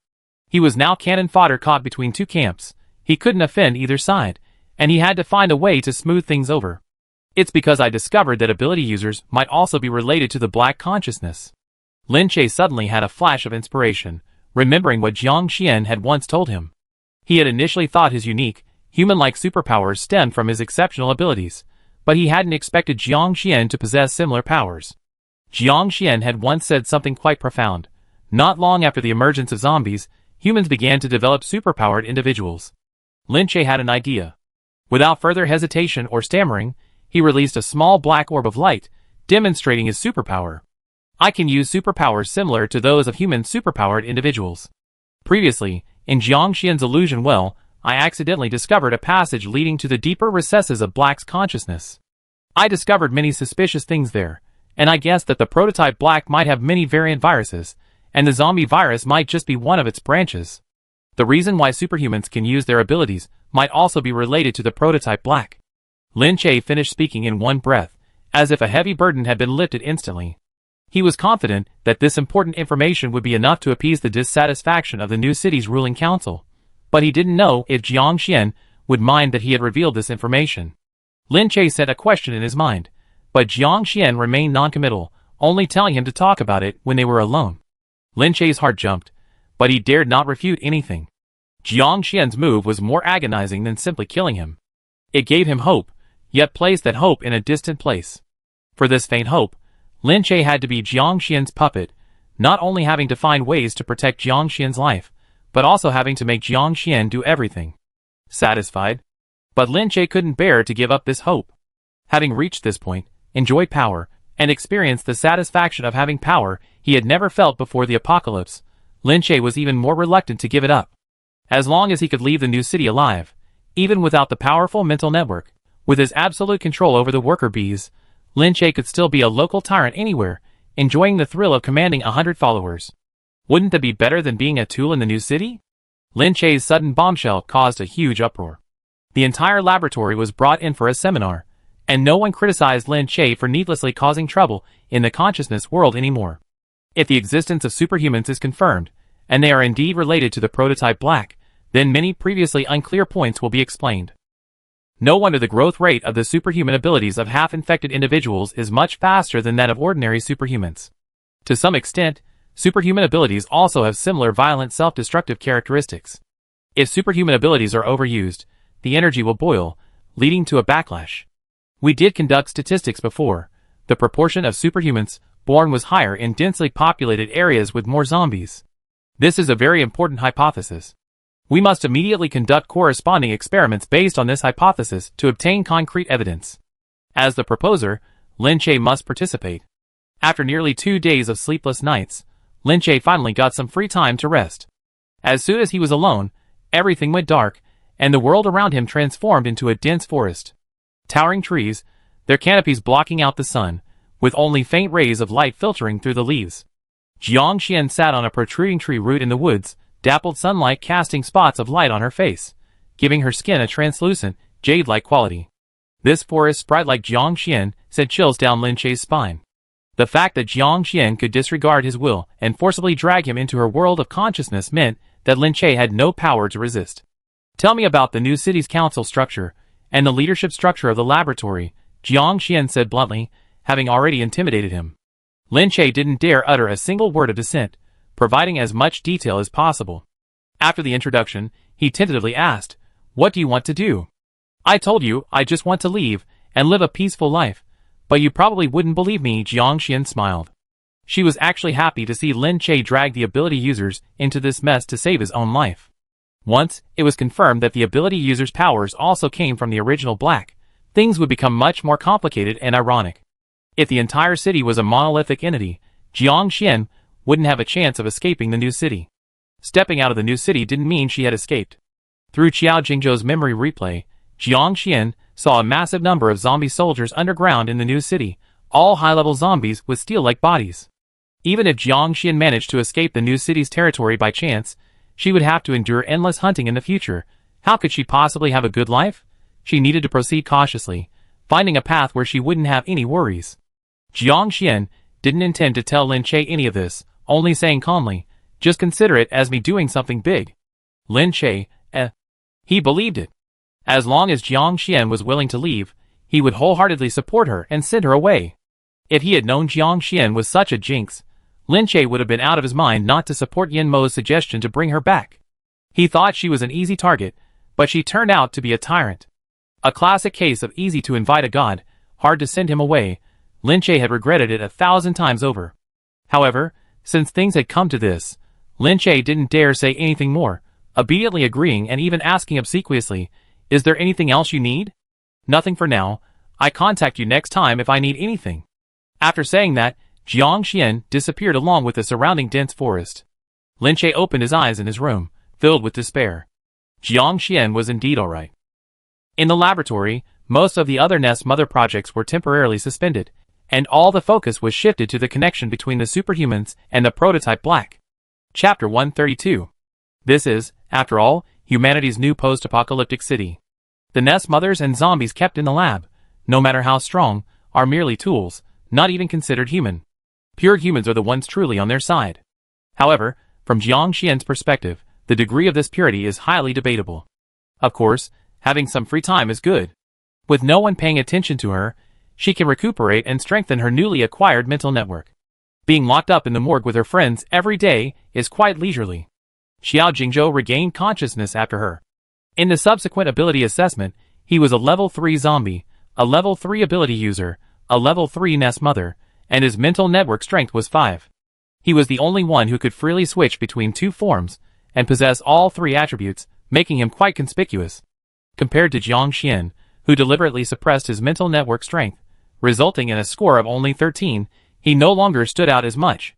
He was now cannon fodder caught between two camps. He couldn't offend either side, and he had to find a way to smooth things over. It's because I discovered that ability users might also be related to the black consciousness. Lin Che suddenly had a flash of inspiration, remembering what Jiang Xian had once told him. He had initially thought his unique, human-like superpowers stemmed from his exceptional abilities, but he hadn't expected Jiang Xian to possess similar powers. Jiang Xian had once said something quite profound. Not long after the emergence of zombies, humans began to develop superpowered individuals. Lin Che had an idea. Without further hesitation or stammering, he released a small black orb of light, demonstrating his superpower. I can use superpowers similar to those of human superpowered individuals. Previously, in Jiang Xian's illusion well, I accidentally discovered a passage leading to the deeper recesses of Black's consciousness. I discovered many suspicious things there, and I guessed that the prototype Black might have many variant viruses, and the zombie virus might just be one of its branches. The reason why superhumans can use their abilities might also be related to the prototype Black. Lin Che finished speaking in one breath, as if a heavy burden had been lifted instantly. He was confident that this important information would be enough to appease the dissatisfaction of the new city's ruling council, but he didn't know if Jiang Xian would mind that he had revealed this information. Lin Che sent a question in his mind, but Jiang Xian remained noncommittal, only telling him to talk about it when they were alone. Lin Che's heart jumped, but he dared not refute anything. Jiang Xian's move was more agonizing than simply killing him. It gave him hope, yet placed that hope in a distant place. For this faint hope, Lin Che had to be Jiang Xian's puppet, not only having to find ways to protect Jiang Xian's life, but also having to make Jiang Xian do everything. Satisfied? But Lin Che couldn't bear to give up this hope. Having reached this point, enjoyed power, and experienced the satisfaction of having power he had never felt before the apocalypse, Lin Che was even more reluctant to give it up. As long as he could leave the new city alive, even without the powerful mental network, with his absolute control over the worker bees, Lin Che could still be a local tyrant anywhere, enjoying the thrill of commanding 100 followers. Wouldn't that be better than being a tool in the new city? Lin Che's sudden bombshell caused a huge uproar. The entire laboratory was brought in for a seminar, and no one criticized Lin Che for needlessly causing trouble in the consciousness world anymore. If the existence of superhumans is confirmed, and they are indeed related to the prototype Black, then many previously unclear points will be explained. No wonder the growth rate of the superhuman abilities of half-infected individuals is much faster than that of ordinary superhumans. To some extent, Superhuman abilities also have similar violent self-destructive characteristics. If superhuman abilities are overused, the energy will boil, leading to a backlash. We did conduct statistics before. The proportion of superhumans born was higher in densely populated areas with more zombies. This is a very important hypothesis. We must immediately conduct corresponding experiments based on this hypothesis to obtain concrete evidence. As the proposer, Lin Che must participate. After nearly 2 days of sleepless nights, Lin Che finally got some free time to rest. As soon as he was alone, everything went dark, and the world around him transformed into a dense forest. Towering trees, their canopies blocking out the sun, with only faint rays of light filtering through the leaves. Jiang Xian sat on a protruding tree root in the woods, dappled sunlight casting spots of light on her face, giving her skin a translucent, jade-like quality. This forest sprite like Jiang Xian sent chills down Lin Che's spine. The fact that Jiang Xian could disregard his will and forcibly drag him into her world of consciousness meant that Lin Che had no power to resist. Tell me about the new city's council structure and the leadership structure of the laboratory, Jiang Xian said bluntly, having already intimidated him. Lin Che didn't dare utter a single word of dissent, providing as much detail as possible. After the introduction, he tentatively asked, "What do you want to do?" "I told you, I just want to leave and live a peaceful life, but you probably wouldn't believe me," Jiang Xian smiled. She was actually happy to see Lin Che drag the ability users into this mess to save his own life. Once it was confirmed that the ability users' powers also came from the original Black, things would become much more complicated and ironic. If the entire city was a monolithic entity, Jiang Xian wouldn't have a chance of escaping the new city. Stepping out of the new city didn't mean she had escaped. Through Qiao Jingzhou's memory replay, Jiang Xian saw a massive number of zombie soldiers underground in the new city, all high-level zombies with steel-like bodies. Even if Jiang Xian managed to escape the new city's territory by chance, she would have to endure endless hunting in the future. How could she possibly have a good life? She needed to proceed cautiously, finding a path where she wouldn't have any worries. Jiang Xian didn't intend to tell Lin Che any of this, only saying calmly, "Just consider it as me doing something big." Lin Che, he believed it. As long as Jiang Xian was willing to leave, he would wholeheartedly support her and send her away. If he had known Jiang Xian was such a jinx, Lin Che would have been out of his mind not to support Yin Mo's suggestion to bring her back. He thought she was an easy target, but she turned out to be a tyrant. A classic case of easy to invite a god, hard to send him away. Lin Che had regretted it 1,000 times over. However, since things had come to this, Lin Che didn't dare say anything more, obediently agreeing and even asking obsequiously, "Is there anything else you need?" "Nothing for now. I contact you next time if I need anything." After saying that, Jiang Xian disappeared along with the surrounding dense forest. Lin Che opened his eyes in his room, filled with despair. Jiang Xian was indeed alright. In the laboratory, most of the other Nest Mother projects were temporarily suspended, and all the focus was shifted to the connection between the superhumans and the prototype Black. Chapter 132. This is, after all, humanity's new post-apocalyptic city. The Nest Mothers and zombies kept in the lab, no matter how strong, are merely tools, not even considered human. Pure humans are the ones truly on their side. However, from Jiang Xian's perspective, the degree of this purity is highly debatable. Of course, having some free time is good. With no one paying attention to her, she can recuperate and strengthen her newly acquired mental network. Being locked up in the morgue with her friends every day is quite leisurely. Qiao Jingzhou regained consciousness after her. In the subsequent ability assessment, he was a level 3 zombie, a level 3 ability user, a level 3 Nest Mother, and his mental network strength was 5. He was the only one who could freely switch between 2 forms, and possess all 3 attributes, making him quite conspicuous. Compared to Jiang Xian, who deliberately suppressed his mental network strength, resulting in a score of only 13, he no longer stood out as much.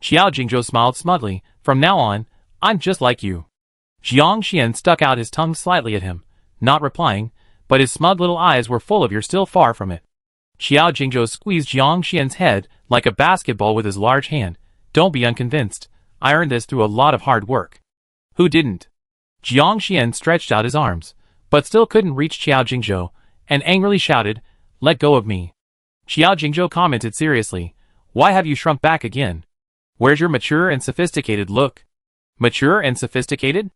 Qiao Jingzhou smiled smugly. "From now on, I'm just like you." Jiang Xian stuck out his tongue slightly at him, not replying, but his smug little eyes were full of "You're still far from it." Qiao Jingzhou squeezed Jiang Xian's head like a basketball with his large hand. "Don't be unconvinced. I earned this through a lot of hard work." "Who didn't?" Jiang Xian stretched out his arms, but still couldn't reach Qiao Jingzhou, and angrily shouted, "Let go of me." Qiao Jingzhou commented seriously, "Why have you shrunk back again? Where's your mature and sophisticated look?" "Mature and sophisticated?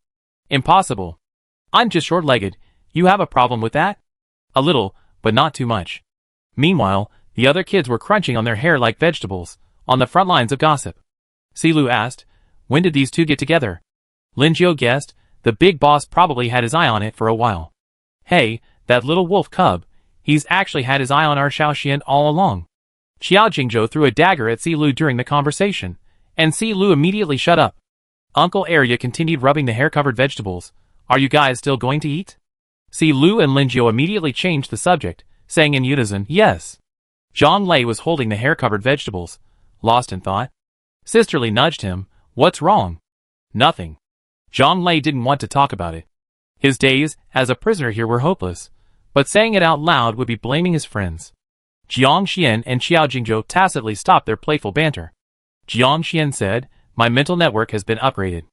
Impossible. I'm just short-legged. You have a problem with that?" "A little, but not too much." Meanwhile, the other kids were crunching on their hair like vegetables, on the front lines of gossip. Silu asked. When did these two get together? Lin Jiao guessed. The big boss probably had his eye on it for a while. Hey, that little wolf cub. He's actually had his eye on our Xiaoxian all along. Xiao Jingzhou threw a dagger at Silu during the conversation, and Silu immediately shut up. Uncle Arya continued rubbing the hair-covered vegetables. Are you guys still going to eat? Silu and Lin Jiao immediately changed the subject, saying in unison, yes. Zhang Lei was holding the hair-covered vegetables, lost in thought. Sisterly nudged him. What's wrong? Nothing. Zhang Lei didn't want to talk about it. His days as a prisoner here were hopeless, but saying it out loud would be blaming his friends. Jiang Xian and Xiao Jingzhou tacitly stopped their playful banter. Jiang Xian said, my mental network has been upgraded.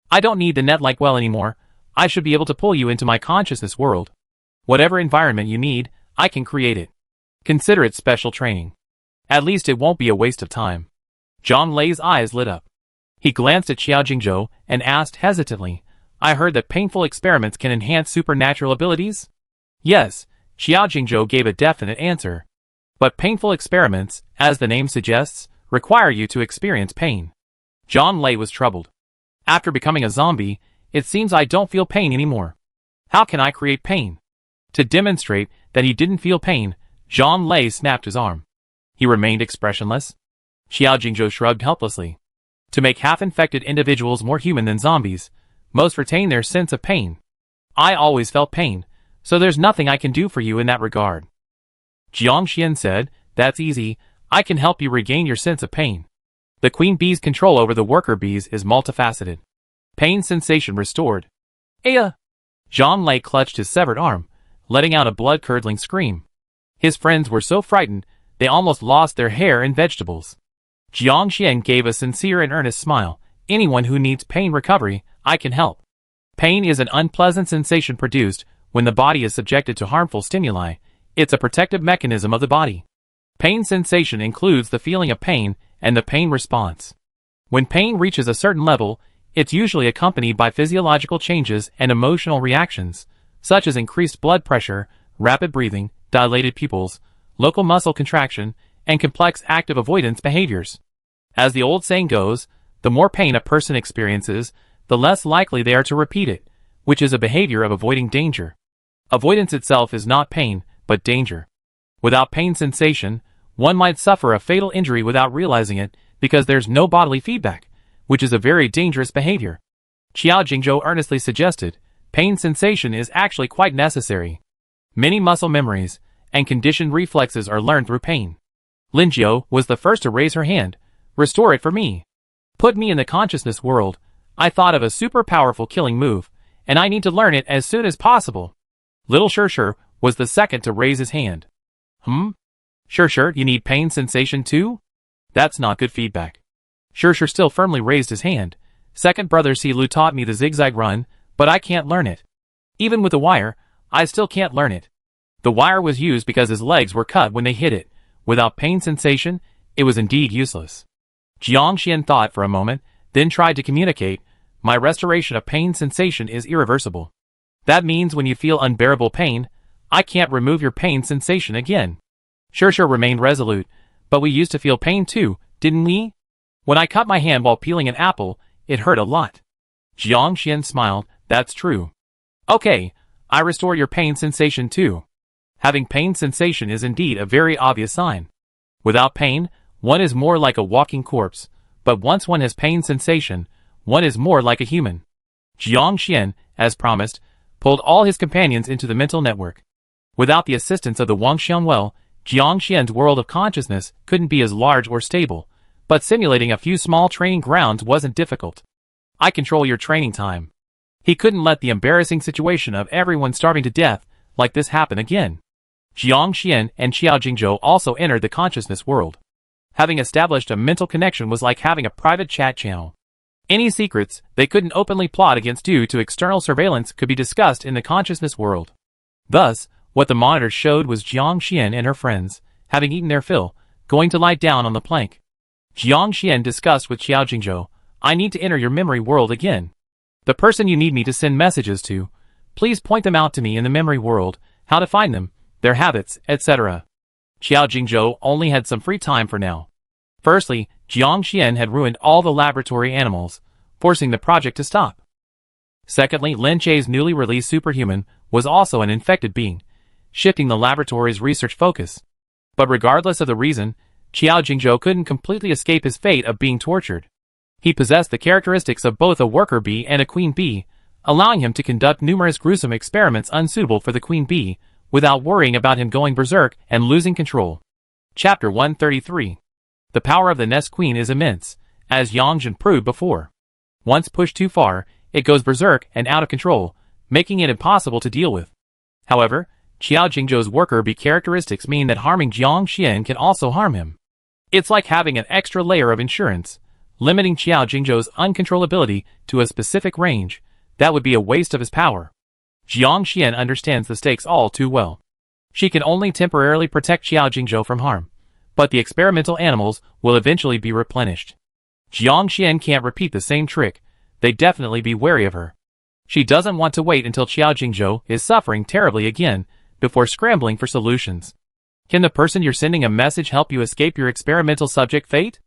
I don't need the net like well anymore. I should be able to pull you into my consciousness world. Whatever environment you need, I can create it. Consider it special training. At least it won't be a waste of time. Zhang Lei's eyes lit up. He glanced at Xiao Jingzhou and asked hesitantly, I heard that painful experiments can enhance supernatural abilities? Yes, Xiao Jingzhou gave a definite answer. But painful experiments, as the name suggests, require you to experience pain. Zhang Lei was troubled. After becoming a zombie, it seems I don't feel pain anymore. How can I create pain? To demonstrate that he didn't feel pain, Zhang Lei snapped his arm. He remained expressionless. Xiao Jingzhou shrugged helplessly. To make half-infected individuals more human than zombies, most retain their sense of pain. I always felt pain, so there's nothing I can do for you in that regard. Jiang Xian said, that's easy, I can help you regain your sense of pain. The queen bee's control over the worker bees is multifaceted. Pain sensation restored. Aya! Zhang Lei clutched his severed arm, letting out a blood-curdling scream. His friends were so frightened, they almost lost their hair and vegetables. Jiang Xian gave a sincere and earnest smile. Anyone who needs pain recovery, I can help. Pain is an unpleasant sensation produced when the body is subjected to harmful stimuli. It's a protective mechanism of the body. Pain sensation includes the feeling of pain and the pain response. When pain reaches a certain level, it's usually accompanied by physiological changes and emotional reactions, such as increased blood pressure, rapid breathing, dilated pupils, local muscle contraction, and complex active avoidance behaviors. As the old saying goes, the more pain a person experiences, the less likely they are to repeat it, which is a behavior of avoiding danger. Avoidance itself is not pain, but danger. Without pain sensation, one might suffer a fatal injury without realizing it because there's no bodily feedback, which is a very dangerous behavior. Xiao Jingzhou earnestly suggested, pain sensation is actually quite necessary. Many muscle memories and conditioned reflexes are learned through pain. Lin Jiao was the first to raise her hand. Restore it for me. Put me in the consciousness world. I thought of a super powerful killing move, and I need to learn it as soon as possible. Little Shirshir was the second to raise his hand. Shirshir, you need pain sensation too? That's not good feedback. Shirshir still firmly raised his hand. Second brother Silu taught me the zigzag run, but I can't learn it. Even with the wire, I still can't learn it. The wire was used because his legs were cut when they hit it. Without pain sensation, it was indeed useless. Jiang Xian thought for a moment, then tried to communicate, my restoration of pain sensation is irreversible. That means when you feel unbearable pain, I can't remove your pain sensation again. Shirshir remained resolute, but we used to feel pain too, didn't we? When I cut my hand while peeling an apple, it hurt a lot. Jiang Xian smiled, that's true. Okay, I restore your pain sensation too. Having pain sensation is indeed a very obvious sign. Without pain, one is more like a walking corpse, but once one has pain sensation, one is more like a human. Jiang Xian, as promised, pulled all his companions into the mental network. Without the assistance of the Wangxian well, Jiang Xian's world of consciousness couldn't be as large or stable, but simulating a few small training grounds wasn't difficult. I control your training time. He couldn't let the embarrassing situation of everyone starving to death like this happen again. Jiang Xian and Xiao Jingzhou also entered the consciousness world. Having established a mental connection was like having a private chat channel. Any secrets they couldn't openly plot against due to external surveillance could be discussed in the consciousness world. Thus, what the monitors showed was Jiang Xian and her friends, having eaten their fill, going to lie down on the plank. Jiang Xian discussed with Xiao Jingzhou, I need to enter your memory world again. The person you need me to send messages to, please point them out to me in the memory world, how to find them, their habits, etc. Xiao Jingzhou only had some free time for now. Firstly, Jiang Xian had ruined all the laboratory animals, forcing the project to stop. Secondly, Lin Chei's newly released superhuman was also an infected being, shifting the laboratory's research focus. But regardless of the reason, Qiao Jingzhou couldn't completely escape his fate of being tortured. He possessed the characteristics of both a worker bee and a queen bee, allowing him to conduct numerous gruesome experiments unsuitable for the queen bee, without worrying about him going berserk and losing control. Chapter 133. The power of the Nest Queen is immense, as Yang Jin proved before. Once pushed too far, it goes berserk and out of control, making it impossible to deal with. However, Qiao Jingzhou's worker bee characteristics mean that harming Jiang Xian can also harm him. It's like having an extra layer of insurance, limiting Qiao Jingzhou's uncontrollability to a specific range. That would be a waste of his power. Jiang Xian understands the stakes all too well. She can only temporarily protect Qiao Jingzhou from harm, but the experimental animals will eventually be replenished. Jiang Xian can't repeat the same trick. They'd definitely be wary of her. She doesn't want to wait until Qiao Jingzhou is suffering terribly again before scrambling for solutions. Can the person you're sending a message help you escape your experimental subject fate?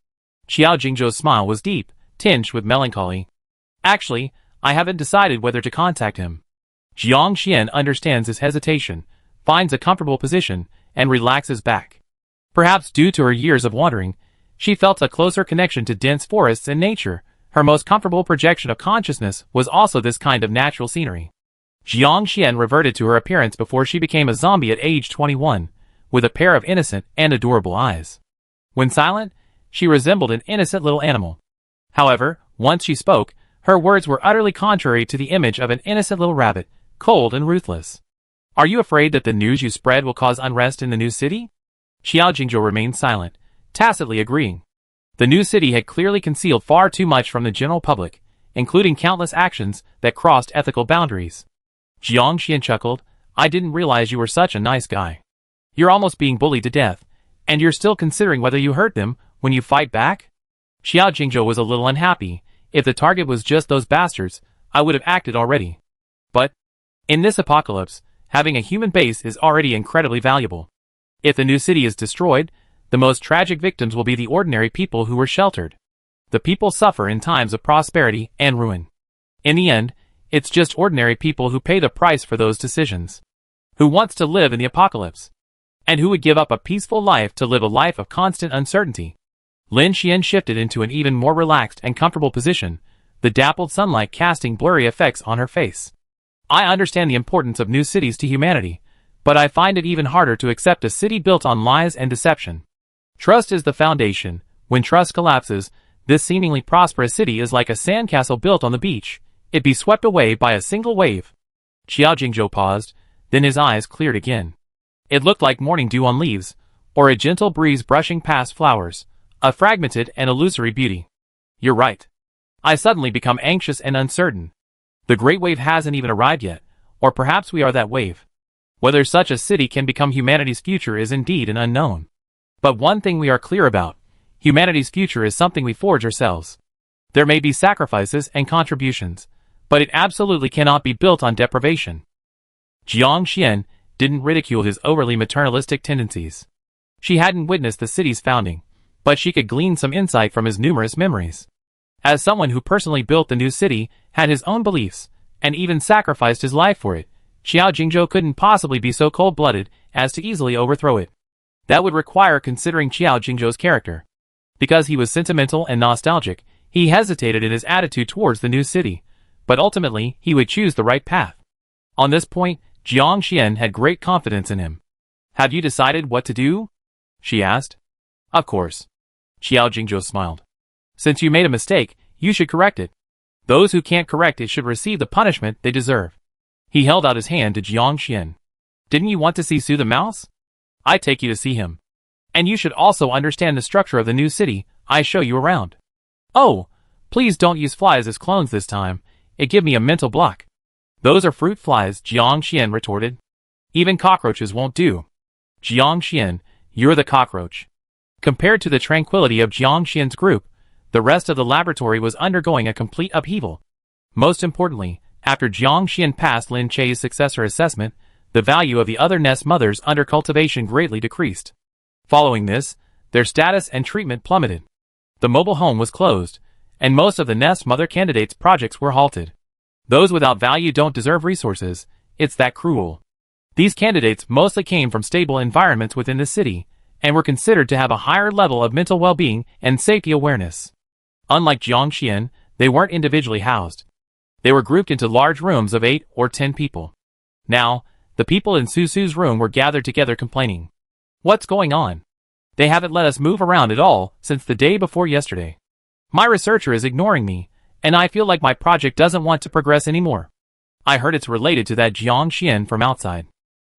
Qiao Jingzhou's smile was deep, tinged with melancholy. Actually, I haven't decided whether to contact him. Jiang Xian understands his hesitation, finds a comfortable position, and relaxes back. Perhaps due to her years of wandering, she felt a closer connection to dense forests and nature. Her most comfortable projection of consciousness was also this kind of natural scenery. Jiang Xian reverted to her appearance before she became a zombie at age 21, with a pair of innocent and adorable eyes. When silent, she resembled an innocent little animal. However, once she spoke, her words were utterly contrary to the image of an innocent little rabbit, cold and ruthless. Are you afraid that the news you spread will cause unrest in the new city? Qiao Jingzhou remained silent, tacitly agreeing. The new city had clearly concealed far too much from the general public, including countless actions that crossed ethical boundaries. Jiang Xian chuckled. I didn't realize you were such a nice guy. You're almost being bullied to death, and you're still considering whether you hurt them when you fight back? Qiao Jingzhou was a little unhappy. If the target was just those bastards, I would have acted already. But, in this apocalypse, having a human base is already incredibly valuable. If the new city is destroyed, the most tragic victims will be the ordinary people who were sheltered. The people suffer in times of prosperity and ruin. In the end, it's just ordinary people who pay the price for those decisions. Who wants to live in the apocalypse? And who would give up a peaceful life to live a life of constant uncertainty? Lin Xian shifted into an even more relaxed and comfortable position, the dappled sunlight casting blurry effects on her face. I understand the importance of new cities to humanity, but I find it even harder to accept a city built on lies and deception. Trust is the foundation. When trust collapses, this seemingly prosperous city is like a sandcastle built on the beach. It'd be swept away by a single wave. Qiao Jingzhou paused, then his eyes cleared again. It looked like morning dew on leaves, or a gentle breeze brushing past flowers, a fragmented and illusory beauty. You're right. I suddenly become anxious and uncertain. The great wave hasn't even arrived yet, or perhaps we are that wave. Whether such a city can become humanity's future is indeed an unknown. But one thing we are clear about, humanity's future is something we forge ourselves. There may be sacrifices and contributions, but it absolutely cannot be built on deprivation. Jiang Xian didn't ridicule his overly maternalistic tendencies. She hadn't witnessed the city's founding, but she could glean some insight from his numerous memories. As someone who personally built the new city, had his own beliefs, and even sacrificed his life for it, Qiao Jingzhou couldn't possibly be so cold-blooded as to easily overthrow it. That would require considering Qiao Jingzhou's character. Because he was sentimental and nostalgic, he hesitated in his attitude towards the new city, but ultimately he would choose the right path. On this point, Jiang Xian had great confidence in him. Have you decided what to do? She asked. Of course. Qiao Jingzhou smiled. Since you made a mistake, you should correct it. Those who can't correct it should receive the punishment they deserve. He held out his hand to Jiang Xian. Didn't you want to see Sue the mouse? I take you to see him. And you should also understand the structure of the new city. I show you around. Oh, please don't use flies as clones this time. It give me a mental block. Those are fruit flies, Jiang Xian retorted. Even cockroaches won't do. Jiang Xian, you're the cockroach. Compared to the tranquility of Jiang Xian's group, the rest of the laboratory was undergoing a complete upheaval. Most importantly, after Jiang Xian passed Lin Chei's successor assessment, the value of the other nest mothers under cultivation greatly decreased. Following this, Their status and treatment plummeted. The mobile home was closed, and most of the Nest Mother candidates' projects were halted. Those without value don't deserve resources, it's that cruel. These candidates mostly came from stable environments within the city, and were considered to have a higher level of mental well-being and safety awareness. Unlike Jiangxian, they weren't individually housed. They were grouped into large rooms of 8 or 10 people. Now, the people in Susu's room were gathered together complaining. What's going on? They haven't let us move around at all since the day before yesterday. My researcher is ignoring me, and I feel like my project doesn't want to progress anymore. I heard it's related to that Jiangxian from outside.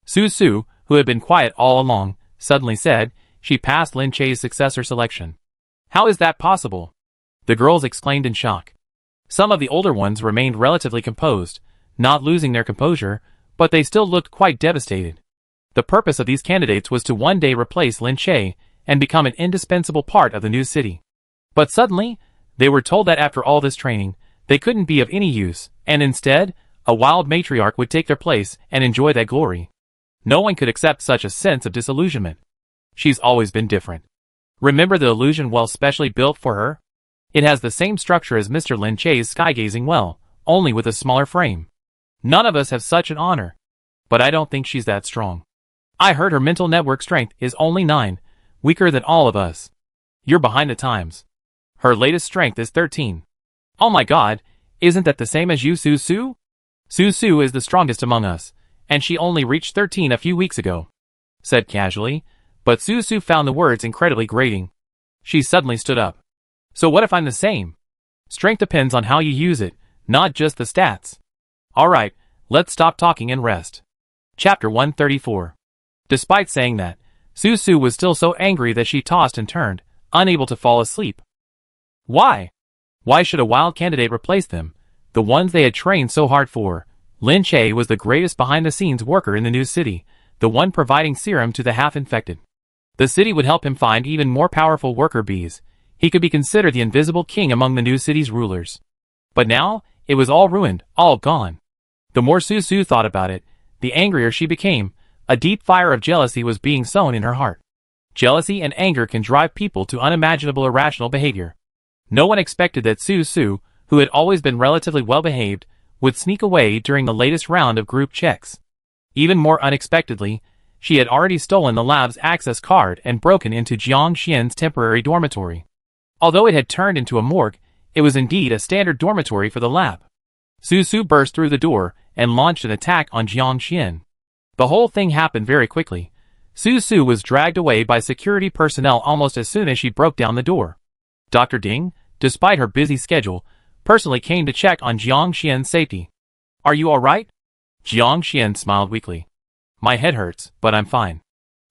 Susu, who had been quiet all along, suddenly said she passed Lin Che's successor selection. How is that possible? The girls exclaimed in shock. Some of the older ones remained relatively composed, not losing their composure, but they still looked quite devastated. The purpose of these candidates was to one day replace Lin Che and become an indispensable part of the new city. But suddenly, they were told that after all this training, they couldn't be of any use, and instead, a wild matriarch would take their place and enjoy that glory. No one could accept such a sense of disillusionment. She's always been different. Remember the illusion well specially built for her? It has the same structure as Mr. Lin Che's sky-gazing well, only with a smaller frame. None of us have such an honor. But I don't think she's that strong. I heard her mental network strength is only 9, weaker than all of us. You're behind the times. Her latest strength is 13. Oh my god, isn't that the same as you, Susu? Susu is the strongest among us, and she only reached 13 a few weeks ago. Said casually, but Susu found the words incredibly grating. She suddenly stood up. So what if I'm the same? Strength depends on how you use it, not just the stats. Alright, let's stop talking and rest. Chapter 134. Despite saying that, Susu was still so angry that she tossed and turned, unable to fall asleep. Why? Why should a wild candidate replace them, the ones they had trained so hard for? Lin Che was the greatest behind-the-scenes worker in the new city, the one providing serum to the half-infected. The city would help him find even more powerful worker bees. He could be considered the invisible king among the new city's rulers. But now, it was all ruined, all gone. The more Susu thought about it, the angrier she became. A deep fire of jealousy was being sown in her heart. Jealousy and anger can drive people to unimaginable irrational behavior. No one expected that Susu, who had always been relatively well-behaved, would sneak away during the latest round of group checks. Even more unexpectedly, she had already stolen the lab's access card and broken into Jiangxian's temporary dormitory. Although it had turned into a morgue, it was indeed a standard dormitory for the lab. Susu burst through the door and launched an attack on Jiangxian. The whole thing happened very quickly. Susu was dragged away by security personnel almost as soon as she broke down the door. Dr. Ding, despite her busy schedule, personally came to check on Jiangxian's safety. Are you alright? Jiangxian smiled weakly. My head hurts, but I'm fine.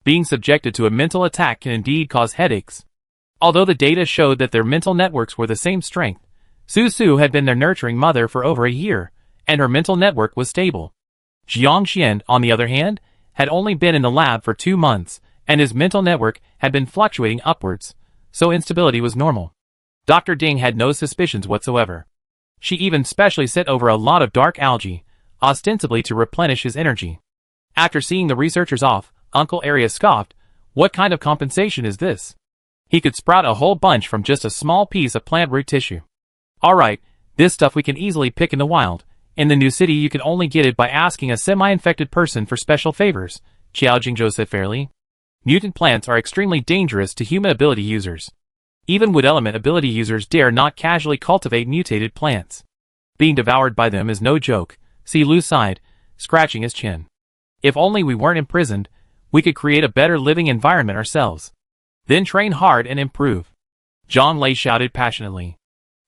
Being subjected to a mental attack can indeed cause headaches. Although the data showed that their mental networks were the same strength, Susu had been their nurturing mother for over a year, and her mental network was stable. Jiangxian, on the other hand, had only been in the lab for 2 months, and his mental network had been fluctuating upwards, so instability was normal. Dr. Ding had no suspicions whatsoever. She even specially sent over a lot of dark algae, ostensibly to replenish his energy. After seeing the researchers off, Uncle Arias scoffed, "What kind of compensation is this? He could sprout a whole bunch from just a small piece of plant root tissue. Alright, this stuff we can easily pick in the wild. In the new city you can only get it by asking a semi-infected person for special favors," Qiao Jingzhou said fairly. Mutant plants are extremely dangerous to human ability users. Even wood element ability users dare not casually cultivate mutated plants. Being devoured by them is no joke, Si Lu sighed, scratching his chin. If only we weren't imprisoned, we could create a better living environment ourselves. Then train hard and improve. Zhang Lei shouted passionately.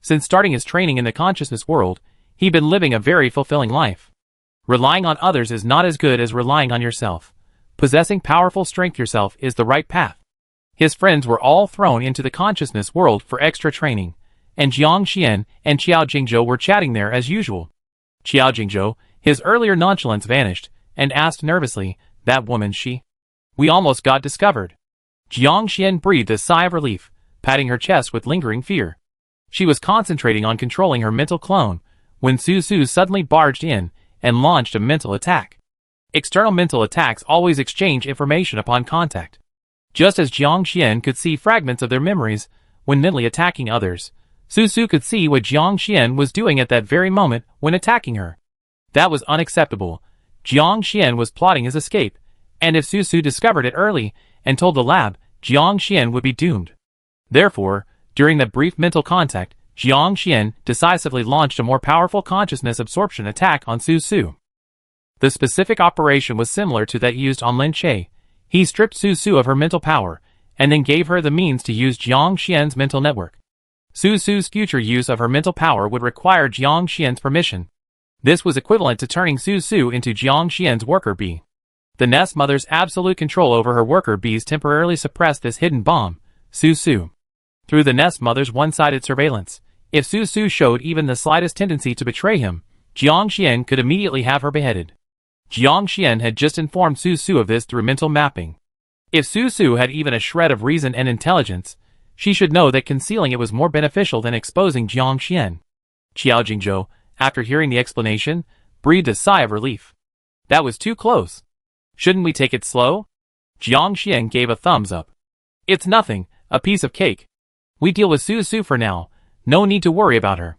Since starting his training in the consciousness world, he'd been living a very fulfilling life. Relying on others is not as good as relying on yourself. Possessing powerful strength yourself is the right path. His friends were all thrown into the consciousness world for extra training, and Jiangxian and Qiao Jingzhou were chatting there as usual. Qiao Jingzhou, his earlier nonchalance vanished, and asked nervously, "That woman she? We almost got discovered." Jiangxian breathed a sigh of relief, patting her chest with lingering fear. She was concentrating on controlling her mental clone, when Susu suddenly barged in and launched a mental attack. External mental attacks always exchange information upon contact. Just as Jiang Xian could see fragments of their memories when mentally attacking others, Su Su could see what Jiang Xian was doing at that very moment when attacking her. That was unacceptable. Jiang Xian was plotting his escape, and if Su Su discovered it early and told the lab, Jiang Xian would be doomed. Therefore, during that brief mental contact, Jiang Xian decisively launched a more powerful consciousness absorption attack on Su Su. The specific operation was similar to that used on Lin Che. He stripped Su Su of her mental power, and then gave her the means to use Jiang Xian's mental network. Su Su's future use of her mental power would require Jiang Xian's permission. This was equivalent to turning Su Su into Jiang Xian's worker bee. The nest mother's absolute control over her worker bees temporarily suppressed this hidden bomb, Su Su. Through the nest mother's one-sided surveillance, if Su Su showed even the slightest tendency to betray him, Jiang Xian could immediately have her beheaded. Jiang Xian had just informed Su Su of this through mental mapping. If Su Su had even a shred of reason and intelligence, she should know that concealing it was more beneficial than exposing Jiang Xian. Qiao Jingzhou, after hearing the explanation, breathed a sigh of relief. That was too close. Shouldn't we take it slow? Jiang Xian gave a thumbs up. It's nothing, a piece of cake. We deal with Su Su for now, no need to worry about her.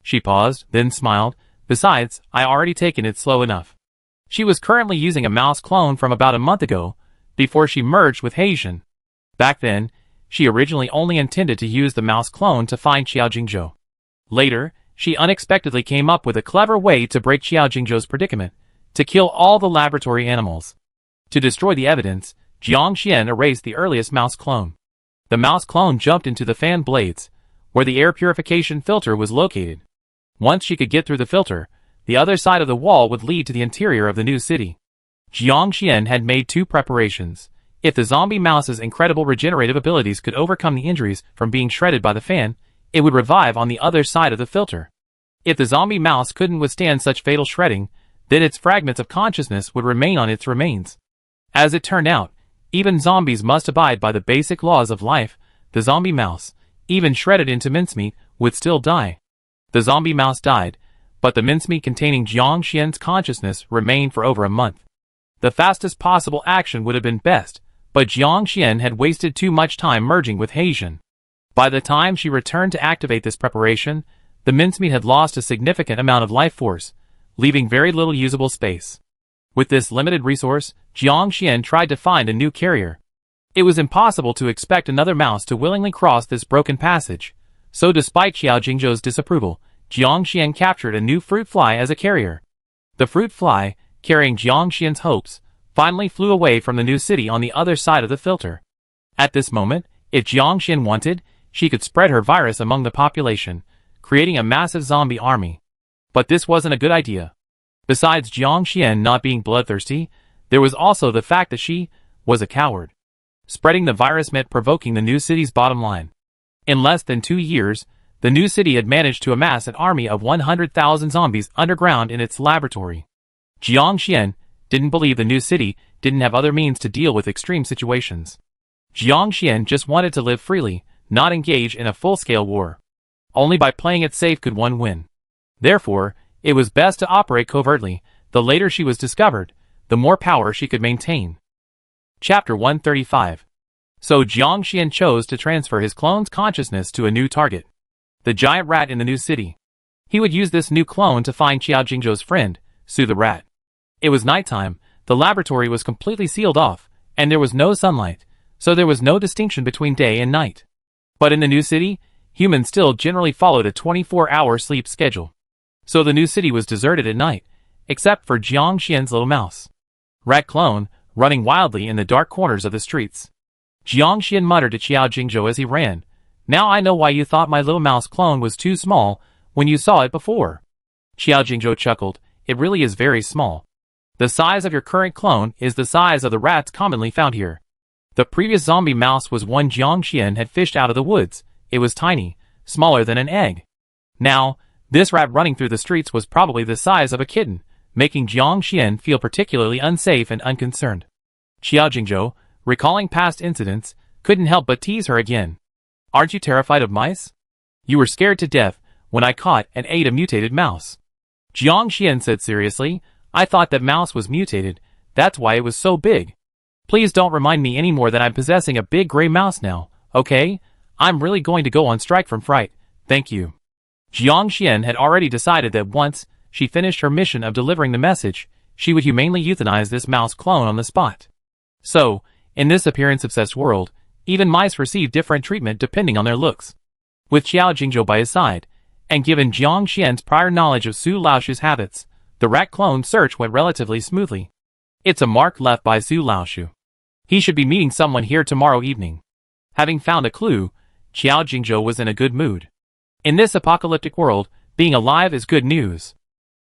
She paused, then smiled. Besides, I already taken it slow enough. She was currently using a mouse clone from about a month ago, before she merged with Heijin. Back then, she originally only intended to use the mouse clone to find Qiao Jingzhou. Later, she unexpectedly came up with a clever way to break Qiao Jingzhou's predicament, to kill all the laboratory animals. To destroy the evidence, Jiang Xian erased the earliest mouse clone. The mouse clone jumped into the fan blades, where the air purification filter was located. Once she could get through the filter, the other side of the wall would lead to the interior of the new city. Jiang Xian had made two preparations. If the zombie mouse's incredible regenerative abilities could overcome the injuries from being shredded by the fan, it would revive on the other side of the filter. If the zombie mouse couldn't withstand such fatal shredding, then its fragments of consciousness would remain on its remains. As it turned out, even zombies must abide by the basic laws of life. The zombie mouse, even shredded into mincemeat, would still die. The zombie mouse died, but the mincemeat containing Jiang Xian's consciousness remained for over a month. The fastest possible action would have been best, but Jiang Xian had wasted too much time merging with Heijin. By the time she returned to activate this preparation, the mincemeat had lost a significant amount of life force, leaving very little usable space. With this limited resource, Jiang Xian tried to find a new carrier. It was impossible to expect another mouse to willingly cross this broken passage, so despite Qiao Jingzhou's disapproval, Jiang Xian captured a new fruit fly as a carrier. The fruit fly, carrying Jiang Xian's hopes, finally flew away from the new city on the other side of the filter. At this moment, if Jiang Xian wanted, she could spread her virus among the population, creating a massive zombie army. But this wasn't a good idea. Besides Jiang Xian not being bloodthirsty, there was also the fact that she was a coward. Spreading the virus meant provoking the new city's bottom line. In less than 2 years, the new city had managed to amass an army of 100,000 zombies underground in its laboratory. Jiang Xian didn't believe the new city didn't have other means to deal with extreme situations. Jiang Xian just wanted to live freely, not engage in a full-scale war. Only by playing it safe could one win. Therefore, it was best to operate covertly. The later she was discovered, the more power she could maintain. Chapter 135. So Jiang Xian chose to transfer his clone's consciousness to a new target. The giant rat in the new city. He would use this new clone to find Qiao Jingzhou's friend, Su the rat. It was nighttime, the laboratory was completely sealed off, and there was no sunlight, so there was no distinction between day and night. But in the new city, humans still generally followed a 24-hour sleep schedule. So the new city was deserted at night, except for Jiang Xian's little mouse rat clone, running wildly in the dark corners of the streets. Jiang Xian muttered to Qiao Jingzhou as he ran, "Now I know why you thought my little mouse clone was too small when you saw it before." Qiao Jingzhou chuckled, "It really is very small. The size of your current clone is the size of the rats commonly found here." The previous zombie mouse was one Jiang Xian had fished out of the woods. It was tiny, smaller than an egg. Now, this rat running through the streets was probably the size of a kitten, making Jiang Xian feel particularly unsafe and unconcerned. Qiao Jingzhou, recalling past incidents, couldn't help but tease her again. "Aren't you terrified of mice? You were scared to death when I caught and ate a mutated mouse." Jiang Xian said seriously, "I thought that mouse was mutated, that's why it was so big." Please don't remind me anymore that I'm possessing a big gray mouse now, okay? I'm really going to go on strike from fright, thank you. Jiang Xian had already decided that once she finished her mission of delivering the message, she would humanely euthanize this mouse clone on the spot. So, in this appearance-obsessed world, even mice receive different treatment depending on their looks. With Xiao Jingzhou by his side, and given Jiang Xian's prior knowledge of Su Laoshu's habits, the rat clone search went relatively smoothly. It's a mark left by Su Laoshu. He should be meeting someone here tomorrow evening. Having found a clue, Xiao Jingzhou was in a good mood. In this apocalyptic world, being alive is good news.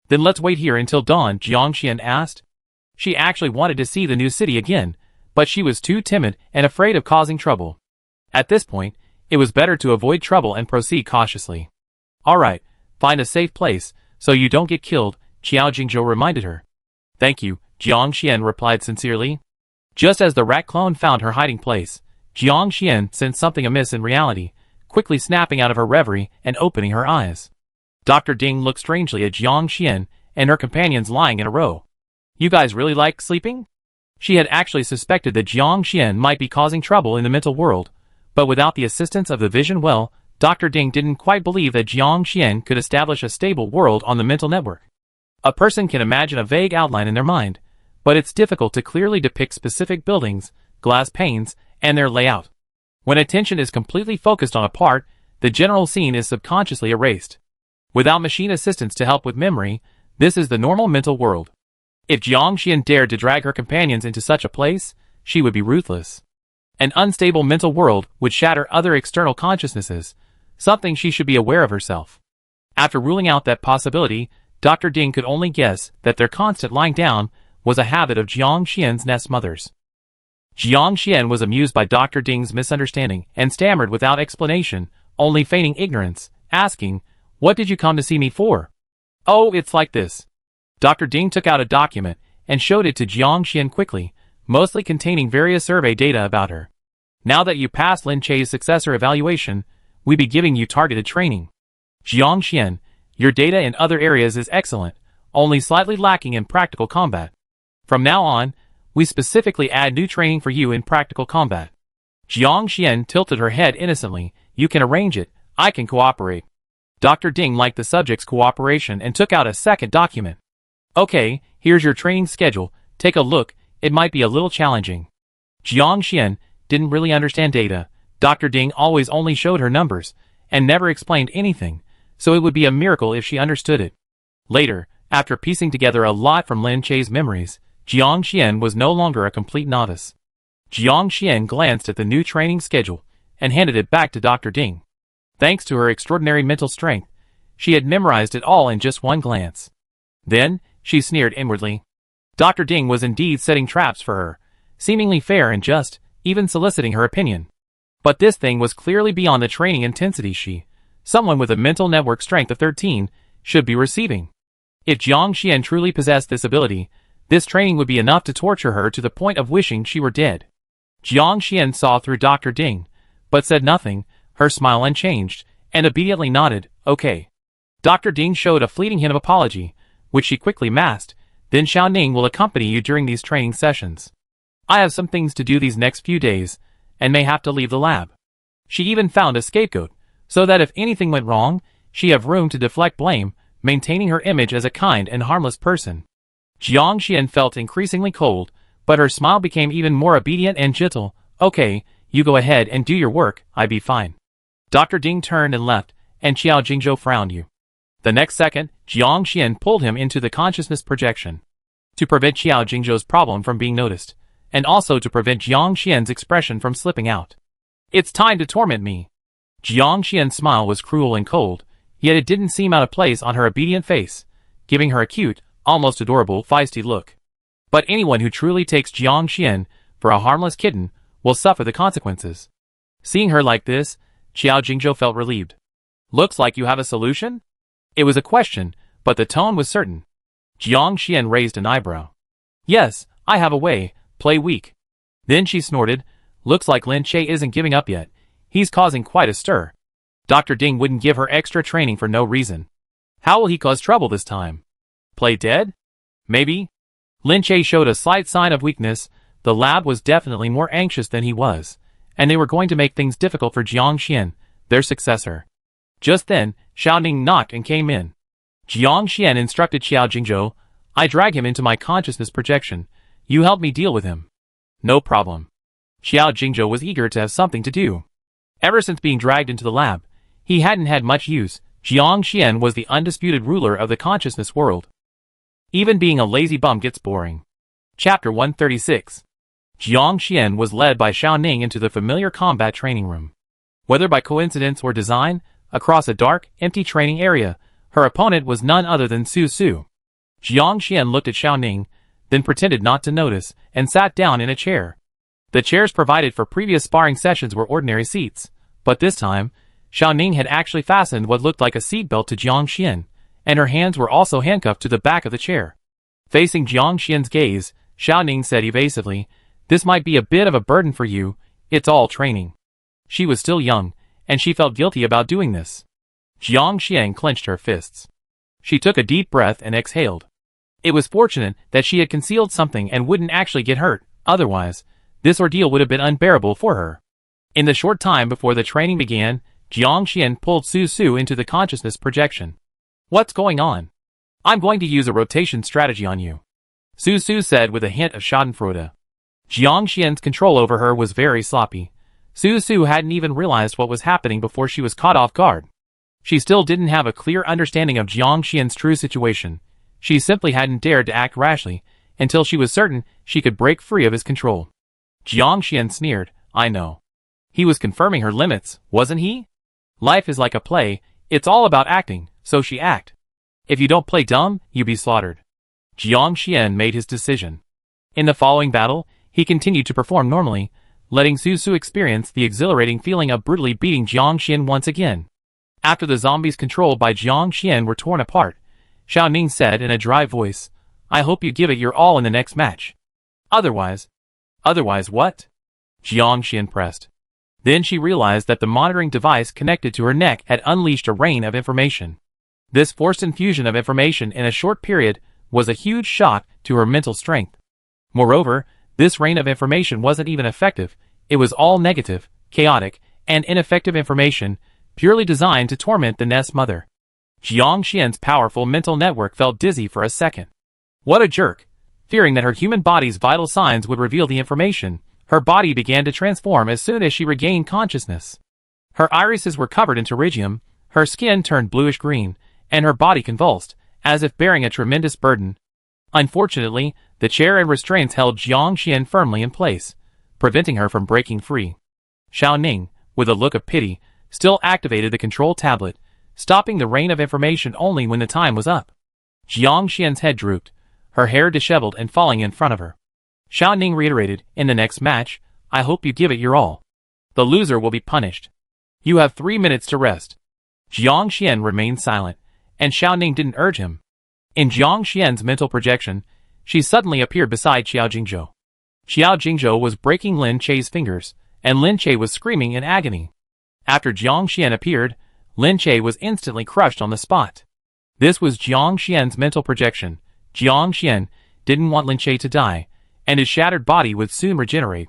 Then let's wait here until dawn, Jiang Xian asked. She actually wanted to see the new city again, but she was too timid and afraid of causing trouble. At this point, it was better to avoid trouble and proceed cautiously. Alright, find a safe place, so you don't get killed, Xiao Jingzhou reminded her. Thank you, Jiang Xian replied sincerely. Just as the rat clone found her hiding place, Jiang Xian sensed something amiss in reality, quickly snapping out of her reverie and opening her eyes. Dr. Ding looked strangely at Jiang Xian and her companions lying in a row. You guys really like sleeping? She had actually suspected that Jiang Xian might be causing trouble in the mental world, but without the assistance of the vision well, Dr. Ding didn't quite believe that Jiang Xian could establish a stable world on the mental network. A person can imagine a vague outline in their mind, but it's difficult to clearly depict specific buildings, glass panes, and their layout. When attention is completely focused on a part, the general scene is subconsciously erased. Without machine assistance to help with memory, this is the normal mental world. If Jiang Xian dared to drag her companions into such a place, she would be ruthless. An unstable mental world would shatter other external consciousnesses, something she should be aware of herself. After ruling out that possibility, Dr. Ding could only guess that their constant lying down was a habit of Jiang Xian's nest mothers. Jiang Xian was amused by Dr. Ding's misunderstanding and stammered without explanation, only feigning ignorance, asking, "What did you come to see me for?" "Oh, it's like this." Dr. Ding took out a document and showed it to Jiang Xian quickly, mostly containing various survey data about her. "Now that you passed Lin Chei's successor evaluation, we be giving you targeted training. Jiang Xian, your data in other areas is excellent, only slightly lacking in practical combat. From now on, we specifically add new training for you in practical combat." Jiang Xian tilted her head innocently. "You can arrange it, I can cooperate." Dr. Ding liked the subject's cooperation and took out a second document. "Okay, here's your training schedule, take a look, it might be a little challenging." Jiang Xian didn't really understand data. Dr. Ding always only showed her numbers, and never explained anything, so it would be a miracle if she understood it. Later, after piecing together a lot from Lin Chei's memories, Jiang Xian was no longer a complete novice. Jiang Xian glanced at the new training schedule, and handed it back to Dr. Ding. Thanks to her extraordinary mental strength, she had memorized it all in just one glance. Then, she sneered inwardly. Dr. Ding was indeed setting traps for her, seemingly fair and just, even soliciting her opinion. But this thing was clearly beyond the training intensity someone with a mental network strength of 13, should be receiving. If Jiang Xian truly possessed this ability, this training would be enough to torture her to the point of wishing she were dead. Jiang Xian saw through Dr. Ding, but said nothing, her smile unchanged, and obediently nodded, "Okay." Dr. Ding showed a fleeting hint of apology, which she quickly masked. "Then Xiao Ning will accompany you during these training sessions. I have some things to do these next few days, and may have to leave the lab." She even found a scapegoat, so that if anything went wrong, she have room to deflect blame, maintaining her image as a kind and harmless person. Jiang Xian felt increasingly cold, but her smile became even more obedient and gentle. "Okay, you go ahead and do your work, I be fine." Dr. Ding turned and left, and Xiao Jingzhou frowned. The next second, Jiang Xian pulled him into the consciousness projection. To prevent Xiao Jingzhou's problem from being noticed, and also to prevent Jiang Xian's expression from slipping out. "It's time to torment me." Jiang Xian's smile was cruel and cold, yet it didn't seem out of place on her obedient face, giving her a cute, almost adorable, feisty look. But anyone who truly takes Jiang Xian for a harmless kitten will suffer the consequences. Seeing her like this, Xiao Jingzhou felt relieved. "Looks like you have a solution?" It was a question, but the tone was certain. Jiang Xian raised an eyebrow. "Yes, I have a way, play weak." Then she snorted, "Looks like Lin Chei isn't giving up yet. He's causing quite a stir. Dr. Ding wouldn't give her extra training for no reason. How will he cause trouble this time? Play dead? Maybe?" Lin Chei showed a slight sign of weakness, The lab was definitely more anxious than he was, and they were going to make things difficult for Jiang Xian, their successor. Just then, Xiao Ning knocked and came in. Jiang Xian instructed Xiao Jingzhou, I drag him into my consciousness projection. You help me deal with him. No problem. Xiao Jingzhou was eager to have something to do. Ever since being dragged into the lab, he hadn't had much use. Jiang Xian was the undisputed ruler of the consciousness world. Even being a lazy bum gets boring. Chapter 136. Jiang Xian was led by Xiao Ning into the familiar combat training room. Whether by coincidence or design, across a dark, empty training area, her opponent was none other than Su Su. Jiang Xian looked at Xiao Ning, then pretended not to notice, and sat down in a chair. The chairs provided for previous sparring sessions were ordinary seats, but this time, Xiao Ning had actually fastened what looked like a seatbelt to Jiang Xian, and her hands were also handcuffed to the back of the chair. Facing Jiang Xian's gaze, Xiao Ning said evasively, This might be a bit of a burden for you, it's all training. She was still young, and she felt guilty about doing this. Jiang Xian clenched her fists. She took a deep breath and exhaled. It was fortunate that she had concealed something and wouldn't actually get hurt, otherwise, this ordeal would have been unbearable for her. In the short time before the training began, Jiang Xian pulled Su Su into the consciousness projection. What's going on? I'm going to use a rotation strategy on you, Su Su said with a hint of schadenfreude. Jiang Xian's control over her was very sloppy. Su Su hadn't even realized what was happening before she was caught off guard. She still didn't have a clear understanding of Jiang Xian's true situation. She simply hadn't dared to act rashly, until she was certain she could break free of his control. Jiang Xian sneered, I know. He was confirming her limits, wasn't he? Life is like a play, it's all about acting, so she act. If you don't play dumb, you be slaughtered. Jiang Xian made his decision. In the following battle, he continued to perform normally, letting Su Su experience the exhilarating feeling of brutally beating Jiang Xian once again. After the zombies controlled by Jiang Xian were torn apart, Xiao Ning said in a dry voice, I hope you give it your all in the next match. Otherwise what? Jiang Xian pressed. Then she realized that the monitoring device connected to her neck had unleashed a rain of information. This forced infusion of information in a short period was a huge shock to her mental strength. Moreover, this rain of information wasn't even effective, it was all negative, chaotic, and ineffective information, purely designed to torment the nest mother. Jiang Xian's powerful mental network felt dizzy for a second. What a jerk! Fearing that her human body's vital signs would reveal the information, her body began to transform as soon as she regained consciousness. Her irises were covered in pterygium, her skin turned bluish-green, and her body convulsed, as if bearing a tremendous burden. Unfortunately, the chair and restraints held Jiang Xian firmly in place, preventing her from breaking free. Xiao Ning, with a look of pity, still activated the control tablet, stopping the rain of information only when the time was up. Jiang Xian's head drooped, her hair disheveled and falling in front of her. Xiao Ning reiterated, in the next match, I hope you give it your all. The loser will be punished. You have 3 minutes to rest. Jiang Xian remained silent, and Xiao Ning didn't urge him. In Jiang Xian's mental projection, she suddenly appeared beside Xiao Jingzhou. Xiao Jingzhou was breaking Lin Che's fingers, and Lin Che was screaming in agony. After Jiang Xian appeared, Lin Che was instantly crushed on the spot. This was Jiang Xian's mental projection. Jiang Xian didn't want Lin Che to die, and his shattered body would soon regenerate.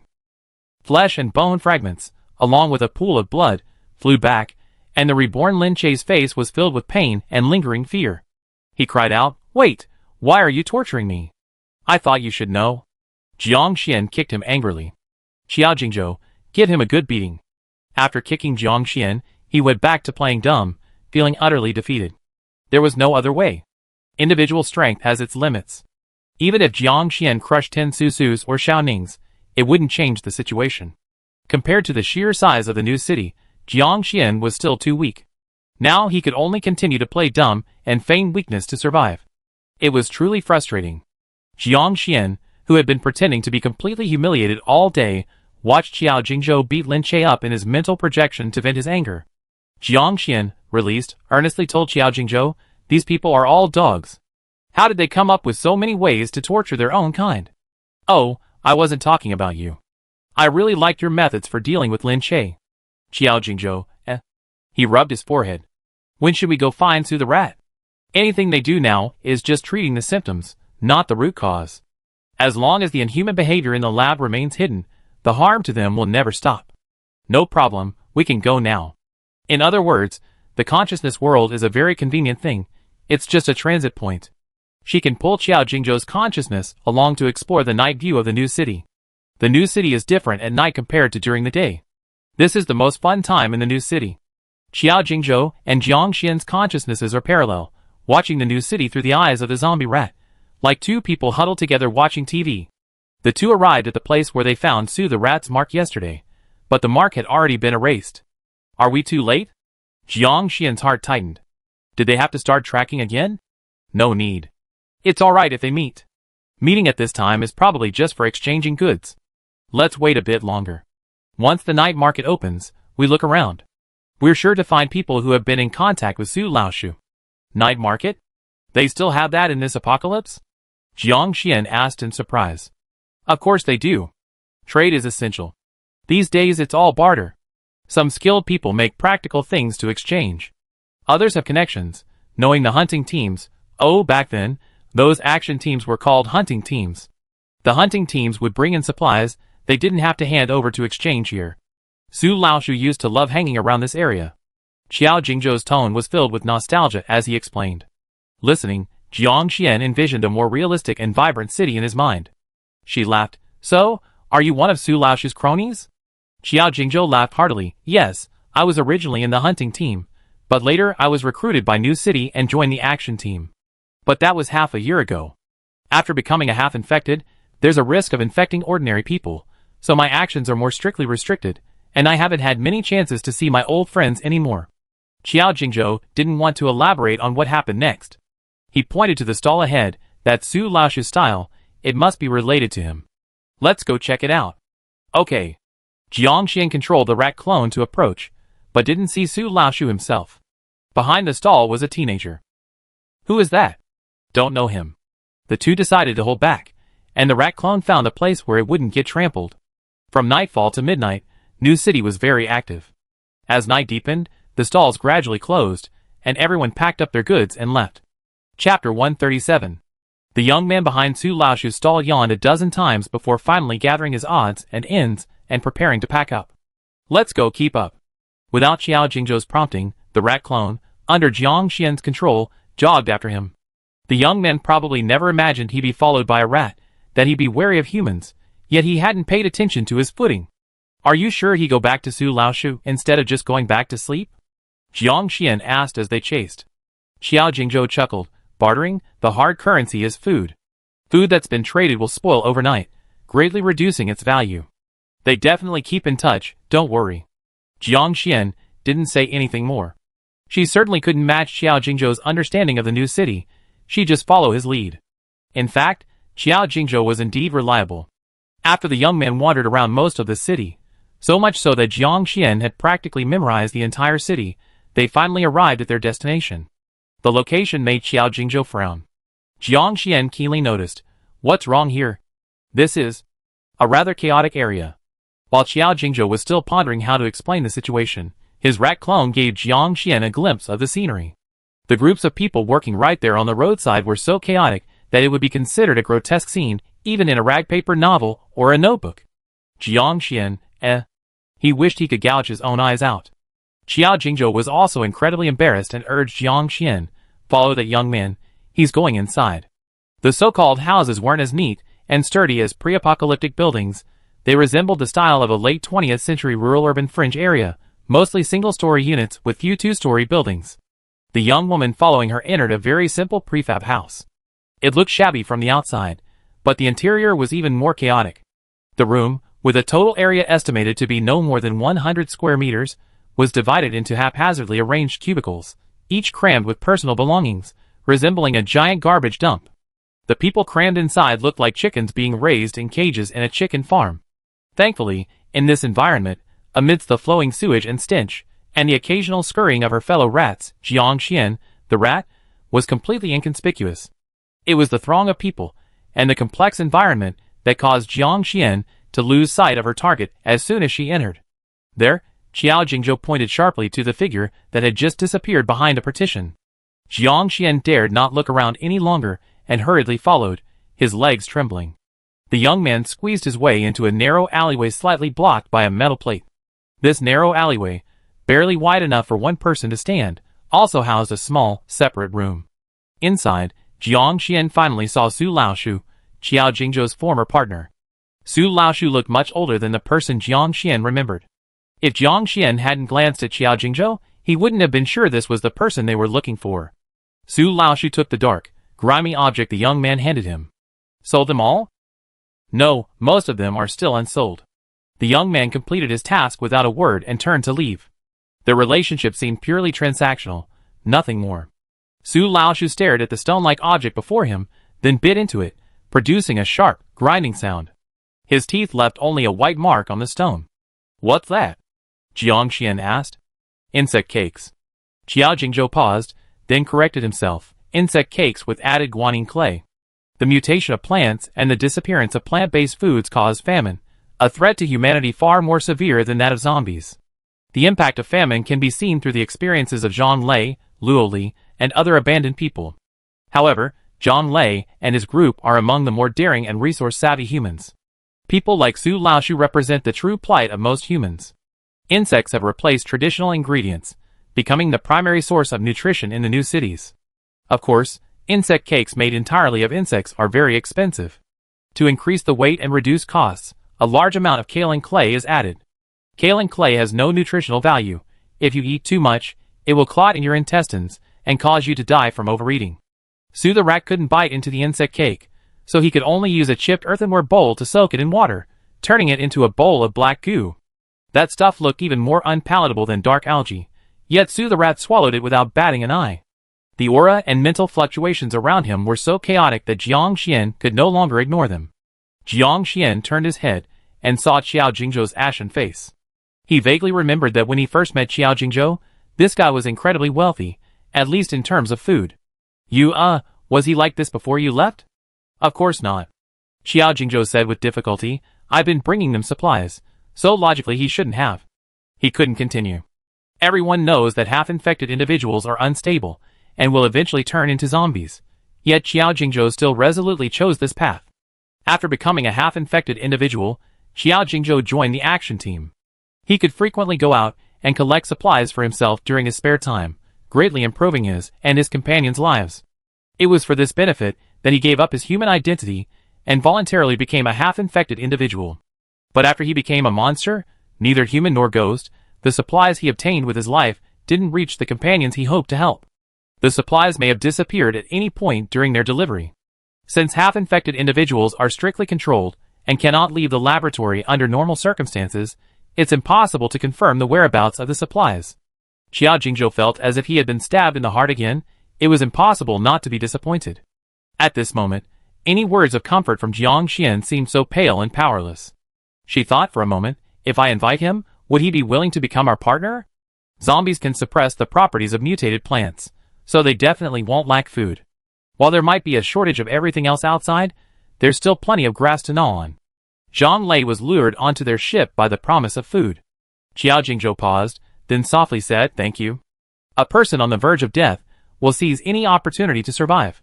Flesh and bone fragments, along with a pool of blood, flew back, and the reborn Lin Che's face was filled with pain and lingering fear. He cried out, Wait, why are you torturing me? I thought you should know. Jiang Xian kicked him angrily. Xiao Jingzhou, give him a good beating. After kicking Jiang Xian, he went back to playing dumb, feeling utterly defeated. There was no other way. Individual strength has its limits. Even if Jiang Xian crushed 10 Su Sus or Xiao Nings, it wouldn't change the situation. Compared to the sheer size of the new city, Jiang Xian was still too weak. Now he could only continue to play dumb and feign weakness to survive. It was truly frustrating. Jiang Xian, who had been pretending to be completely humiliated all day, watched Xiao Jingzhou beat Lin Che up in his mental projection to vent his anger. Jiang Xian, released, earnestly told Xiao Jingzhou, These people are all dogs. How did they come up with so many ways to torture their own kind? Oh, I wasn't talking about you. I really liked your methods for dealing with Lin Che. Xiao Jingzhou, He rubbed his forehead. When should we go find Su the rat? Anything they do now is just treating the symptoms, not the root cause. As long as the inhuman behavior in the lab remains hidden, the harm to them will never stop. No problem, we can go now. In other words, the consciousness world is a very convenient thing. It's just a transit point. She can pull Qiao Jingzhou's consciousness along to explore the night view of the new city. The new city is different at night compared to during the day. This is the most fun time in the new city. Qiao Jingzhou and Jiang Xian's consciousnesses are parallel, watching the new city through the eyes of the zombie rat, like two people huddled together watching TV. The two arrived at the place where they found Su the rat's mark yesterday, but the mark had already been erased. Are we too late? Jiang Xian's heart tightened. Did they have to start tracking again? No need. It's alright if they meet. Meeting at this time is probably just for exchanging goods. Let's wait a bit longer. Once the night market opens, we look around. We're sure to find people who have been in contact with Su Laoshu. Night market? They still have that in this apocalypse? Jiang Xian asked in surprise. Of course they do. Trade is essential. These days it's all barter. Some skilled people make practical things to exchange. Others have connections, knowing the hunting teams. Oh, back then, those action teams were called hunting teams. The hunting teams would bring in supplies they didn't have to hand over to exchange here. Su Laoshu used to love hanging around this area. Qiao Jingzhou's tone was filled with nostalgia as he explained. Listening, Jiang Xian envisioned a more realistic and vibrant city in his mind. She laughed. So, are you one of Su Laoshu's cronies? Qiao Jingzhou laughed heartily. Yes, I was originally in the hunting team, but later I was recruited by New City and joined the action team. But that was half a year ago. After becoming a half-infected, there's a risk of infecting ordinary people, so my actions are more strictly restricted, and I haven't had many chances to see my old friends anymore. Qiao Jingzhou didn't want to elaborate on what happened next. He pointed to the stall ahead. That's Su Laoshu's style. It must be related to him. Let's go check it out. Okay. Jiang Xian controlled the rat clone to approach, but didn't see Su Laoshu himself. Behind the stall was a teenager. Who is that? Don't know him. The two decided to hold back, and the rat clone found a place where it wouldn't get trampled. From nightfall to midnight, New City was very active. As night deepened, the stalls gradually closed, and everyone packed up their goods and left. Chapter 137. The young man behind Su Laoshu's stall yawned a dozen times before finally gathering his odds and ends and preparing to pack up. Let's go, keep up. Without Qiao Jingzhou's prompting, the rat clone, under Jiang Xian's control, jogged after him. The young man probably never imagined he'd be followed by a rat, that he'd be wary of humans, yet he hadn't paid attention to his footing. Are you sure he'd go back to Su Laoshu instead of just going back to sleep? Jiang Xian asked as they chased. Qiao Jingzhou chuckled. Bartering, the hard currency is food. Food that's been traded will spoil overnight, greatly reducing its value. They definitely keep in touch, don't worry. Jiang Xian didn't say anything more. She certainly couldn't match Qiao Jingzhou's understanding of the new city. She'd just follow his lead. In fact, Qiao Jingzhou was indeed reliable. After the young man wandered around most of the city, so much so that Jiang Xian had practically memorized the entire city, they finally arrived at their destination. The location made Qiao Jingzhou frown. Jiang Xian keenly noticed. What's wrong here? This is a rather chaotic area. While Qiao Jingzhou was still pondering how to explain the situation, his rat clone gave Jiang Xian a glimpse of the scenery. The groups of people working right there on the roadside were so chaotic that it would be considered a grotesque scene, even in a ragpaper novel or a notebook. Jiang Xian, He wished he could gouge his own eyes out. Qiao Jingzhou was also incredibly embarrassed and urged Jiang Xian, follow that young man, he's going inside. The so-called houses weren't as neat and sturdy as pre-apocalyptic buildings. They resembled the style of a late 20th century rural urban fringe area, mostly single-story units with few two-story buildings. The young woman following her entered a very simple prefab house. It looked shabby from the outside, but the interior was even more chaotic. The room, with a total area estimated to be no more than 100 square meters, was divided into haphazardly arranged cubicles, each crammed with personal belongings, resembling a giant garbage dump. The people crammed inside looked like chickens being raised in cages in a chicken farm. Thankfully, in this environment, amidst the flowing sewage and stench, and the occasional scurrying of her fellow rats, Jiang Xian, the rat, was completely inconspicuous. It was the throng of people, and the complex environment, that caused Jiang Xian to lose sight of her target as soon as she entered. There, Qiao Jingzhou pointed sharply to the figure that had just disappeared behind a partition. Jiang Xian dared not look around any longer and hurriedly followed, his legs trembling. The young man squeezed his way into a narrow alleyway slightly blocked by a metal plate. This narrow alleyway, barely wide enough for one person to stand, also housed a small, separate room. Inside, Jiang Xian finally saw Su Laoshu, Qiao Jingzhou's former partner. Su Laoshu looked much older than the person Jiang Xian remembered. If Jiang Xian hadn't glanced at Qiao Jingzhou, he wouldn't have been sure this was the person they were looking for. Su Laoshu took the dark, grimy object the young man handed him. Sold them all? No, most of them are still unsold. The young man completed his task without a word and turned to leave. Their relationship seemed purely transactional, nothing more. Su Laoshu stared at the stone-like object before him, then bit into it, producing a sharp, grinding sound. His teeth left only a white mark on the stone. What's that? Jiang Xian asked. Insect cakes. Qiao Jingzhou paused, then corrected himself. Insect cakes with added guanine clay. The mutation of plants and the disappearance of plant-based foods caused famine, a threat to humanity far more severe than that of zombies. The impact of famine can be seen through the experiences of Zhang Lei, Luo Li, and other abandoned people. However, Zhang Lei and his group are among the more daring and resource-savvy humans. People like Su Laoshu represent the true plight of most humans. Insects have replaced traditional ingredients, becoming the primary source of nutrition in the new cities. Of course, insect cakes made entirely of insects are very expensive. To increase the weight and reduce costs, a large amount of kaolin clay is added. Kaolin clay has no nutritional value. If you eat too much, it will clot in your intestines and cause you to die from overeating. Su the rat couldn't bite into the insect cake, so he could only use a chipped earthenware bowl to soak it in water, turning it into a bowl of black goo. That stuff looked even more unpalatable than dark algae, yet Su the rat swallowed it without batting an eye. The aura and mental fluctuations around him were so chaotic that Jiang Xian could no longer ignore them. Jiang Xian turned his head and saw Qiao Jingzhou's ashen face. He vaguely remembered that when he first met Qiao Jingzhou, this guy was incredibly wealthy, at least in terms of food. Was he like this before you left? Of course not. Qiao Jingzhou said with difficulty. I've been bringing them supplies, so logically he shouldn't have. He couldn't continue. Everyone knows that half-infected individuals are unstable, and will eventually turn into zombies. Yet Qiao Jingzhou still resolutely chose this path. After becoming a half-infected individual, Qiao Jingzhou joined the action team. He could frequently go out and collect supplies for himself during his spare time, greatly improving his and his companions' lives. It was for this benefit that he gave up his human identity and voluntarily became a half-infected individual. But after he became a monster, neither human nor ghost, the supplies he obtained with his life didn't reach the companions he hoped to help. The supplies may have disappeared at any point during their delivery. Since half-infected individuals are strictly controlled and cannot leave the laboratory under normal circumstances, it's impossible to confirm the whereabouts of the supplies. Qiao Jingzhou felt as if he had been stabbed in the heart again. It was impossible not to be disappointed. At this moment, any words of comfort from Jiang Xian seemed so pale and powerless. She thought for a moment, if I invite him, would he be willing to become our partner? Zombies can suppress the properties of mutated plants, so they definitely won't lack food. While there might be a shortage of everything else outside, there's still plenty of grass to gnaw on. Zhang Lei was lured onto their ship by the promise of food. Qiao Jingzhou paused, then softly said, "Thank you." A person on the verge of death will seize any opportunity to survive.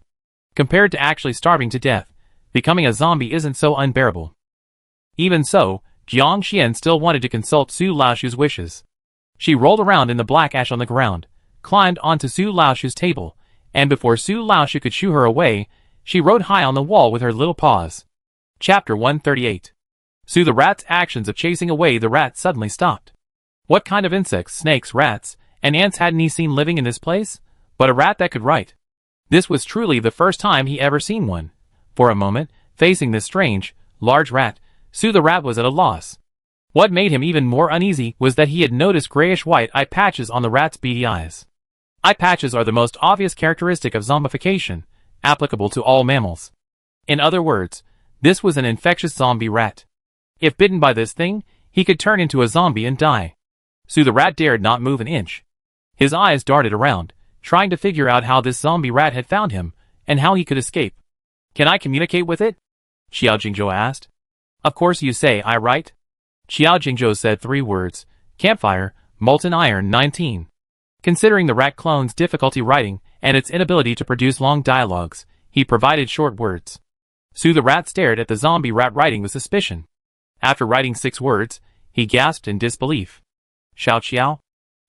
Compared to actually starving to death, becoming a zombie isn't so unbearable. Even so, Jiang Xian still wanted to consult Su Laoshu's wishes. She rolled around in the black ash on the ground, climbed onto Su Laoshu's table, and before Su Laoshu could shoo her away, she rode high on the wall with her little paws. Chapter 138. Su the rat's actions of chasing away the rat suddenly stopped. What kind of insects, snakes, rats, and ants hadn't he seen living in this place? But a rat that could write. This was truly the first time he ever seen one. For a moment, facing this strange, large rat, Su the rat was at a loss. What made him even more uneasy was that he had noticed grayish-white eye patches on the rat's beady eyes. Eye patches are the most obvious characteristic of zombification, applicable to all mammals. In other words, this was an infectious zombie rat. If bitten by this thing, he could turn into a zombie and die. Su the rat dared not move an inch. His eyes darted around, trying to figure out how this zombie rat had found him, and how he could escape. "Can I communicate with it?" Qiao Jingzhou asked. "Of course you say I right?" Qiao Jingzhou said 3 words, "Campfire, molten iron 19. Considering the rat clone's difficulty writing and its inability to produce long dialogues, he provided short words. Su the rat stared at the zombie rat writing with suspicion. After writing 6 words, he gasped in disbelief. Xiao Qiao?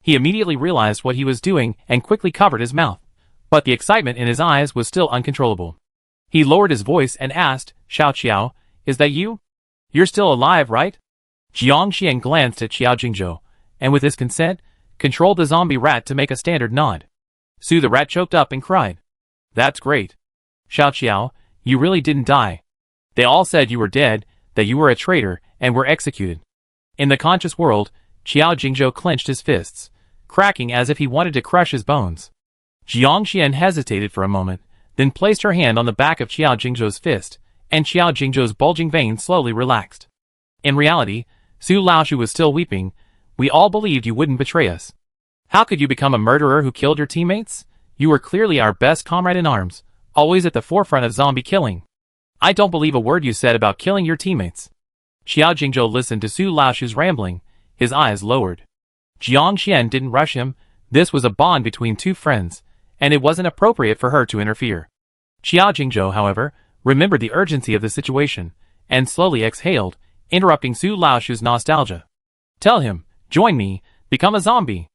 He immediately realized what he was doing and quickly covered his mouth. But the excitement in his eyes was still uncontrollable. He lowered his voice and asked, Xiao Qiao, is that you? You're still alive, right? Jiang Xian glanced at Xiao Jingzhou, and with his consent, controlled the zombie rat to make a standard nod. Su the rat choked up and cried. That's great. Xiao Qiao, you really didn't die. They all said you were dead, that you were a traitor, and were executed. In the conscious world, Xiao Jingzhou clenched his fists, cracking as if he wanted to crush his bones. Jiang Xian hesitated for a moment, then placed her hand on the back of Xiao Jingzhou's fist, and Xiao Jingzhou's bulging vein slowly relaxed. In reality, Su Laoshu was still weeping. We all believed you wouldn't betray us. How could you become a murderer who killed your teammates? You were clearly our best comrade in arms, always at the forefront of zombie killing. I don't believe a word you said about killing your teammates. Xiao Jingzhou listened to Su Laoshu's rambling, his eyes lowered. Jiang Xian didn't rush him. This was a bond between 2 friends, and it wasn't appropriate for her to interfere. Xiao Jingzhou, however, remembered the urgency of the situation, and slowly exhaled, interrupting Su Laoshu's nostalgia. Tell him, join me, become a zombie.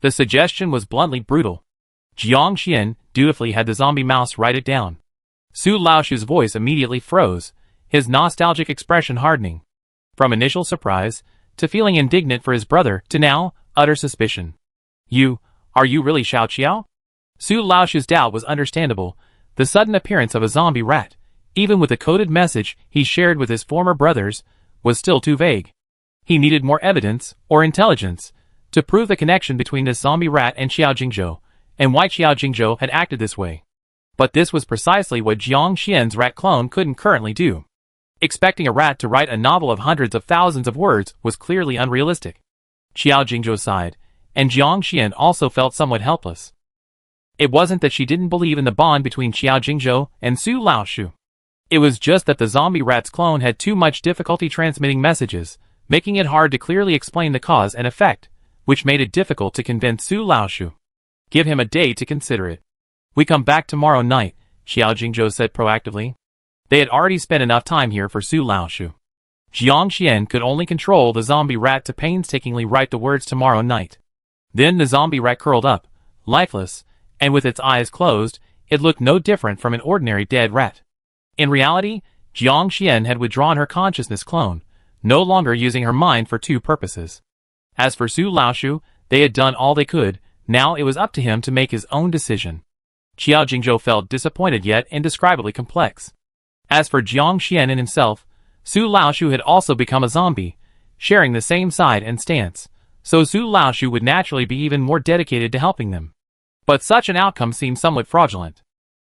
The suggestion was bluntly brutal. Jiang Xian dutifully had the zombie mouse write it down. Su Laoshu's voice immediately froze, his nostalgic expression hardening. From initial surprise, to feeling indignant for his brother, to now, utter suspicion. Are you really Xiao Qiao? Su Laoshu's doubt was understandable. The sudden appearance of a zombie rat, even with the coded message he shared with his former brothers, was still too vague. He needed more evidence, or intelligence, to prove the connection between this zombie rat and Xiao Jingzhou, and why Xiao Jingzhou had acted this way. But this was precisely what Jiang Xian's rat clone couldn't currently do. Expecting a rat to write a novel of hundreds of thousands of words was clearly unrealistic. Xiao Jingzhou sighed, and Jiang Xian also felt somewhat helpless. It wasn't that she didn't believe in the bond between Xiao Jingzhou and Su Laoshu. It was just that the zombie rat's clone had too much difficulty transmitting messages, making it hard to clearly explain the cause and effect, which made it difficult to convince Su Laoshu. Give him a day to consider it. We come back tomorrow night, Xiao Jingzhou said proactively. They had already spent enough time here for Su Laoshu. Jiang Xian could only control the zombie rat to painstakingly write the words tomorrow night. Then the zombie rat curled up, lifeless, and with its eyes closed, it looked no different from an ordinary dead rat. In reality, Jiang Xian had withdrawn her consciousness clone, no longer using her mind for 2 purposes. As for Su Laoshu, they had done all they could, now it was up to him to make his own decision. Xiao Jingzhou felt disappointed yet indescribably complex. As for Jiang Xian and himself, Su Laoshu had also become a zombie, sharing the same side and stance, so Su Laoshu would naturally be even more dedicated to helping them. But such an outcome seemed somewhat fraudulent.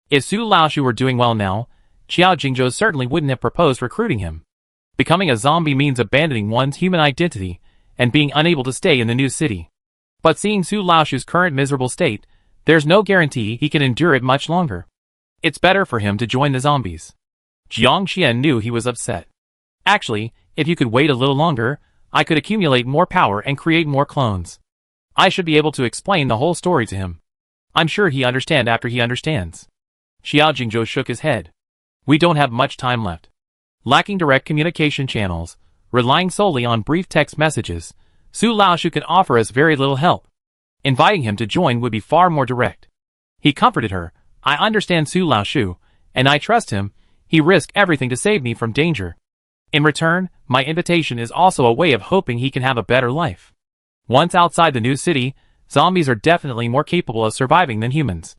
If Su Laoshu were doing well now, Xiao Jingzhou certainly wouldn't have proposed recruiting him. Becoming a zombie means abandoning one's human identity and being unable to stay in the new city. But seeing Su Laoshu's current miserable state, there's no guarantee he can endure it much longer. It's better for him to join the zombies. Jiang Xian knew he was upset. Actually, if you could wait a little longer, I could accumulate more power and create more clones. I should be able to explain the whole story to him. I'm sure he understands after he understands. Xiao Jingzhou shook his head. We don't have much time left. Lacking direct communication channels, relying solely on brief text messages, Su Laoshu can offer us very little help. Inviting him to join would be far more direct. He comforted her. I understand Su Laoshu, and I trust him. He risked everything to save me from danger. In return, my invitation is also a way of hoping he can have a better life. Once outside the new city, zombies are definitely more capable of surviving than humans.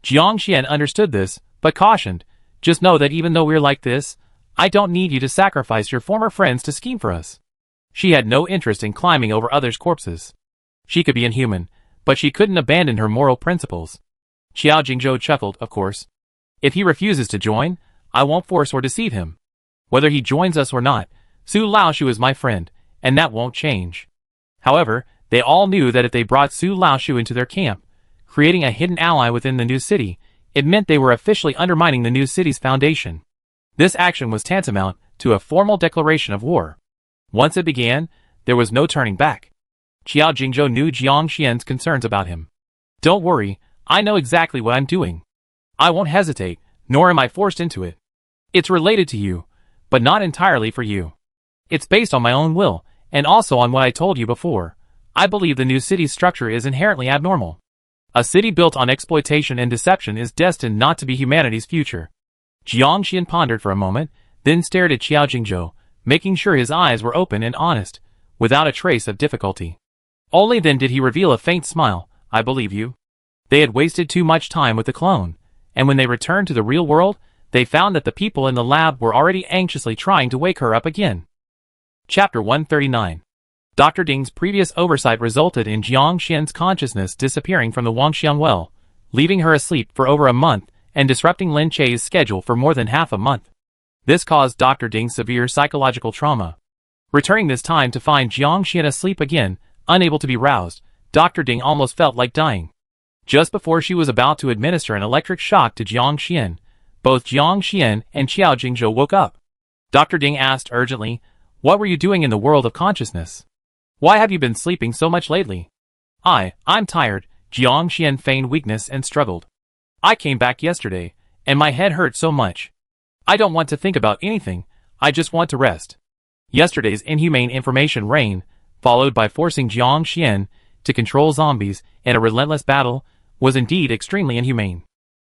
Jiang Xian understood this, but cautioned, just know that even though we're like this, I don't need you to sacrifice your former friends to scheme for us. She had no interest in climbing over others' corpses. She could be inhuman, but she couldn't abandon her moral principles. Xiao Jingzhou chuckled, of course. If he refuses to join, I won't force or deceive him. Whether he joins us or not, Su Laoshu is my friend, and that won't change. However, they all knew that if they brought Su Laoshu into their camp, creating a hidden ally within the new city, it meant they were officially undermining the new city's foundation. This action was tantamount to a formal declaration of war. Once it began, there was no turning back. Xiao Jingzhou knew Jiang Xian's concerns about him. Don't worry, I know exactly what I'm doing. I won't hesitate, nor am I forced into it. It's related to you, but not entirely for you. It's based on my own will, and also on what I told you before. I believe the new city's structure is inherently abnormal. A city built on exploitation and deception is destined not to be humanity's future. Jiang Xian pondered for a moment, then stared at Qiao Jingzhou, making sure his eyes were open and honest, without a trace of difficulty. Only then did he reveal a faint smile. I believe you. They had wasted too much time with the clone, and when they returned to the real world, they found that the people in the lab were already anxiously trying to wake her up again. Chapter 139. Dr. Ding's previous oversight resulted in Jiang Xian's consciousness disappearing from the Wangxiang well, leaving her asleep for over a month and disrupting Lin Chei's schedule for more than half a month. This caused Dr. Ding severe psychological trauma. Returning this time to find Jiang Xian asleep again, unable to be roused, Dr. Ding almost felt like dying. Just before she was about to administer an electric shock to Jiang Xian, both Jiang Xian and Qiao Jingzhou woke up. Dr. Ding asked urgently, "What were you doing in the world of consciousness? Why have you been sleeping so much lately?" I'm tired," Jiang Xian feigned weakness and struggled. "I came back yesterday, and my head hurt so much. I don't want to think about anything, I just want to rest." Yesterday's inhumane information rain, followed by forcing Jiang Xian to control zombies in a relentless battle, was indeed extremely inhumane.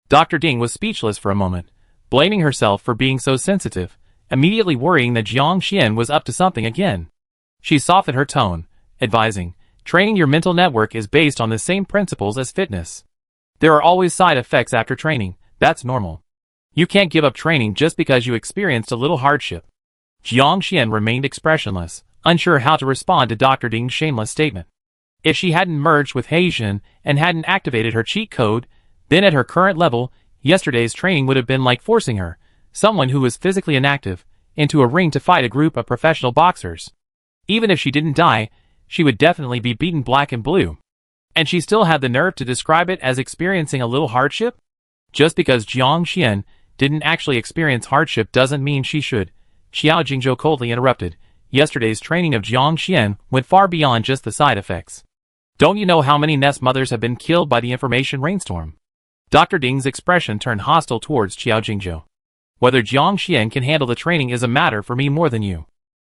Dr. Ding was speechless for a moment, blaming herself for being so sensitive, immediately worrying that Jiang Xian was up to something again. She softened her tone, advising, "Training your mental network is based on the same principles as fitness. There are always side effects after training, that's normal. You can't give up training just because you experienced a little hardship." Jiang Xian remained expressionless, unsure how to respond to Dr. Ding's shameless statement. If she hadn't merged with Heijin and hadn't activated her cheat code, then at her current level, yesterday's training would have been like forcing her, someone who was physically inactive, into a ring to fight a group of professional boxers. Even if she didn't die, she would definitely be beaten black and blue. And she still had the nerve to describe it as experiencing a little hardship? Just because Jiang Xian didn't actually experience hardship doesn't mean she should. Qiao Jingzhou coldly interrupted. Yesterday's training of Jiang Xian went far beyond just the side effects. Don't you know how many nest mothers have been killed by the information rainstorm? Dr. Ding's expression turned hostile towards Qiao Jingzhou. Whether Jiang Xian can handle the training is a matter for me more than you.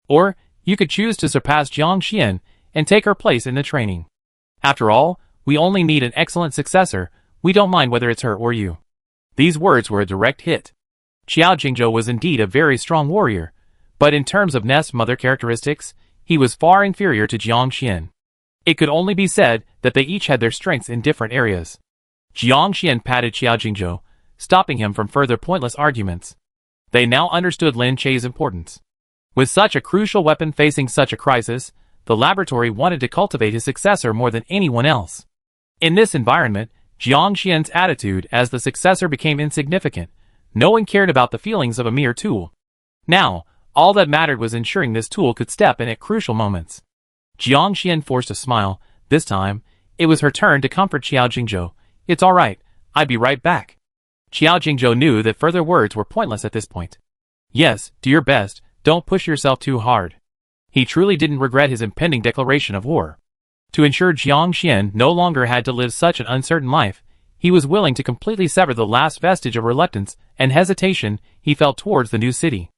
Or, you could choose to surpass Jiang Xian and take her place in the training. After all, we only need an excellent successor, we don't mind whether it's her or you. These words were a direct hit. Qiao Jingzhou was indeed a very strong warrior, but in terms of nest mother characteristics, he was far inferior to Jiang Xian. It could only be said that they each had their strengths in different areas. Jiang Xian patted Qiao Jingzhou, stopping him from further pointless arguments. They now understood Lin Chei's importance. With such a crucial weapon facing such a crisis, the laboratory wanted to cultivate his successor more than anyone else. In this environment, Jiang Xian's attitude as the successor became insignificant. No one cared about the feelings of a mere tool. Now, all that mattered was ensuring this tool could step in at crucial moments. Jiang Xian forced a smile. This time, it was her turn to comfort Qiao Jingzhou. "It's all right, I'd be right back." Qiao Jingzhou knew that further words were pointless at this point. Yes, do your best, don't push yourself too hard. He truly didn't regret his impending declaration of war. To ensure Jiang Xian no longer had to live such an uncertain life, he was willing to completely sever the last vestige of reluctance and hesitation he felt towards the new city.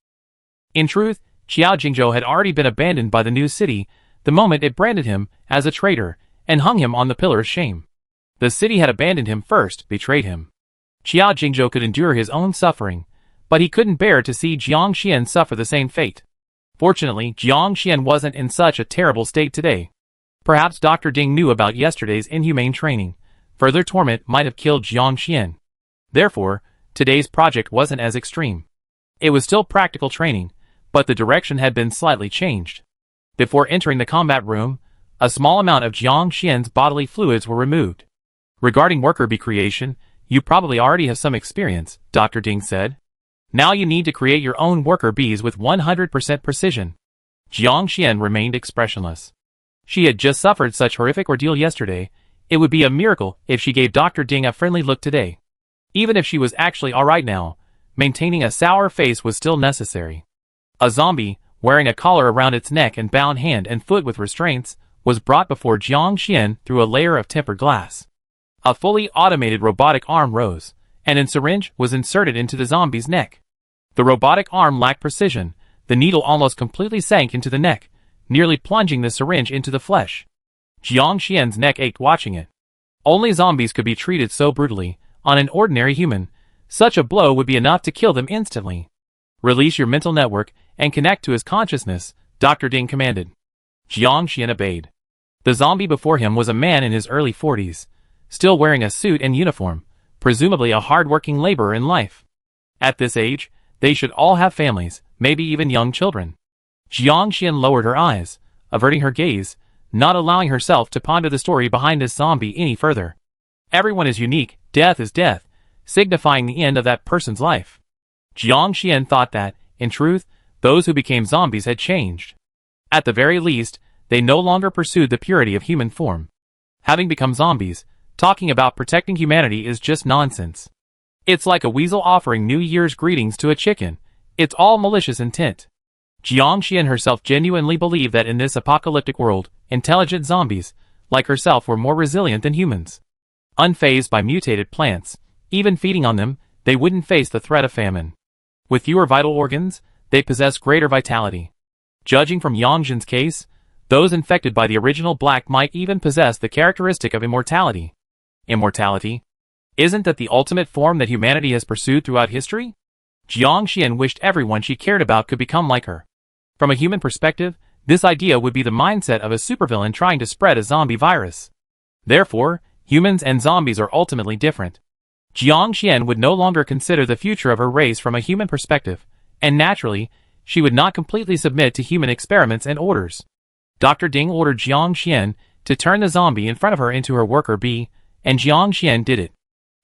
In truth, Qiao Jingzhou had already been abandoned by the new city the moment it branded him as a traitor and hung him on the pillar of shame. The city had abandoned him first, betrayed him. Qiao Jingzhou could endure his own suffering, but he couldn't bear to see Jiang Xian suffer the same fate. Fortunately, Jiang Xian wasn't in such a terrible state today. Perhaps Dr. Ding knew about yesterday's inhumane training. Further torment might have killed Jiang Xian. Therefore, today's project wasn't as extreme. It was still practical training, but the direction had been slightly changed. Before entering the combat room, a small amount of Jiang Xian's bodily fluids were removed. "Regarding worker bee creation, you probably already have some experience," Dr. Ding said. "Now you need to create your own worker bees with 100% precision." Jiang Xian remained expressionless. She had just suffered such horrific ordeal yesterday. It would be a miracle if she gave Dr. Ding a friendly look today. Even if she was actually alright now, maintaining a sour face was still necessary. A zombie, wearing a collar around its neck and bound hand and foot with restraints, was brought before Jiang Xian through a layer of tempered glass. A fully automated robotic arm rose, and a syringe was inserted into the zombie's neck. The robotic arm lacked precision. The needle almost completely sank into the neck, nearly plunging the syringe into the flesh. Jiang Xian's neck ached watching it. Only zombies could be treated so brutally. On an ordinary human, such a blow would be enough to kill them instantly. Release your mental network and connect to his consciousness, Dr. Ding commanded. Jiang Xian obeyed. The zombie before him was a man in his early 40s, still wearing a suit and uniform, presumably a hard-working laborer in life. At this age, they should all have families, maybe even young children. Jiang Xian lowered her eyes, averting her gaze, not allowing herself to ponder the story behind this zombie any further. Everyone is unique, death is death, signifying the end of that person's life. Jiang Xian thought that, in truth, those who became zombies had changed. At the very least, they no longer pursued the purity of human form. Having become zombies, talking about protecting humanity is just nonsense. It's like a weasel offering New Year's greetings to a chicken. It's all malicious intent. Jiang Xian herself genuinely believed that in this apocalyptic world, intelligent zombies, like herself, were more resilient than humans. Unfazed by mutated plants, even feeding on them, they wouldn't face the threat of famine. With fewer vital organs, they possess greater vitality. Judging from Yang Zhen's case, those infected by the original black might even possess the characteristic of immortality. Immortality? Isn't that the ultimate form that humanity has pursued throughout history? Jiang Xian wished everyone she cared about could become like her. From a human perspective, this idea would be the mindset of a supervillain trying to spread a zombie virus. Therefore, humans and zombies are ultimately different. Jiang Xian would no longer consider the future of her race from a human perspective, and naturally, she would not completely submit to human experiments and orders. Dr. Ding ordered Jiang Xian to turn the zombie in front of her into her worker bee, and Jiang Xian did it.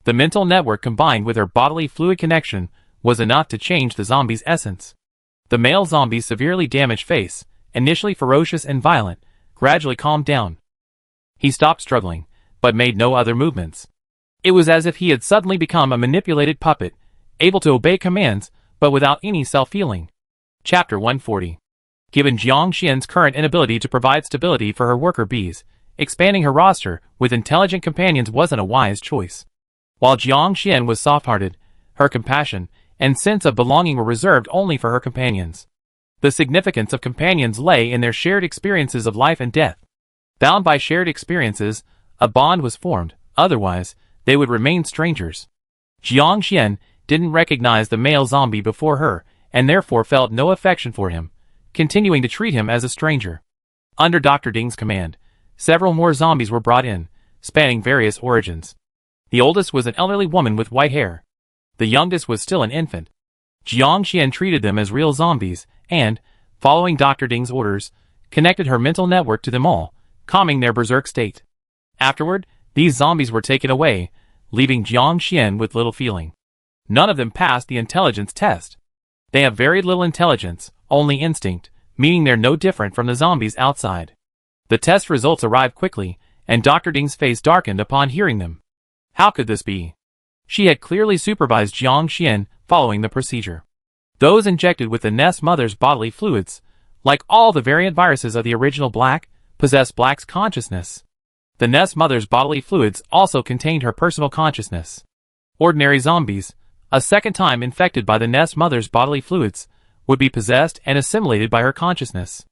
The mental network combined with her bodily fluid connection was enough to change the zombie's essence. The male zombie's severely damaged face, initially ferocious and violent, gradually calmed down. He stopped struggling, but made no other movements. It was as if he had suddenly become a manipulated puppet, able to obey commands, but without any self-feeling. Chapter 140. Given Jiang Xian's current inability to provide stability for her worker bees, expanding her roster with intelligent companions wasn't a wise choice. While Jiang Xian was soft-hearted, her compassion and sense of belonging were reserved only for her companions. The significance of companions lay in their shared experiences of life and death. Bound by shared experiences, a bond was formed, otherwise, they would remain strangers. Jiang Xian didn't recognize the male zombie before her, and therefore felt no affection for him, continuing to treat him as a stranger. Under Dr. Ding's command, several more zombies were brought in, spanning various origins. The oldest was an elderly woman with white hair. The youngest was still an infant. Jiang Xian treated them as real zombies, and, following Dr. Ding's orders, connected her mental network to them all, calming their berserk state. Afterward, these zombies were taken away, leaving Jiang Xian with little feeling. None of them passed the intelligence test. They have very little intelligence, only instinct, meaning they're no different from the zombies outside. The test results arrived quickly, and Dr. Ding's face darkened upon hearing them. How could this be? She had clearly supervised Jiang Xian following the procedure. Those injected with the nest mother's bodily fluids, like all the variant viruses of the original Black, possess Black's consciousness. The nest mother's bodily fluids also contained her personal consciousness. Ordinary zombies, a second time infected by the nest mother's bodily fluids, would be possessed and assimilated by her consciousness.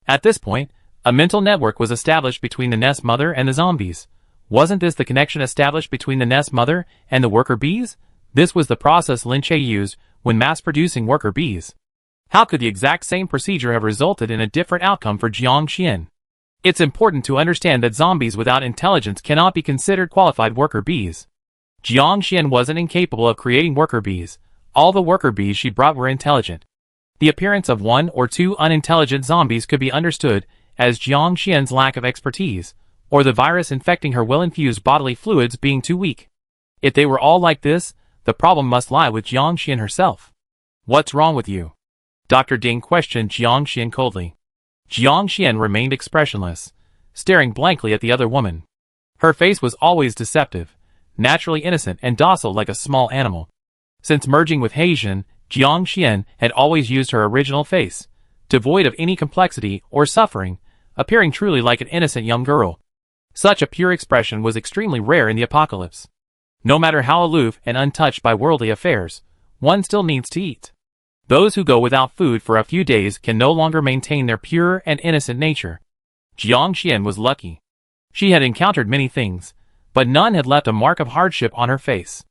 At this point, a mental network was established between the nest mother and the zombies. Wasn't this the connection established between the nest mother and the worker bees? This was the process Lin Che used when mass-producing worker bees. How could the exact same procedure have resulted in a different outcome for Jiang Xian? It's important to understand that zombies without intelligence cannot be considered qualified worker bees. Jiang Xian wasn't incapable of creating worker bees. All the worker bees she brought were intelligent. The appearance of one or two unintelligent zombies could be understood as Jiang Xian's lack of expertise, or the virus infecting her well-infused bodily fluids being too weak. If they were all like this, the problem must lie with Jiang Xian herself. What's wrong with you? Dr. Ding questioned Jiang Xian coldly. Jiang Xian remained expressionless, staring blankly at the other woman. Her face was always deceptive, naturally innocent and docile like a small animal. Since merging with Heijin, Jiang Xian had always used her original face, devoid of any complexity or suffering, appearing truly like an innocent young girl. Such a pure expression was extremely rare in the apocalypse. No matter how aloof and untouched by worldly affairs, one still needs to eat. Those who go without food for a few days can no longer maintain their pure and innocent nature. Jiang Xian was lucky. She had encountered many things, but none had left a mark of hardship on her face.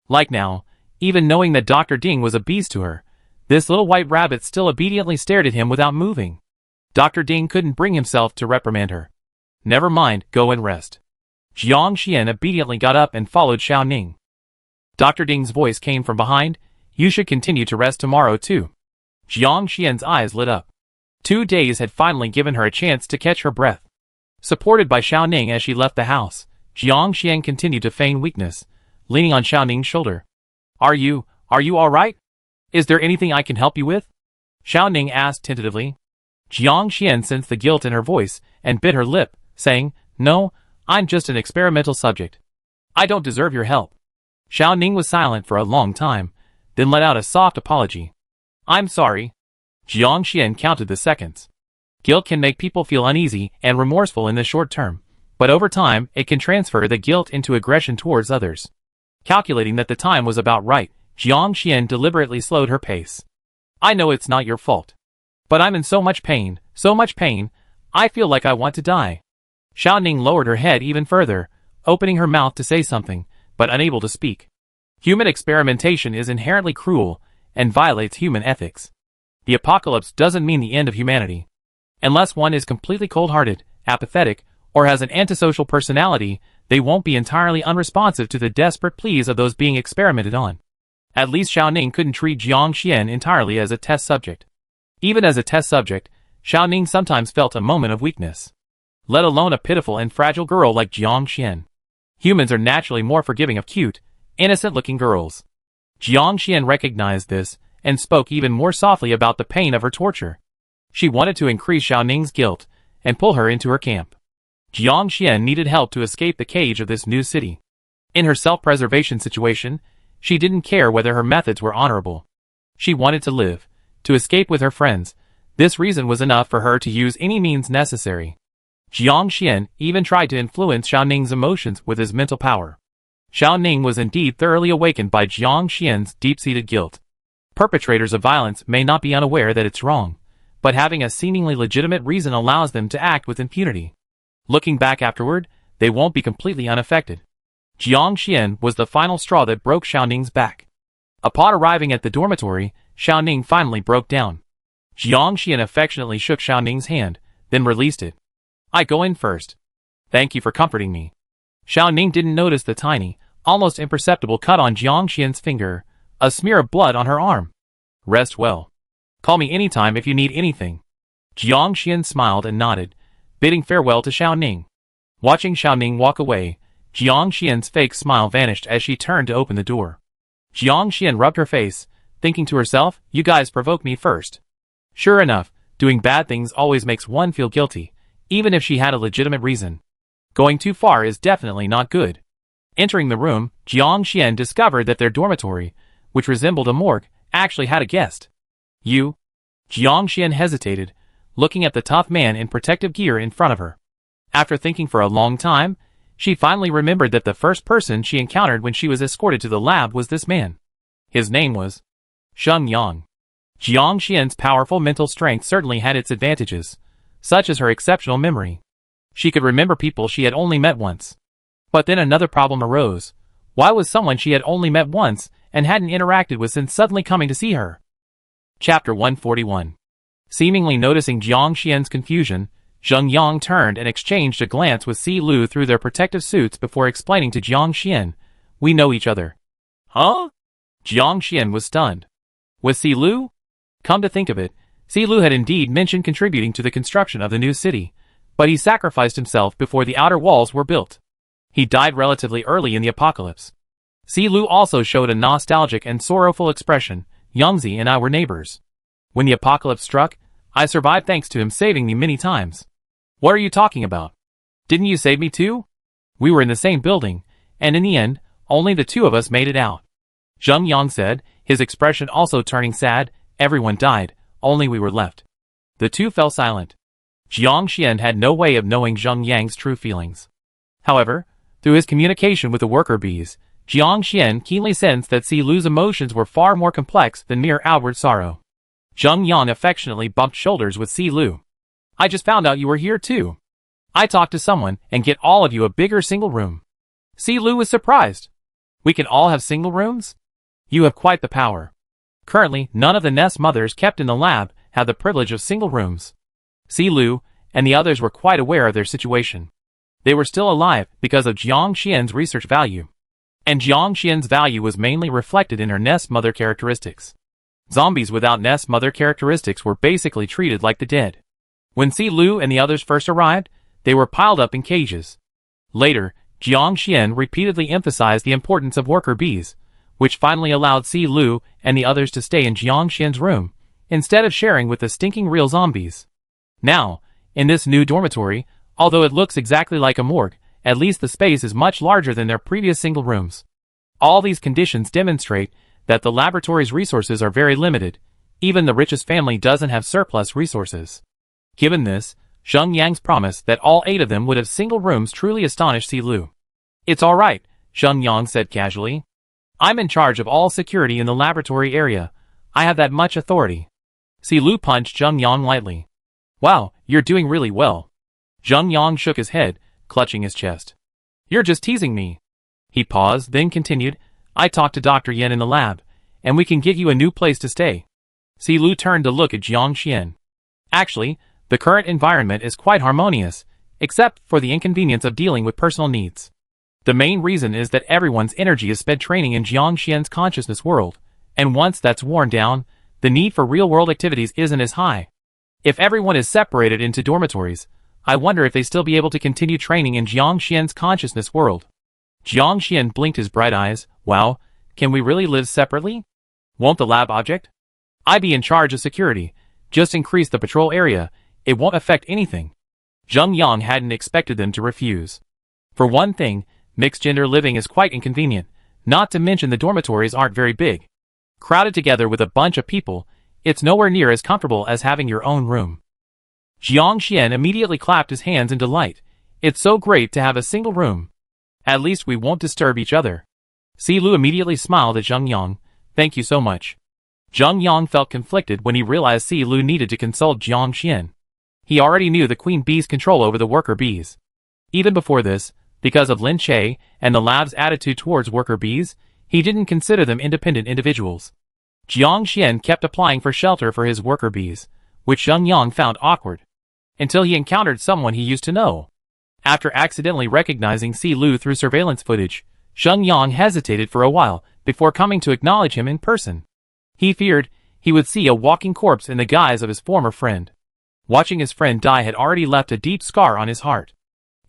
Like now, even knowing that Dr. Ding was a beast to her, this little white rabbit still obediently stared at him without moving. Dr. Ding couldn't bring himself to reprimand her. Never mind, go and rest. Jiang Xian obediently got up and followed Xiao Ning. Dr. Ding's voice came from behind. You should continue to rest tomorrow too. Jiang Xian's eyes lit up. 2 days had finally given her a chance to catch her breath. Supported by Xiao Ning as she left the house, Jiang Xian continued to feign weakness, leaning on Xiao Ning's shoulder. Are you all right? Is there anything I can help you with? Xiao Ning asked tentatively. Jiang Xian sensed the guilt in her voice and bit her lip, saying, No, I'm just an experimental subject. I don't deserve your help. Xiao Ning was silent for a long time, then let out a soft apology. I'm sorry. Jiang Xian counted the seconds. Guilt can make people feel uneasy and remorseful in the short term, but over time it can transfer the guilt into aggression towards others. Calculating that the time was about right, Jiang Xian deliberately slowed her pace. I know it's not your fault. But I'm in so much pain, I feel like I want to die. Xiao Ning lowered her head even further, opening her mouth to say something, but unable to speak. Human experimentation is inherently cruel and violates human ethics. The apocalypse doesn't mean the end of humanity. Unless one is completely cold-hearted, apathetic, or has an antisocial personality, they won't be entirely unresponsive to the desperate pleas of those being experimented on. At least Xiao Ning couldn't treat Jiang Xian entirely as a test subject. Even as a test subject, Xiao Ning sometimes felt a moment of weakness. Let alone a pitiful and fragile girl like Jiang Xian. Humans are naturally more forgiving of cute, innocent-looking girls. Jiang Xian recognized this, and spoke even more softly about the pain of her torture. She wanted to increase Xiao Ning's guilt, and pull her into her camp. Jiang Xian needed help to escape the cage of this new city. In her self-preservation situation, she didn't care whether her methods were honorable. She wanted to live, to escape with her friends. This reason was enough for her to use any means necessary. Jiang Xian even tried to influence Xiao Ning's emotions with his mental power. Xiao Ning was indeed thoroughly awakened by Jiang Xian's deep-seated guilt. Perpetrators of violence may not be unaware that it's wrong, but having a seemingly legitimate reason allows them to act with impunity. Looking back afterward, they won't be completely unaffected. Jiang Xian was the final straw that broke Xiao Ning's back. Upon arriving at the dormitory, Xiao Ning finally broke down. Jiang Xian affectionately shook Xiao Ning's hand, then released it. I go in first. Thank you for comforting me. Xiao Ning didn't notice the tiny, almost imperceptible cut on Jiang Xian's finger, a smear of blood on her arm. Rest well. Call me anytime if you need anything. Jiang Xian smiled and nodded, bidding farewell to Xiao Ning. Watching Xiao Ning walk away, Jiang Xian's fake smile vanished as she turned to open the door. Jiang Xian rubbed her face, thinking to herself, you guys provoke me first. Sure enough, doing bad things always makes one feel guilty, even if she had a legitimate reason. Going too far is definitely not good. Entering the room, Jiang Xian discovered that their dormitory, which resembled a morgue, actually had a guest. You? Jiang Xian hesitated, looking at the tough man in protective gear in front of her. After thinking for a long time, she finally remembered that the first person she encountered when she was escorted to the lab was this man. His name was Sheng Yang. Jiang Xian's powerful mental strength certainly had its advantages, such as her exceptional memory. She could remember people she had only met once. But then another problem arose. Why was someone she had only met once and hadn't interacted with since suddenly coming to see her? Chapter 141. Seemingly noticing Jiang Xian's confusion, Sheng Yang turned and exchanged a glance with Si Lu through their protective suits before explaining to Jiang Xian, we know each other. Huh? Jiang Xian was stunned. With Si Lu? Come to think of it, Si Lu had indeed mentioned contributing to the construction of the new city, but he sacrificed himself before the outer walls were built. He died relatively early in the apocalypse. Si Lu also showed a nostalgic and sorrowful expression. Yangzi and I were neighbors. When the apocalypse struck, I survived thanks to him saving me many times. What are you talking about? Didn't you save me too? We were in the same building, and in the end, only the two of us made it out. Sheng Yang said, his expression also turning sad. Everyone died, only we were left. The two fell silent. Jiang Xian had no way of knowing Sheng Yang's true feelings. However, through his communication with the worker bees, Jiang Xian keenly sensed that Si Lu's emotions were far more complex than mere outward sorrow. Zheng Yang affectionately bumped shoulders with Si Lu. I just found out you were here too. I talked to someone and get all of you a bigger single room. Si Lu was surprised. We can all have single rooms? You have quite the power. Currently, none of the nest mothers kept in the lab have the privilege of single rooms. Si Lu and the others were quite aware of their situation. They were still alive because of Jiang Xian's research value. And Jiang Xian's value was mainly reflected in her nest mother characteristics. Zombies without nest mother characteristics were basically treated like the dead. When Si Lu and the others first arrived, they were piled up in cages. Later, Jiang Xian repeatedly emphasized the importance of worker bees, which finally allowed Si Lu and the others to stay in Jiang Xian's room, instead of sharing with the stinking real zombies. Now, in this new dormitory, although it looks exactly like a morgue, at least the space is much larger than their previous single rooms. All these conditions demonstrate that the laboratory's resources are very limited. Even the richest family doesn't have surplus resources. Given this, Zheng Yang's promise that all 8 of them would have single rooms truly astonished Si Lu. It's alright, Zheng Yang said casually. I'm in charge of all security in the laboratory area. I have that much authority. Si Lu punched Zheng Yang lightly. Wow, you're doing really well. Zheng Yang shook his head, clutching his chest. You're just teasing me. He paused, then continued, I talked to Dr. Yen in the lab, and we can get you a new place to stay. Si Lu turned to look at Jiang Xian. Actually, the current environment is quite harmonious, except for the inconvenience of dealing with personal needs. The main reason is that everyone's energy is spent training in Jiang Xian's consciousness world, and once that's worn down, the need for real-world activities isn't as high. If everyone is separated into dormitories, I wonder if they still be able to continue training in Jiang Xian's consciousness world. Jiang Xian blinked his bright eyes. Wow, can we really live separately? Won't the lab object? I be in charge of security. Just increase the patrol area. It won't affect anything. Zheng Yang hadn't expected them to refuse. For one thing, mixed-gender living is quite inconvenient, not to mention the dormitories aren't very big. Crowded together with a bunch of people, it's nowhere near as comfortable as having your own room. Jiang Xian immediately clapped his hands in delight. It's so great to have a single room. At least we won't disturb each other. Si Lu immediately smiled at Zheng Yang. Thank you so much. Zheng Yang felt conflicted when he realized Si Lu needed to consult Jiang Xian. He already knew the queen bee's control over the worker bees. Even before this, because of Lin Che and the lab's attitude towards worker bees, he didn't consider them independent individuals. Jiang Xian kept applying for shelter for his worker bees, which Zheng Yang found awkward. Until he encountered someone he used to know. After accidentally recognizing Si Lu through surveillance footage, Zheng Yang hesitated for a while before coming to acknowledge him in person. He feared he would see a walking corpse in the guise of his former friend. Watching his friend die had already left a deep scar on his heart.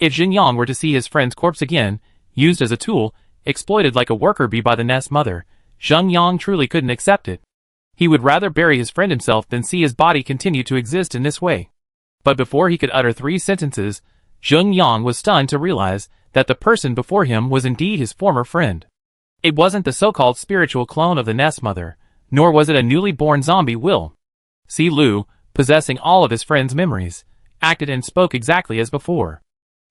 If Zheng Yang were to see his friend's corpse again, used as a tool, exploited like a worker bee by the nest mother, Zheng Yang truly couldn't accept it. He would rather bury his friend himself than see his body continue to exist in this way. But before he could utter 3 sentences, Zheng Yang was stunned to realize that the person before him was indeed his former friend. It wasn't the so-called spiritual clone of the nest mother, nor was it a newly born zombie Will. Si Lu, possessing all of his friend's memories, acted and spoke exactly as before.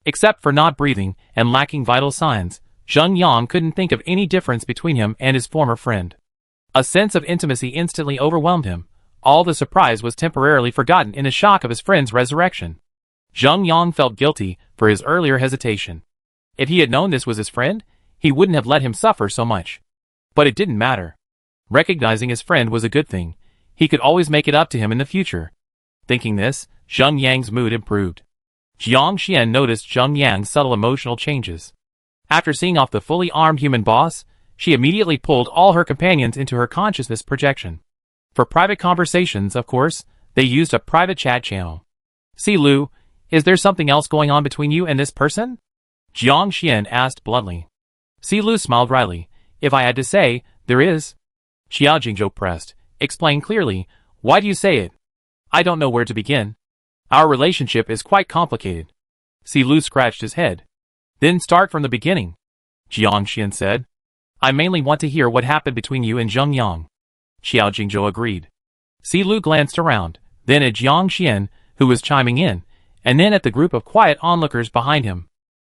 Except for not breathing and lacking vital signs, Zheng Yang couldn't think of any difference between him and his former friend. A sense of intimacy instantly overwhelmed him. All the surprise was temporarily forgotten in the shock of his friend's resurrection. Zheng Yang felt guilty for his earlier hesitation. If he had known this was his friend, he wouldn't have let him suffer so much. But it didn't matter. Recognizing his friend was a good thing. He could always make it up to him in the future. Thinking this, Zheng Yang's mood improved. Jiang Xian noticed Zheng Yang's subtle emotional changes. After seeing off the fully armed human boss, she immediately pulled all her companions into her consciousness projection. For private conversations, of course, they used a private chat channel. Si Lu, is there something else going on between you and this person? Jiang Xian asked bluntly. Si Lu smiled wryly. If I had to say, there is. Xiao Jingzhou pressed. Explain clearly. Why do you say it? I don't know where to begin. Our relationship is quite complicated. Si Lu scratched his head. Then start from the beginning. Jiang Xian said. I mainly want to hear what happened between you and Zheng Yang. Xiao Jingzhou agreed. Si Lu glanced around, then at Jiang Xian, who was chiming in, and then at the group of quiet onlookers behind him.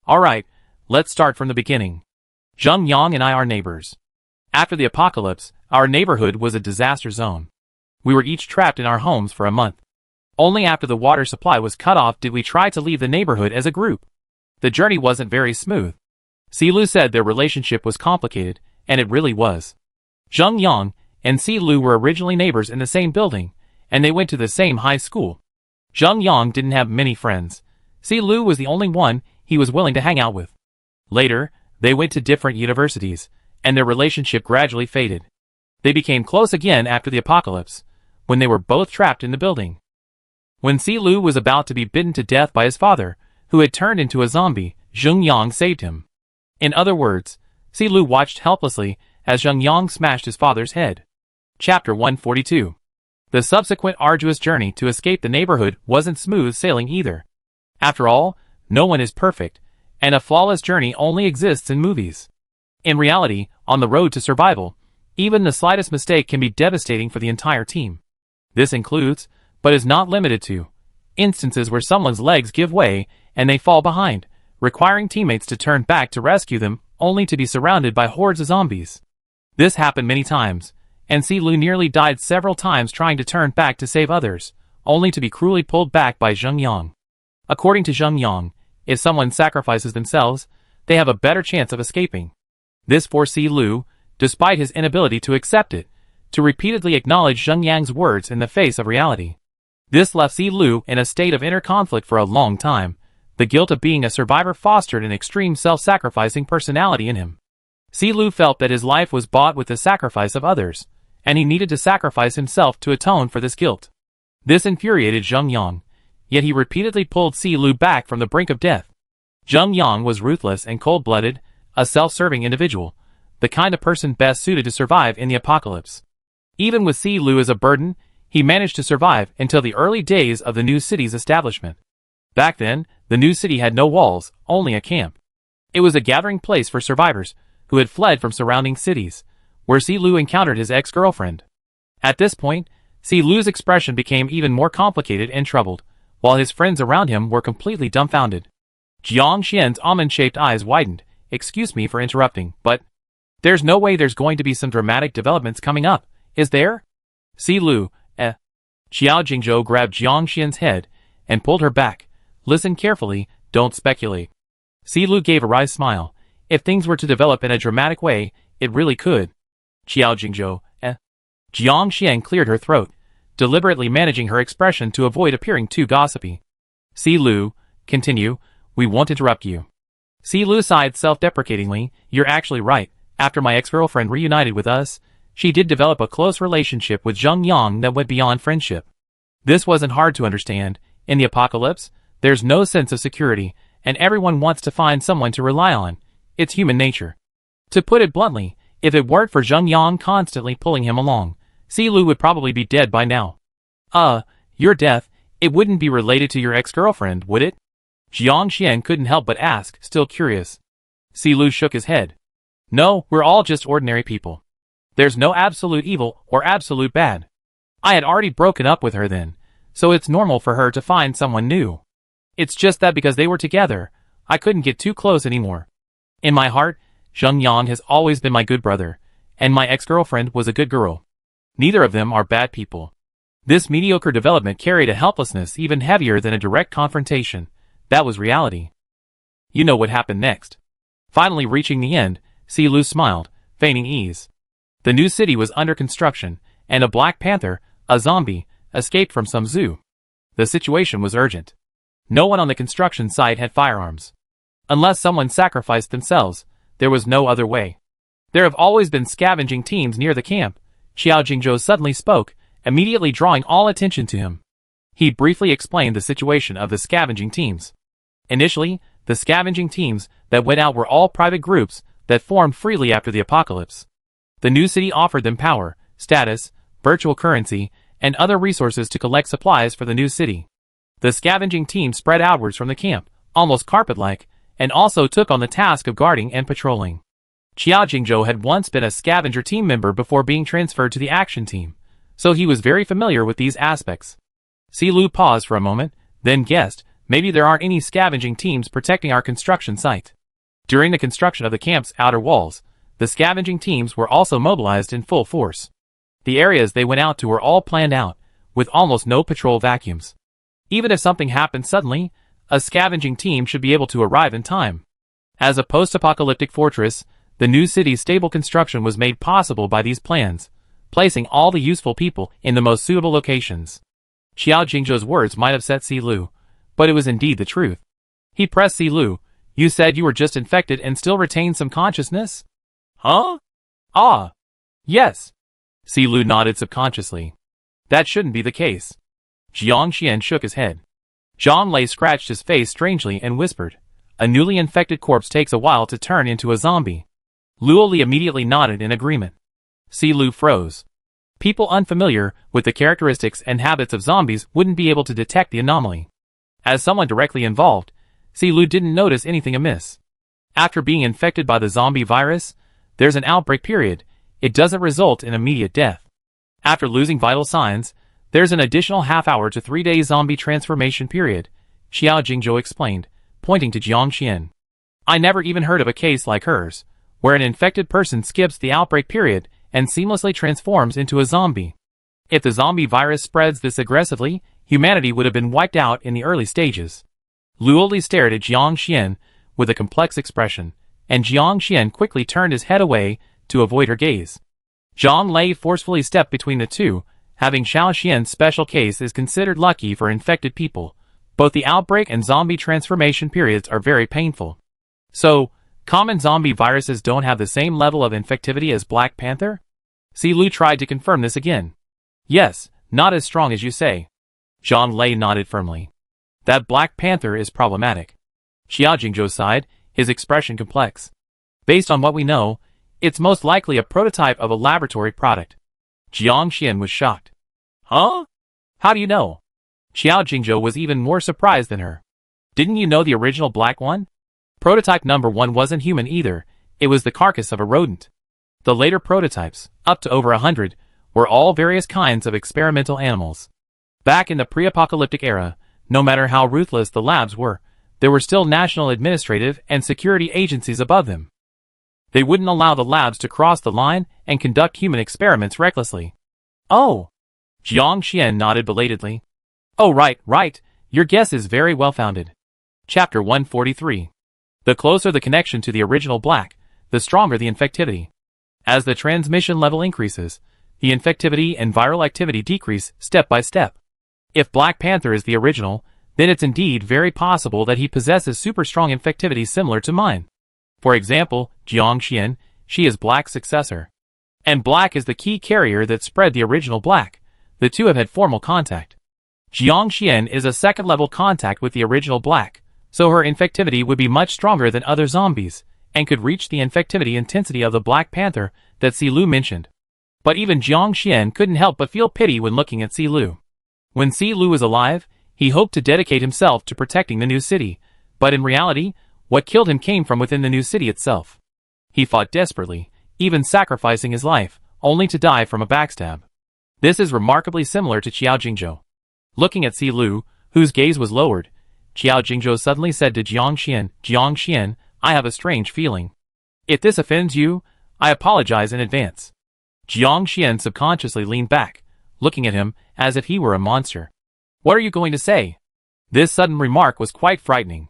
Alright, let's start from the beginning. Zheng Yang and I are neighbors. After the apocalypse, our neighborhood was a disaster zone. We were each trapped in our homes for a month. Only after the water supply was cut off did we try to leave the neighborhood as a group. The journey wasn't very smooth. Silu said their relationship was complicated, and it really was. Zheng Yang and Silu were originally neighbors in the same building, and they went to the same high school. Zheng Yang didn't have many friends. Silu was the only one he was willing to hang out with. Later, they went to different universities, and their relationship gradually faded. They became close again after the apocalypse, when they were both trapped in the building. When Silu was about to be bitten to death by his father, who had turned into a zombie, Zheng Yang saved him. In other words, Silu watched helplessly as Zheng Yang smashed his father's head. Chapter 142. The subsequent arduous journey to escape the neighborhood wasn't smooth sailing either. After all, no one is perfect, and a flawless journey only exists in movies. In reality, on the road to survival, even the slightest mistake can be devastating for the entire team. This includes, but is not limited to, instances where someone's legs give way and they fall behind, requiring teammates to turn back to rescue them, only to be surrounded by hordes of zombies. This happened many times, and Silu nearly died several times trying to turn back to save others, only to be cruelly pulled back by Zheng Yang. According to Zheng Yang, if someone sacrifices themselves, they have a better chance of escaping. This forced Silu, despite his inability to accept it, to repeatedly acknowledge Zheng Yang's words in the face of reality. This left Silu in a state of inner conflict for a long time. The guilt of being a survivor fostered an extreme self-sacrificing personality in him. Silu felt that his life was bought with the sacrifice of others, and he needed to sacrifice himself to atone for this guilt. This infuriated Zheng Yang, yet he repeatedly pulled Silu back from the brink of death. Zheng Yang was ruthless and cold-blooded, a self-serving individual, the kind of person best suited to survive in the apocalypse. Even with Silu as a burden, he managed to survive until the early days of the new city's establishment. Back then, the new city had no walls, only a camp. It was a gathering place for survivors who had fled from surrounding cities, where Silu encountered his ex-girlfriend. At this point, Silu's expression became even more complicated and troubled, while his friends around him were completely dumbfounded. Jiang Xian's almond-shaped eyes widened. "Excuse me for interrupting, but there's no way there's going to be some dramatic developments coming up, is there?" Silu, Xiao Jingzhou grabbed Jiang Xian's head and pulled her back. "Listen carefully, don't speculate." Silu gave a wry smile. "If things were to develop in a dramatic way, it really could." Xiao Jingzhou, Jiang Xian cleared her throat, deliberately managing her expression to avoid appearing too gossipy. "Silu, continue, we won't interrupt you." Silu sighed self-deprecatingly. "You're actually right. After my ex-girlfriend reunited with us, she did develop a close relationship with Zheng Yang that went beyond friendship. This wasn't hard to understand. In the apocalypse, there's no sense of security, and everyone wants to find someone to rely on. It's human nature. To put it bluntly, if it weren't for Zheng Yang constantly pulling him along, Silu would probably be dead by now." Your death, it wouldn't be related to your ex-girlfriend, would it?" Jiang Xian couldn't help but ask, still curious. Silu shook his head. "No, we're all just ordinary people. There's no absolute evil or absolute bad. I had already broken up with her then, so it's normal for her to find someone new. It's just that because they were together, I couldn't get too close anymore. In my heart, Zheng Yang has always been my good brother, and my ex-girlfriend was a good girl. Neither of them are bad people." This mediocre development carried a helplessness even heavier than a direct confrontation. That was reality. You know what happened next. Finally reaching the end, Silu smiled, feigning ease. The new city was under construction, and a Black Panther, a zombie, escaped from some zoo. The situation was urgent. No one on the construction site had firearms. Unless someone sacrificed themselves, there was no other way. "There have always been scavenging teams near the camp," Xiao Jingzhou suddenly spoke, immediately drawing all attention to him. He briefly explained the situation of the scavenging teams. Initially, the scavenging teams that went out were all private groups that formed freely after the apocalypse. The new city offered them power, status, virtual currency, and other resources to collect supplies for the new city. The scavenging team spread outwards from the camp, almost carpet-like, and also took on the task of guarding and patrolling. Xiao Jingzhou had once been a scavenger team member before being transferred to the action team, so he was very familiar with these aspects. Silu paused for a moment, then guessed, maybe there aren't any scavenging teams protecting our construction site. During the construction of the camp's outer walls, the scavenging teams were also mobilized in full force. The areas they went out to were all planned out, with almost no patrol vacuums. Even if something happened suddenly, a scavenging team should be able to arrive in time. As a post-apocalyptic fortress, the new city's stable construction was made possible by these plans, placing all the useful people in the most suitable locations. Xiao Jingzhou's words might have set Si Lu, but it was indeed the truth. He pressed Si Lu. You said you were just infected and still retained some consciousness? Huh? Ah. Yes. Si Lu nodded subconsciously. That shouldn't be the case. Jiang Xian shook his head. Zhang Lei scratched his face strangely and whispered, a newly infected corpse takes a while to turn into a zombie. Luo Li immediately nodded in agreement. Si Lu froze. People unfamiliar with the characteristics and habits of zombies wouldn't be able to detect the anomaly. As someone directly involved, Si Lu didn't notice anything amiss. After being infected by the zombie virus, there's an outbreak period. It doesn't result in immediate death. After losing vital signs, there's an additional half-hour to 3-day zombie transformation period, Xiao Jingzhou explained, pointing to Jiang Xian. I never even heard of a case like hers, where an infected person skips the outbreak period and seamlessly transforms into a zombie. If the zombie virus spreads this aggressively, humanity would have been wiped out in the early stages. Luo Li stared at Jiang Xian with a complex expression, and Jiang Xian quickly turned his head away to avoid her gaze. Zhang Lei forcefully stepped between the two. Having Xiao Xian's special case is considered lucky for infected people. Both the outbreak and zombie transformation periods are very painful. So, common zombie viruses don't have the same level of infectivity as Black Panther? Si Lu tried to confirm this again. Yes, not as strong as you say. Zhang Lei nodded firmly. That Black Panther is problematic. Xiao Jingzhou sighed, his expression complex. Based on what we know, it's most likely a prototype of a laboratory product. Jiang Xian was shocked. Huh? How do you know? Xiao Jingzhou was even more surprised than her. Didn't you know the original black one? Prototype number 1 wasn't human either, it was the carcass of a rodent. The later prototypes, up to over 100, were all various kinds of experimental animals. Back in the pre-apocalyptic era, no matter how ruthless the labs were, there were still national administrative and security agencies above them. They wouldn't allow the labs to cross the line and conduct human experiments recklessly. Oh! Jiang Xian nodded belatedly. Oh right, your guess is very well-founded. Chapter 143. The closer the connection to the original black, the stronger the infectivity. As the transmission level increases, the infectivity and viral activity decrease step by step. If Black Panther is the original, then it's indeed very possible that he possesses super strong infectivity similar to mine. For example, Jiang Xian, she is Black's successor. And Black is the key carrier that spread the original Black. The two have had formal contact. Jiang Xian is a second-level contact with the original Black, so her infectivity would be much stronger than other zombies, and could reach the infectivity intensity of the Black Panther that Si Lu mentioned. But even Jiang Xian couldn't help but feel pity when looking at Si Lu. When Si Lu was alive, he hoped to dedicate himself to protecting the new city, but in reality, what killed him came from within the new city itself. He fought desperately, even sacrificing his life, only to die from a backstab. This is remarkably similar to Xiao Jingzhou. Looking at Si Lu, whose gaze was lowered, Xiao Jingzhou suddenly said to Jiang Xian, I have a strange feeling. If this offends you, I apologize in advance. Jiang Xian subconsciously leaned back, looking at him as if he were a monster. What are you going to say? This sudden remark was quite frightening.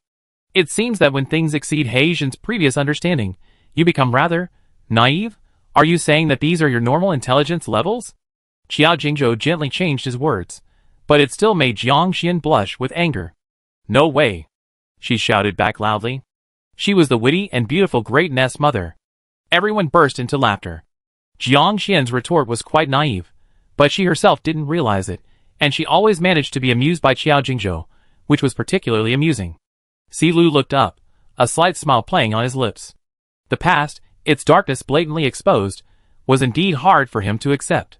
It seems that when things exceed Heijin's previous understanding, you become rather naive? Are you saying that these are your normal intelligence levels? Xiao Jingzhou gently changed his words, but it still made Jiang Xian blush with anger. No way! She shouted back loudly. She was the witty and beautiful Great Nest Mother. Everyone burst into laughter. Jiang Xian's retort was quite naive, but she herself didn't realize it, and she always managed to be amused by Xiao Jingzhou, which was particularly amusing. Si Lu looked up, a slight smile playing on his lips. The past, its darkness blatantly exposed, was indeed hard for him to accept.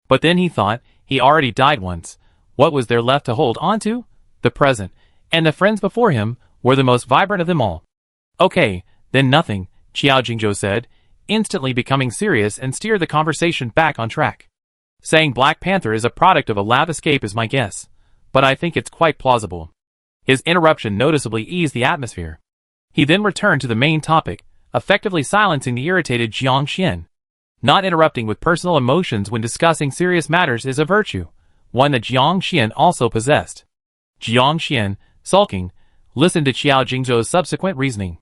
But then he thought, he already died once. What was there left to hold on to? The present, and the friends before him, were the most vibrant of them all. Okay, then nothing, Xiao Jingzhou said, instantly becoming serious and steered the conversation back on track. Saying Black Panther is a product of a lab escape is my guess, but I think it's quite plausible. His interruption noticeably eased the atmosphere. He then returned to the main topic, effectively silencing the irritated Jiang Xian. Not interrupting with personal emotions when discussing serious matters is a virtue, one that Jiang Xian also possessed. Jiang Xian, sulking, listened to Qiao Jingzhou's subsequent reasoning.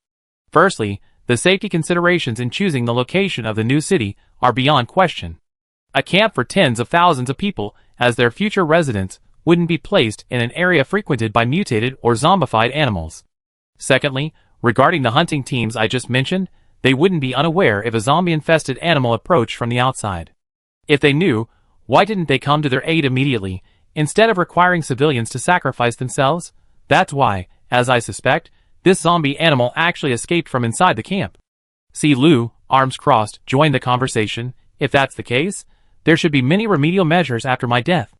Firstly, the safety considerations in choosing the location of the new city are beyond question. A camp for tens of thousands of people as their future residents wouldn't be placed in an area frequented by mutated or zombified animals. Secondly, regarding the hunting teams I just mentioned, they wouldn't be unaware if a zombie-infested animal approached from the outside. If they knew, why didn't they come to their aid immediately, instead of requiring civilians to sacrifice themselves? That's why, as I suspect, this zombie animal actually escaped from inside the camp. Si Lu, arms crossed, joined the conversation. If that's the case, there should be many remedial measures after my death.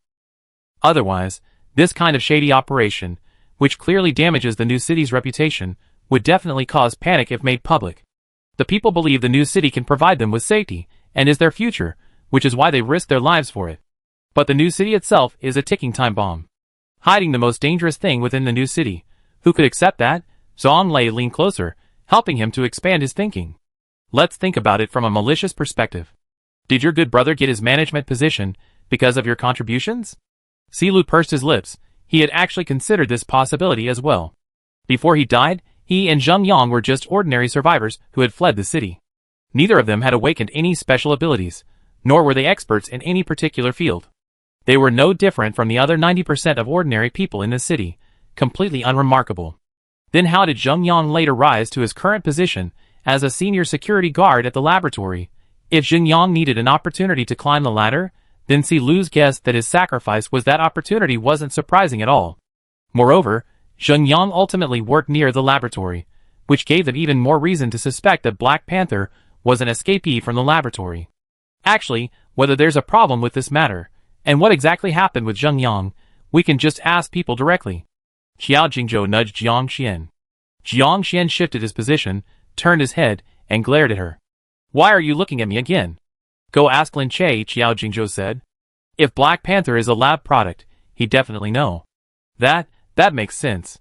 Otherwise, this kind of shady operation, which clearly damages the new city's reputation, would definitely cause panic if made public. The people believe the new city can provide them with safety, and is their future, which is why they risk their lives for it. But the new city itself is a ticking time bomb. Hiding the most dangerous thing within the new city. Who could accept that? Zhang Lei leaned closer, helping him to expand his thinking. Let's think about it from a malicious perspective. Did your good brother get his management position because of your contributions? Si Lu pursed his lips. He had actually considered this possibility as well. Before he died, he and Zheng Yang were just ordinary survivors who had fled the city. Neither of them had awakened any special abilities, nor were they experts in any particular field. They were no different from the other 90% of ordinary people in the city, completely unremarkable. Then how did Zheng Yang later rise to his current position as a senior security guard at the laboratory? If Zheng Yang needed an opportunity to climb the ladder, then Si Lu's guess that his sacrifice was that opportunity wasn't surprising at all. Moreover, Zheng Yang ultimately worked near the laboratory, which gave them even more reason to suspect that Black Panther was an escapee from the laboratory. Actually, whether there's a problem with this matter, and what exactly happened with Zheng Yang, we can just ask people directly. Qiao Jingzhou nudged Jiang Xian. Jiang Xian shifted his position, turned his head, and glared at her. Why are you looking at me again? Go ask Lin Che, Qiao Jingzhou said. If Black Panther is a lab product, he'd definitely know. That makes sense.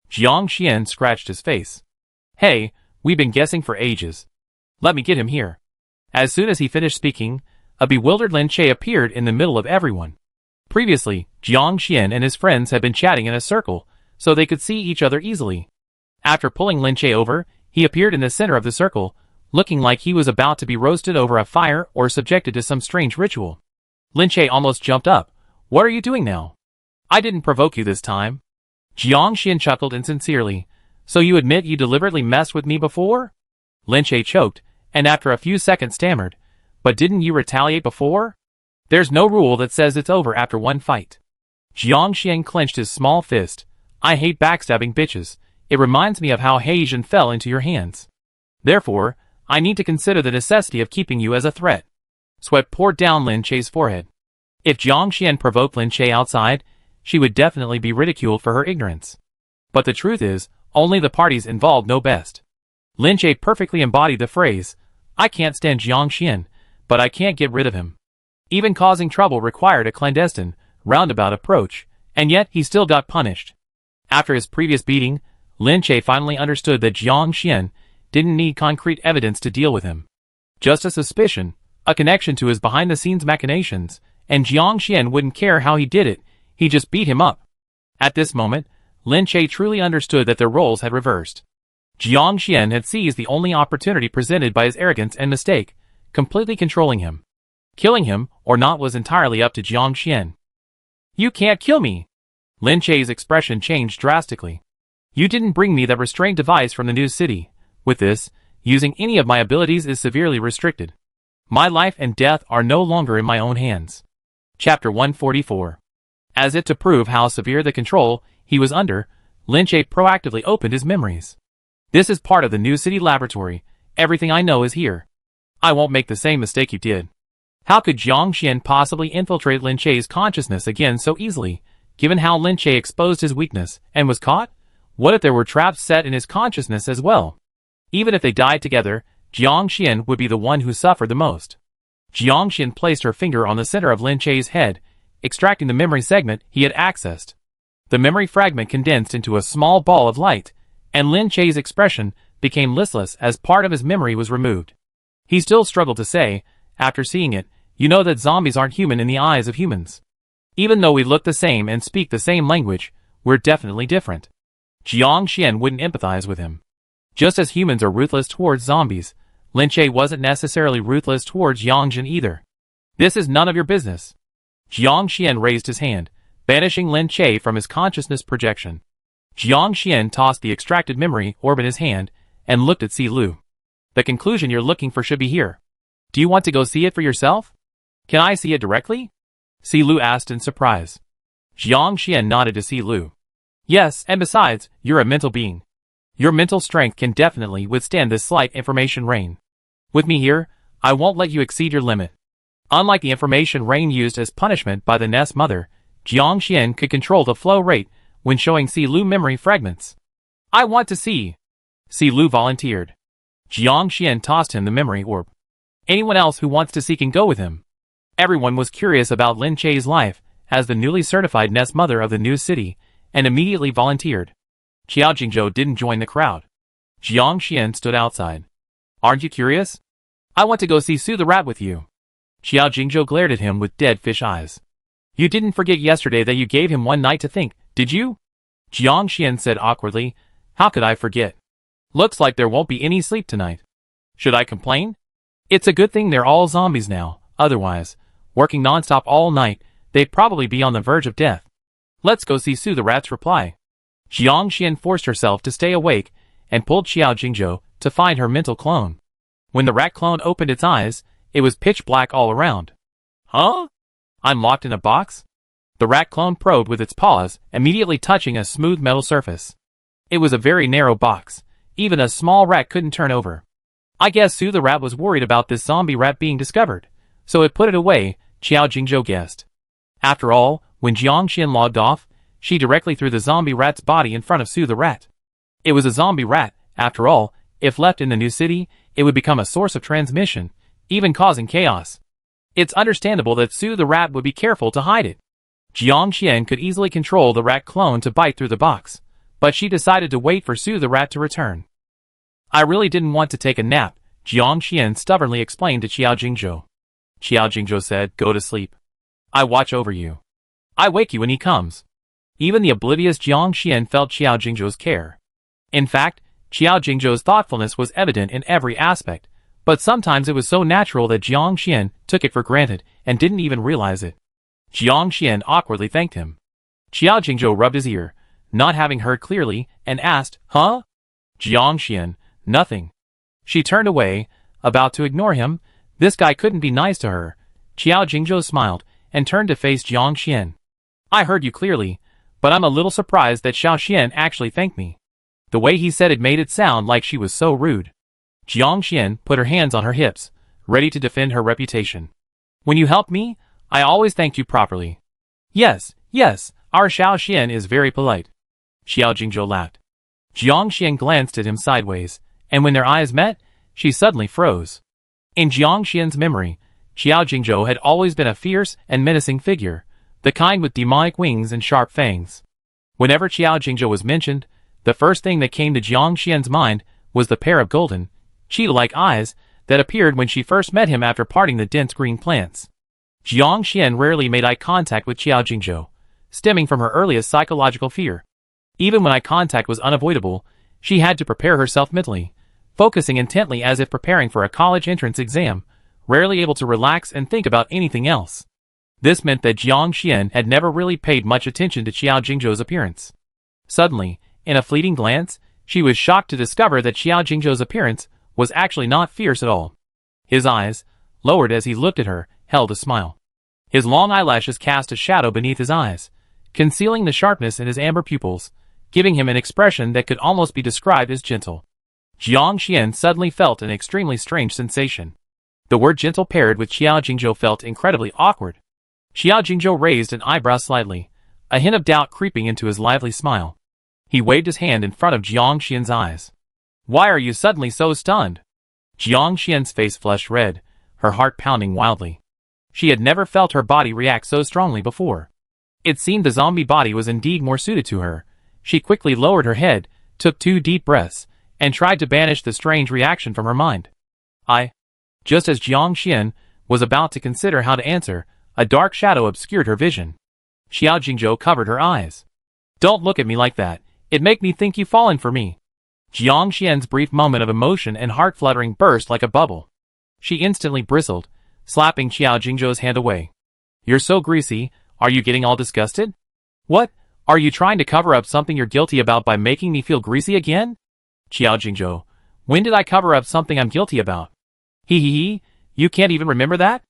Jiang Xian scratched his face. Hey, we've been guessing for ages. Let me get him here. As soon as he finished speaking, a bewildered Lin Che appeared in the middle of everyone. Previously, Jiang Xian and his friends had been chatting in a circle, so they could see each other easily. After pulling Lin Che over, he appeared in the center of the circle, looking like he was about to be roasted over a fire or subjected to some strange ritual. Lin Che almost jumped up. What are you doing now? I didn't provoke you this time. Jiang Xian chuckled insincerely. So you admit you deliberately messed with me before? Lin Che choked, and after a few seconds stammered. But didn't you retaliate before? There's no rule that says it's over after one fight. Jiang Xian clenched his small fist. I hate backstabbing bitches. It reminds me of how Heijin fell into your hands. Therefore, I need to consider the necessity of keeping you as a threat. Sweat poured down Lin Che's forehead. If Jiang Xian provoked Lin Che outside, she would definitely be ridiculed for her ignorance. But the truth is, only the parties involved know best. Lin Che perfectly embodied the phrase, I can't stand Jiang Xian, but I can't get rid of him. Even causing trouble required a clandestine, roundabout approach, and yet he still got punished. After his previous beating, Lin Che finally understood that Jiang Xian didn't need concrete evidence to deal with him. Just a suspicion, a connection to his behind-the-scenes machinations, and Jiang Xian wouldn't care how he did it, he just beat him up. At this moment, Lin Che truly understood that their roles had reversed. Jiang Xian had seized the only opportunity presented by his arrogance and mistake, completely controlling him. Killing him, or not, was entirely up to Jiang Xian. You can't kill me! Lin Che's expression changed drastically. You didn't bring me that restraint device from the new city. With this, using any of my abilities is severely restricted. My life and death are no longer in my own hands. Chapter 144. As if to prove how severe the control he was under, Lin Che proactively opened his memories. This is part of the new city laboratory. Everything I know is here. I won't make the same mistake you did. How could Jiang Xian possibly infiltrate Lin Che's consciousness again so easily, given how Lin Che exposed his weakness and was caught? What if there were traps set in his consciousness as well? Even if they died together, Jiang Xian would be the one who suffered the most. Jiang Xian placed her finger on the center of Lin Che's head, extracting the memory segment he had accessed. The memory fragment condensed into a small ball of light, and Lin Che's expression became listless as part of his memory was removed. He still struggled to say, After seeing it, you know that zombies aren't human in the eyes of humans. Even though we look the same and speak the same language, we're definitely different. Jiang Xian wouldn't empathize with him. Just as humans are ruthless towards zombies, Lin Che wasn't necessarily ruthless towards Yang Jin either. This is none of your business. Jiang Xian raised his hand, banishing Lin Che from his consciousness projection. Jiang Xian tossed the extracted memory orb in his hand and looked at Si Lu. The conclusion you're looking for should be here. Do you want to go see it for yourself? Can I see it directly? Si Lu asked in surprise. Jiang Xian nodded to Si Lu. Yes, and besides, you're a mental being. Your mental strength can definitely withstand this slight information rain. With me here, I won't let you exceed your limit. Unlike the information rain used as punishment by the Nest Mother, Jiang Xian could control the flow rate when showing Si Lu memory fragments. I want to see. Si Lu volunteered. Jiang Xian tossed him the memory orb. Anyone else who wants to see can go with him. Everyone was curious about Lin Che's life as the newly certified Nest Mother of the new city, and immediately volunteered. Qiao Jingzhou didn't join the crowd. Jiang Xian stood outside. Aren't you curious? I want to go see Su the rat with you. Qiao Jingzhou glared at him with dead fish eyes. You didn't forget yesterday that you gave him one night to think, did you? Jiang Xian said awkwardly. How could I forget? Looks like there won't be any sleep tonight. Should I complain? It's a good thing they're all zombies now, otherwise, working non-stop all night, they'd probably be on the verge of death. Let's go see Su the rat's reply. Jiang Xian forced herself to stay awake and pulled Qiao Jingzhou to find her mental clone. When the rat clone opened its eyes, it was pitch black all around. Huh? I'm locked in a box? The rat clone probed with its paws, immediately touching a smooth metal surface. It was a very narrow box. Even a small rat couldn't turn over. I guess Su the rat was worried about this zombie rat being discovered, so it put it away, Qiao Jingzhou guessed. After all, when Jiang Xian logged off, she directly threw the zombie rat's body in front of Su the rat. It was a zombie rat, after all. If left in the new city, it would become a source of transmission, even causing chaos. It's understandable that Su the rat would be careful to hide it. Jiang Xian could easily control the rat clone to bite through the box, but she decided to wait for Su the rat to return. I really didn't want to take a nap, Jiang Xian stubbornly explained to Qiao Jingzhou. Qiao Jingzhou said, go to sleep. I watch over you. I wake you when he comes. Even the oblivious Jiang Xian felt Qiao Jingzhou's care. In fact, Qiao Jingzhou's thoughtfulness was evident in every aspect, but sometimes it was so natural that Jiang Xian took it for granted and didn't even realize it. Jiang Xian awkwardly thanked him. Qiao Jingzhou rubbed his ear, not having heard clearly, and asked, huh? Jiang Xian, nothing. She turned away, about to ignore him. This guy couldn't be nice to her. Qiao Jingzhou smiled and turned to face Jiang Xian. I heard you clearly, but I'm a little surprised that Xiao Xian actually thanked me. The way he said it made it sound like she was so rude. Jiang Xian put her hands on her hips, ready to defend her reputation. When you helped me, I always thanked you properly. Yes, our Xiao Xian is very polite. Xiao Jingzhou laughed. Jiang Xian glanced at him sideways, and when their eyes met, she suddenly froze. In Jiang Xian's memory, Xiao Jingzhou had always been a fierce and menacing figure, the kind with demonic wings and sharp fangs. Whenever Xiao Jingzhou was mentioned, the first thing that came to Jiang Xian's mind was the pair of golden, cheetah-like eyes that appeared when she first met him after parting the dense green plants. Jiang Xian rarely made eye contact with Xiao Jingzhou, stemming from her earliest psychological fear. Even when eye contact was unavoidable, she had to prepare herself mentally, focusing intently as if preparing for a college entrance exam, rarely able to relax and think about anything else. This meant that Jiang Xian had never really paid much attention to Xiao Jingzhou's appearance. Suddenly, in a fleeting glance, she was shocked to discover that Xiao Jingzhou's appearance was actually not fierce at all. His eyes, lowered as he looked at her, held a smile. His long eyelashes cast a shadow beneath his eyes, concealing the sharpness in his amber pupils, giving him an expression that could almost be described as gentle. Jiang Xian suddenly felt an extremely strange sensation. The word gentle paired with Xiao Jingzhou felt incredibly awkward. Xiao Jingzhou raised an eyebrow slightly, a hint of doubt creeping into his lively smile. He waved his hand in front of Jiang Xian's eyes. Why are you suddenly so stunned? Jiang Xian's face flushed red, her heart pounding wildly. She had never felt her body react so strongly before. It seemed the zombie body was indeed more suited to her. She quickly lowered her head, took 2 deep breaths, and tried to banish the strange reaction from her mind. Just as Jiang Xian was about to consider how to answer, a dark shadow obscured her vision. Xiao Jingzhou covered her eyes. Don't look at me like that, it make me think you fallen for me. Jiang Xian's brief moment of emotion and heart-fluttering burst like a bubble. She instantly bristled, slapping Xiao Jingzhou's hand away. You're so greasy, are you getting all disgusted? What? Are you trying to cover up something you're guilty about by making me feel greasy again? Xiao Jingzhou, when did I cover up something I'm guilty about? Hee, you can't even remember that?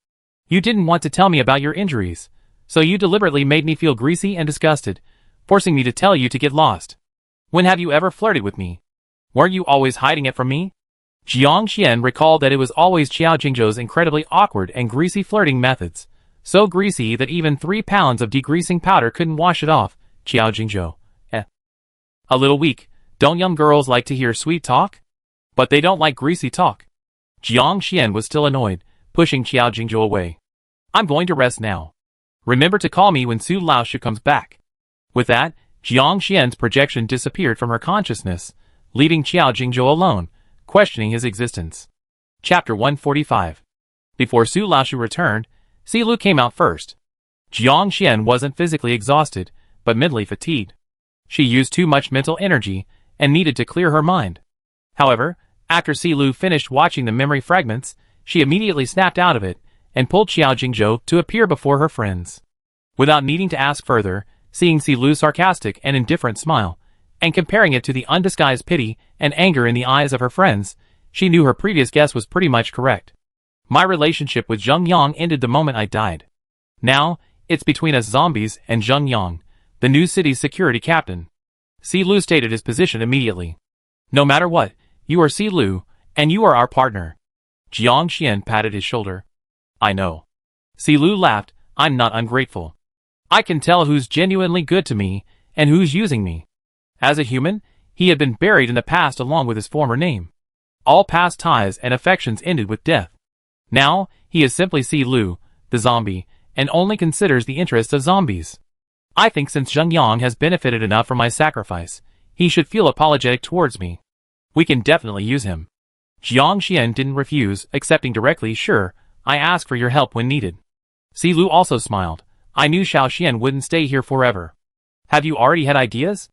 You didn't want to tell me about your injuries, so you deliberately made me feel greasy and disgusted, forcing me to tell you to get lost. When have you ever flirted with me? Weren't you always hiding it from me? Jiang Xian recalled that it was always Xiao Jingzhou's incredibly awkward and greasy flirting methods, so greasy that even 3 pounds of degreasing powder couldn't wash it off. Xiao Jingzhou, a little weak, don't young girls like to hear sweet talk? But they don't like greasy talk. Jiang Xian was still annoyed, pushing Xiao Jingzhou away. I'm going to rest now. Remember to call me when Su Laoshu comes back. With that, Jiang Xian's projection disappeared from her consciousness, leaving Xiao Jingzhou alone, questioning his existence. Chapter 145. Before Su Laoshu returned, Si Lu came out first. Jiang Xian wasn't physically exhausted, but mentally fatigued. She used too much mental energy and needed to clear her mind. However, after Si Lu finished watching the memory fragments, she immediately snapped out of it and pulled Xiao Jingzhou to appear before her friends. Without needing to ask further, seeing Si Lu's sarcastic and indifferent smile, and comparing it to the undisguised pity and anger in the eyes of her friends, she knew her previous guess was pretty much correct. My relationship with Zheng Yang ended the moment I died. Now, it's between us zombies and Zheng Yang, the new city's security captain. Si Lu stated his position immediately. No matter what, you are Si Lu, and you are our partner. Jiang Xian patted his shoulder. I know. Si Lu laughed, I'm not ungrateful. I can tell who's genuinely good to me, and who's using me. As a human, he had been buried in the past along with his former name. All past ties and affections ended with death. Now, he is simply Si Lu, the zombie, and only considers the interests of zombies. I think since Zheng Yang has benefited enough from my sacrifice, he should feel apologetic towards me. We can definitely use him. Jiang Xian didn't refuse, accepting directly, sure, I ask for your help when needed. Si Lu also smiled. I knew Xiao Xian wouldn't stay here forever. Have you already had ideas?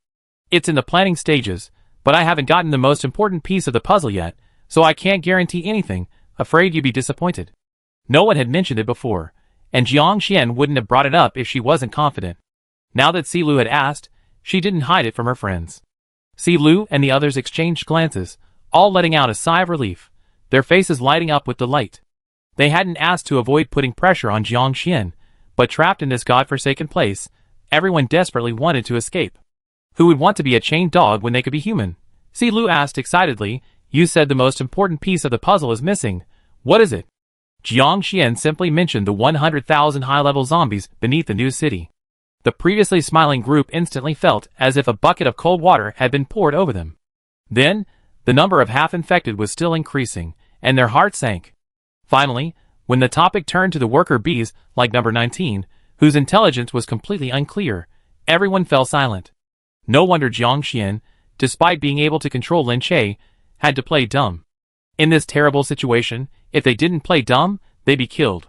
It's in the planning stages, but I haven't gotten the most important piece of the puzzle yet, so I can't guarantee anything, afraid you'd be disappointed. No one had mentioned it before, and Jiang Xian wouldn't have brought it up if she wasn't confident. Now that Si Lu had asked, she didn't hide it from her friends. Si Lu and the others exchanged glances, all letting out a sigh of relief, their faces lighting up with delight. They hadn't asked to avoid putting pressure on Jiang Xian, but trapped in this godforsaken place, everyone desperately wanted to escape. Who would want to be a chained dog when they could be human? Si Lu asked excitedly, you said the most important piece of the puzzle is missing. What is it? Jiang Xian simply mentioned the 100,000 high-level zombies beneath the new city. The previously smiling group instantly felt as if a bucket of cold water had been poured over them. Then, the number of half-infected was still increasing, and their hearts sank. Finally, when the topic turned to the worker bees, like number 19, whose intelligence was completely unclear, everyone fell silent. No wonder Jiang Xian, despite being able to control Lin Che, had to play dumb. In this terrible situation, if they didn't play dumb, they'd be killed.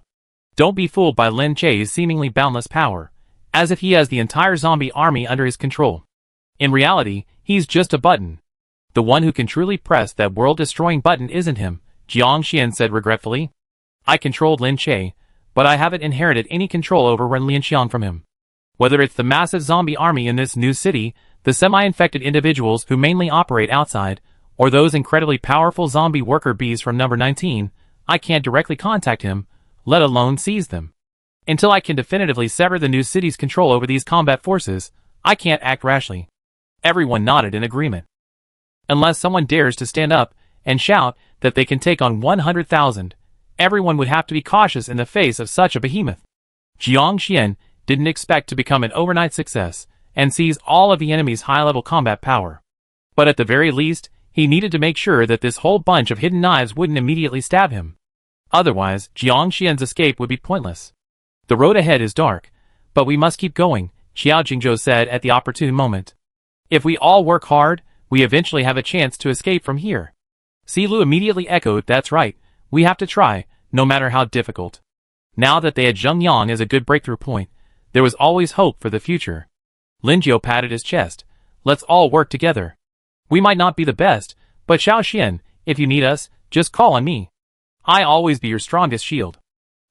Don't be fooled by Lin Che's seemingly boundless power, as if he has the entire zombie army under his control. In reality, he's just a button. The one who can truly press that world-destroying button isn't him, Jiang Xian said regretfully. I controlled Lin Che, but I haven't inherited any control over Ren Lianxiang from him. Whether it's the massive zombie army in this new city, the semi-infected individuals who mainly operate outside, or those incredibly powerful zombie worker bees from number 19, I can't directly contact him, let alone seize them. Until I can definitively sever the new city's control over these combat forces, I can't act rashly. Everyone nodded in agreement. Unless someone dares to stand up and shout that they can take on 100,000, everyone would have to be cautious in the face of such a behemoth. Jiang Xian didn't expect to become an overnight success and seize all of the enemy's high-level combat power. But at the very least, he needed to make sure that this whole bunch of hidden knives wouldn't immediately stab him. Otherwise, Jiang Xian's escape would be pointless. The road ahead is dark, but we must keep going, Xiao Jingzhou said at the opportune moment. If we all work hard, we eventually have a chance to escape from here. Si Lu immediately echoed, that's right, we have to try, no matter how difficult. Now that they had Zhengyang as a good breakthrough point, there was always hope for the future. Linjiao patted his chest. Let's all work together. We might not be the best, but Xiao Xian, if you need us, just call on me. I always be your strongest shield.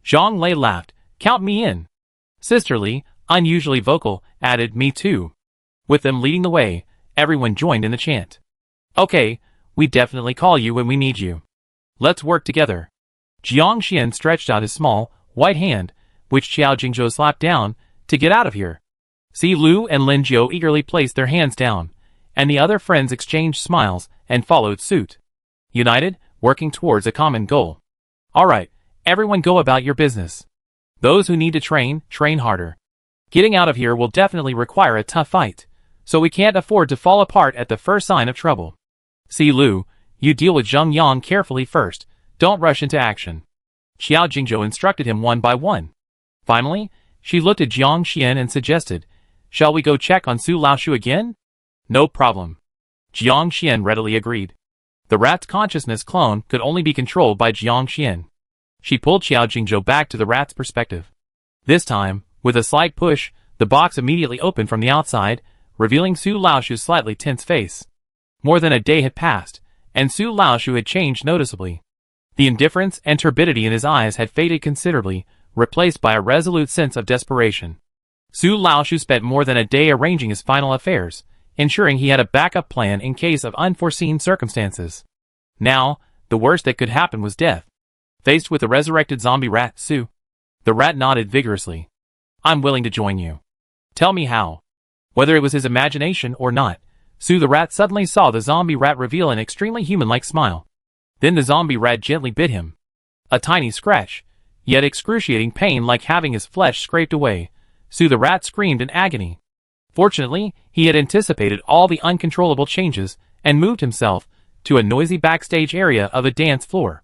Zhang Lei laughed. Count me in. Sister Li, unusually vocal, added, me too. With them leading the way, everyone joined in the chant. Okay, we definitely call you when we need you. Let's work together. Jiang Xian stretched out his small, white hand, which Qiao Jingzhou slapped down, to get out of here. Si Lu and Lin Jiao eagerly placed their hands down, and the other friends exchanged smiles and followed suit. United, working towards a common goal. Alright, everyone go about your business. Those who need to train, train harder. Getting out of here will definitely require a tough fight, so we can't afford to fall apart at the first sign of trouble. Si Lu, you deal with Zheng Yang carefully first, don't rush into action. Qiao Jingzhou instructed him one by one. Finally, she looked at Jiang Xian and suggested, shall we go check on Su Laoshu again? No problem. Jiang Xian readily agreed. The rat's consciousness clone could only be controlled by Jiang Xian. She pulled Qiao Jingzhou back to the rat's perspective. This time, with a slight push, the box immediately opened from the outside, revealing Su Laoshu's slightly tense face. More than a day had passed, and Su Laoshu had changed noticeably. The indifference and turbidity in his eyes had faded considerably, replaced by a resolute sense of desperation. Su Laoshu spent more than a day arranging his final affairs, ensuring he had a backup plan in case of unforeseen circumstances. Now, the worst that could happen was death. Faced with the resurrected zombie rat, the rat nodded vigorously. I'm willing to join you. Tell me how. Whether it was his imagination or not, the rat suddenly saw the zombie rat reveal an extremely human-like smile. Then the zombie rat gently bit him. A tiny scratch, yet excruciating pain like having his flesh scraped away. The rat screamed in agony. Fortunately, he had anticipated all the uncontrollable changes and moved himself to a noisy backstage area of a dance floor.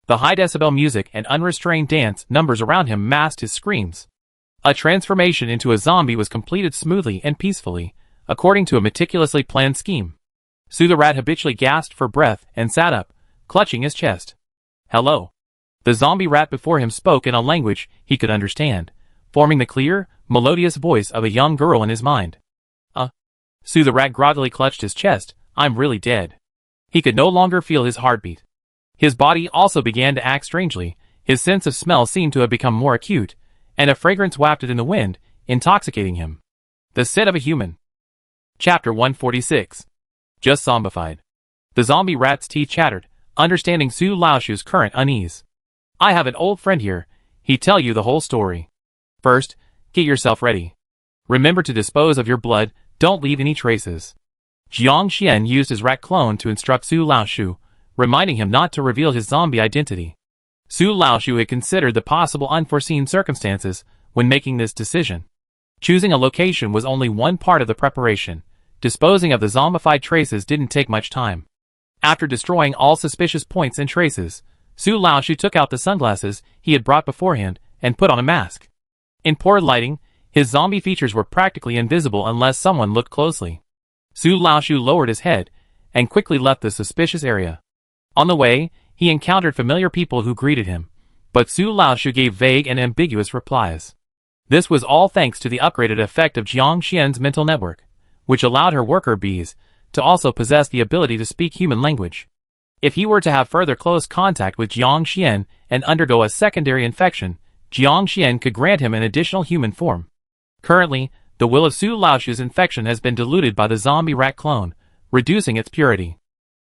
The high-decibel music and unrestrained dance numbers around him masked his screams. A transformation into a zombie was completed smoothly and peacefully, according to a meticulously planned scheme. The rat habitually gasped for breath and sat up, clutching his chest. Hello. The zombie rat before him spoke in a language he could understand, forming the clear, melodious voice of a young girl in his mind. The rat groggily clutched his chest. I'm really dead. He could no longer feel his heartbeat. His body also began to act strangely. His sense of smell seemed to have become more acute, and a fragrance wafted in the wind, intoxicating him. The scent of a human. Chapter 146. Just zombified. The zombie rat's teeth chattered, understanding Su Laoshu's current unease. I have an old friend here. He'd tell you the whole story. First, get yourself ready. Remember to dispose of your blood, don't leave any traces. Jiang Xian used his rat clone to instruct Su Laoshu, reminding him not to reveal his zombie identity. Su Laoshu had considered the possible unforeseen circumstances when making this decision. Choosing a location was only one part of the preparation. Disposing of the zombified traces didn't take much time. After destroying all suspicious points and traces, Su Laoshu took out the sunglasses he had brought beforehand and put on a mask. In poor lighting, his zombie features were practically invisible unless someone looked closely. Su Laoshu lowered his head and quickly left the suspicious area. On the way, he encountered familiar people who greeted him, but Su Laoshu gave vague and ambiguous replies. This was all thanks to the upgraded effect of Jiang Xian's mental network, which allowed her worker bees to also possess the ability to speak human language. If he were to have further close contact with Jiang Xian and undergo a secondary infection, Jiang Xian could grant him an additional human form. Currently, the will of Su Laoshu's infection has been diluted by the zombie rat clone, reducing its purity.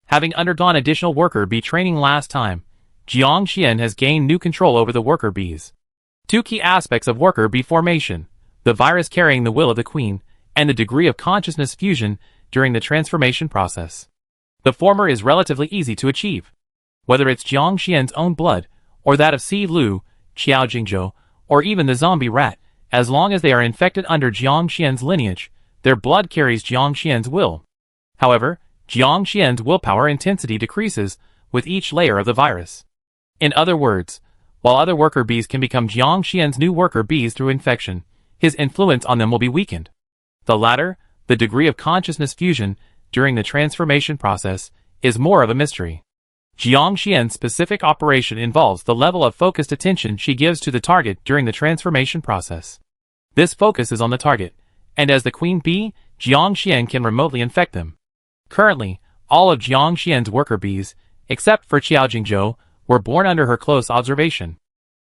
Having undergone additional worker bee training last time, Jiang Xian has gained new control over the worker bees. Two key aspects of worker bee formation: the virus carrying the will of the queen, and the degree of consciousness fusion during the transformation process. The former is relatively easy to achieve. Whether it's Jiang Xian's own blood, or that of Si Lu, Qiao Jingzhou, or even the zombie rat, as long as they are infected under Jiang Xian's lineage, their blood carries Jiang Xian's will. However, Jiang Xian's willpower intensity decreases with each layer of the virus. In other words, while other worker bees can become Jiang Xian's new worker bees through infection, his influence on them will be weakened. The latter, the degree of consciousness fusion during the transformation process, is more of a mystery. Jiang Xian's specific operation involves the level of focused attention she gives to the target during the transformation process. This focus is on the target, and as the queen bee, Jiang Xian can remotely infect them. Currently, all of Jiang Xian's worker bees, except for Qiao Jingzhou, were born under her close observation.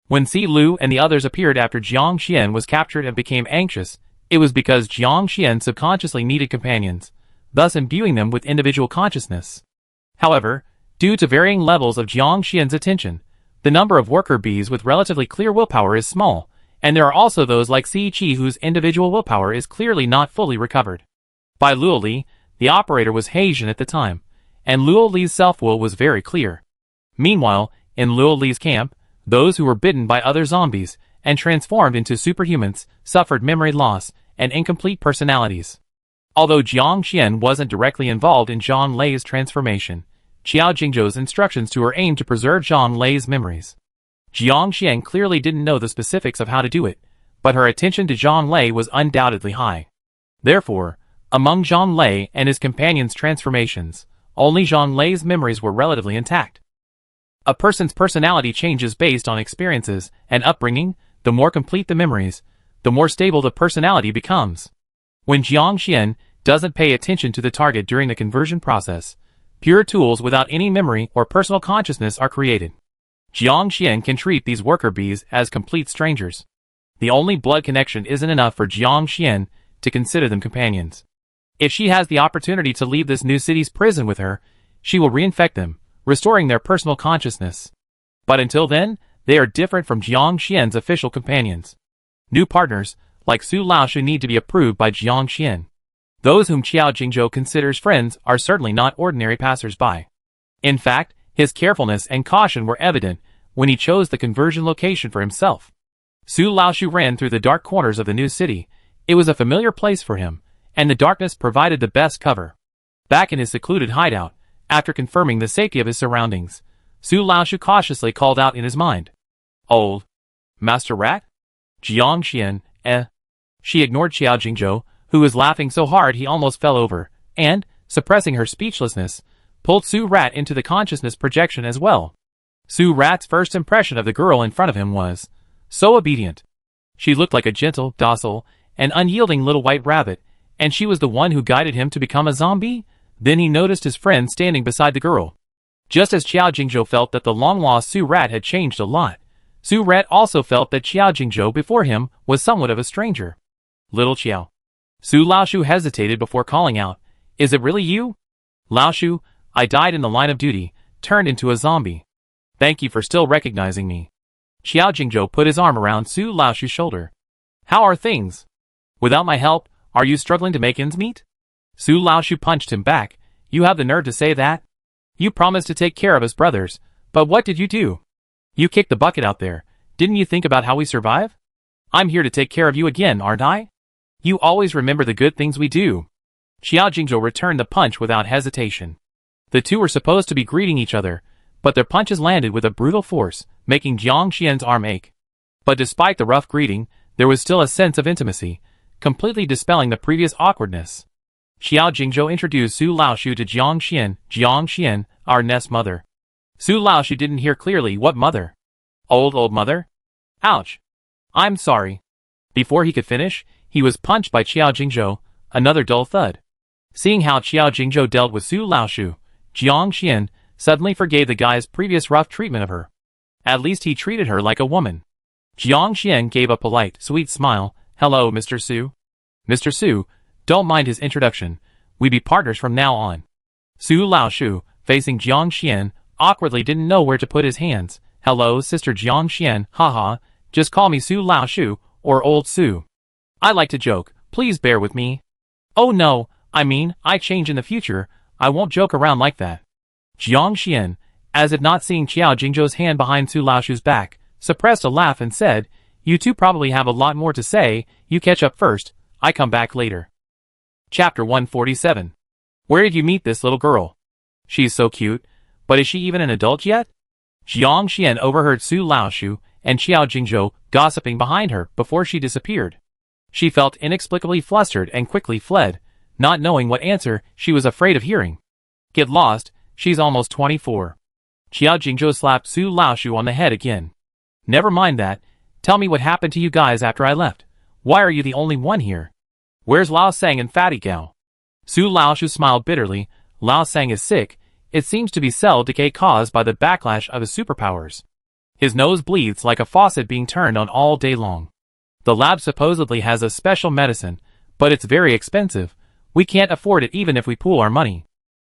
When Si Lu and the others appeared after Jiang Xian was captured and became anxious, it was because Jiang Xian subconsciously needed companions, thus imbuing them with individual consciousness. However, due to varying levels of Jiang Xian's attention, the number of worker bees with relatively clear willpower is small, and there are also those like Si Qi whose individual willpower is clearly not fully recovered. By Luo Li, the operator was Haitian at the time, and Luo Li's self-will was very clear. Meanwhile, in Luo Li's camp, those who were bitten by other zombies and transformed into superhumans suffered memory loss and incomplete personalities. Although Jiang Xian wasn't directly involved in Zhang Lei's transformation, Qiao Jingzhou's instructions to her aimed to preserve Zhang Lei's memories. Jiang Xian clearly didn't know the specifics of how to do it, but her attention to Zhang Lei was undoubtedly high. Therefore, among Zhang Lei and his companions' transformations, only Zhang Lei's memories were relatively intact. A person's personality changes based on experiences and upbringing. The more complete the memories, the more stable the personality becomes. When Jiang Xian doesn't pay attention to the target during the conversion process, pure tools without any memory or personal consciousness are created. Jiang Xian can treat these worker bees as complete strangers. The only blood connection isn't enough for Jiang Xian to consider them companions. If she has the opportunity to leave this new city's prison with her, she will reinfect them, restoring their personal consciousness. But until then, they are different from Jiang Xian's official companions. New partners, like Su Laoshu, need to be approved by Jiang Xian. Those whom Qiao Jingzhou considers friends are certainly not ordinary passers-by. In fact, his carefulness and caution were evident when he chose the conversion location for himself. Su Laoshu ran through the dark corners of the new city. It was a familiar place for him, and the darkness provided the best cover. Back in his secluded hideout, after confirming the safety of his surroundings, Su Laoshu cautiously called out in his mind, "Old Master Rat? Jiang Xian, eh?" She ignored Qiao Jingzhou, who was laughing so hard he almost fell over, and, suppressing her speechlessness, pulled Su Rat into the consciousness projection as well. Su Rat's first impression of the girl in front of him was so obedient. She looked like a gentle, docile, and unyielding little white rabbit, and she was the one who guided him to become a zombie? Then he noticed his friend standing beside the girl. Just as Qiao Jingzhou felt that the long-lost Su Rat had changed a lot, Su Rat also felt that Qiao Jingzhou before him was somewhat of a stranger. "Little Qiao." Su Laoshu hesitated before calling out, "Is it really you?" "Laoshu, I died in the line of duty, turned into a zombie. Thank you for still recognizing me." Qiao Jingzhou put his arm around Su Laoshu's shoulder. "How are things? Without my help, are you struggling to make ends meet?" Su Laoshu punched him back. "You have the nerve to say that? You promised to take care of us brothers, but what did you do? You kicked the bucket out there. Didn't you think about how we survive? I'm here to take care of you again, aren't I? You always remember the good things we do." Qiao Jingzhou returned the punch without hesitation. The two were supposed to be greeting each other, but their punches landed with a brutal force, making Jiang Xian's arm ache. But despite the rough greeting, there was still a sense of intimacy, completely dispelling the previous awkwardness. Qiao Jingzhou introduced Su Laoshu to Jiang Xian. "Jiang Xian, our nest mother." Su Laoshu didn't hear clearly. "What mother?" Old mother?" "Ouch. I'm sorry." Before he could finish, he was punched by Qiao Jingzhou, another dull thud. Seeing how Qiao Jingzhou dealt with Su Laoshu, Jiang Xian suddenly forgave the guy's previous rough treatment of her. At least he treated her like a woman. Jiang Xian gave a polite, sweet smile. "Hello, Mr. Su." "Mr. Su, don't mind his introduction. We be partners from now on." Su Laoshu, facing Jiang Xian, awkwardly didn't know where to put his hands. "Hello, Sister Jiang Xian, haha, just call me Su Laoshu, or Old Su. I like to joke, please bear with me." "Oh no, I mean, I change in the future, I won't joke around like that." Jiang Xian, as if not seeing Qiao Jingzhou's hand behind Su Laoshu's back, suppressed a laugh and said, "You two probably have a lot more to say, you catch up first, I come back later." Chapter 147. Where did you meet this little girl? She's so cute, but is she even an adult yet? Jiang Xian overheard Su Laoshu and Qiao Jingzhou gossiping behind her before she disappeared. She felt inexplicably flustered and quickly fled, not knowing what answer she was afraid of hearing. Get lost, she's almost 24. Qiao Jingzhou slapped Su Laoshu on the head again. Never mind that. Tell me what happened to you guys after I left. Why are you the only one here? Where's Lao Sang and Fatty Gao? Su Laoshu smiled bitterly. Lao Sang is sick. It seems to be cell decay caused by the backlash of his superpowers. His nose bleeds like a faucet being turned on all day long. The lab supposedly has a special medicine, but it's very expensive. We can't afford it even if we pool our money.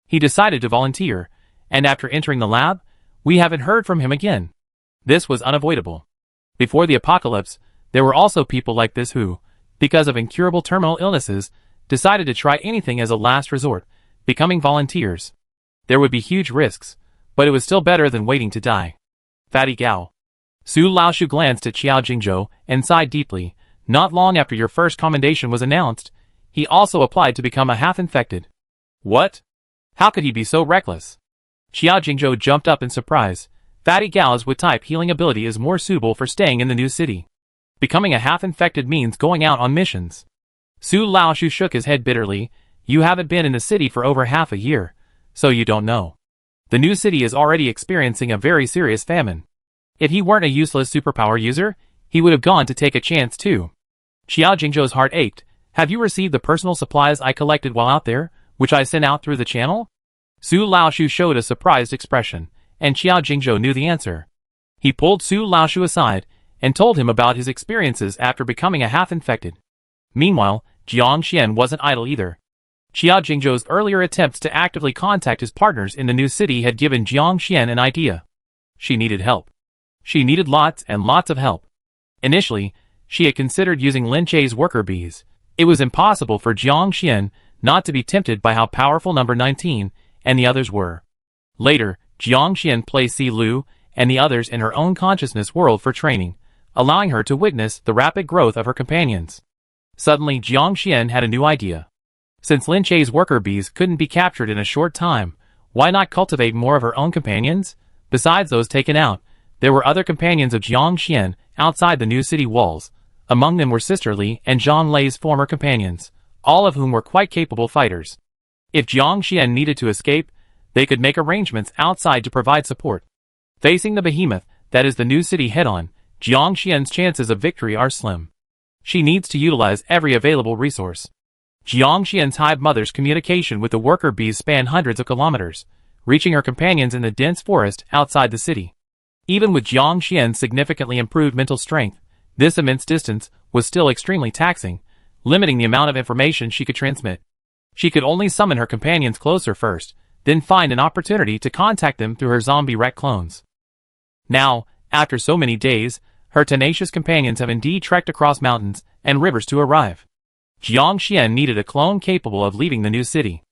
He decided to volunteer, and after entering the lab, we haven't heard from him again. This was unavoidable. Before the apocalypse, there were also people like this who, because of incurable terminal illnesses, decided to try anything as a last resort, becoming volunteers. There would be huge risks, but it was still better than waiting to die. Fatty Gao. Su Laoshu glanced at Qiao Jingzhou and sighed deeply. Not long after your first commendation was announced, he also applied to become a half-infected. What? How could he be so reckless? Qiao Jingzhou jumped up in surprise. Fatty Gao's Wood-type healing ability is more suitable for staying in the new city. Becoming a half-infected means going out on missions. Su Laoshu shook his head bitterly. You haven't been in the city for over half a year, so you don't know. The new city is already experiencing a very serious famine. If he weren't a useless superpower user, he would have gone to take a chance too. Qiao Jingzhou's heart ached. Have you received the personal supplies I collected while out there, which I sent out through the channel? Su Laoshu showed a surprised expression, and Qiao Jingzhou knew the answer. He pulled Su Laoshu aside and told him about his experiences after becoming a half-infected. Meanwhile, Jiang Xian wasn't idle either. Qiao Jingzhou's earlier attempts to actively contact his partners in the new city had given Jiang Xian an idea. She needed help. She needed lots and lots of help. Initially, she had considered using Lin Chei's worker bees. It was impossible for Jiang Xian not to be tempted by how powerful number 19 and the others were. Later, Jiang Xian placed Si Lu and the others in her own consciousness world for training, allowing her to witness the rapid growth of her companions. Suddenly, Jiang Xian had a new idea. Since Lin Chei's worker bees couldn't be captured in a short time, why not cultivate more of her own companions? Besides those taken out, there were other companions of Jiang Xian outside the new city walls. Among them were Sister Li and Zhang Lei's former companions, all of whom were quite capable fighters. If Jiang Xian needed to escape, they could make arrangements outside to provide support. Facing the behemoth that is the new city head-on, Jiang Xian's chances of victory are slim. She needs to utilize every available resource. Jiang Xian's hive mother's communication with the worker bees spanned hundreds of kilometers, reaching her companions in the dense forest outside the city. Even with Jiang Xian's significantly improved mental strength, this immense distance was still extremely taxing, limiting the amount of information she could transmit. She could only summon her companions closer first, then find an opportunity to contact them through her zombie rat clones. Now, after so many days, her tenacious companions have indeed trekked across mountains and rivers to arrive. Jiang Xian needed a clone capable of leaving the new city.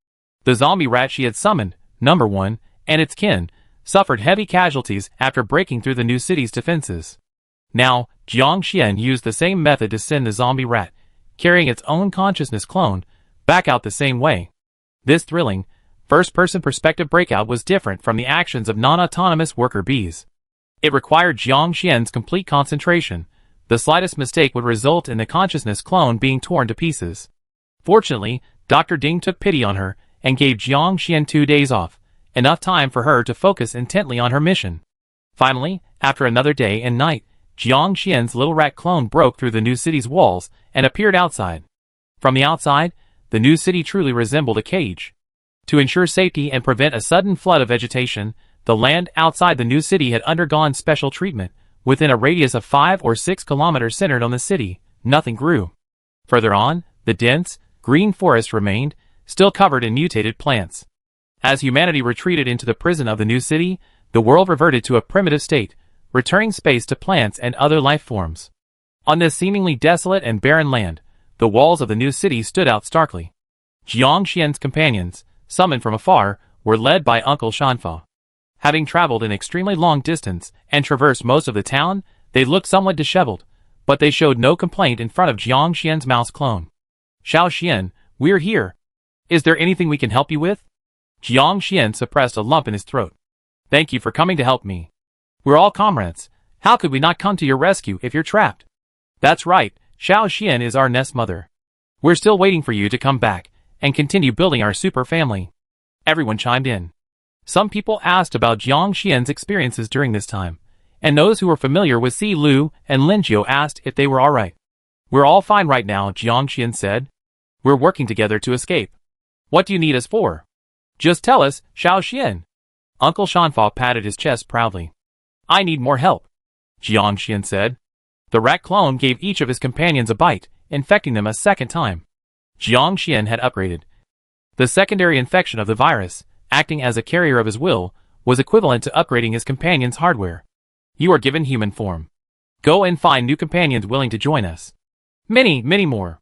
The zombie rat she had summoned, number 1, and its kin, suffered heavy casualties after breaking through the new city's defenses. Now, Jiang Xian used the same method to send the zombie rat, carrying its own consciousness clone, back out the same way. This thrilling, first-person perspective breakout was different from the actions of non-autonomous worker bees. It required Jiang Xian's complete concentration. The slightest mistake would result in the consciousness clone being torn to pieces. Fortunately, Dr. Ding took pity on her and gave Jiang Xian 2 days off, enough time for her to focus intently on her mission. Finally, after another day and night, Jiang Xian's little rat clone broke through the new city's walls and appeared outside. From the outside, the new city truly resembled a cage. To ensure safety and prevent a sudden flood of vegetation, the land outside the new city had undergone special treatment. Within a radius of 5 or 6 kilometers centered on the city, nothing grew. Further on, the dense, green forest remained, still covered in mutated plants. As humanity retreated into the prison of the new city, the world reverted to a primitive state, returning space to plants and other life forms. On this seemingly desolate and barren land, the walls of the new city stood out starkly. Jiang Xian's companions, summoned from afar, were led by Uncle Shanfa. Having traveled an extremely long distance and traversed most of the town, they looked somewhat disheveled, but they showed no complaint in front of Jiang Xian's mouse clone. Xiao Xian, we're here. Is there anything we can help you with? Jiang Xian suppressed a lump in his throat. Thank you for coming to help me. We're all comrades. How could we not come to your rescue if you're trapped? That's right, Xiao Xian is our nest mother. We're still waiting for you to come back and continue building our super family. Everyone chimed in. Some people asked about Jiang Xian's experiences during this time, and those who were familiar with Si Lu and Lin Jiu asked if they were alright. We're all fine right now, Jiang Xian said. We're working together to escape. What do you need us for? Just tell us, Xiao Xian. Uncle Shanfa patted his chest proudly. I need more help, Jiang Xian said. The rat clone gave each of his companions a bite, infecting them a second time. Jiang Xian had upgraded. The secondary infection of the virus, acting as a carrier of his will, was equivalent to upgrading his companion's hardware. You are given human form. Go and find new companions willing to join us. Many more.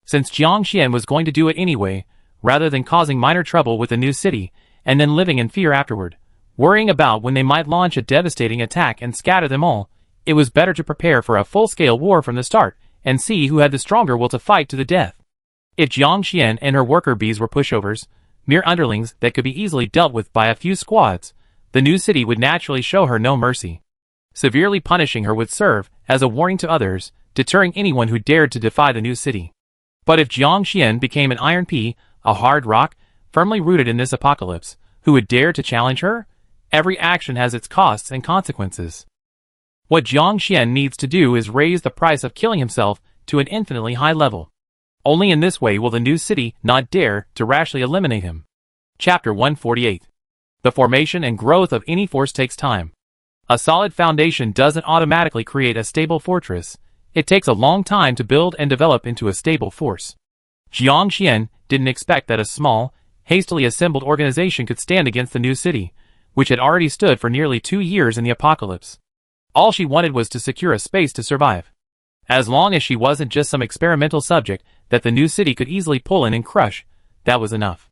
Since Jiang Xian was going to do it anyway, rather than causing minor trouble with the new city, and then living in fear afterward, worrying about when they might launch a devastating attack and scatter them all, it was better to prepare for a full-scale war from the start, and see who had the stronger will to fight to the death. If Jiang Xian and her worker bees were pushovers, mere underlings that could be easily dealt with by a few squads, the new city would naturally show her no mercy. Severely punishing her would serve as a warning to others, deterring anyone who dared to defy the new city. But if Jiang Xian became an iron pea, a hard rock, firmly rooted in this apocalypse, who would dare to challenge her? Every action has its costs and consequences. What Jiang Xian needs to do is raise the price of killing himself to an infinitely high level. Only in this way will the new city not dare to rashly eliminate him. Chapter 148. The formation and growth of any force takes time. A solid foundation doesn't automatically create a stable fortress. It takes a long time to build and develop into a stable force. Jiang Xian didn't expect that a small, hastily assembled organization could stand against the new city, which had already stood for nearly 2 years in the apocalypse. All she wanted was to secure a space to survive. As long as she wasn't just some experimental subject that the new city could easily pull in and crush, that was enough.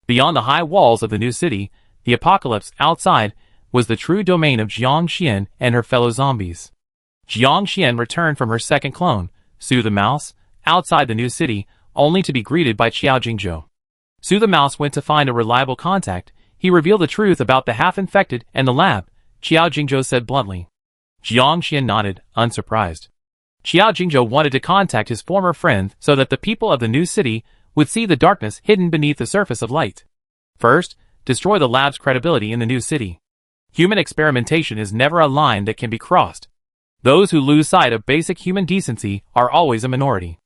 Beyond the high walls of the new city, the apocalypse outside was the true domain of Jiang Xian and her fellow zombies. Jiang Xian returned from her second clone, Su the Mouse, outside the new city, only to be greeted by Qiao Jingzhou. Su the Mouse went to find a reliable contact. He revealed the truth about the half-infected and the lab, Qiao Jingzhou said bluntly. Jiang Xian nodded, unsurprised. Qiao Jingzhou wanted to contact his former friend so that the people of the new city would see the darkness hidden beneath the surface of light. First, destroy the lab's credibility in the new city. Human experimentation is never a line that can be crossed. Those who lose sight of basic human decency are always a minority.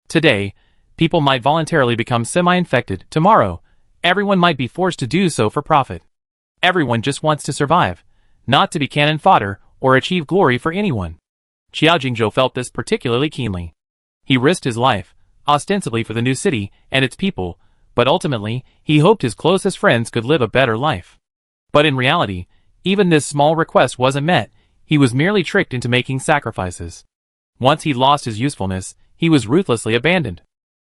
Today, people might voluntarily become semi-infected. Tomorrow, everyone might be forced to do so for profit. Everyone just wants to survive, not to be cannon fodder or achieve glory for anyone. Qiao Jingzhou felt this particularly keenly. He risked his life, ostensibly for the new city and its people, but ultimately, he hoped his closest friends could live a better life. But in reality, even this small request wasn't met. He was merely tricked into making sacrifices. Once he lost his usefulness, he was ruthlessly abandoned.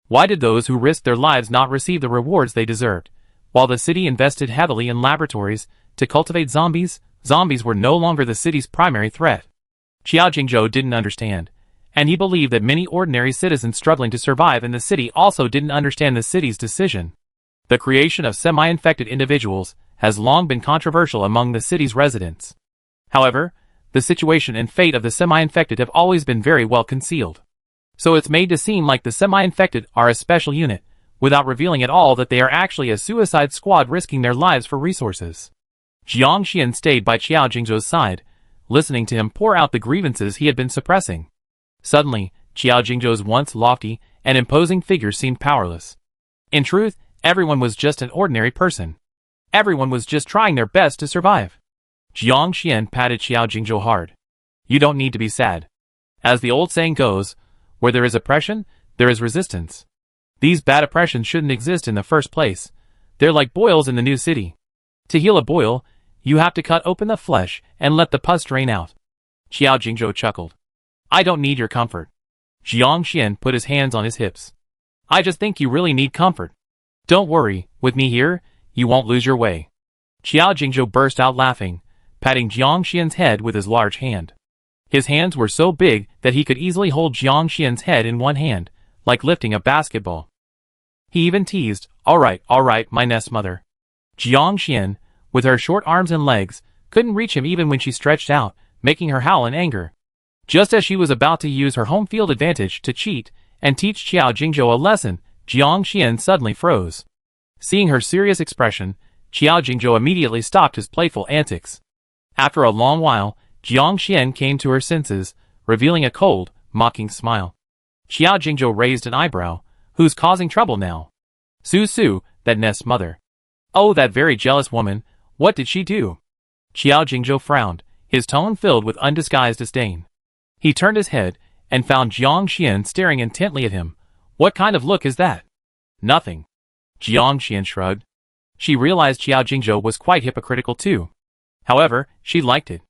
Why did those who risked their lives not receive the rewards they deserved? While the city invested heavily in laboratories to cultivate zombies, zombies were no longer the city's primary threat. Qiao Jingzhou didn't understand, and he believed that many ordinary citizens struggling to survive in the city also didn't understand the city's decision. The creation of semi-infected individuals has long been controversial among the city's residents. However, the situation and fate of the semi-infected have always been very well concealed. So it's made to seem like the semi-infected are a special unit, without revealing at all that they are actually a suicide squad risking their lives for resources. Jiang Xian stayed by Qiao Jingzhou's side, listening to him pour out the grievances he had been suppressing. Suddenly, Qiao Jingzhou's once lofty and imposing figure seemed powerless. In truth, everyone was just an ordinary person. Everyone was just trying their best to survive. Jiang Xian patted Qiao Jingzhou hard. You don't need to be sad. As the old saying goes, where there is oppression, there is resistance. These bad oppressions shouldn't exist in the first place. They're like boils in the new city. To heal a boil, you have to cut open the flesh and let the pus drain out. Qiao Jingzhou chuckled. I don't need your comfort. Jiang Xian put his hands on his hips. I just think you really need comfort. Don't worry, with me here, you won't lose your way. Qiao Jingzhou burst out laughing, patting Jiang Xian's head with his large hand. His hands were so big that he could easily hold Jiang Xian's head in one hand, like lifting a basketball. He even teased, all right, my nest mother. Jiang Xian, with her short arms and legs, couldn't reach him even when she stretched out, making her howl in anger. Just as she was about to use her home field advantage to cheat and teach Qiao Jingzhou a lesson, Jiang Xian suddenly froze. Seeing her serious expression, Qiao Jingzhou immediately stopped his playful antics. After a long while, Jiang Xian came to her senses, revealing a cold, mocking smile. Qiao Jingzhou raised an eyebrow. Who's causing trouble now? Su Su, that nest's mother. Oh, that very jealous woman. What did she do? Qiao Jingzhou frowned, his tone filled with undisguised disdain. He turned his head and found Jiang Xian staring intently at him. What kind of look is that? Nothing. Jiang Xian shrugged. She realized Qiao Jingzhou was quite hypocritical too. However, she liked it.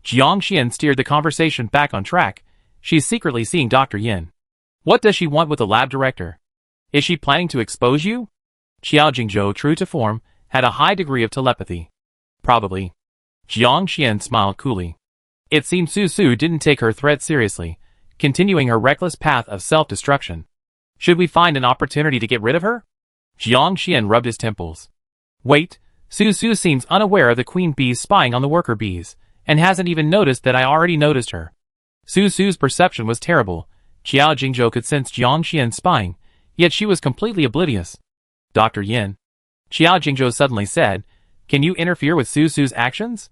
Jiang Xian steered the conversation back on track. She's secretly seeing Dr. Yin. What does she want with the lab director? Is she planning to expose you? Qiao Jingzhou, true to form, had a high degree of telepathy. Probably. Jiang Xian smiled coolly. It seemed Su Su didn't take her threat seriously, continuing her reckless path of self-destruction. Should we find an opportunity to get rid of her? Jiang Xian rubbed his temples. Wait, Su Su seems unaware of the queen bees spying on the worker bees, and hasn't even noticed that I already noticed her. Su Su's perception was terrible. Qiao Jingzhou could sense Jiang Xian spying, yet she was completely oblivious. Dr. Yin. Qiao Jingzhou suddenly said, can you interfere with Su Su's actions?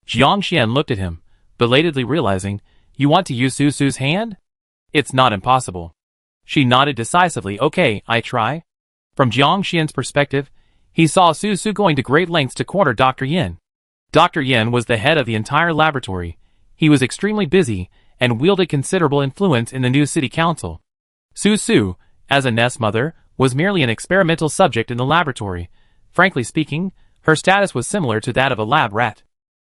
Jiang Xian looked at him, belatedly realizing, you want to use Su Su's hand? It's not impossible. She nodded decisively. Okay, I try. From Jiang Xian's perspective, he saw Su Su going to great lengths to corner Dr. Yin. Dr. Yin was the head of the entire laboratory. He was extremely busy and wielded considerable influence in the new city council. Su Su, as a nest mother, was merely an experimental subject in the laboratory. Frankly speaking, her status was similar to that of a lab rat.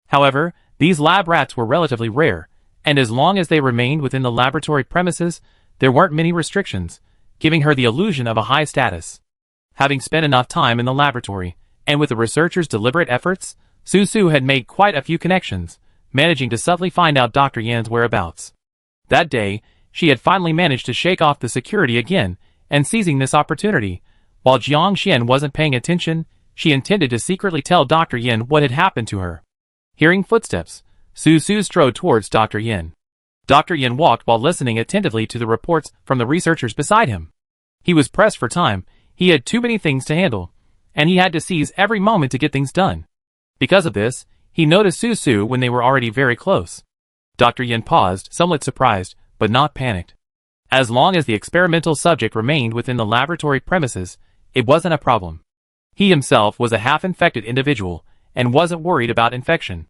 However, these lab rats were relatively rare, and as long as they remained within the laboratory premises, there weren't many restrictions, giving her the illusion of a high status. Having spent enough time in the laboratory, and with the researchers' deliberate efforts, Su Su had made quite a few connections, managing to subtly find out Dr. Yan's whereabouts. That day, she had finally managed to shake off the security again, and seizing this opportunity, while Jiang Xian wasn't paying attention, she intended to secretly tell Dr. Yin what had happened to her. Hearing footsteps, Su Su strode towards Dr. Yin. Dr. Yin walked while listening attentively to the reports from the researchers beside him. He was pressed for time. He had too many things to handle, and he had to seize every moment to get things done. Because of this, he noticed Su Su when they were already very close. Dr. Yin paused, somewhat surprised, but not panicked. As long as the experimental subject remained within the laboratory premises, it wasn't a problem. He himself was a half-infected individual, and wasn't worried about infection.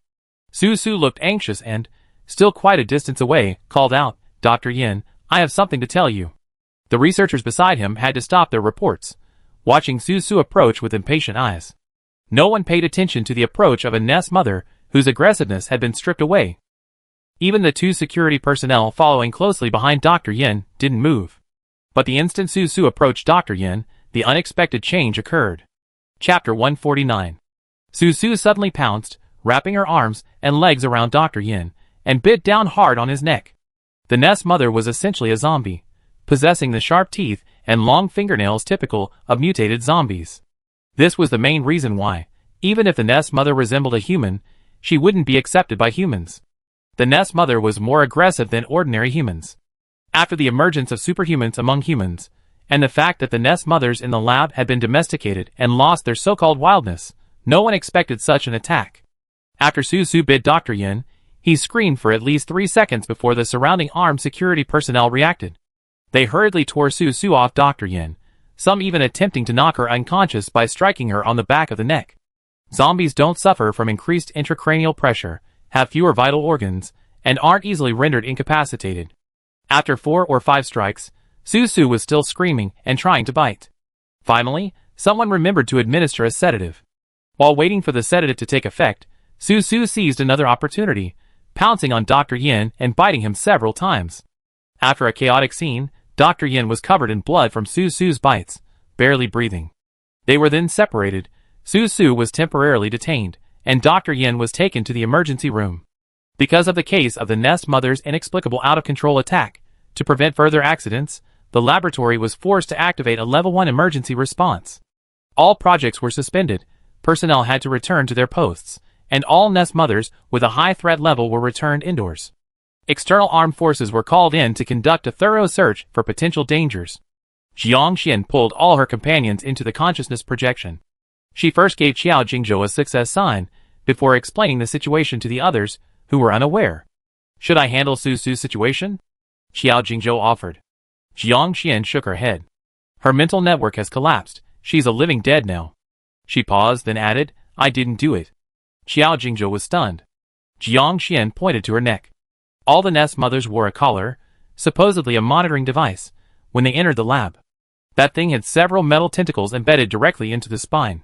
Su Su looked anxious and, still quite a distance away, called out, Dr. Yin, I have something to tell you. The researchers beside him had to stop their reports, watching Su Su approach with impatient eyes. No one paid attention to the approach of a nest mother whose aggressiveness had been stripped away. Even the two security personnel following closely behind Dr. Yin didn't move. But the instant Su Su approached Dr. Yin, the unexpected change occurred. Chapter 149. Su Su suddenly pounced, wrapping her arms and legs around Dr. Yin, and bit down hard on his neck. The nest mother was essentially a zombie, possessing the sharp teeth and long fingernails typical of mutated zombies. This was the main reason why, even if the nest mother resembled a human, she wouldn't be accepted by humans. The nest mother was more aggressive than ordinary humans. After the emergence of superhumans among humans, and the fact that the nest mothers in the lab had been domesticated and lost their so-called wildness, no one expected such an attack. After Su Su bit Dr. Yin, he screamed for at least 3 seconds before the surrounding armed security personnel reacted. They hurriedly tore Su Su off Dr. Yin, some even attempting to knock her unconscious by striking her on the back of the neck. Zombies don't suffer from increased intracranial pressure, have fewer vital organs, and aren't easily rendered incapacitated. After 4 or 5 strikes, Su Su was still screaming and trying to bite. Finally, someone remembered to administer a sedative. While waiting for the sedative to take effect, Su Su seized another opportunity, pouncing on Dr. Yin and biting him several times. After a chaotic scene, Dr. Yin was covered in blood from Su Su's bites, barely breathing. They were then separated. Su Su was temporarily detained, and Dr. Yin was taken to the emergency room. Because of the case of the nest mother's inexplicable out-of-control attack, to prevent further accidents, the laboratory was forced to activate a Level 1 emergency response. All projects were suspended, personnel had to return to their posts, and all nest mothers with a high threat level were returned indoors. External armed forces were called in to conduct a thorough search for potential dangers. Jiang Xian pulled all her companions into the consciousness projection. She first gave Xiao Jingzhou a success sign, before explaining the situation to the others, who were unaware. Should I handle Su Su's situation? Xiao Jingzhou offered. Jiang Xian shook her head. Her mental network has collapsed, she's a living dead now. She paused, then added, I didn't do it. Xiao Jingzhou was stunned. Jiang Xian pointed to her neck. All the nest mothers wore a collar, supposedly a monitoring device, when they entered the lab. That thing had several metal tentacles embedded directly into the spine.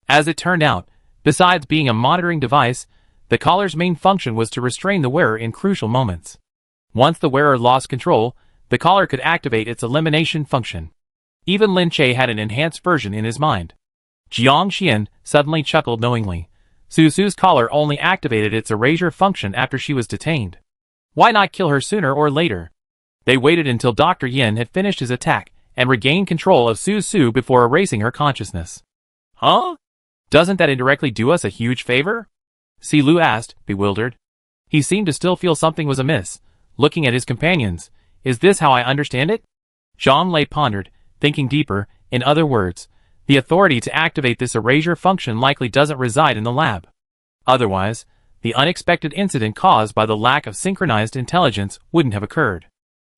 As it turned out, besides being a monitoring device, the collar's main function was to restrain the wearer in crucial moments. Once the wearer lost control, the collar could activate its elimination function. Even Lin Che had an enhanced version in his mind. Jiang Xian suddenly chuckled knowingly. Su Su's collar only activated its erasure function after she was detained. Why not kill her sooner or later? They waited until Dr. Yin had finished his attack and regained control of Su Su before erasing her consciousness. Huh? Doesn't that indirectly do us a huge favor? Si Lu asked, bewildered. He seemed to still feel something was amiss, looking at his companions. Is this how I understand it? Zhang Lei pondered, thinking deeper. In other words, the authority to activate this erasure function likely doesn't reside in the lab. Otherwise, the unexpected incident caused by the lack of synchronized intelligence wouldn't have occurred.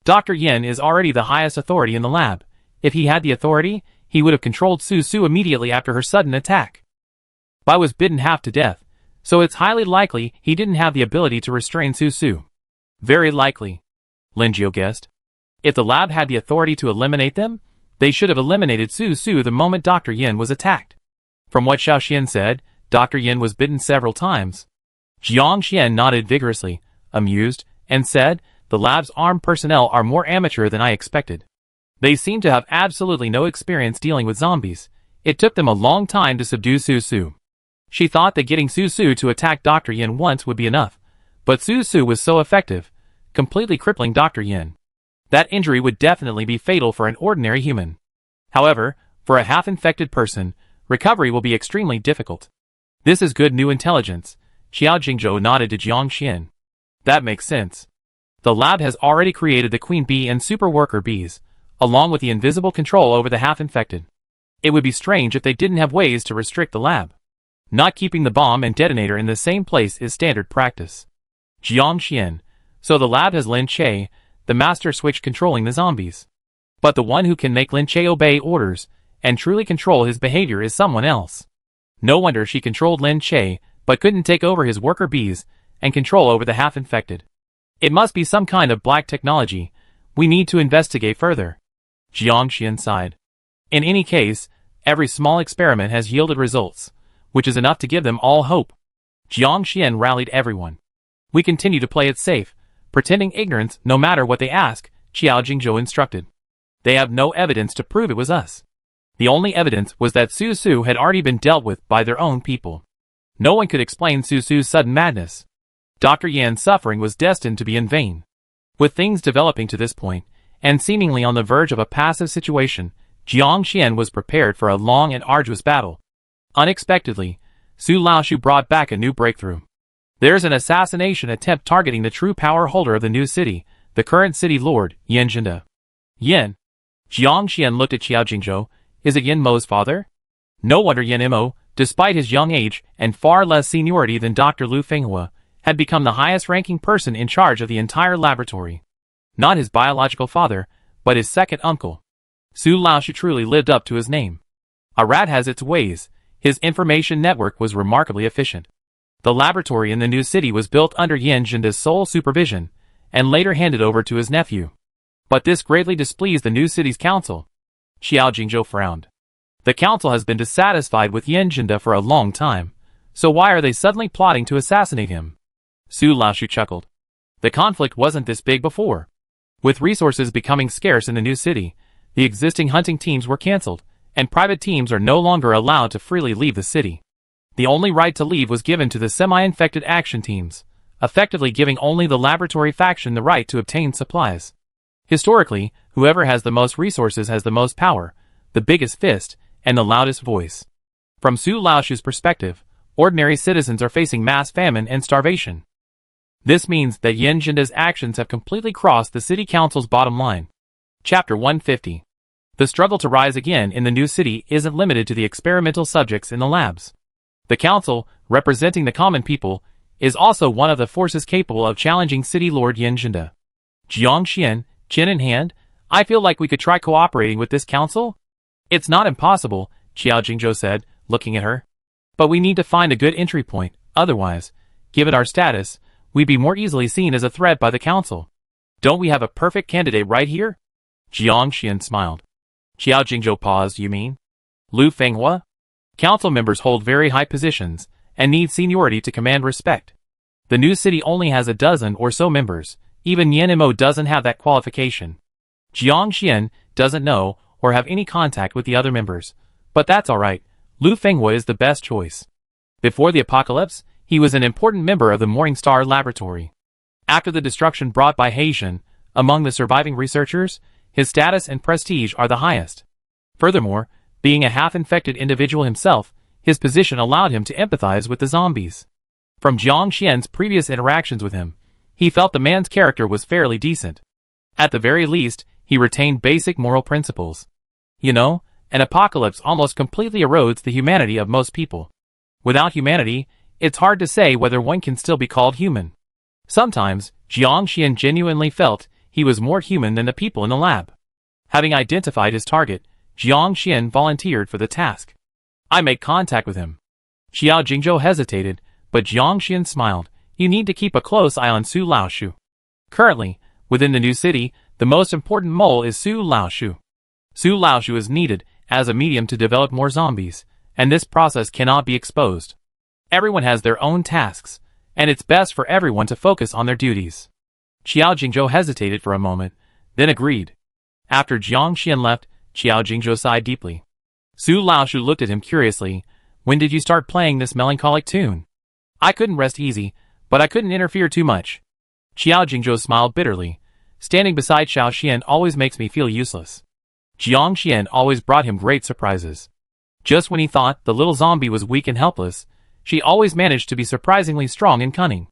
Dr. Yin is already the highest authority in the lab. If he had the authority, he would have controlled Su Su immediately after her sudden attack. Bai was bitten half to death, so it's highly likely he didn't have the ability to restrain Su Su. Very likely, Lin Jiu guessed. If the lab had the authority to eliminate them, they should have eliminated Su Su the moment Dr. Yin was attacked. From what Xiao Xian said, Dr. Yin was bitten several times. Jiang Xian nodded vigorously, amused, and said, the lab's armed personnel are more amateur than I expected. They seem to have absolutely no experience dealing with zombies. It took them a long time to subdue Su Su. She thought that getting Su Su to attack Dr. Yin once would be enough, but Su Su was so effective, completely crippling Dr. Yin. That injury would definitely be fatal for an ordinary human. However, for a half-infected person, recovery will be extremely difficult. This is good new intelligence. Xiao Jingzhou nodded to Jiang Xian. That makes sense. The lab has already created the queen bee and super worker bees, along with the invisible control over the half-infected. It would be strange if they didn't have ways to restrict the lab. Not keeping the bomb and detonator in the same place is standard practice. Jiang Xian. So the lab has Lin Che, the master switch controlling the zombies. But the one who can make Lin Che obey orders and truly control his behavior is someone else. No wonder she controlled Lin Che, but couldn't take over his worker bees and control over the half-infected. It must be some kind of black technology. We need to investigate further. Jiang Xian sighed. In any case, every small experiment has yielded results, which is enough to give them all hope. Jiang Xian rallied everyone. We continue to play it safe, pretending ignorance no matter what they ask, Xiao Jingzhou instructed. They have no evidence to prove it was us. The only evidence was that Su Su had already been dealt with by their own people. No one could explain Su Su's sudden madness. Dr. Yan's suffering was destined to be in vain. With things developing to this point, and seemingly on the verge of a passive situation, Jiang Xian was prepared for a long and arduous battle. Unexpectedly, Su Laoshu brought back a new breakthrough. There's an assassination attempt targeting the true power holder of the new city, the current city lord, Yin Jinda. Yin. Jiang Xian looked at Xiao Jingzhou. Is it Yin Mo's father? No wonder Yin Mo, despite his young age and far less seniority than Dr. Lu Fenghua, had become the highest-ranking person in charge of the entire laboratory. Not his biological father, but his second uncle. Su Laoshu truly lived up to his name. A rat has its ways. His information network was remarkably efficient. The laboratory in the new city was built under Yin Jinda's sole supervision, and later handed over to his nephew. But this greatly displeased the new city's council. Xiao Jingzhou frowned. The council has been dissatisfied with Yin Jinda for a long time, so why are they suddenly plotting to assassinate him? Su Laoshu chuckled. The conflict wasn't this big before. With resources becoming scarce in the new city, the existing hunting teams were cancelled, and private teams are no longer allowed to freely leave the city. The only right to leave was given to the semi-infected action teams, effectively giving only the laboratory faction the right to obtain supplies. Historically, whoever has the most resources has the most power, the biggest fist, and the loudest voice. From Su Laoshu's perspective, ordinary citizens are facing mass famine and starvation. This means that Yin Jinda's actions have completely crossed the city council's bottom line. Chapter 150. The struggle to rise again in the new city isn't limited to the experimental subjects in the labs. The council, representing the common people, is also one of the forces capable of challenging City Lord Yan Zhenda. Jiang Xian, chin in hand, I feel like we could try cooperating with this council? It's not impossible, Qiao Jingzhou said, looking at her. But we need to find a good entry point, otherwise, given our status, we'd be more easily seen as a threat by the council. Don't we have a perfect candidate right here? Jiang Xian smiled. Qiao Jingzhou paused, you mean? Lu Fenghua? Council members hold very high positions, and need seniority to command respect. The new city only has a dozen or so members, even Yanimo doesn't have that qualification. Jiang Xian doesn't know or have any contact with the other members, but that's alright, Lu Fenghua is the best choice. Before the apocalypse, he was an important member of the Morning Star Laboratory. After the destruction brought by Heijin, among the surviving researchers, his status and prestige are the highest. Furthermore, being a half-infected individual himself, his position allowed him to empathize with the zombies. From Jiang Xian's previous interactions with him, he felt the man's character was fairly decent. At the very least, he retained basic moral principles. You know, an apocalypse almost completely erodes the humanity of most people. Without humanity, it's hard to say whether one can still be called human. Sometimes, Jiang Xian genuinely felt he was more human than the people in the lab. Having identified his target, Jiang Xian volunteered for the task. I make contact with him. Qiao Jingzhou hesitated, but Jiang Xian smiled. You need to keep a close eye on Su Laoshu. Currently, within the new city, the most important mole is Su Laoshu. Su Laoshu is needed as a medium to develop more zombies, and this process cannot be exposed. Everyone has their own tasks, and it's best for everyone to focus on their duties. Qiao Jingzhou hesitated for a moment, then agreed. After Jiang Xian left, Qiao Jingzhou sighed deeply. Su Laoshu looked at him curiously. When did you start playing this melancholic tune? I couldn't rest easy, but I couldn't interfere too much. Qiao Jingzhou smiled bitterly. Standing beside Xiao Xian always makes me feel useless. Jiang Xian always brought him great surprises. Just when he thought the little zombie was weak and helpless, she always managed to be surprisingly strong and cunning.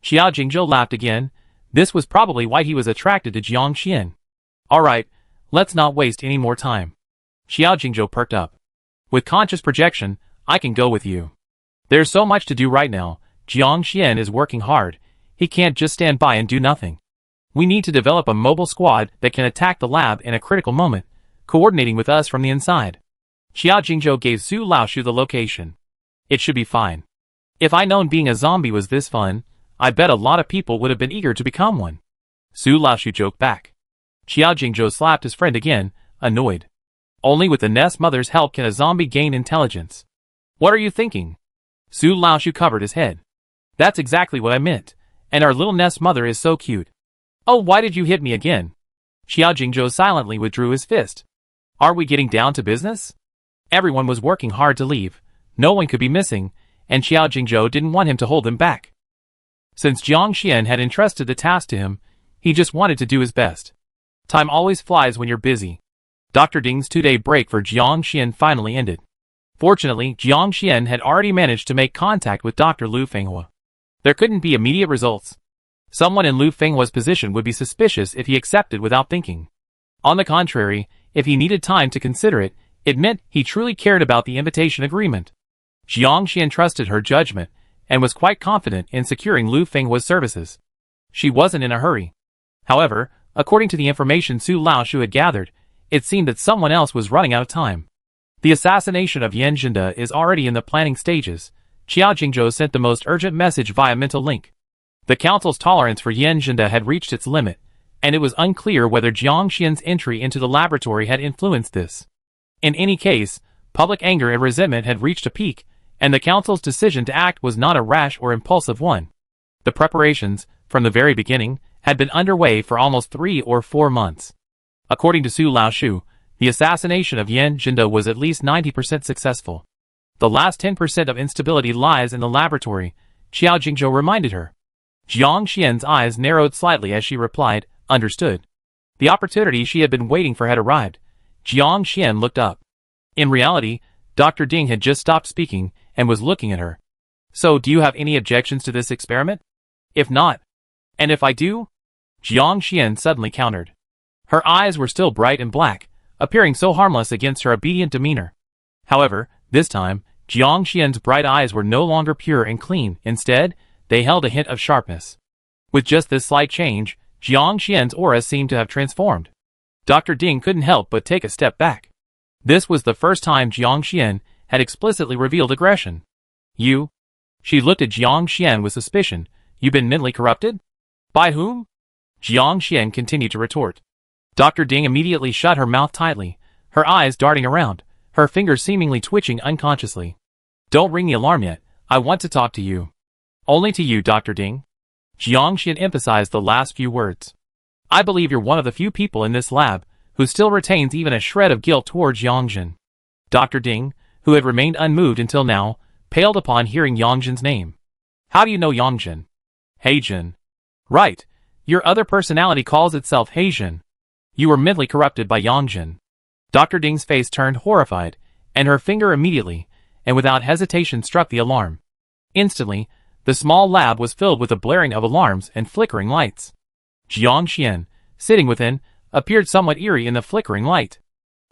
Qiao Jingzhou laughed again. This was probably why he was attracted to Jiang Xian. Alright, let's not waste any more time. Qiao Jingzhou perked up. With conscious projection, I can go with you. There's so much to do right now. Jiang Xian is working hard. He can't just stand by and do nothing. We need to develop a mobile squad that can attack the lab in a critical moment, coordinating with us from the inside. Qiao Jingzhou gave Su Laoshu the location. It should be fine. If I'd known being a zombie was this fun, I bet a lot of people would have been eager to become one. Su Laoshu joked back. Qiao Jingzhou slapped his friend again, annoyed. Only with the nest mother's help can a zombie gain intelligence. What are you thinking? Su Laoshu covered his head. That's exactly what I meant, and our little nest mother is so cute. Oh, why did you hit me again? Qiao Jingzhou silently withdrew his fist. Are we getting down to business? Everyone was working hard to leave. No one could be missing, and Qiao Jingzhou didn't want him to hold him back. Since Jiang Xian had entrusted the task to him, he just wanted to do his best. Time always flies when you're busy. Dr. Ding's 2-day break for Jiang Xian finally ended. Fortunately, Jiang Xian had already managed to make contact with Dr. Lu Fenghua. There couldn't be immediate results. Someone in Lu Fenghua's position would be suspicious if he accepted without thinking. On the contrary, if he needed time to consider it, it meant he truly cared about the invitation agreement. Jiang Xian trusted her judgment, and was quite confident in securing Lu Fenghua's services. She wasn't in a hurry. However, according to the information Su Laoshu had gathered, it seemed that someone else was running out of time. The assassination of Yan Zhenda is already in the planning stages. Qiao Jingzhou sent the most urgent message via mental link. The council's tolerance for Yan Zhenda had reached its limit, and it was unclear whether Jiang Xian's entry into the laboratory had influenced this. In any case, public anger and resentment had reached a peak, and the council's decision to act was not a rash or impulsive one. The preparations, from the very beginning, had been underway for almost 3 or 4 months. According to Su Laoshu, the assassination of Yan Zhenda was at least 90% successful. The last 10% of instability lies in the laboratory, Qiao Jingzhou reminded her. Jiang Xian's eyes narrowed slightly as she replied, understood. The opportunity she had been waiting for had arrived. Jiang Xian looked up. In reality, Dr. Ding had just stopped speaking and was looking at her. So, do you have any objections to this experiment? If not, and if I do? Jiang Xian suddenly countered. Her eyes were still bright and black. appearing so harmless against her obedient demeanor. However, this time, Jiang Xian's bright eyes were no longer pure and clean. Instead, they held a hint of sharpness. With just this slight change, Jiang Xian's aura seemed to have transformed. Dr. Ding couldn't help but take a step back. This was the first time Jiang Xian had explicitly revealed aggression. You? She looked at Jiang Xian with suspicion. You've been mentally corrupted? By whom? Jiang Xian continued to retort. Dr. Ding immediately shut her mouth tightly, her eyes darting around, her fingers seemingly twitching unconsciously. Don't ring the alarm yet. I want to talk to you. Only to you, Dr. Ding. Jiang Xian emphasized the last few words. I believe you're one of the few people in this lab who still retains even a shred of guilt towards Yangjin. Dr. Ding, who had remained unmoved until now, paled upon hearing Yangjin's name. How do you know Yangjin? Heijin. Right. Your other personality calls itself Heijin. You were mentally corrupted by Yangjin. Dr. Ding's face turned horrified, and her finger immediately, and without hesitation struck the alarm. Instantly, the small lab was filled with a blaring of alarms and flickering lights. Jiang Xian, sitting within, appeared somewhat eerie in the flickering light.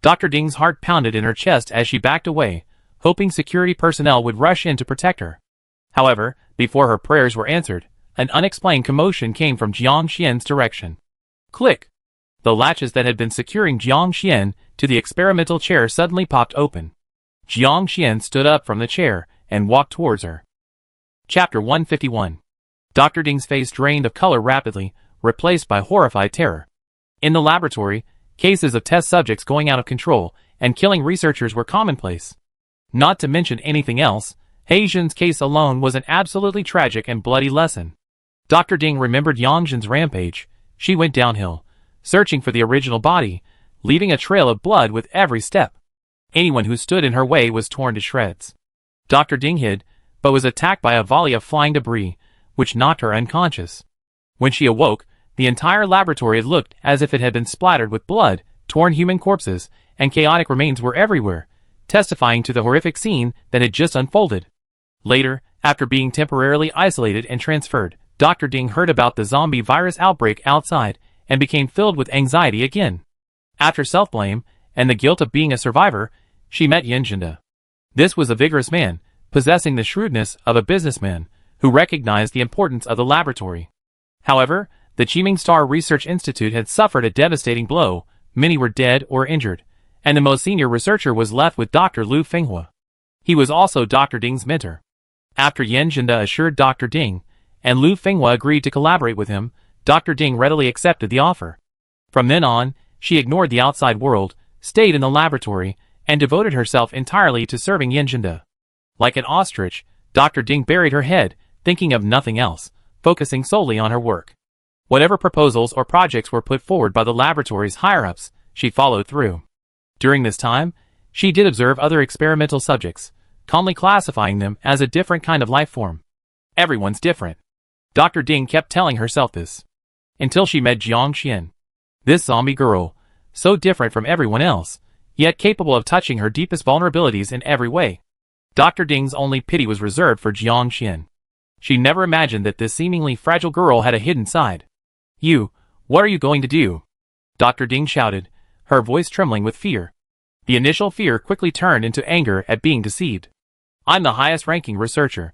Dr. Ding's heart pounded in her chest as she backed away, hoping security personnel would rush in to protect her. However, before her prayers were answered, an unexplained commotion came from Jiang Xian's direction. Click! The latches that had been securing Jiang Xian to the experimental chair suddenly popped open. Jiang Xian stood up from the chair and walked towards her. Chapter 151. Dr. Ding's face drained of color rapidly, replaced by horrified terror. In the laboratory, cases of test subjects going out of control and killing researchers were commonplace. Not to mention anything else, Heijin's case alone was an absolutely tragic and bloody lesson. Dr. Ding remembered Yangjin's rampage. She went downhill, searching for the original body, leaving a trail of blood with every step. Anyone who stood in her way was torn to shreds. Dr. Ding hid, but was attacked by a volley of flying debris, which knocked her unconscious. When she awoke, the entire laboratory looked as if it had been splattered with blood, torn human corpses, and chaotic remains were everywhere, testifying to the horrific scene that had just unfolded. Later, after being temporarily isolated and transferred, Dr. Ding heard about the zombie virus outbreak outside and became filled with anxiety again. After self-blame and the guilt of being a survivor, she met Yangjin. This was a vigorous man, possessing the shrewdness of a businessman, who recognized the importance of the laboratory. However, the Qiming Star Research Institute had suffered a devastating blow, many were dead or injured, and the most senior researcher was left with Dr. Lu Fenghua. He was also Dr. Ding's mentor. After Yangjin assured Dr. Ding, and Lu Fenghua agreed to collaborate with him, Dr. Ding readily accepted the offer. From then on, she ignored the outside world, stayed in the laboratory, and devoted herself entirely to serving Yangjin. Like an ostrich, Dr. Ding buried her head, thinking of nothing else, focusing solely on her work. Whatever proposals or projects were put forward by the laboratory's higher-ups, she followed through. During this time, she did observe other experimental subjects, calmly classifying them as a different kind of life form. Everyone's different. Dr. Ding kept telling herself this. Until she met Jiang Xian. This zombie girl, so different from everyone else, yet capable of touching her deepest vulnerabilities in every way. Dr. Ding's only pity was reserved for Jiang Xian. She never imagined that this seemingly fragile girl had a hidden side. You, what are you going to do? Dr. Ding shouted, her voice trembling with fear. The initial fear quickly turned into anger at being deceived. I'm the highest-ranking researcher.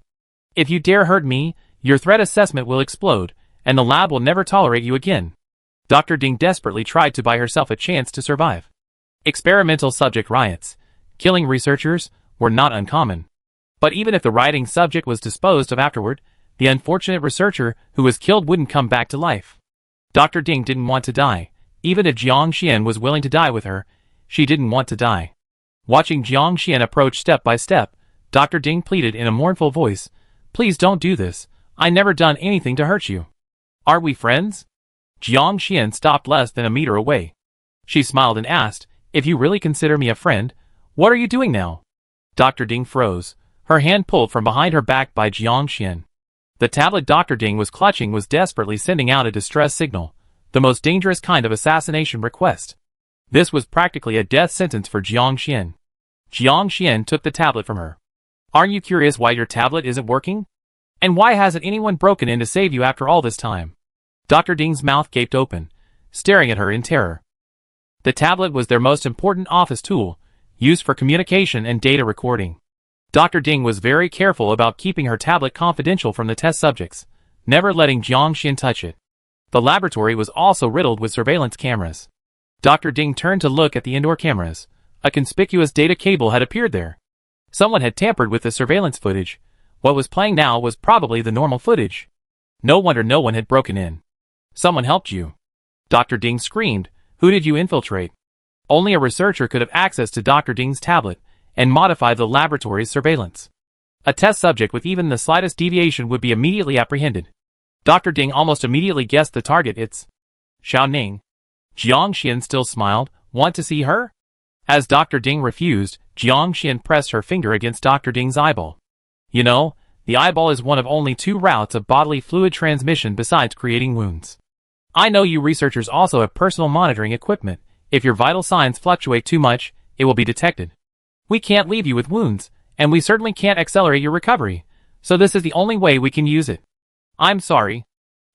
If you dare hurt me, your threat assessment will explode, and the lab will never tolerate you again. Dr. Ding desperately tried to buy herself a chance to survive. Experimental subject riots, killing researchers, were not uncommon. But even if the rioting subject was disposed of afterward, the unfortunate researcher who was killed wouldn't come back to life. Dr. Ding didn't want to die. Even if Jiang Xian was willing to die with her, she didn't want to die. Watching Jiang Xian approach step by step, Dr. Ding pleaded in a mournful voice, "Please don't do this. I never done anything to hurt you. Aren't we friends?" Jiang Xian stopped less than a meter away. She smiled and asked, "If you really consider me a friend, what are you doing now?" Dr. Ding froze, her hand pulled from behind her back by Jiang Xian. The tablet Dr. Ding was clutching was desperately sending out a distress signal, the most dangerous kind of assassination request. This was practically a death sentence for Jiang Xian. Jiang Xian took the tablet from her. "Aren't you curious why your tablet isn't working? And why hasn't anyone broken in to save you after all this time?" Dr. Ding's mouth gaped open, staring at her in terror. The tablet was their most important office tool, used for communication and data recording. Dr. Ding was very careful about keeping her tablet confidential from the test subjects, never letting Jiang Xian touch it. The laboratory was also riddled with surveillance cameras. Dr. Ding turned to look at the indoor cameras. A conspicuous data cable had appeared there. Someone had tampered with the surveillance footage. What was playing now was probably the normal footage. No wonder no one had broken in. Someone helped you. Dr. Ding screamed. Who did you infiltrate? Only a researcher could have access to Dr. Ding's tablet and modify the laboratory's surveillance. A test subject with even the slightest deviation would be immediately apprehended. Dr. Ding almost immediately guessed the target. It's Xiao Ning. Jiang Xian still smiled. Want to see her? As Dr. Ding refused, Jiang Xian pressed her finger against Dr. Ding's eyeball. You know, the eyeball is one of only 2 routes of bodily fluid transmission besides creating wounds. I know you researchers also have personal monitoring equipment. If your vital signs fluctuate too much, it will be detected. We can't leave you with wounds, and we certainly can't accelerate your recovery, so this is the only way we can use it. I'm sorry.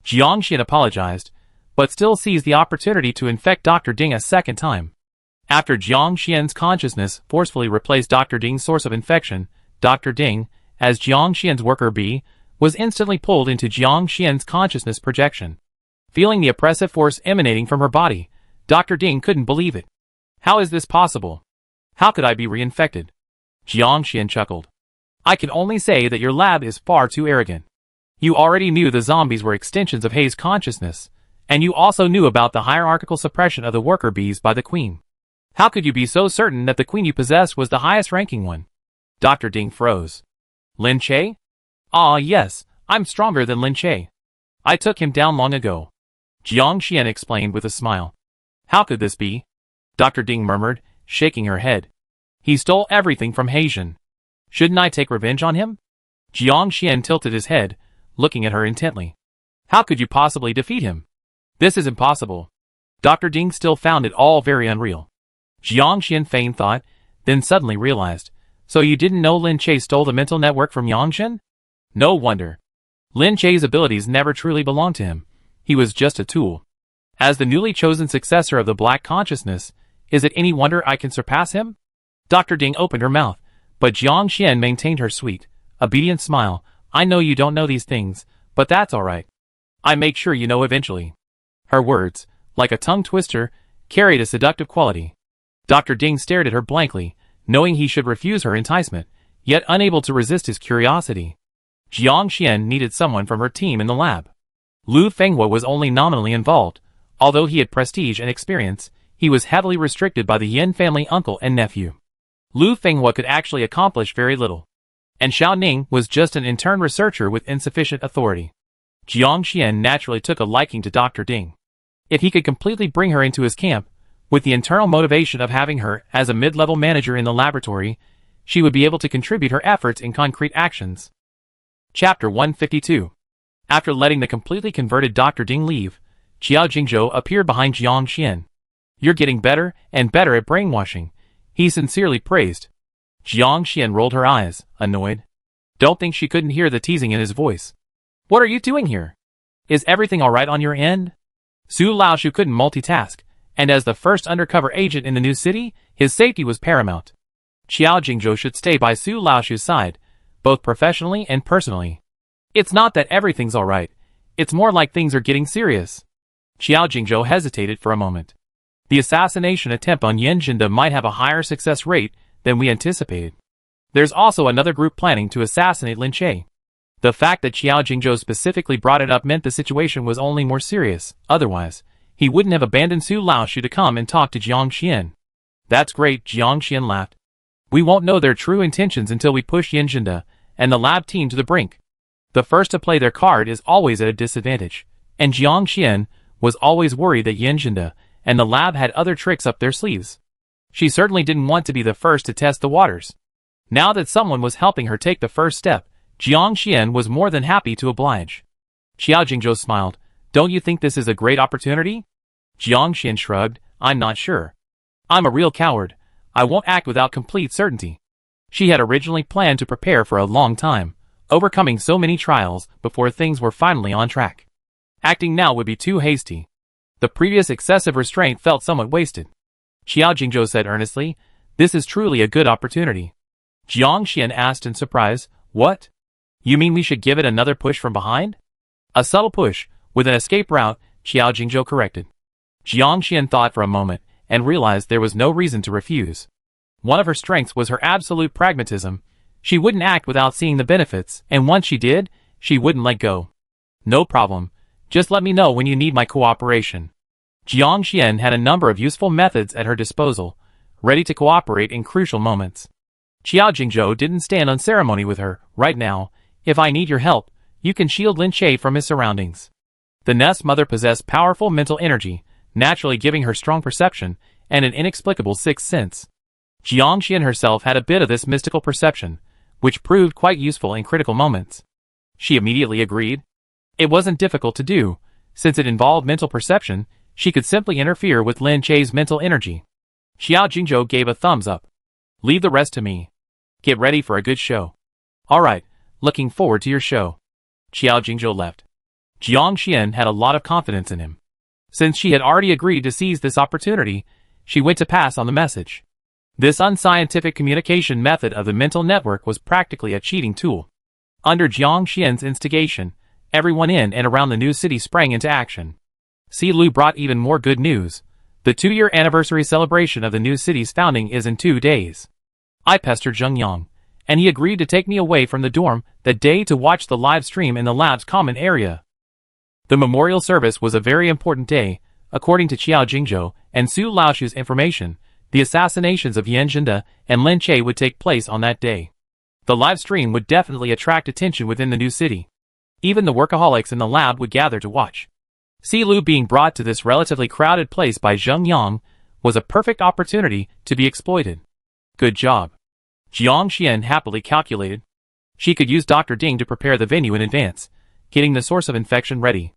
Jiang Xian apologized, but still seized the opportunity to infect Dr. Ding a second time. After Jiang Xian's consciousness forcefully replaced Dr. Ding's source of infection, Dr. Ding, as Jiang Xian's worker bee, was instantly pulled into Jiang Xian's consciousness projection. Feeling the oppressive force emanating from her body, Dr. Ding couldn't believe it. How is this possible? How could I be reinfected? Jiang Xian chuckled. I can only say that your lab is far too arrogant. You already knew the zombies were extensions of Hei's consciousness, and you also knew about the hierarchical suppression of the worker bees by the queen. How could you be so certain that the queen you possessed was the highest ranking one? Dr. Ding froze. Lin Che? Ah yes, I'm stronger than Lin Che. I took him down long ago. Jiang Xian explained with a smile. How could this be? Dr. Ding murmured, shaking her head. He stole everything from Heijin. Shouldn't I take revenge on him? Jiang Xian tilted his head, looking at her intently. How could you possibly defeat him? This is impossible. Dr. Ding still found it all very unreal. Jiang Xian feigned thought, then suddenly realized. So you didn't know Lin Che stole the mental network from Yangshen? No wonder. Lin Che's abilities never truly belonged to him. He was just a tool. As the newly chosen successor of the Black Consciousness, is it any wonder I can surpass him? Dr. Ding opened her mouth, but Jiang Xian maintained her sweet, obedient smile. I know you don't know these things, but that's alright. I make sure you know eventually. Her words, like a tongue twister, carried a seductive quality. Dr. Ding stared at her blankly, knowing he should refuse her enticement, yet unable to resist his curiosity. Jiang Xian needed someone from her team in the lab. Lu Fenghua was only nominally involved. Although he had prestige and experience, he was heavily restricted by the Yin family uncle and nephew. Lu Fenghua could actually accomplish very little. And Xiao Ning was just an intern researcher with insufficient authority. Jiang Xian naturally took a liking to Dr. Ding. If he could completely bring her into his camp, with the internal motivation of having her as a mid-level manager in the laboratory, she would be able to contribute her efforts in concrete actions. Chapter 152. After letting the completely converted Dr. Ding leave, Qiao Jingzhou appeared behind Jiang Xian. You're getting better and better at brainwashing, he sincerely praised. Jiang Xian rolled her eyes, annoyed. Don't think she couldn't hear the teasing in his voice. What are you doing here? Is everything alright on your end? Su Laoshu couldn't multitask, and as the first undercover agent in the new city, his safety was paramount. Qiao Jingzhou should stay by Su Laoshu's side, both professionally and personally. It's not that everything's alright, it's more like things are getting serious. Qiao Jingzhou hesitated for a moment. The assassination attempt on Yin Jinda might have a higher success rate than we anticipated. There's also another group planning to assassinate Lin Che. The fact that Qiao Jingzhou specifically brought it up meant the situation was only more serious. Otherwise, he wouldn't have abandoned Su Laoshu to come and talk to Jiang Xian. That's great, Jiang Xian laughed. We won't know their true intentions until we push Yin Jinda and the lab team to the brink. The first to play their card is always at a disadvantage, and Jiang Xian was always worried that Yin Jinda and the lab had other tricks up their sleeves. She certainly didn't want to be the first to test the waters. Now that someone was helping her take the first step, Jiang Xian was more than happy to oblige. Qiao Jingzhou smiled. Don't you think this is a great opportunity? Jiang Xian shrugged. I'm not sure. I'm a real coward. I won't act without complete certainty. She had originally planned to prepare for a long time, overcoming so many trials before things were finally on track. Acting now would be too hasty. The previous excessive restraint felt somewhat wasted. Xiao Jingzhou said earnestly. This is truly a good opportunity. Jiang Xian asked in surprise. What? You mean we should give it another push from behind? A subtle push, with an escape route, Xiao Jingzhou corrected. Jiang Xian thought for a moment, and realized there was no reason to refuse. One of her strengths was her absolute pragmatism. She wouldn't act without seeing the benefits, and once she did, she wouldn't let go. No problem. Just let me know when you need my cooperation. Jiang Xian had a number of useful methods at her disposal, ready to cooperate in crucial moments. Xiao Jingzhou didn't stand on ceremony with her. Right now, if I need your help, you can shield Lin Che from his surroundings. The Nest Mother possessed powerful mental energy, naturally giving her strong perception and an inexplicable sixth sense. Jiang Xian herself had a bit of this mystical perception, which proved quite useful in critical moments. She immediately agreed. It wasn't difficult to do. Since it involved mental perception, she could simply interfere with Lin Che's mental energy. Xiao Jingzhou gave a thumbs up. Leave the rest to me. Get ready for a good show. Alright, looking forward to your show. Xiao Jingzhou left. Jiang Xian had a lot of confidence in him. Since she had already agreed to seize this opportunity, she went to pass on the message. This unscientific communication method of the mental network was practically a cheating tool. Under Jiang Xian's instigation, everyone in and around the new city sprang into action. Si Lu brought even more good news. The 2-year anniversary celebration of the new city's founding is in 2 days. I pestered Zheng Yang, and he agreed to take me away from the dorm that day to watch the live stream in the lab's common area. The memorial service was a very important day. According to Xiao Jingzhou and Su Laoshu's information, the assassinations of Yan Zhenda and Lin Che would take place on that day. The live stream would definitely attract attention within the new city. Even the workaholics in the lab would gather to watch. Si Lu being brought to this relatively crowded place by Zheng Yang was a perfect opportunity to be exploited. Good job. Jiang Xian happily calculated. She could use Dr. Ding to prepare the venue in advance, getting the source of infection ready.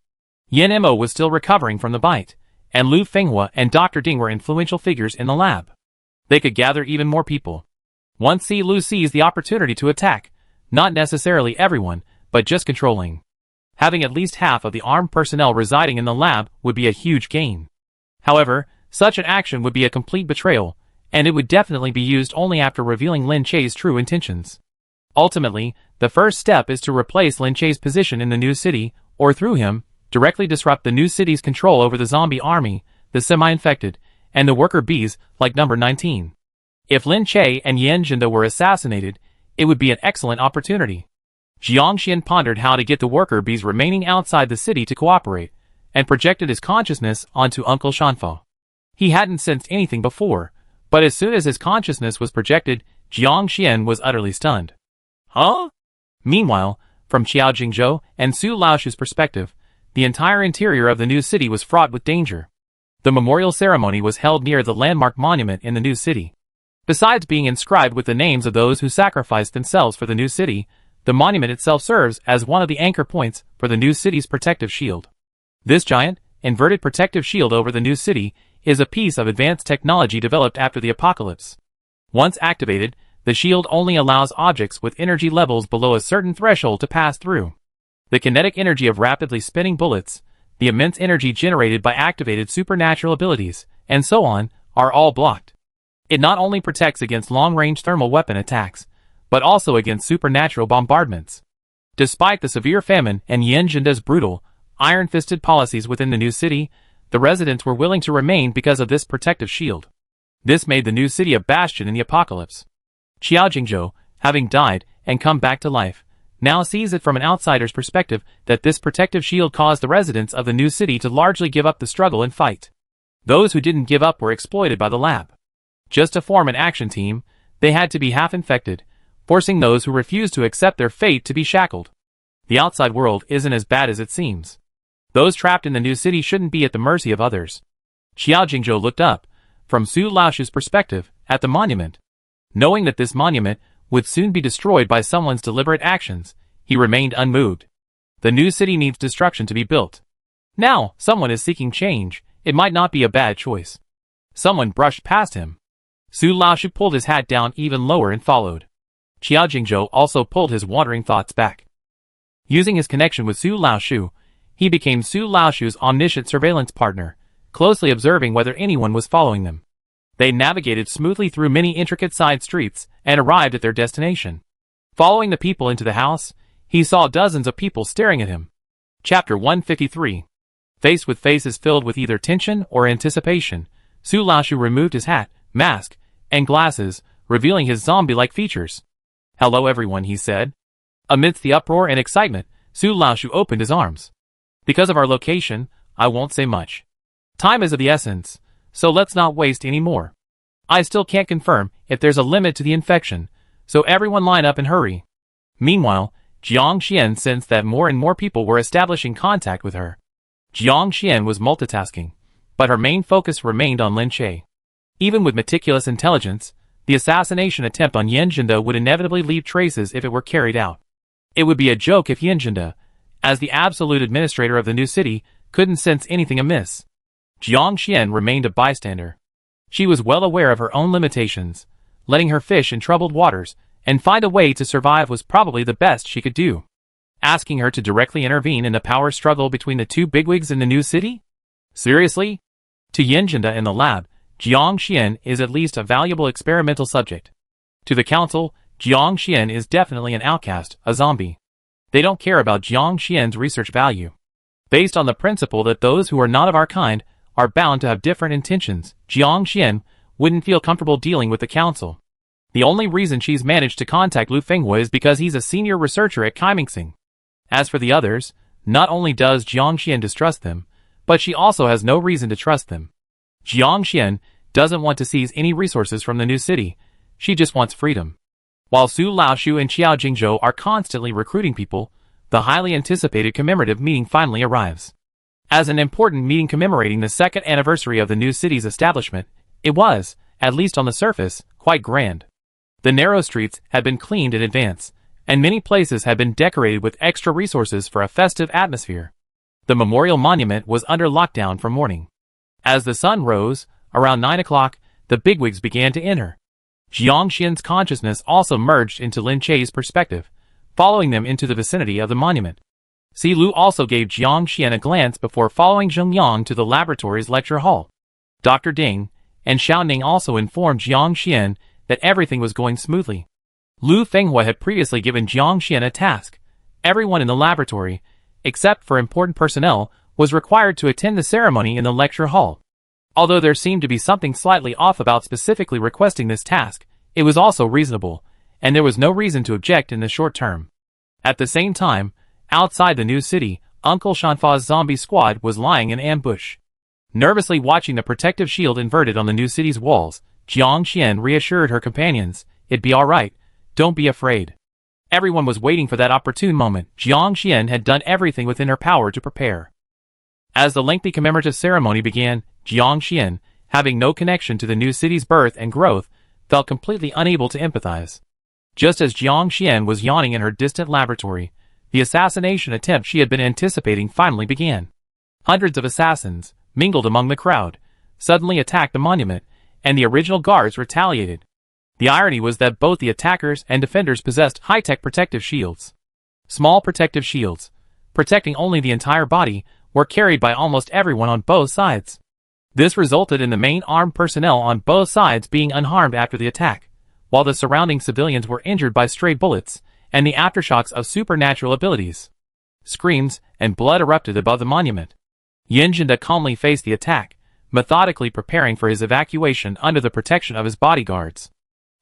Yan Mo was still recovering from the bite, and Lu Fenghua and Dr. Ding were influential figures in the lab. They could gather even more people. Once Si Lu seized the opportunity to attack, not necessarily everyone, but just controlling. Having at least half of the armed personnel residing in the lab would be a huge gain. However, such an action would be a complete betrayal, and it would definitely be used only after revealing Lin Che's true intentions. Ultimately, the first step is to replace Lin Che's position in the new city, or through him, directly disrupt the new city's control over the zombie army, the semi-infected, and the worker bees like number 19. If Lin Che and Yan Zhenda were assassinated, it would be an excellent opportunity. Jiang Xian pondered how to get the worker bees remaining outside the city to cooperate, and projected his consciousness onto Uncle Shanfo. He hadn't sensed anything before, but as soon as his consciousness was projected, Jiang Xian was utterly stunned. Huh? Meanwhile, from Xiao Jingzhou and Su Laoshu's perspective, the entire interior of the new city was fraught with danger. The memorial ceremony was held near the landmark monument in the new city. Besides being inscribed with the names of those who sacrificed themselves for the new city, the monument itself serves as one of the anchor points for the new city's protective shield. This giant, inverted protective shield over the new city is a piece of advanced technology developed after the apocalypse. Once activated, the shield only allows objects with energy levels below a certain threshold to pass through. The kinetic energy of rapidly spinning bullets, the immense energy generated by activated supernatural abilities, and so on, are all blocked. It not only protects against long-range thermal weapon attacks, but also against supernatural bombardments. Despite the severe famine and Yan Zhenda's brutal, iron-fisted policies within the new city, the residents were willing to remain because of this protective shield. This made the new city a bastion in the apocalypse. Xiao Jingzhou, having died and come back to life, now sees it from an outsider's perspective that this protective shield caused the residents of the new city to largely give up the struggle and fight. Those who didn't give up were exploited by the lab. Just to form an action team, they had to be half-infected, forcing those who refused to accept their fate to be shackled. The outside world isn't as bad as it seems. Those trapped in the new city shouldn't be at the mercy of others. Xiao Jingzhou looked up, from Su Laoshu's perspective, at the monument. Knowing that this monument would soon be destroyed by someone's deliberate actions, he remained unmoved. The new city needs destruction to be built. Now, someone is seeking change. It might not be a bad choice. Someone brushed past him. Su Laoshu pulled his hat down even lower and followed. Xiao Jingzhou also pulled his wandering thoughts back. Using his connection with Su Laoshu, he became Su Laoshu's omniscient surveillance partner, closely observing whether anyone was following them. They navigated smoothly through many intricate side streets and arrived at their destination. Following the people into the house, he saw dozens of people staring at him. Chapter 153. Faced with faces filled with either tension or anticipation, Su Laoshu removed his hat, mask, and glasses, revealing his zombie-like features. "Hello everyone," he said. Amidst the uproar and excitement, Su Laoshu opened his arms. "Because of our location, I won't say much. Time is of the essence, so let's not waste any more. I still can't confirm if there's a limit to the infection, so everyone line up and hurry." Meanwhile, Jiang Xian sensed that more and more people were establishing contact with her. Jiang Xian was multitasking, but her main focus remained on Lin Che. Even with meticulous intelligence, the assassination attempt on Yan Zhenda would inevitably leave traces if it were carried out. It would be a joke if Yan Zhenda, as the absolute administrator of the new city, couldn't sense anything amiss. Jiang Xian remained a bystander. She was well aware of her own limitations. Letting her fish in troubled waters and find a way to survive was probably the best she could do. Asking her to directly intervene in the power struggle between the two bigwigs in the new city? Seriously? To Yan Zhenda in the lab, Jiang Xian is at least a valuable experimental subject. To the council, Jiang Xian is definitely an outcast, a zombie. They don't care about Jiang Xian's research value. Based on the principle that those who are not of our kind are bound to have different intentions, Jiang Xian wouldn't feel comfortable dealing with the council. The only reason she's managed to contact Lu Fenghua is because he's a senior researcher at Kaimingsing. As for the others, not only does Jiang Xian distrust them, but she also has no reason to trust them. Jiang Xian doesn't want to seize any resources from the new city, she just wants freedom. While Su Laoshu and Qiao Jingzhou are constantly recruiting people, the highly anticipated commemorative meeting finally arrives. As an important meeting commemorating the second anniversary of the new city's establishment, it was, at least on the surface, quite grand. The narrow streets had been cleaned in advance, and many places had been decorated with extra resources for a festive atmosphere. The memorial monument was under lockdown from morning. As the sun rose, around 9 o'clock, the bigwigs began to enter. Jiang Xian's consciousness also merged into Lin Che's perspective, following them into the vicinity of the monument. Si Lu also gave Jiang Xian a glance before following Zheng Yang to the laboratory's lecture hall. Dr. Ding and Xiao Ning also informed Jiang Xian that everything was going smoothly. Lu Fenghua had previously given Jiang Xian a task. Everyone in the laboratory, except for important personnel, was required to attend the ceremony in the lecture hall. Although there seemed to be something slightly off about specifically requesting this task, it was also reasonable, and there was no reason to object in the short term. At the same time, outside the new city, Uncle Shanfa's zombie squad was lying in ambush. Nervously watching the protective shield inverted on the new city's walls, Jiang Xian reassured her companions, "It'd be alright, don't be afraid." Everyone was waiting for that opportune moment. Jiang Xian had done everything within her power to prepare. As the lengthy commemorative ceremony began, Jiang Xian, having no connection to the new city's birth and growth, felt completely unable to empathize. Just as Jiang Xian was yawning in her distant laboratory, the assassination attempt she had been anticipating finally began. Hundreds of assassins, mingled among the crowd, suddenly attacked the monument, and the original guards retaliated. The irony was that both the attackers and defenders possessed high-tech protective shields. Small protective shields, protecting only the entire body, were carried by almost everyone on both sides. This resulted in the main armed personnel on both sides being unharmed after the attack, while the surrounding civilians were injured by stray bullets and the aftershocks of supernatural abilities. Screams and blood erupted above the monument. Yan Zhenda calmly faced the attack, methodically preparing for his evacuation under the protection of his bodyguards.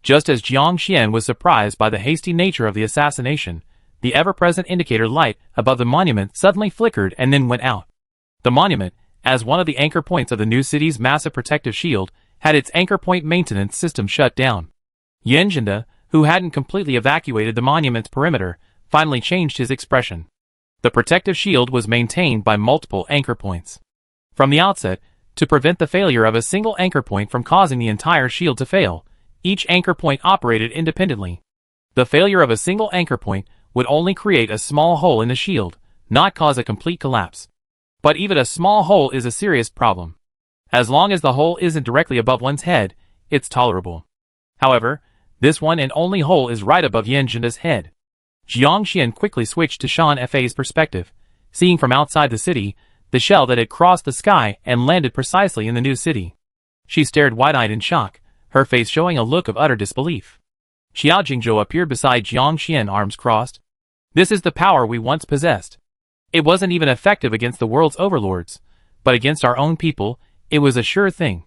Just as Jiang Xian was surprised by the hasty nature of the assassination, the ever-present indicator light above the monument suddenly flickered and then went out. The monument, as one of the anchor points of the new city's massive protective shield, had its anchor point maintenance system shut down. Yan Zhenda, who hadn't completely evacuated the monument's perimeter, finally changed his expression. The protective shield was maintained by multiple anchor points. From the outset, to prevent the failure of a single anchor point from causing the entire shield to fail, each anchor point operated independently. The failure of a single anchor point would only create a small hole in the shield, not cause a complete collapse. But even a small hole is a serious problem. As long as the hole isn't directly above one's head, it's tolerable. However, this one and only hole is right above Yan Zhenda's head. Jiang Xian quickly switched to Shan Fa's perspective, seeing from outside the city, the shell that had crossed the sky and landed precisely in the new city. She stared wide-eyed in shock, her face showing a look of utter disbelief. Xiao Jingzhou appeared beside Jiang Xian, arms crossed. This is the power we once possessed. It wasn't even effective against the world's overlords, but against our own people, it was a sure thing.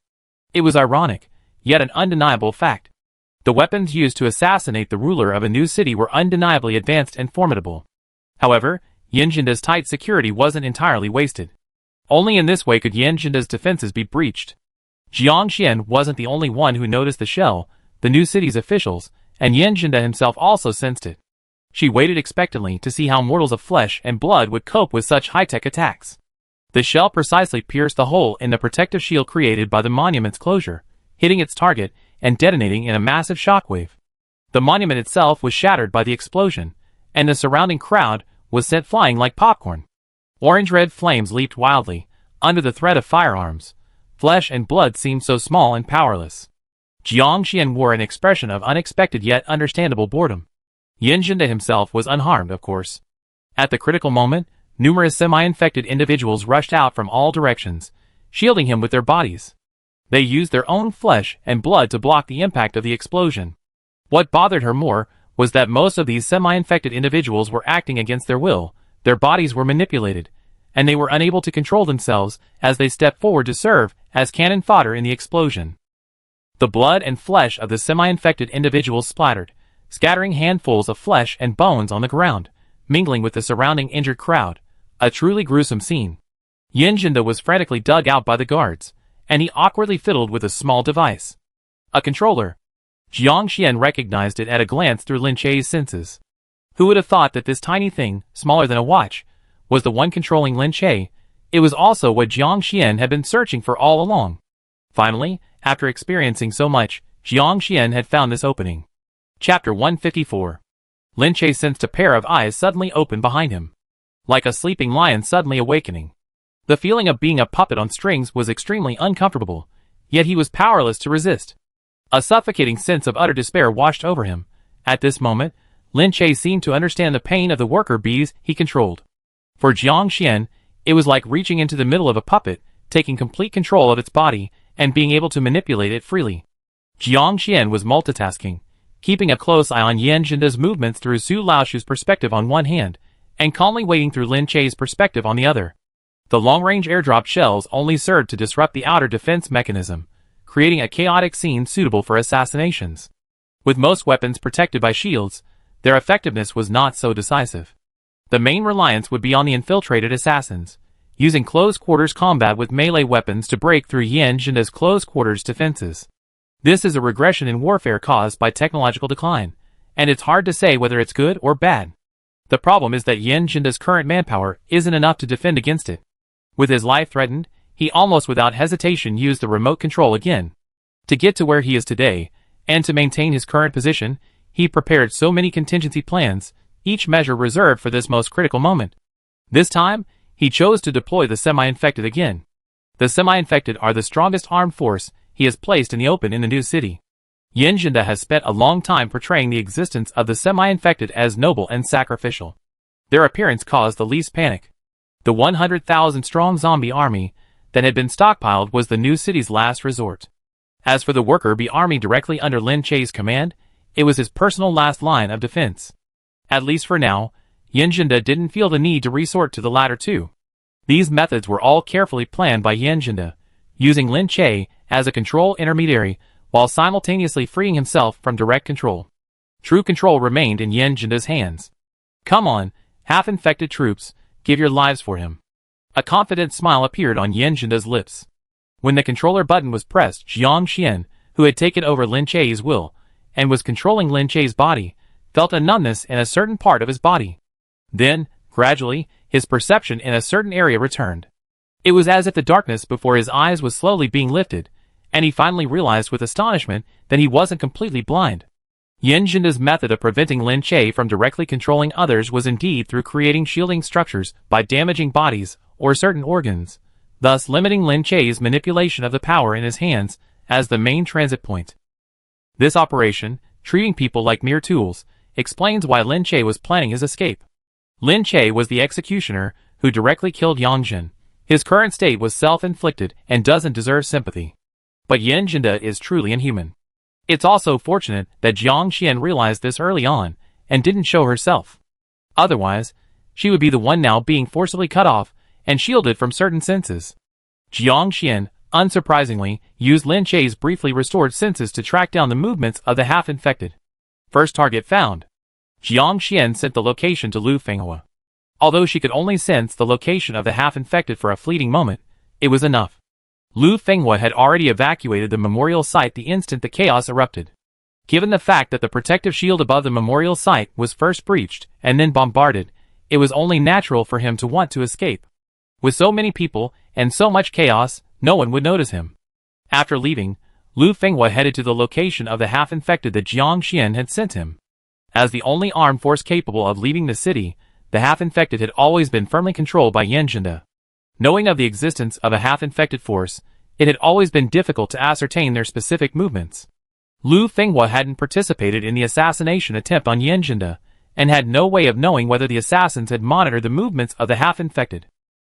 It was ironic, yet an undeniable fact. The weapons used to assassinate the ruler of a new city were undeniably advanced and formidable. However, Yan Jinda's tight security wasn't entirely wasted. Only in this way could Yan Jinda's defenses be breached. Jiang Xian wasn't the only one who noticed the shell, the new city's officials, and Yan Jinda himself also sensed it. She waited expectantly to see how mortals of flesh and blood would cope with such high-tech attacks. The shell precisely pierced the hole in the protective shield created by the monument's closure, hitting its target and detonating in a massive shockwave. The monument itself was shattered by the explosion, and the surrounding crowd was sent flying like popcorn. Orange-red flames leaped wildly, under the threat of firearms. Flesh and blood seemed so small and powerless. Jiang Xian wore an expression of unexpected yet understandable boredom. Yan Jinda himself was unharmed, of course. At the critical moment, numerous semi-infected individuals rushed out from all directions, shielding him with their bodies. They used their own flesh and blood to block the impact of the explosion. What bothered her more was that most of these semi-infected individuals were acting against their will, their bodies were manipulated, and they were unable to control themselves as they stepped forward to serve as cannon fodder in the explosion. The blood and flesh of the semi-infected individuals splattered, scattering handfuls of flesh and bones on the ground, mingling with the surrounding injured crowd, a truly gruesome scene. Yan Jinda was frantically dug out by the guards, and he awkwardly fiddled with a small device. A controller. Jiang Xian recognized it at a glance through Lin Chei's senses. Who would have thought that this tiny thing, smaller than a watch, was the one controlling Lin Chei? It was also what Jiang Xian had been searching for all along. Finally, after experiencing so much, Jiang Xian had found this opening. Chapter 154. Lin Chei sensed a pair of eyes suddenly open behind him. Like a sleeping lion suddenly awakening. The feeling of being a puppet on strings was extremely uncomfortable, yet he was powerless to resist. A suffocating sense of utter despair washed over him. At this moment, Lin Chei seemed to understand the pain of the worker bees he controlled. For Jiang Xian, it was like reaching into the middle of a puppet, taking complete control of its body, and being able to manipulate it freely. Jiang Xian was multitasking, keeping a close eye on Yan Jinda's movements through Su Laoshu's perspective on one hand, and calmly waiting through Lin Chei's perspective on the other. The long-range airdrop shells only served to disrupt the outer defense mechanism, creating a chaotic scene suitable for assassinations. With most weapons protected by shields, their effectiveness was not so decisive. The main reliance would be on the infiltrated assassins, using close-quarters combat with melee weapons to break through Yan Jinda's close-quarters defenses. This is a regression in warfare caused by technological decline, and it's hard to say whether it's good or bad. The problem is that Yan Jinda's current manpower isn't enough to defend against it. With his life threatened, he almost without hesitation used the remote control again. To get to where he is today, and to maintain his current position, he prepared so many contingency plans, each measure reserved for this most critical moment. This time, he chose to deploy the semi-infected again. The semi-infected are the strongest armed force he has placed in the open in the new city. Yan Jinda has spent a long time portraying the existence of the semi-infected as noble and sacrificial. Their appearance caused the least panic. The 100,000-strong zombie army that had been stockpiled was the new city's last resort. As for the worker bee army directly under Lin Chei's command, it was his personal last line of defense. At least for now, Yan Jinda didn't feel the need to resort to the latter two. These methods were all carefully planned by Yan Jinda, using Lin Chei as a control intermediary while simultaneously freeing himself from direct control. True control remained in Yan Jinda's hands. Come on, half-infected troops, give your lives for him. A confident smile appeared on Yan Jinda's lips. When the controller button was pressed, Jiang Xian, who had taken over Lin Chei's will, and was controlling Lin Chei's body, felt a numbness in a certain part of his body. Then, gradually, his perception in a certain area returned. It was as if the darkness before his eyes was slowly being lifted, and he finally realized with astonishment that he wasn't completely blind. Yan Jinda's method of preventing Lin Chei from directly controlling others was indeed through creating shielding structures by damaging bodies or certain organs, thus limiting Lin Chei's manipulation of the power in his hands as the main transit point. This operation, treating people like mere tools, explains why Lin Chei was planning his escape. Lin Chei was the executioner who directly killed Yang Jin. His current state was self-inflicted and doesn't deserve sympathy. But Yin Jinda is truly inhuman. It's also fortunate that Jiang Xian realized this early on and didn't show herself. Otherwise, she would be the one now being forcibly cut off and shielded from certain senses. Jiang Xian, unsurprisingly, used Lin Che's briefly restored senses to track down the movements of the half-infected. First target found. Jiang Xian sent the location to Lu Fenghua. Although she could only sense the location of the half-infected for a fleeting moment, it was enough. Lu Fenghua had already evacuated the memorial site the instant the chaos erupted. Given the fact that the protective shield above the memorial site was first breached and then bombarded, it was only natural for him to want to escape. With so many people and so much chaos, no one would notice him. After leaving, Lu Fenghua headed to the location of the half-infected that Jiang Xian had sent him. As the only armed force capable of leaving the city, the half-infected had always been firmly controlled by Yin Jinda. Knowing of the existence of a half-infected force, it had always been difficult to ascertain their specific movements. Lu Fenghua hadn't participated in the assassination attempt on Yin Jinda, and had no way of knowing whether the assassins had monitored the movements of the half-infected.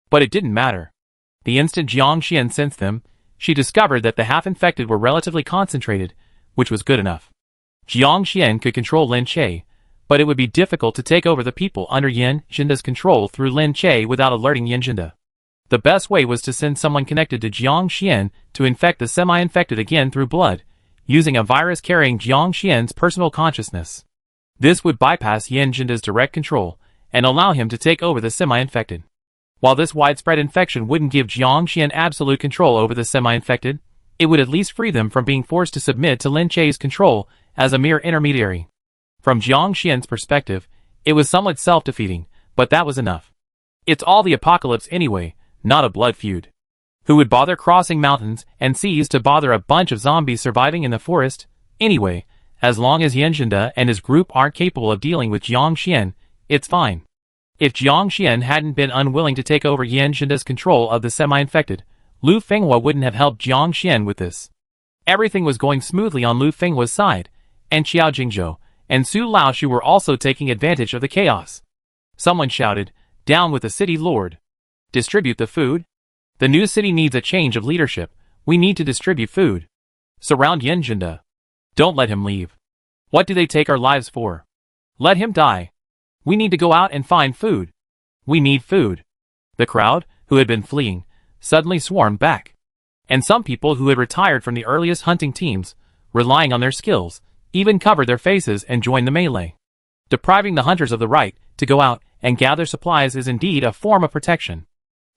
But it didn't matter. The instant Jiang Xian sensed them, she discovered that the half-infected were relatively concentrated, which was good enough. Jiang Xian could control Lin Che, but it would be difficult to take over the people under Yin Jinda's control through Lin Che without alerting Yin Jinda. The best way was to send someone connected to Jiang Xian to infect the semi-infected again through blood, using a virus carrying Jiang Xian's personal consciousness. This would bypass Yin Jinda's direct control and allow him to take over the semi-infected. While this widespread infection wouldn't give Jiang Xian absolute control over the semi-infected, it would at least free them from being forced to submit to Lin Che's control as a mere intermediary. From Jiang Xian's perspective, it was somewhat self-defeating, but that was enough. It's all the apocalypse anyway, not a blood feud. Who would bother crossing mountains and seas to bother a bunch of zombies surviving in the forest? Anyway, as long as Yin Jinda and his group aren't capable of dealing with Jiang Xian, it's fine. If Jiang Xian hadn't been unwilling to take over Yin Jinda's control of the semi-infected, Lu Fenghua wouldn't have helped Jiang Xian with this. Everything was going smoothly on Lu Fenghua's side, and Qiao Jingzhou and Su Laoshu were also taking advantage of the chaos. Someone shouted, "Down with the city lord! Distribute the food? The new city needs a change of leadership. We need to distribute food. Surround Yin Jinda. Don't let him leave. What do they take our lives for? Let him die. We need to go out and find food. We need food." The crowd, who had been fleeing, suddenly swarmed back. And some people who had retired from the earliest hunting teams, relying on their skills, even covered their faces and joined the melee. Depriving the hunters of the right to go out and gather supplies is indeed a form of protection.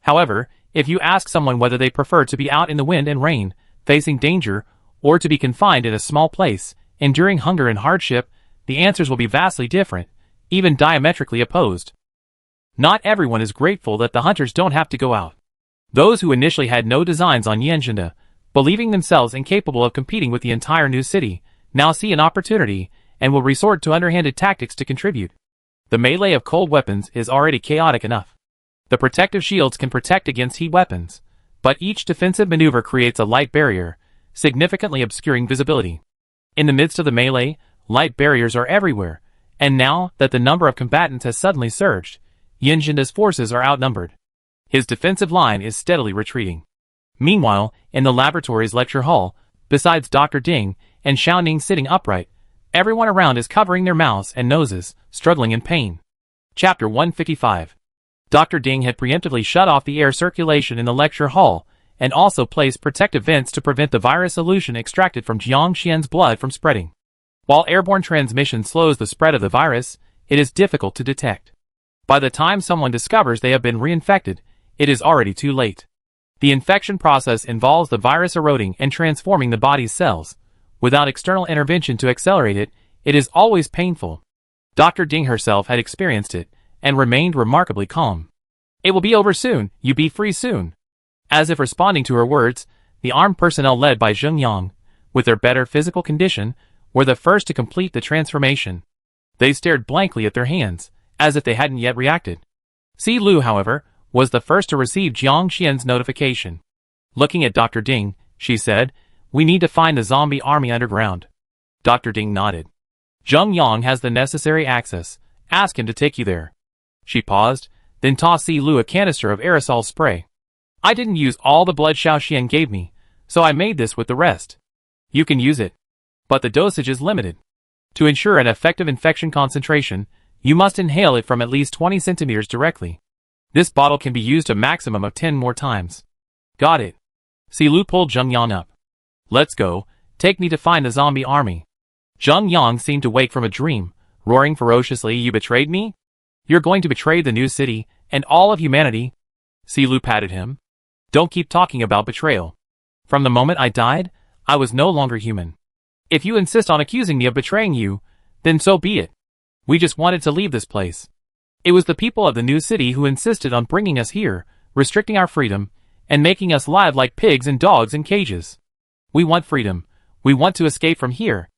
However, if you ask someone whether they prefer to be out in the wind and rain, facing danger, or to be confined in a small place, enduring hunger and hardship, the answers will be vastly different, even diametrically opposed. Not everyone is grateful that the hunters don't have to go out. Those who initially had no designs on Yin Jinda, believing themselves incapable of competing with the entire new city, now see an opportunity and will resort to underhanded tactics to contribute. The melee of cold weapons is already chaotic enough. The protective shields can protect against heat weapons, but each defensive maneuver creates a light barrier, significantly obscuring visibility. In the midst of the melee, light barriers are everywhere, and now that the number of combatants has suddenly surged, Yin Jinda's forces are outnumbered. His defensive line is steadily retreating. Meanwhile, in the laboratory's lecture hall, besides Dr. Ding and Xiao Ning sitting upright, everyone around is covering their mouths and noses, struggling in pain. Chapter 155. Dr. Ding had preemptively shut off the air circulation in the lecture hall, and also placed protective vents to prevent the virus solution extracted from Jiang Xian's blood from spreading. While airborne transmission slows the spread of the virus, it is difficult to detect. By the time someone discovers they have been reinfected, it is already too late. The infection process involves the virus eroding and transforming the body's cells. Without external intervention to accelerate it, it is always painful. Dr. Ding herself had experienced it, and remained remarkably calm. "It will be over soon, you be free soon." As if responding to her words, the armed personnel led by Zheng Yang, with their better physical condition, were the first to complete the transformation. They stared blankly at their hands, as if they hadn't yet reacted. Si Lu, however, was the first to receive Jiang Xian's notification. Looking at Dr. Ding, she said, "We need to find the zombie army underground." Dr. Ding nodded. "Zheng Yang has the necessary access. Ask him to take you there." She paused, then tossed Si Lu a canister of aerosol spray. "I didn't use all the blood Xiao Xian gave me, So I made this with the rest. You can use it. But the dosage is limited. To ensure an effective infection concentration, you must inhale it from at least 20 centimeters directly. This bottle can be used a maximum of 10 more times. Got it. Silu pulled Zheng Yang up. Let's go, take me to find the zombie army. Zheng Yang seemed to wake from a dream, roaring ferociously, you betrayed me? You're going to betray the new city, and all of humanity? Silu patted him. Don't keep talking about betrayal. From the moment I died, I was no longer human. If you insist on accusing me of betraying you, then so be it. We just wanted to leave this place. It was the people of the new city who insisted on bringing us here, restricting our freedom, and making us live like pigs and dogs in cages. We want freedom. We want to escape from here.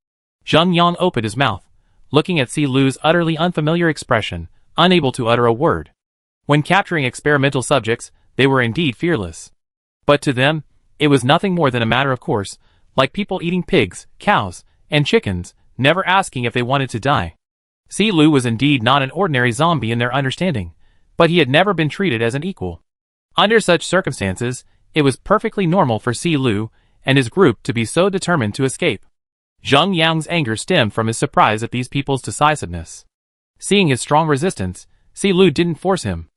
Zheng Yang opened his mouth, looking at Silu's utterly unfamiliar expression, unable to utter a word. When capturing experimental subjects, they were indeed fearless. But to them, it was nothing more than a matter of course, like people eating pigs, cows, and chickens, never asking if they wanted to die. Silu was indeed not an ordinary zombie in their understanding, but he had never been treated as an equal. Under such circumstances, it was perfectly normal for Silu and his group to be so determined to escape. Zheng Yang's anger stemmed from his surprise at these people's decisiveness. Seeing his strong resistance, Silu didn't force him.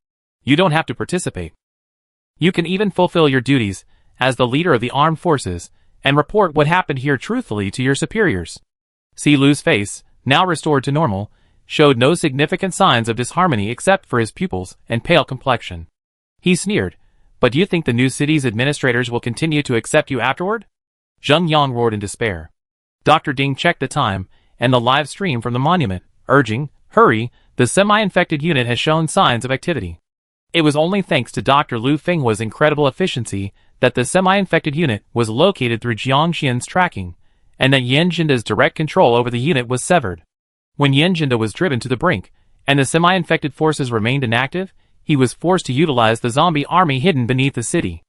You don't have to participate. You can even fulfill your duties as the leader of the armed forces and report what happened here truthfully to your superiors. Silu's face, now restored to normal, showed no significant signs of disharmony except for his pupils and pale complexion. He sneered, but do you think the new city's administrators will continue to accept you afterward? Zheng Yang roared in despair. Dr. Ding checked the time and the live stream from the monument, urging, hurry, the semi-infected unit has shown signs of activity. It was only thanks to Dr. Lu Fenghua's incredible efficiency that the semi-infected unit was located through Jiang Xian's tracking, and that Yan Jinda's direct control over the unit was severed. When Yan Jinda was driven to the brink, and the semi-infected forces remained inactive, he was forced to utilize the zombie army hidden beneath the city.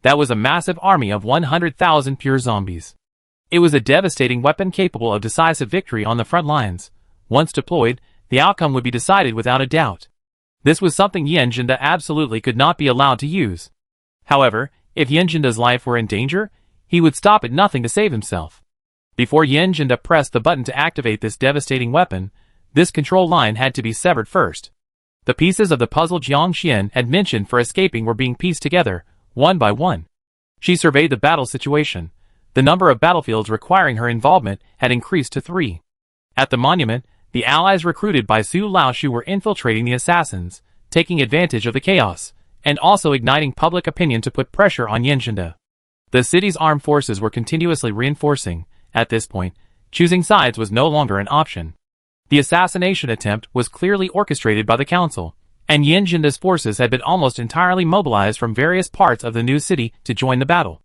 That was a massive army of 100,000 pure zombies. It was a devastating weapon capable of decisive victory on the front lines. Once deployed, the outcome would be decided without a doubt. This was something Yan Jinda absolutely could not be allowed to use. However, if Yan Jinda's life were in danger, he would stop at nothing to save himself. Before Yan Jinda pressed the button to activate this devastating weapon, this control line had to be severed first. The pieces of the puzzle Jiang Xian had mentioned for escaping were being pieced together, one by one. She surveyed the battle situation. The number of battlefields requiring her involvement had increased to 3. At the monument, the allies recruited by Su Laoshu were infiltrating the assassins, taking advantage of the chaos, and also igniting public opinion to put pressure on Yan Jinda. The city's armed forces were continuously reinforcing. At this point, choosing sides was no longer an option. The assassination attempt was clearly orchestrated by the council, and Yan Jinda's forces had been almost entirely mobilized from various parts of the new city to join the battle.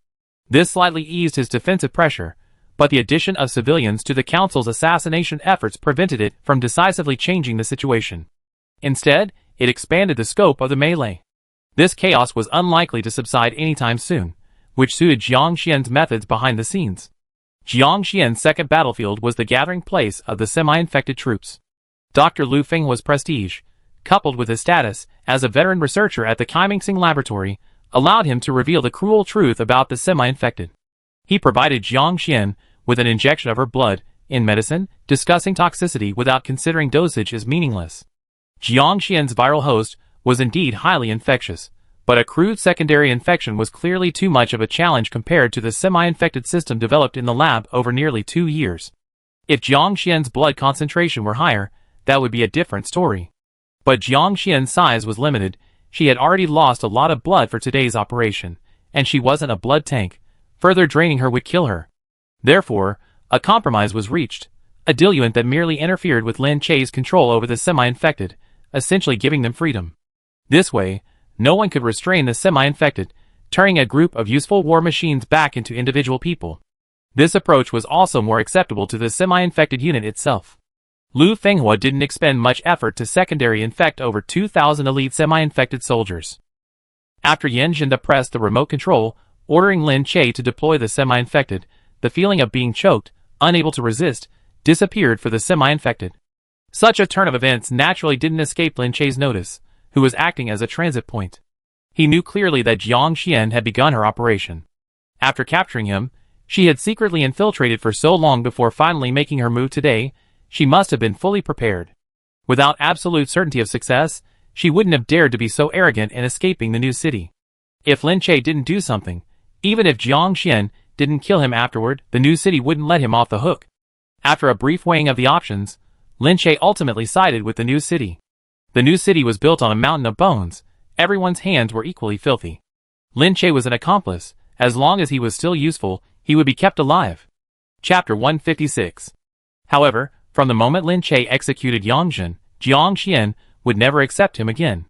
This slightly eased his defensive pressure, but the addition of civilians to the council's assassination efforts prevented it from decisively changing the situation. Instead, it expanded the scope of the melee. This chaos was unlikely to subside anytime soon, which suited Jiang Xian's methods behind the scenes. Jiang Xian's second battlefield was the gathering place of the semi-infected troops. Dr. Lu Fenghua's prestige, coupled with his status as a veteran researcher at the Kaimingsing laboratory, allowed him to reveal the cruel truth about the semi-infected. He provided Jiang Xian with an injection of her blood. In medicine, discussing toxicity without considering dosage is meaningless. Jiang Xian's viral host was indeed highly infectious, but a crude secondary infection was clearly too much of a challenge compared to the semi-infected system developed in the lab over nearly 2 years. If Jiang Xian's blood concentration were higher, that would be a different story. But Jiang Xian's size was limited. She had already lost a lot of blood for today's operation, and she wasn't a blood tank. Further draining her would kill her. Therefore, a compromise was reached, a diluent that merely interfered with Lin Che's control over the semi-infected, essentially giving them freedom. This way, no one could restrain the semi-infected, turning a group of useful war machines back into individual people. This approach was also more acceptable to the semi-infected unit itself. Lu Fenghua didn't expend much effort to secondary infect over 2,000 elite semi-infected soldiers. After Yan Jinda pressed the remote control, ordering Lin Che to deploy the semi-infected, the feeling of being choked, unable to resist, disappeared for the semi-infected. Such a turn of events naturally didn't escape Lin Che's notice, who was acting as a transit point. He knew clearly that Jiang Xian had begun her operation. After capturing him, she had secretly infiltrated for so long before finally making her move today. She must have been fully prepared. Without absolute certainty of success, she wouldn't have dared to be so arrogant in escaping the new city. If Lin Che didn't do something, even if Jiang Xian didn't kill him afterward, the new city wouldn't let him off the hook. After a brief weighing of the options, Lin Che ultimately sided with the new city. The new city was built on a mountain of bones. Everyone's hands were equally filthy. Lin Che was an accomplice. As long as he was still useful, he would be kept alive. Chapter 156. However, from the moment Lin Che executed Yang Jin, Jiang Xian would never accept him again.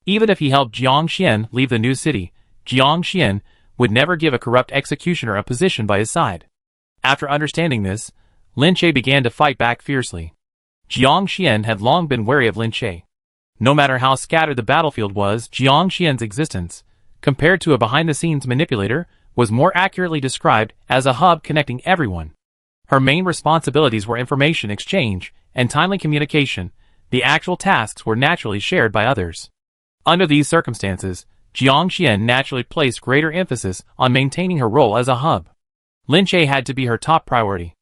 Even if he helped Jiang Xian leave the new city, Jiang Xian would never give a corrupt executioner a position by his side. After understanding this, Lin Che began to fight back fiercely. Jiang Xian had long been wary of Lin Che. No matter how scattered the battlefield was, Jiang Xian's existence, compared to a behind-the-scenes manipulator, was more accurately described as a hub connecting everyone. Her main responsibilities were information exchange and timely communication. The actual tasks were naturally shared by others. Under these circumstances, Jiang Xian naturally placed greater emphasis on maintaining her role as a hub. Lin Che had to be her top priority.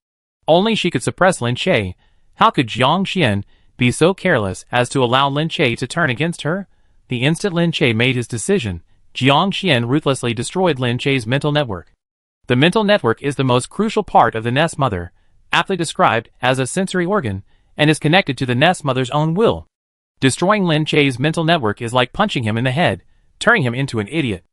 Only she could suppress Lin Che. How could Jiang Xian be so careless as to allow Lin Che to turn against her? The instant Lin Che made his decision, Jiang Xian ruthlessly destroyed Lin Che's mental network. The mental network is the most crucial part of the nest mother, aptly described as a sensory organ, and is connected to the nest mother's own will. Destroying Lin Che's mental network is like punching him in the head, turning him into an idiot.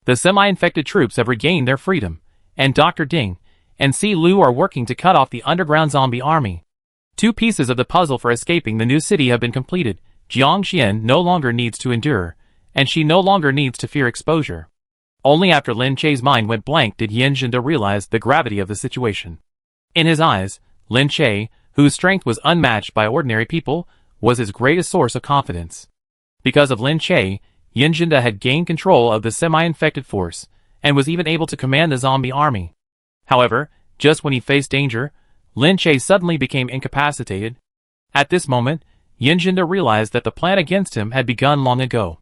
The semi-infected troops have regained their freedom, and Dr. Ding and Si Lu are working to cut off the underground zombie army. 2 pieces of the puzzle for escaping the new city have been completed. Jiang Xian no longer needs to endure, and she no longer needs to fear exposure. Only after Lin Che's mind went blank did Yan Zhenda realize the gravity of the situation. In his eyes, Lin Che, whose strength was unmatched by ordinary people, was his greatest source of confidence. Because of Lin Che, Yan Zhenda had gained control of the semi-infected force, and was even able to command the zombie army. However, just when he faced danger, Lin Che suddenly became incapacitated. At this moment, Yan Zhenda realized that the plan against him had begun long ago.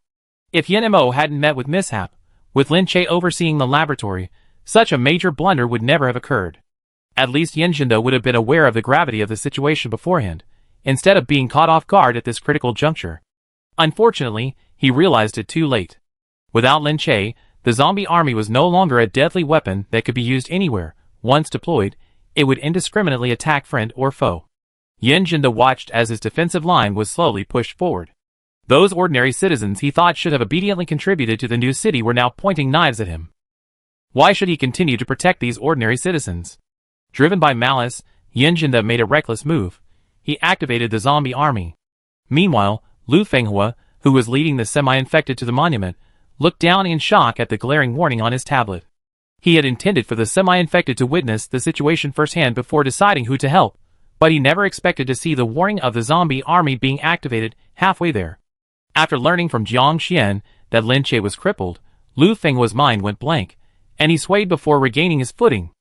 If Yan Mo hadn't met with mishap, with Lin Che overseeing the laboratory, such a major blunder would never have occurred. At least Yan Zhenda would have been aware of the gravity of the situation beforehand, instead of being caught off guard at this critical juncture. Unfortunately, he realized it too late. Without Lin Che, the zombie army was no longer a deadly weapon that could be used anywhere. Once deployed, it would indiscriminately attack friend or foe. Yan Zhenda watched as his defensive line was slowly pushed forward. Those ordinary citizens he thought should have obediently contributed to the new city were now pointing knives at him. Why should he continue to protect these ordinary citizens? Driven by malice, Yan Zhenda made a reckless move. He activated the zombie army. Meanwhile, Lu Fenghua, who was leading the semi-infected to the monument, looked down in shock at the glaring warning on his tablet. He had intended for the semi-infected to witness the situation firsthand before deciding who to help, but he never expected to see the warning of the zombie army being activated halfway there. After learning from Jiang Xian that Lin Che was crippled, Lu Fenghua's mind went blank, and he swayed before regaining his footing.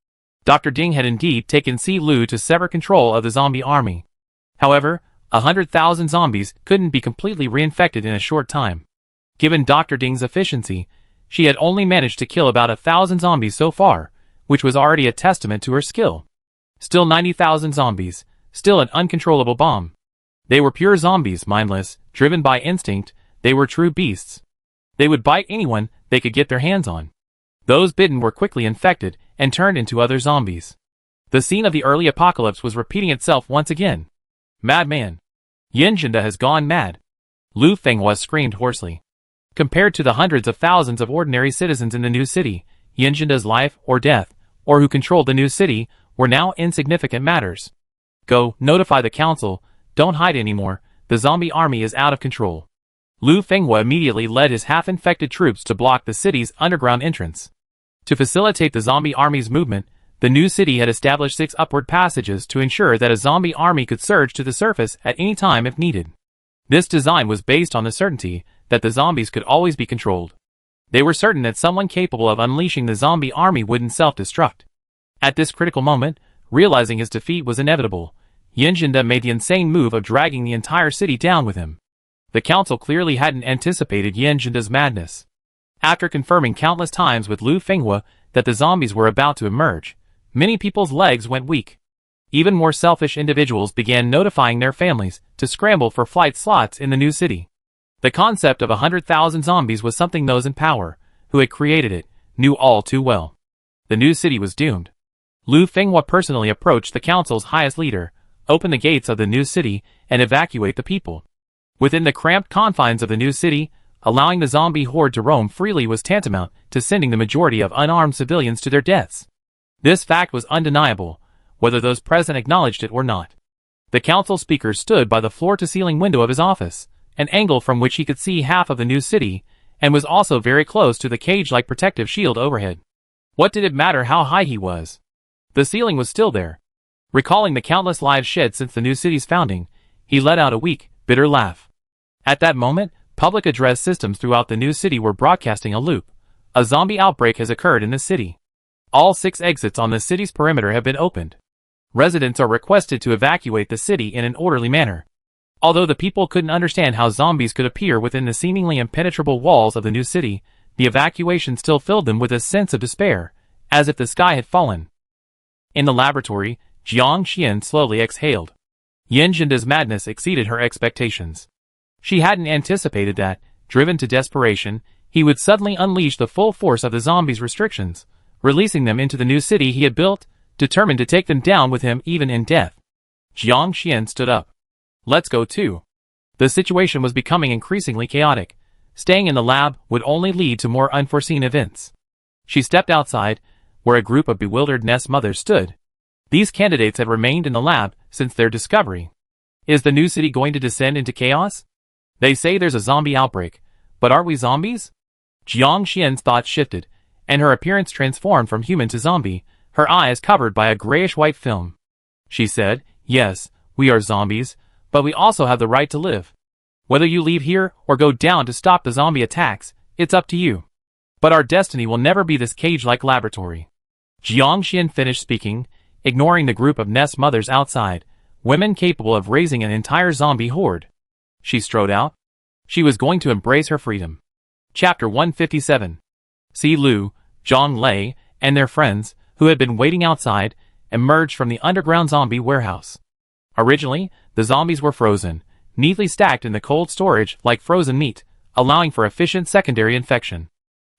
Dr. Ding had indeed taken Si Lu to sever control of the zombie army. However, 100,000 zombies couldn't be completely reinfected in a short time. Given Dr. Ding's efficiency, she had only managed to kill about 1,000 zombies so far, which was already a testament to her skill. Still 90,000 zombies, still an uncontrollable bomb. They were pure zombies, mindless, driven by instinct. They were true beasts. They would bite anyone they could get their hands on. Those bitten were quickly infected and turned into other zombies. The scene of the early apocalypse was repeating itself once again. Madman! Yan Zhenda has gone mad! Lu Fenghua screamed hoarsely. Compared to the hundreds of thousands of ordinary citizens in the new city, Yan Zhenda's life or death, or who controlled the new city, were now insignificant matters. Go, notify the council. Don't hide anymore. The zombie army is out of control. Lu Fenghua immediately led his half-infected troops to block the city's underground entrance. To facilitate the zombie army's movement, the new city had established 6 upward passages to ensure that a zombie army could surge to the surface at any time if needed. This design was based on the certainty that the zombies could always be controlled. They were certain that someone capable of unleashing the zombie army wouldn't self-destruct. At this critical moment, realizing his defeat was inevitable, Yan Zhenda made the insane move of dragging the entire city down with him. The council clearly hadn't anticipated Yan Zhenda's madness. After confirming countless times with Lu Fenghua that the zombies were about to emerge, many people's legs went weak. Even more selfish individuals began notifying their families to scramble for flight slots in the new city. The concept of 100,000 zombies was something those in power, who had created it, knew all too well. The new city was doomed. Lu Fenghua personally approached the council's highest leader, open the gates of the new city, and evacuate the people. Within the cramped confines of the new city, allowing the zombie horde to roam freely was tantamount to sending the majority of unarmed civilians to their deaths. This fact was undeniable, whether those present acknowledged it or not. The council speaker stood by the floor-to-ceiling window of his office, an angle from which he could see half of the new city, and was also very close to the cage-like protective shield overhead. What did it matter how high he was? The ceiling was still there. Recalling the countless lives shed since the new city's founding, he let out a weak, bitter laugh. At that moment, public address systems throughout the new city were broadcasting a loop. A zombie outbreak has occurred in the city. All 6 exits on the city's perimeter have been opened. Residents are requested to evacuate the city in an orderly manner. Although the people couldn't understand how zombies could appear within the seemingly impenetrable walls of the new city, the evacuation still filled them with a sense of despair, as if the sky had fallen. In the laboratory, Jiang Xian slowly exhaled. Yin Jinda's madness exceeded her expectations. She hadn't anticipated that, driven to desperation, he would suddenly unleash the full force of the zombies' restrictions, releasing them into the new city he had built, determined to take them down with him even in death. Jiang Xian stood up. Let's go too. The situation was becoming increasingly chaotic. Staying in the lab would only lead to more unforeseen events. She stepped outside, where a group of bewildered nest mothers stood. These candidates had remained in the lab since their discovery. Is the new city going to descend into chaos? They say there's a zombie outbreak, but aren't we zombies? Jiang Xian's thoughts shifted, and her appearance transformed from human to zombie, her eyes covered by a grayish-white film. She said, yes, we are zombies, but we also have the right to live. Whether you leave here or go down to stop the zombie attacks, it's up to you. But our destiny will never be this cage-like laboratory. Jiang Xian finished speaking, ignoring the group of nest mothers outside, women capable of raising an entire zombie horde. She strode out. She was going to embrace her freedom. Chapter 157. Si Lu, Zhang Lei, and their friends, who had been waiting outside, emerged from the underground zombie warehouse. Originally, the zombies were frozen, neatly stacked in the cold storage like frozen meat, allowing for efficient secondary infection.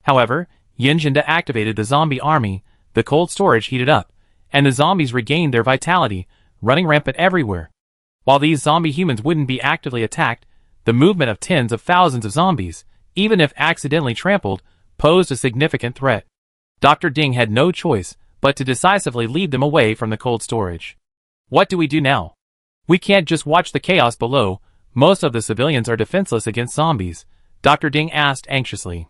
However, Yin Jinda activated the zombie army, the cold storage heated up, and the zombies regained their vitality, running rampant everywhere. While these zombie humans wouldn't be actively attacked, the movement of tens of thousands of zombies, even if accidentally trampled, posed a significant threat. Dr. Ding had no choice but to decisively lead them away from the cold storage. What do we do now? We can't just watch the chaos below. Most of the civilians are defenseless against zombies, Dr. Ding asked anxiously.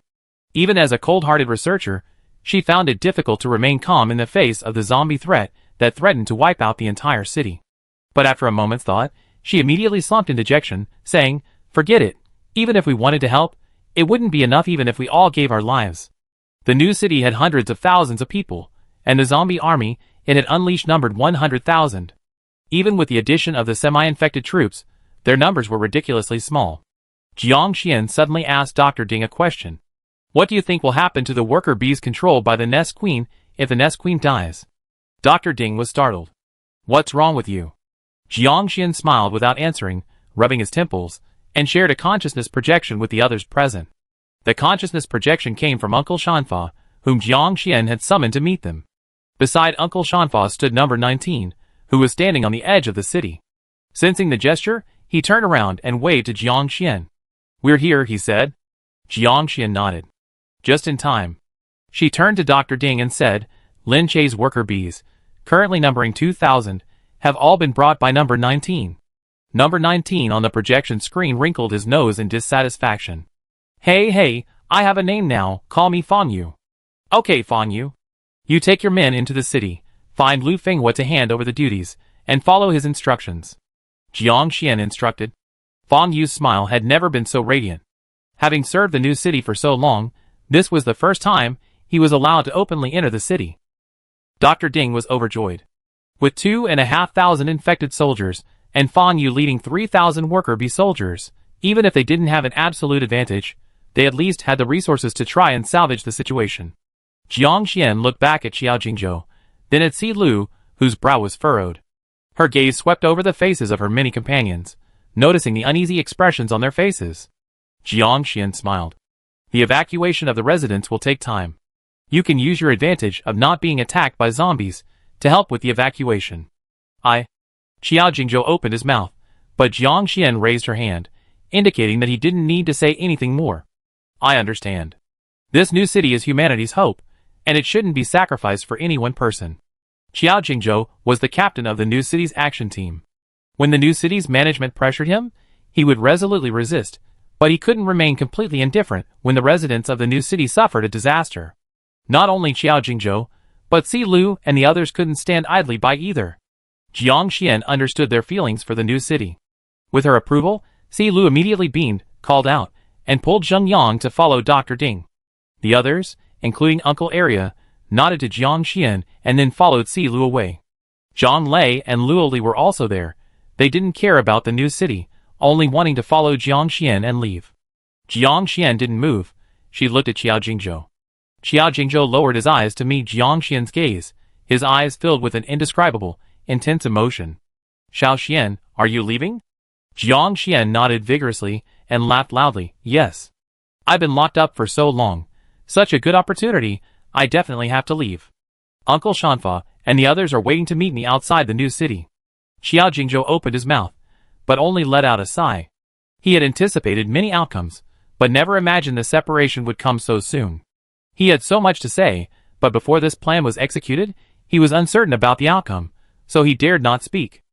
Even as a cold-hearted researcher, she found it difficult to remain calm in the face of the zombie threat that threatened to wipe out the entire city. But after a moment's thought, she immediately slumped in dejection, saying, forget it. Even if we wanted to help, it wouldn't be enough even if we all gave our lives. The new city had hundreds of thousands of people, and the zombie army it had unleashed numbered 100,000. Even with the addition of the semi-infected troops, their numbers were ridiculously small. Jiang Xian suddenly asked Dr. Ding a question. What do you think will happen to the worker bees controlled by the Nest Queen if the Nest Queen dies? Dr. Ding was startled. What's wrong with you? Jiang Xian smiled without answering, rubbing his temples, and shared a consciousness projection with the others present. The consciousness projection came from Uncle Shanfa, whom Jiang Xian had summoned to meet them. Beside Uncle Shanfa stood number 19, who was standing on the edge of the city. Sensing the gesture, he turned around and waved to Jiang Xian. We're here, he said. Jiang Xian nodded. Just in time. She turned to Dr. Ding and said, Lin Che's worker bees, currently numbering 2,000, have all been brought by number 19. Number 19 on the projection screen wrinkled his nose in dissatisfaction. Hey, I have a name now, call me Fan Yu. Okay, Fan Yu. You take your men into the city, find Lu Fenghua to hand over the duties, and follow his instructions. Jiang Xian instructed. Fan Yu's smile had never been so radiant. Having served the new city for so long, this was the first time he was allowed to openly enter the city. Dr. Ding was overjoyed. With 2,500 infected soldiers, and Fan Yu leading 3,000 worker bee soldiers, even if they didn't have an absolute advantage, they at least had the resources to try and salvage the situation. Jiang Xian looked back at Xiao Jingzhou, then at Si Lu, whose brow was furrowed. Her gaze swept over the faces of her many companions, noticing the uneasy expressions on their faces. Jiang Xian smiled. The evacuation of the residents will take time. You can use your advantage of not being attacked by zombies to help with the evacuation. Xiao Jingzhou opened his mouth, but Jiang Xian raised her hand, indicating that he didn't need to say anything more. I understand. This new city is humanity's hope, and it shouldn't be sacrificed for any one person. Xiao Jingzhou was the captain of the new city's action team. When the new city's management pressured him, he would resolutely resist, but he couldn't remain completely indifferent when the residents of the new city suffered a disaster. Not only Xiao Jingzhou, but Si Lu and the others couldn't stand idly by either. Jiang Xian understood their feelings for the new city. With her approval, Si Lu immediately beamed, called out, and pulled Zheng Yang to follow Dr. Ding. The others, including Uncle Arya, nodded to Jiang Xian and then followed Si Lu away. Zhang Lei and Luo Li were also there. They didn't care about the new city, only wanting to follow Jiang Xian and leave. Jiang Xian didn't move. She looked at Xiao Jingzhou. Xiao Jingzhou lowered his eyes to meet Jiang Xian's gaze, his eyes filled with an indescribable, intense emotion. Xiao Xian, are you leaving? Jiang Xian nodded vigorously and laughed loudly. Yes. I've been locked up for so long. Such a good opportunity, I definitely have to leave. Uncle Shanfa and the others are waiting to meet me outside the new city. Xiao Jingzhou opened his mouth, but only let out a sigh. He had anticipated many outcomes, but never imagined the separation would come so soon. He had so much to say, but before this plan was executed, he was uncertain about the outcome, so he dared not speak.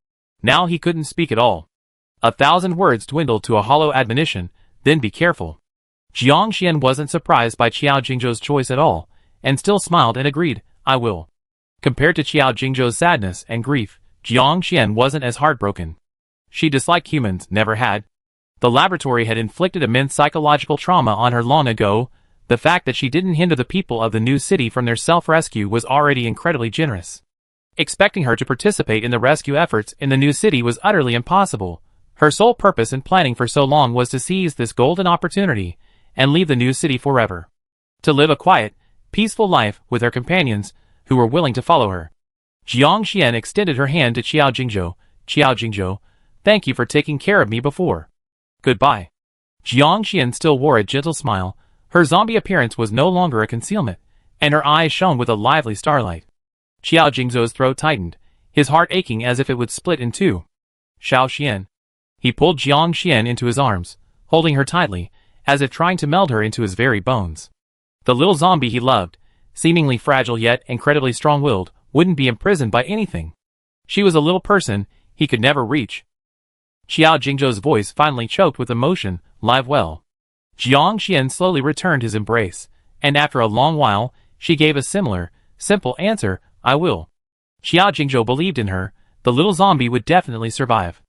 Now he couldn't speak at all. 1,000 words dwindled to a hollow admonition, then be careful. Jiang Xian wasn't surprised by Xiao Jingzhou's choice at all, and still smiled and agreed, I will. Compared to Xiao Jingzhou's sadness and grief, Jiang Xian wasn't as heartbroken. She disliked humans, never had. The laboratory had inflicted immense psychological trauma on her long ago. The fact that she didn't hinder the people of the new city from their self-rescue was already incredibly generous. Expecting her to participate in the rescue efforts in the new city was utterly impossible. Her sole purpose in planning for so long was to seize this golden opportunity and leave the new city forever. To live a quiet, peaceful life with her companions who were willing to follow her. Jiang Xian extended her hand to Xiao Jingzhou. Xiao Jingzhou, thank you for taking care of me before. Goodbye. Jiang Xian still wore a gentle smile. Her zombie appearance was no longer a concealment, and her eyes shone with a lively starlight. Xiao Jingzhou's throat tightened, his heart aching as if it would split in two. Xiao Xian. He pulled Jiang Xian into his arms, holding her tightly, as if trying to meld her into his very bones. The little zombie he loved, seemingly fragile yet incredibly strong-willed, wouldn't be imprisoned by anything. She was a little person he could never reach. Xiao Jingzhou's voice finally choked with emotion, live well. Jiang Xian slowly returned his embrace, and after a long while, she gave a similar, simple answer, I will. Xiao Jingzhou believed in her, the little zombie would definitely survive.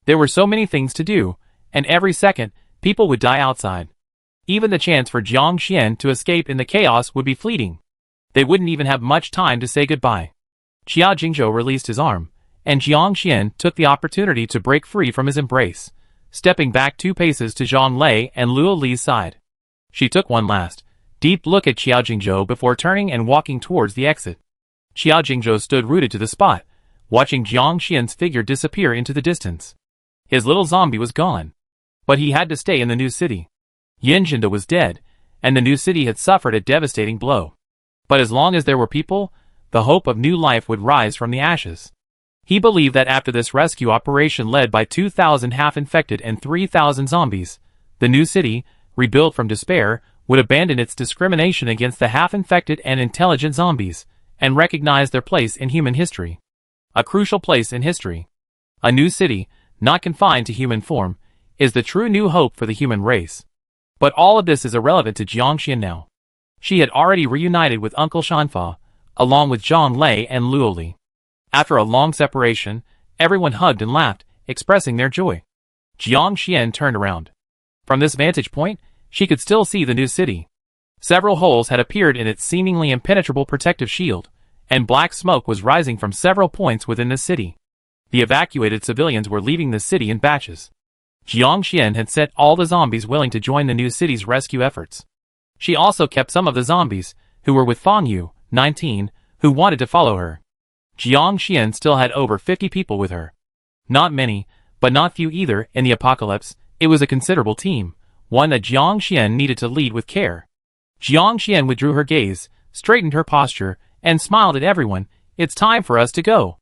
There were so many things to do, and every second, people would die outside. Even the chance for Jiang Xian to escape in the chaos would be fleeting. They wouldn't even have much time to say goodbye. Xiao Jingzhou released his arm, and Jiang Xian took the opportunity to break free from his embrace, stepping back 2 paces to Zhang Lei and Luo Li's side. She took one last, deep look at Xiao Jingzhou before turning and walking towards the exit. Xiao Jingzhou stood rooted to the spot, watching Jiang Xian's figure disappear into the distance. His little zombie was gone. But he had to stay in the new city. Yinjinda was dead, and the new city had suffered a devastating blow. But as long as there were people, the hope of new life would rise from the ashes. He believed that after this rescue operation led by 2,000 half-infected and 3,000 zombies, the new city, rebuilt from despair, would abandon its discrimination against the half-infected and intelligent zombies, and recognize their place in human history. A crucial place in history. A new city, not confined to human form, is the true new hope for the human race. But all of this is irrelevant to Jiang Xian now. She had already reunited with Uncle Shanfa, along with Zhang Lei and Luo Li. After a long separation, everyone hugged and laughed, expressing their joy. Jiang Xian turned around. From this vantage point, she could still see the new city. Several holes had appeared in its seemingly impenetrable protective shield, and black smoke was rising from several points within the city. The evacuated civilians were leaving the city in batches. Jiang Xian had sent all the zombies willing to join the new city's rescue efforts. She also kept some of the zombies, who were with Fang Yu, 19, who wanted to follow her. Jiang Xian still had over 50 people with her. Not many, but not few either. In the apocalypse, it was a considerable team, one that Jiang Xian needed to lead with care. Jiang Xian withdrew her gaze, straightened her posture, and smiled at everyone. It's time for us to go.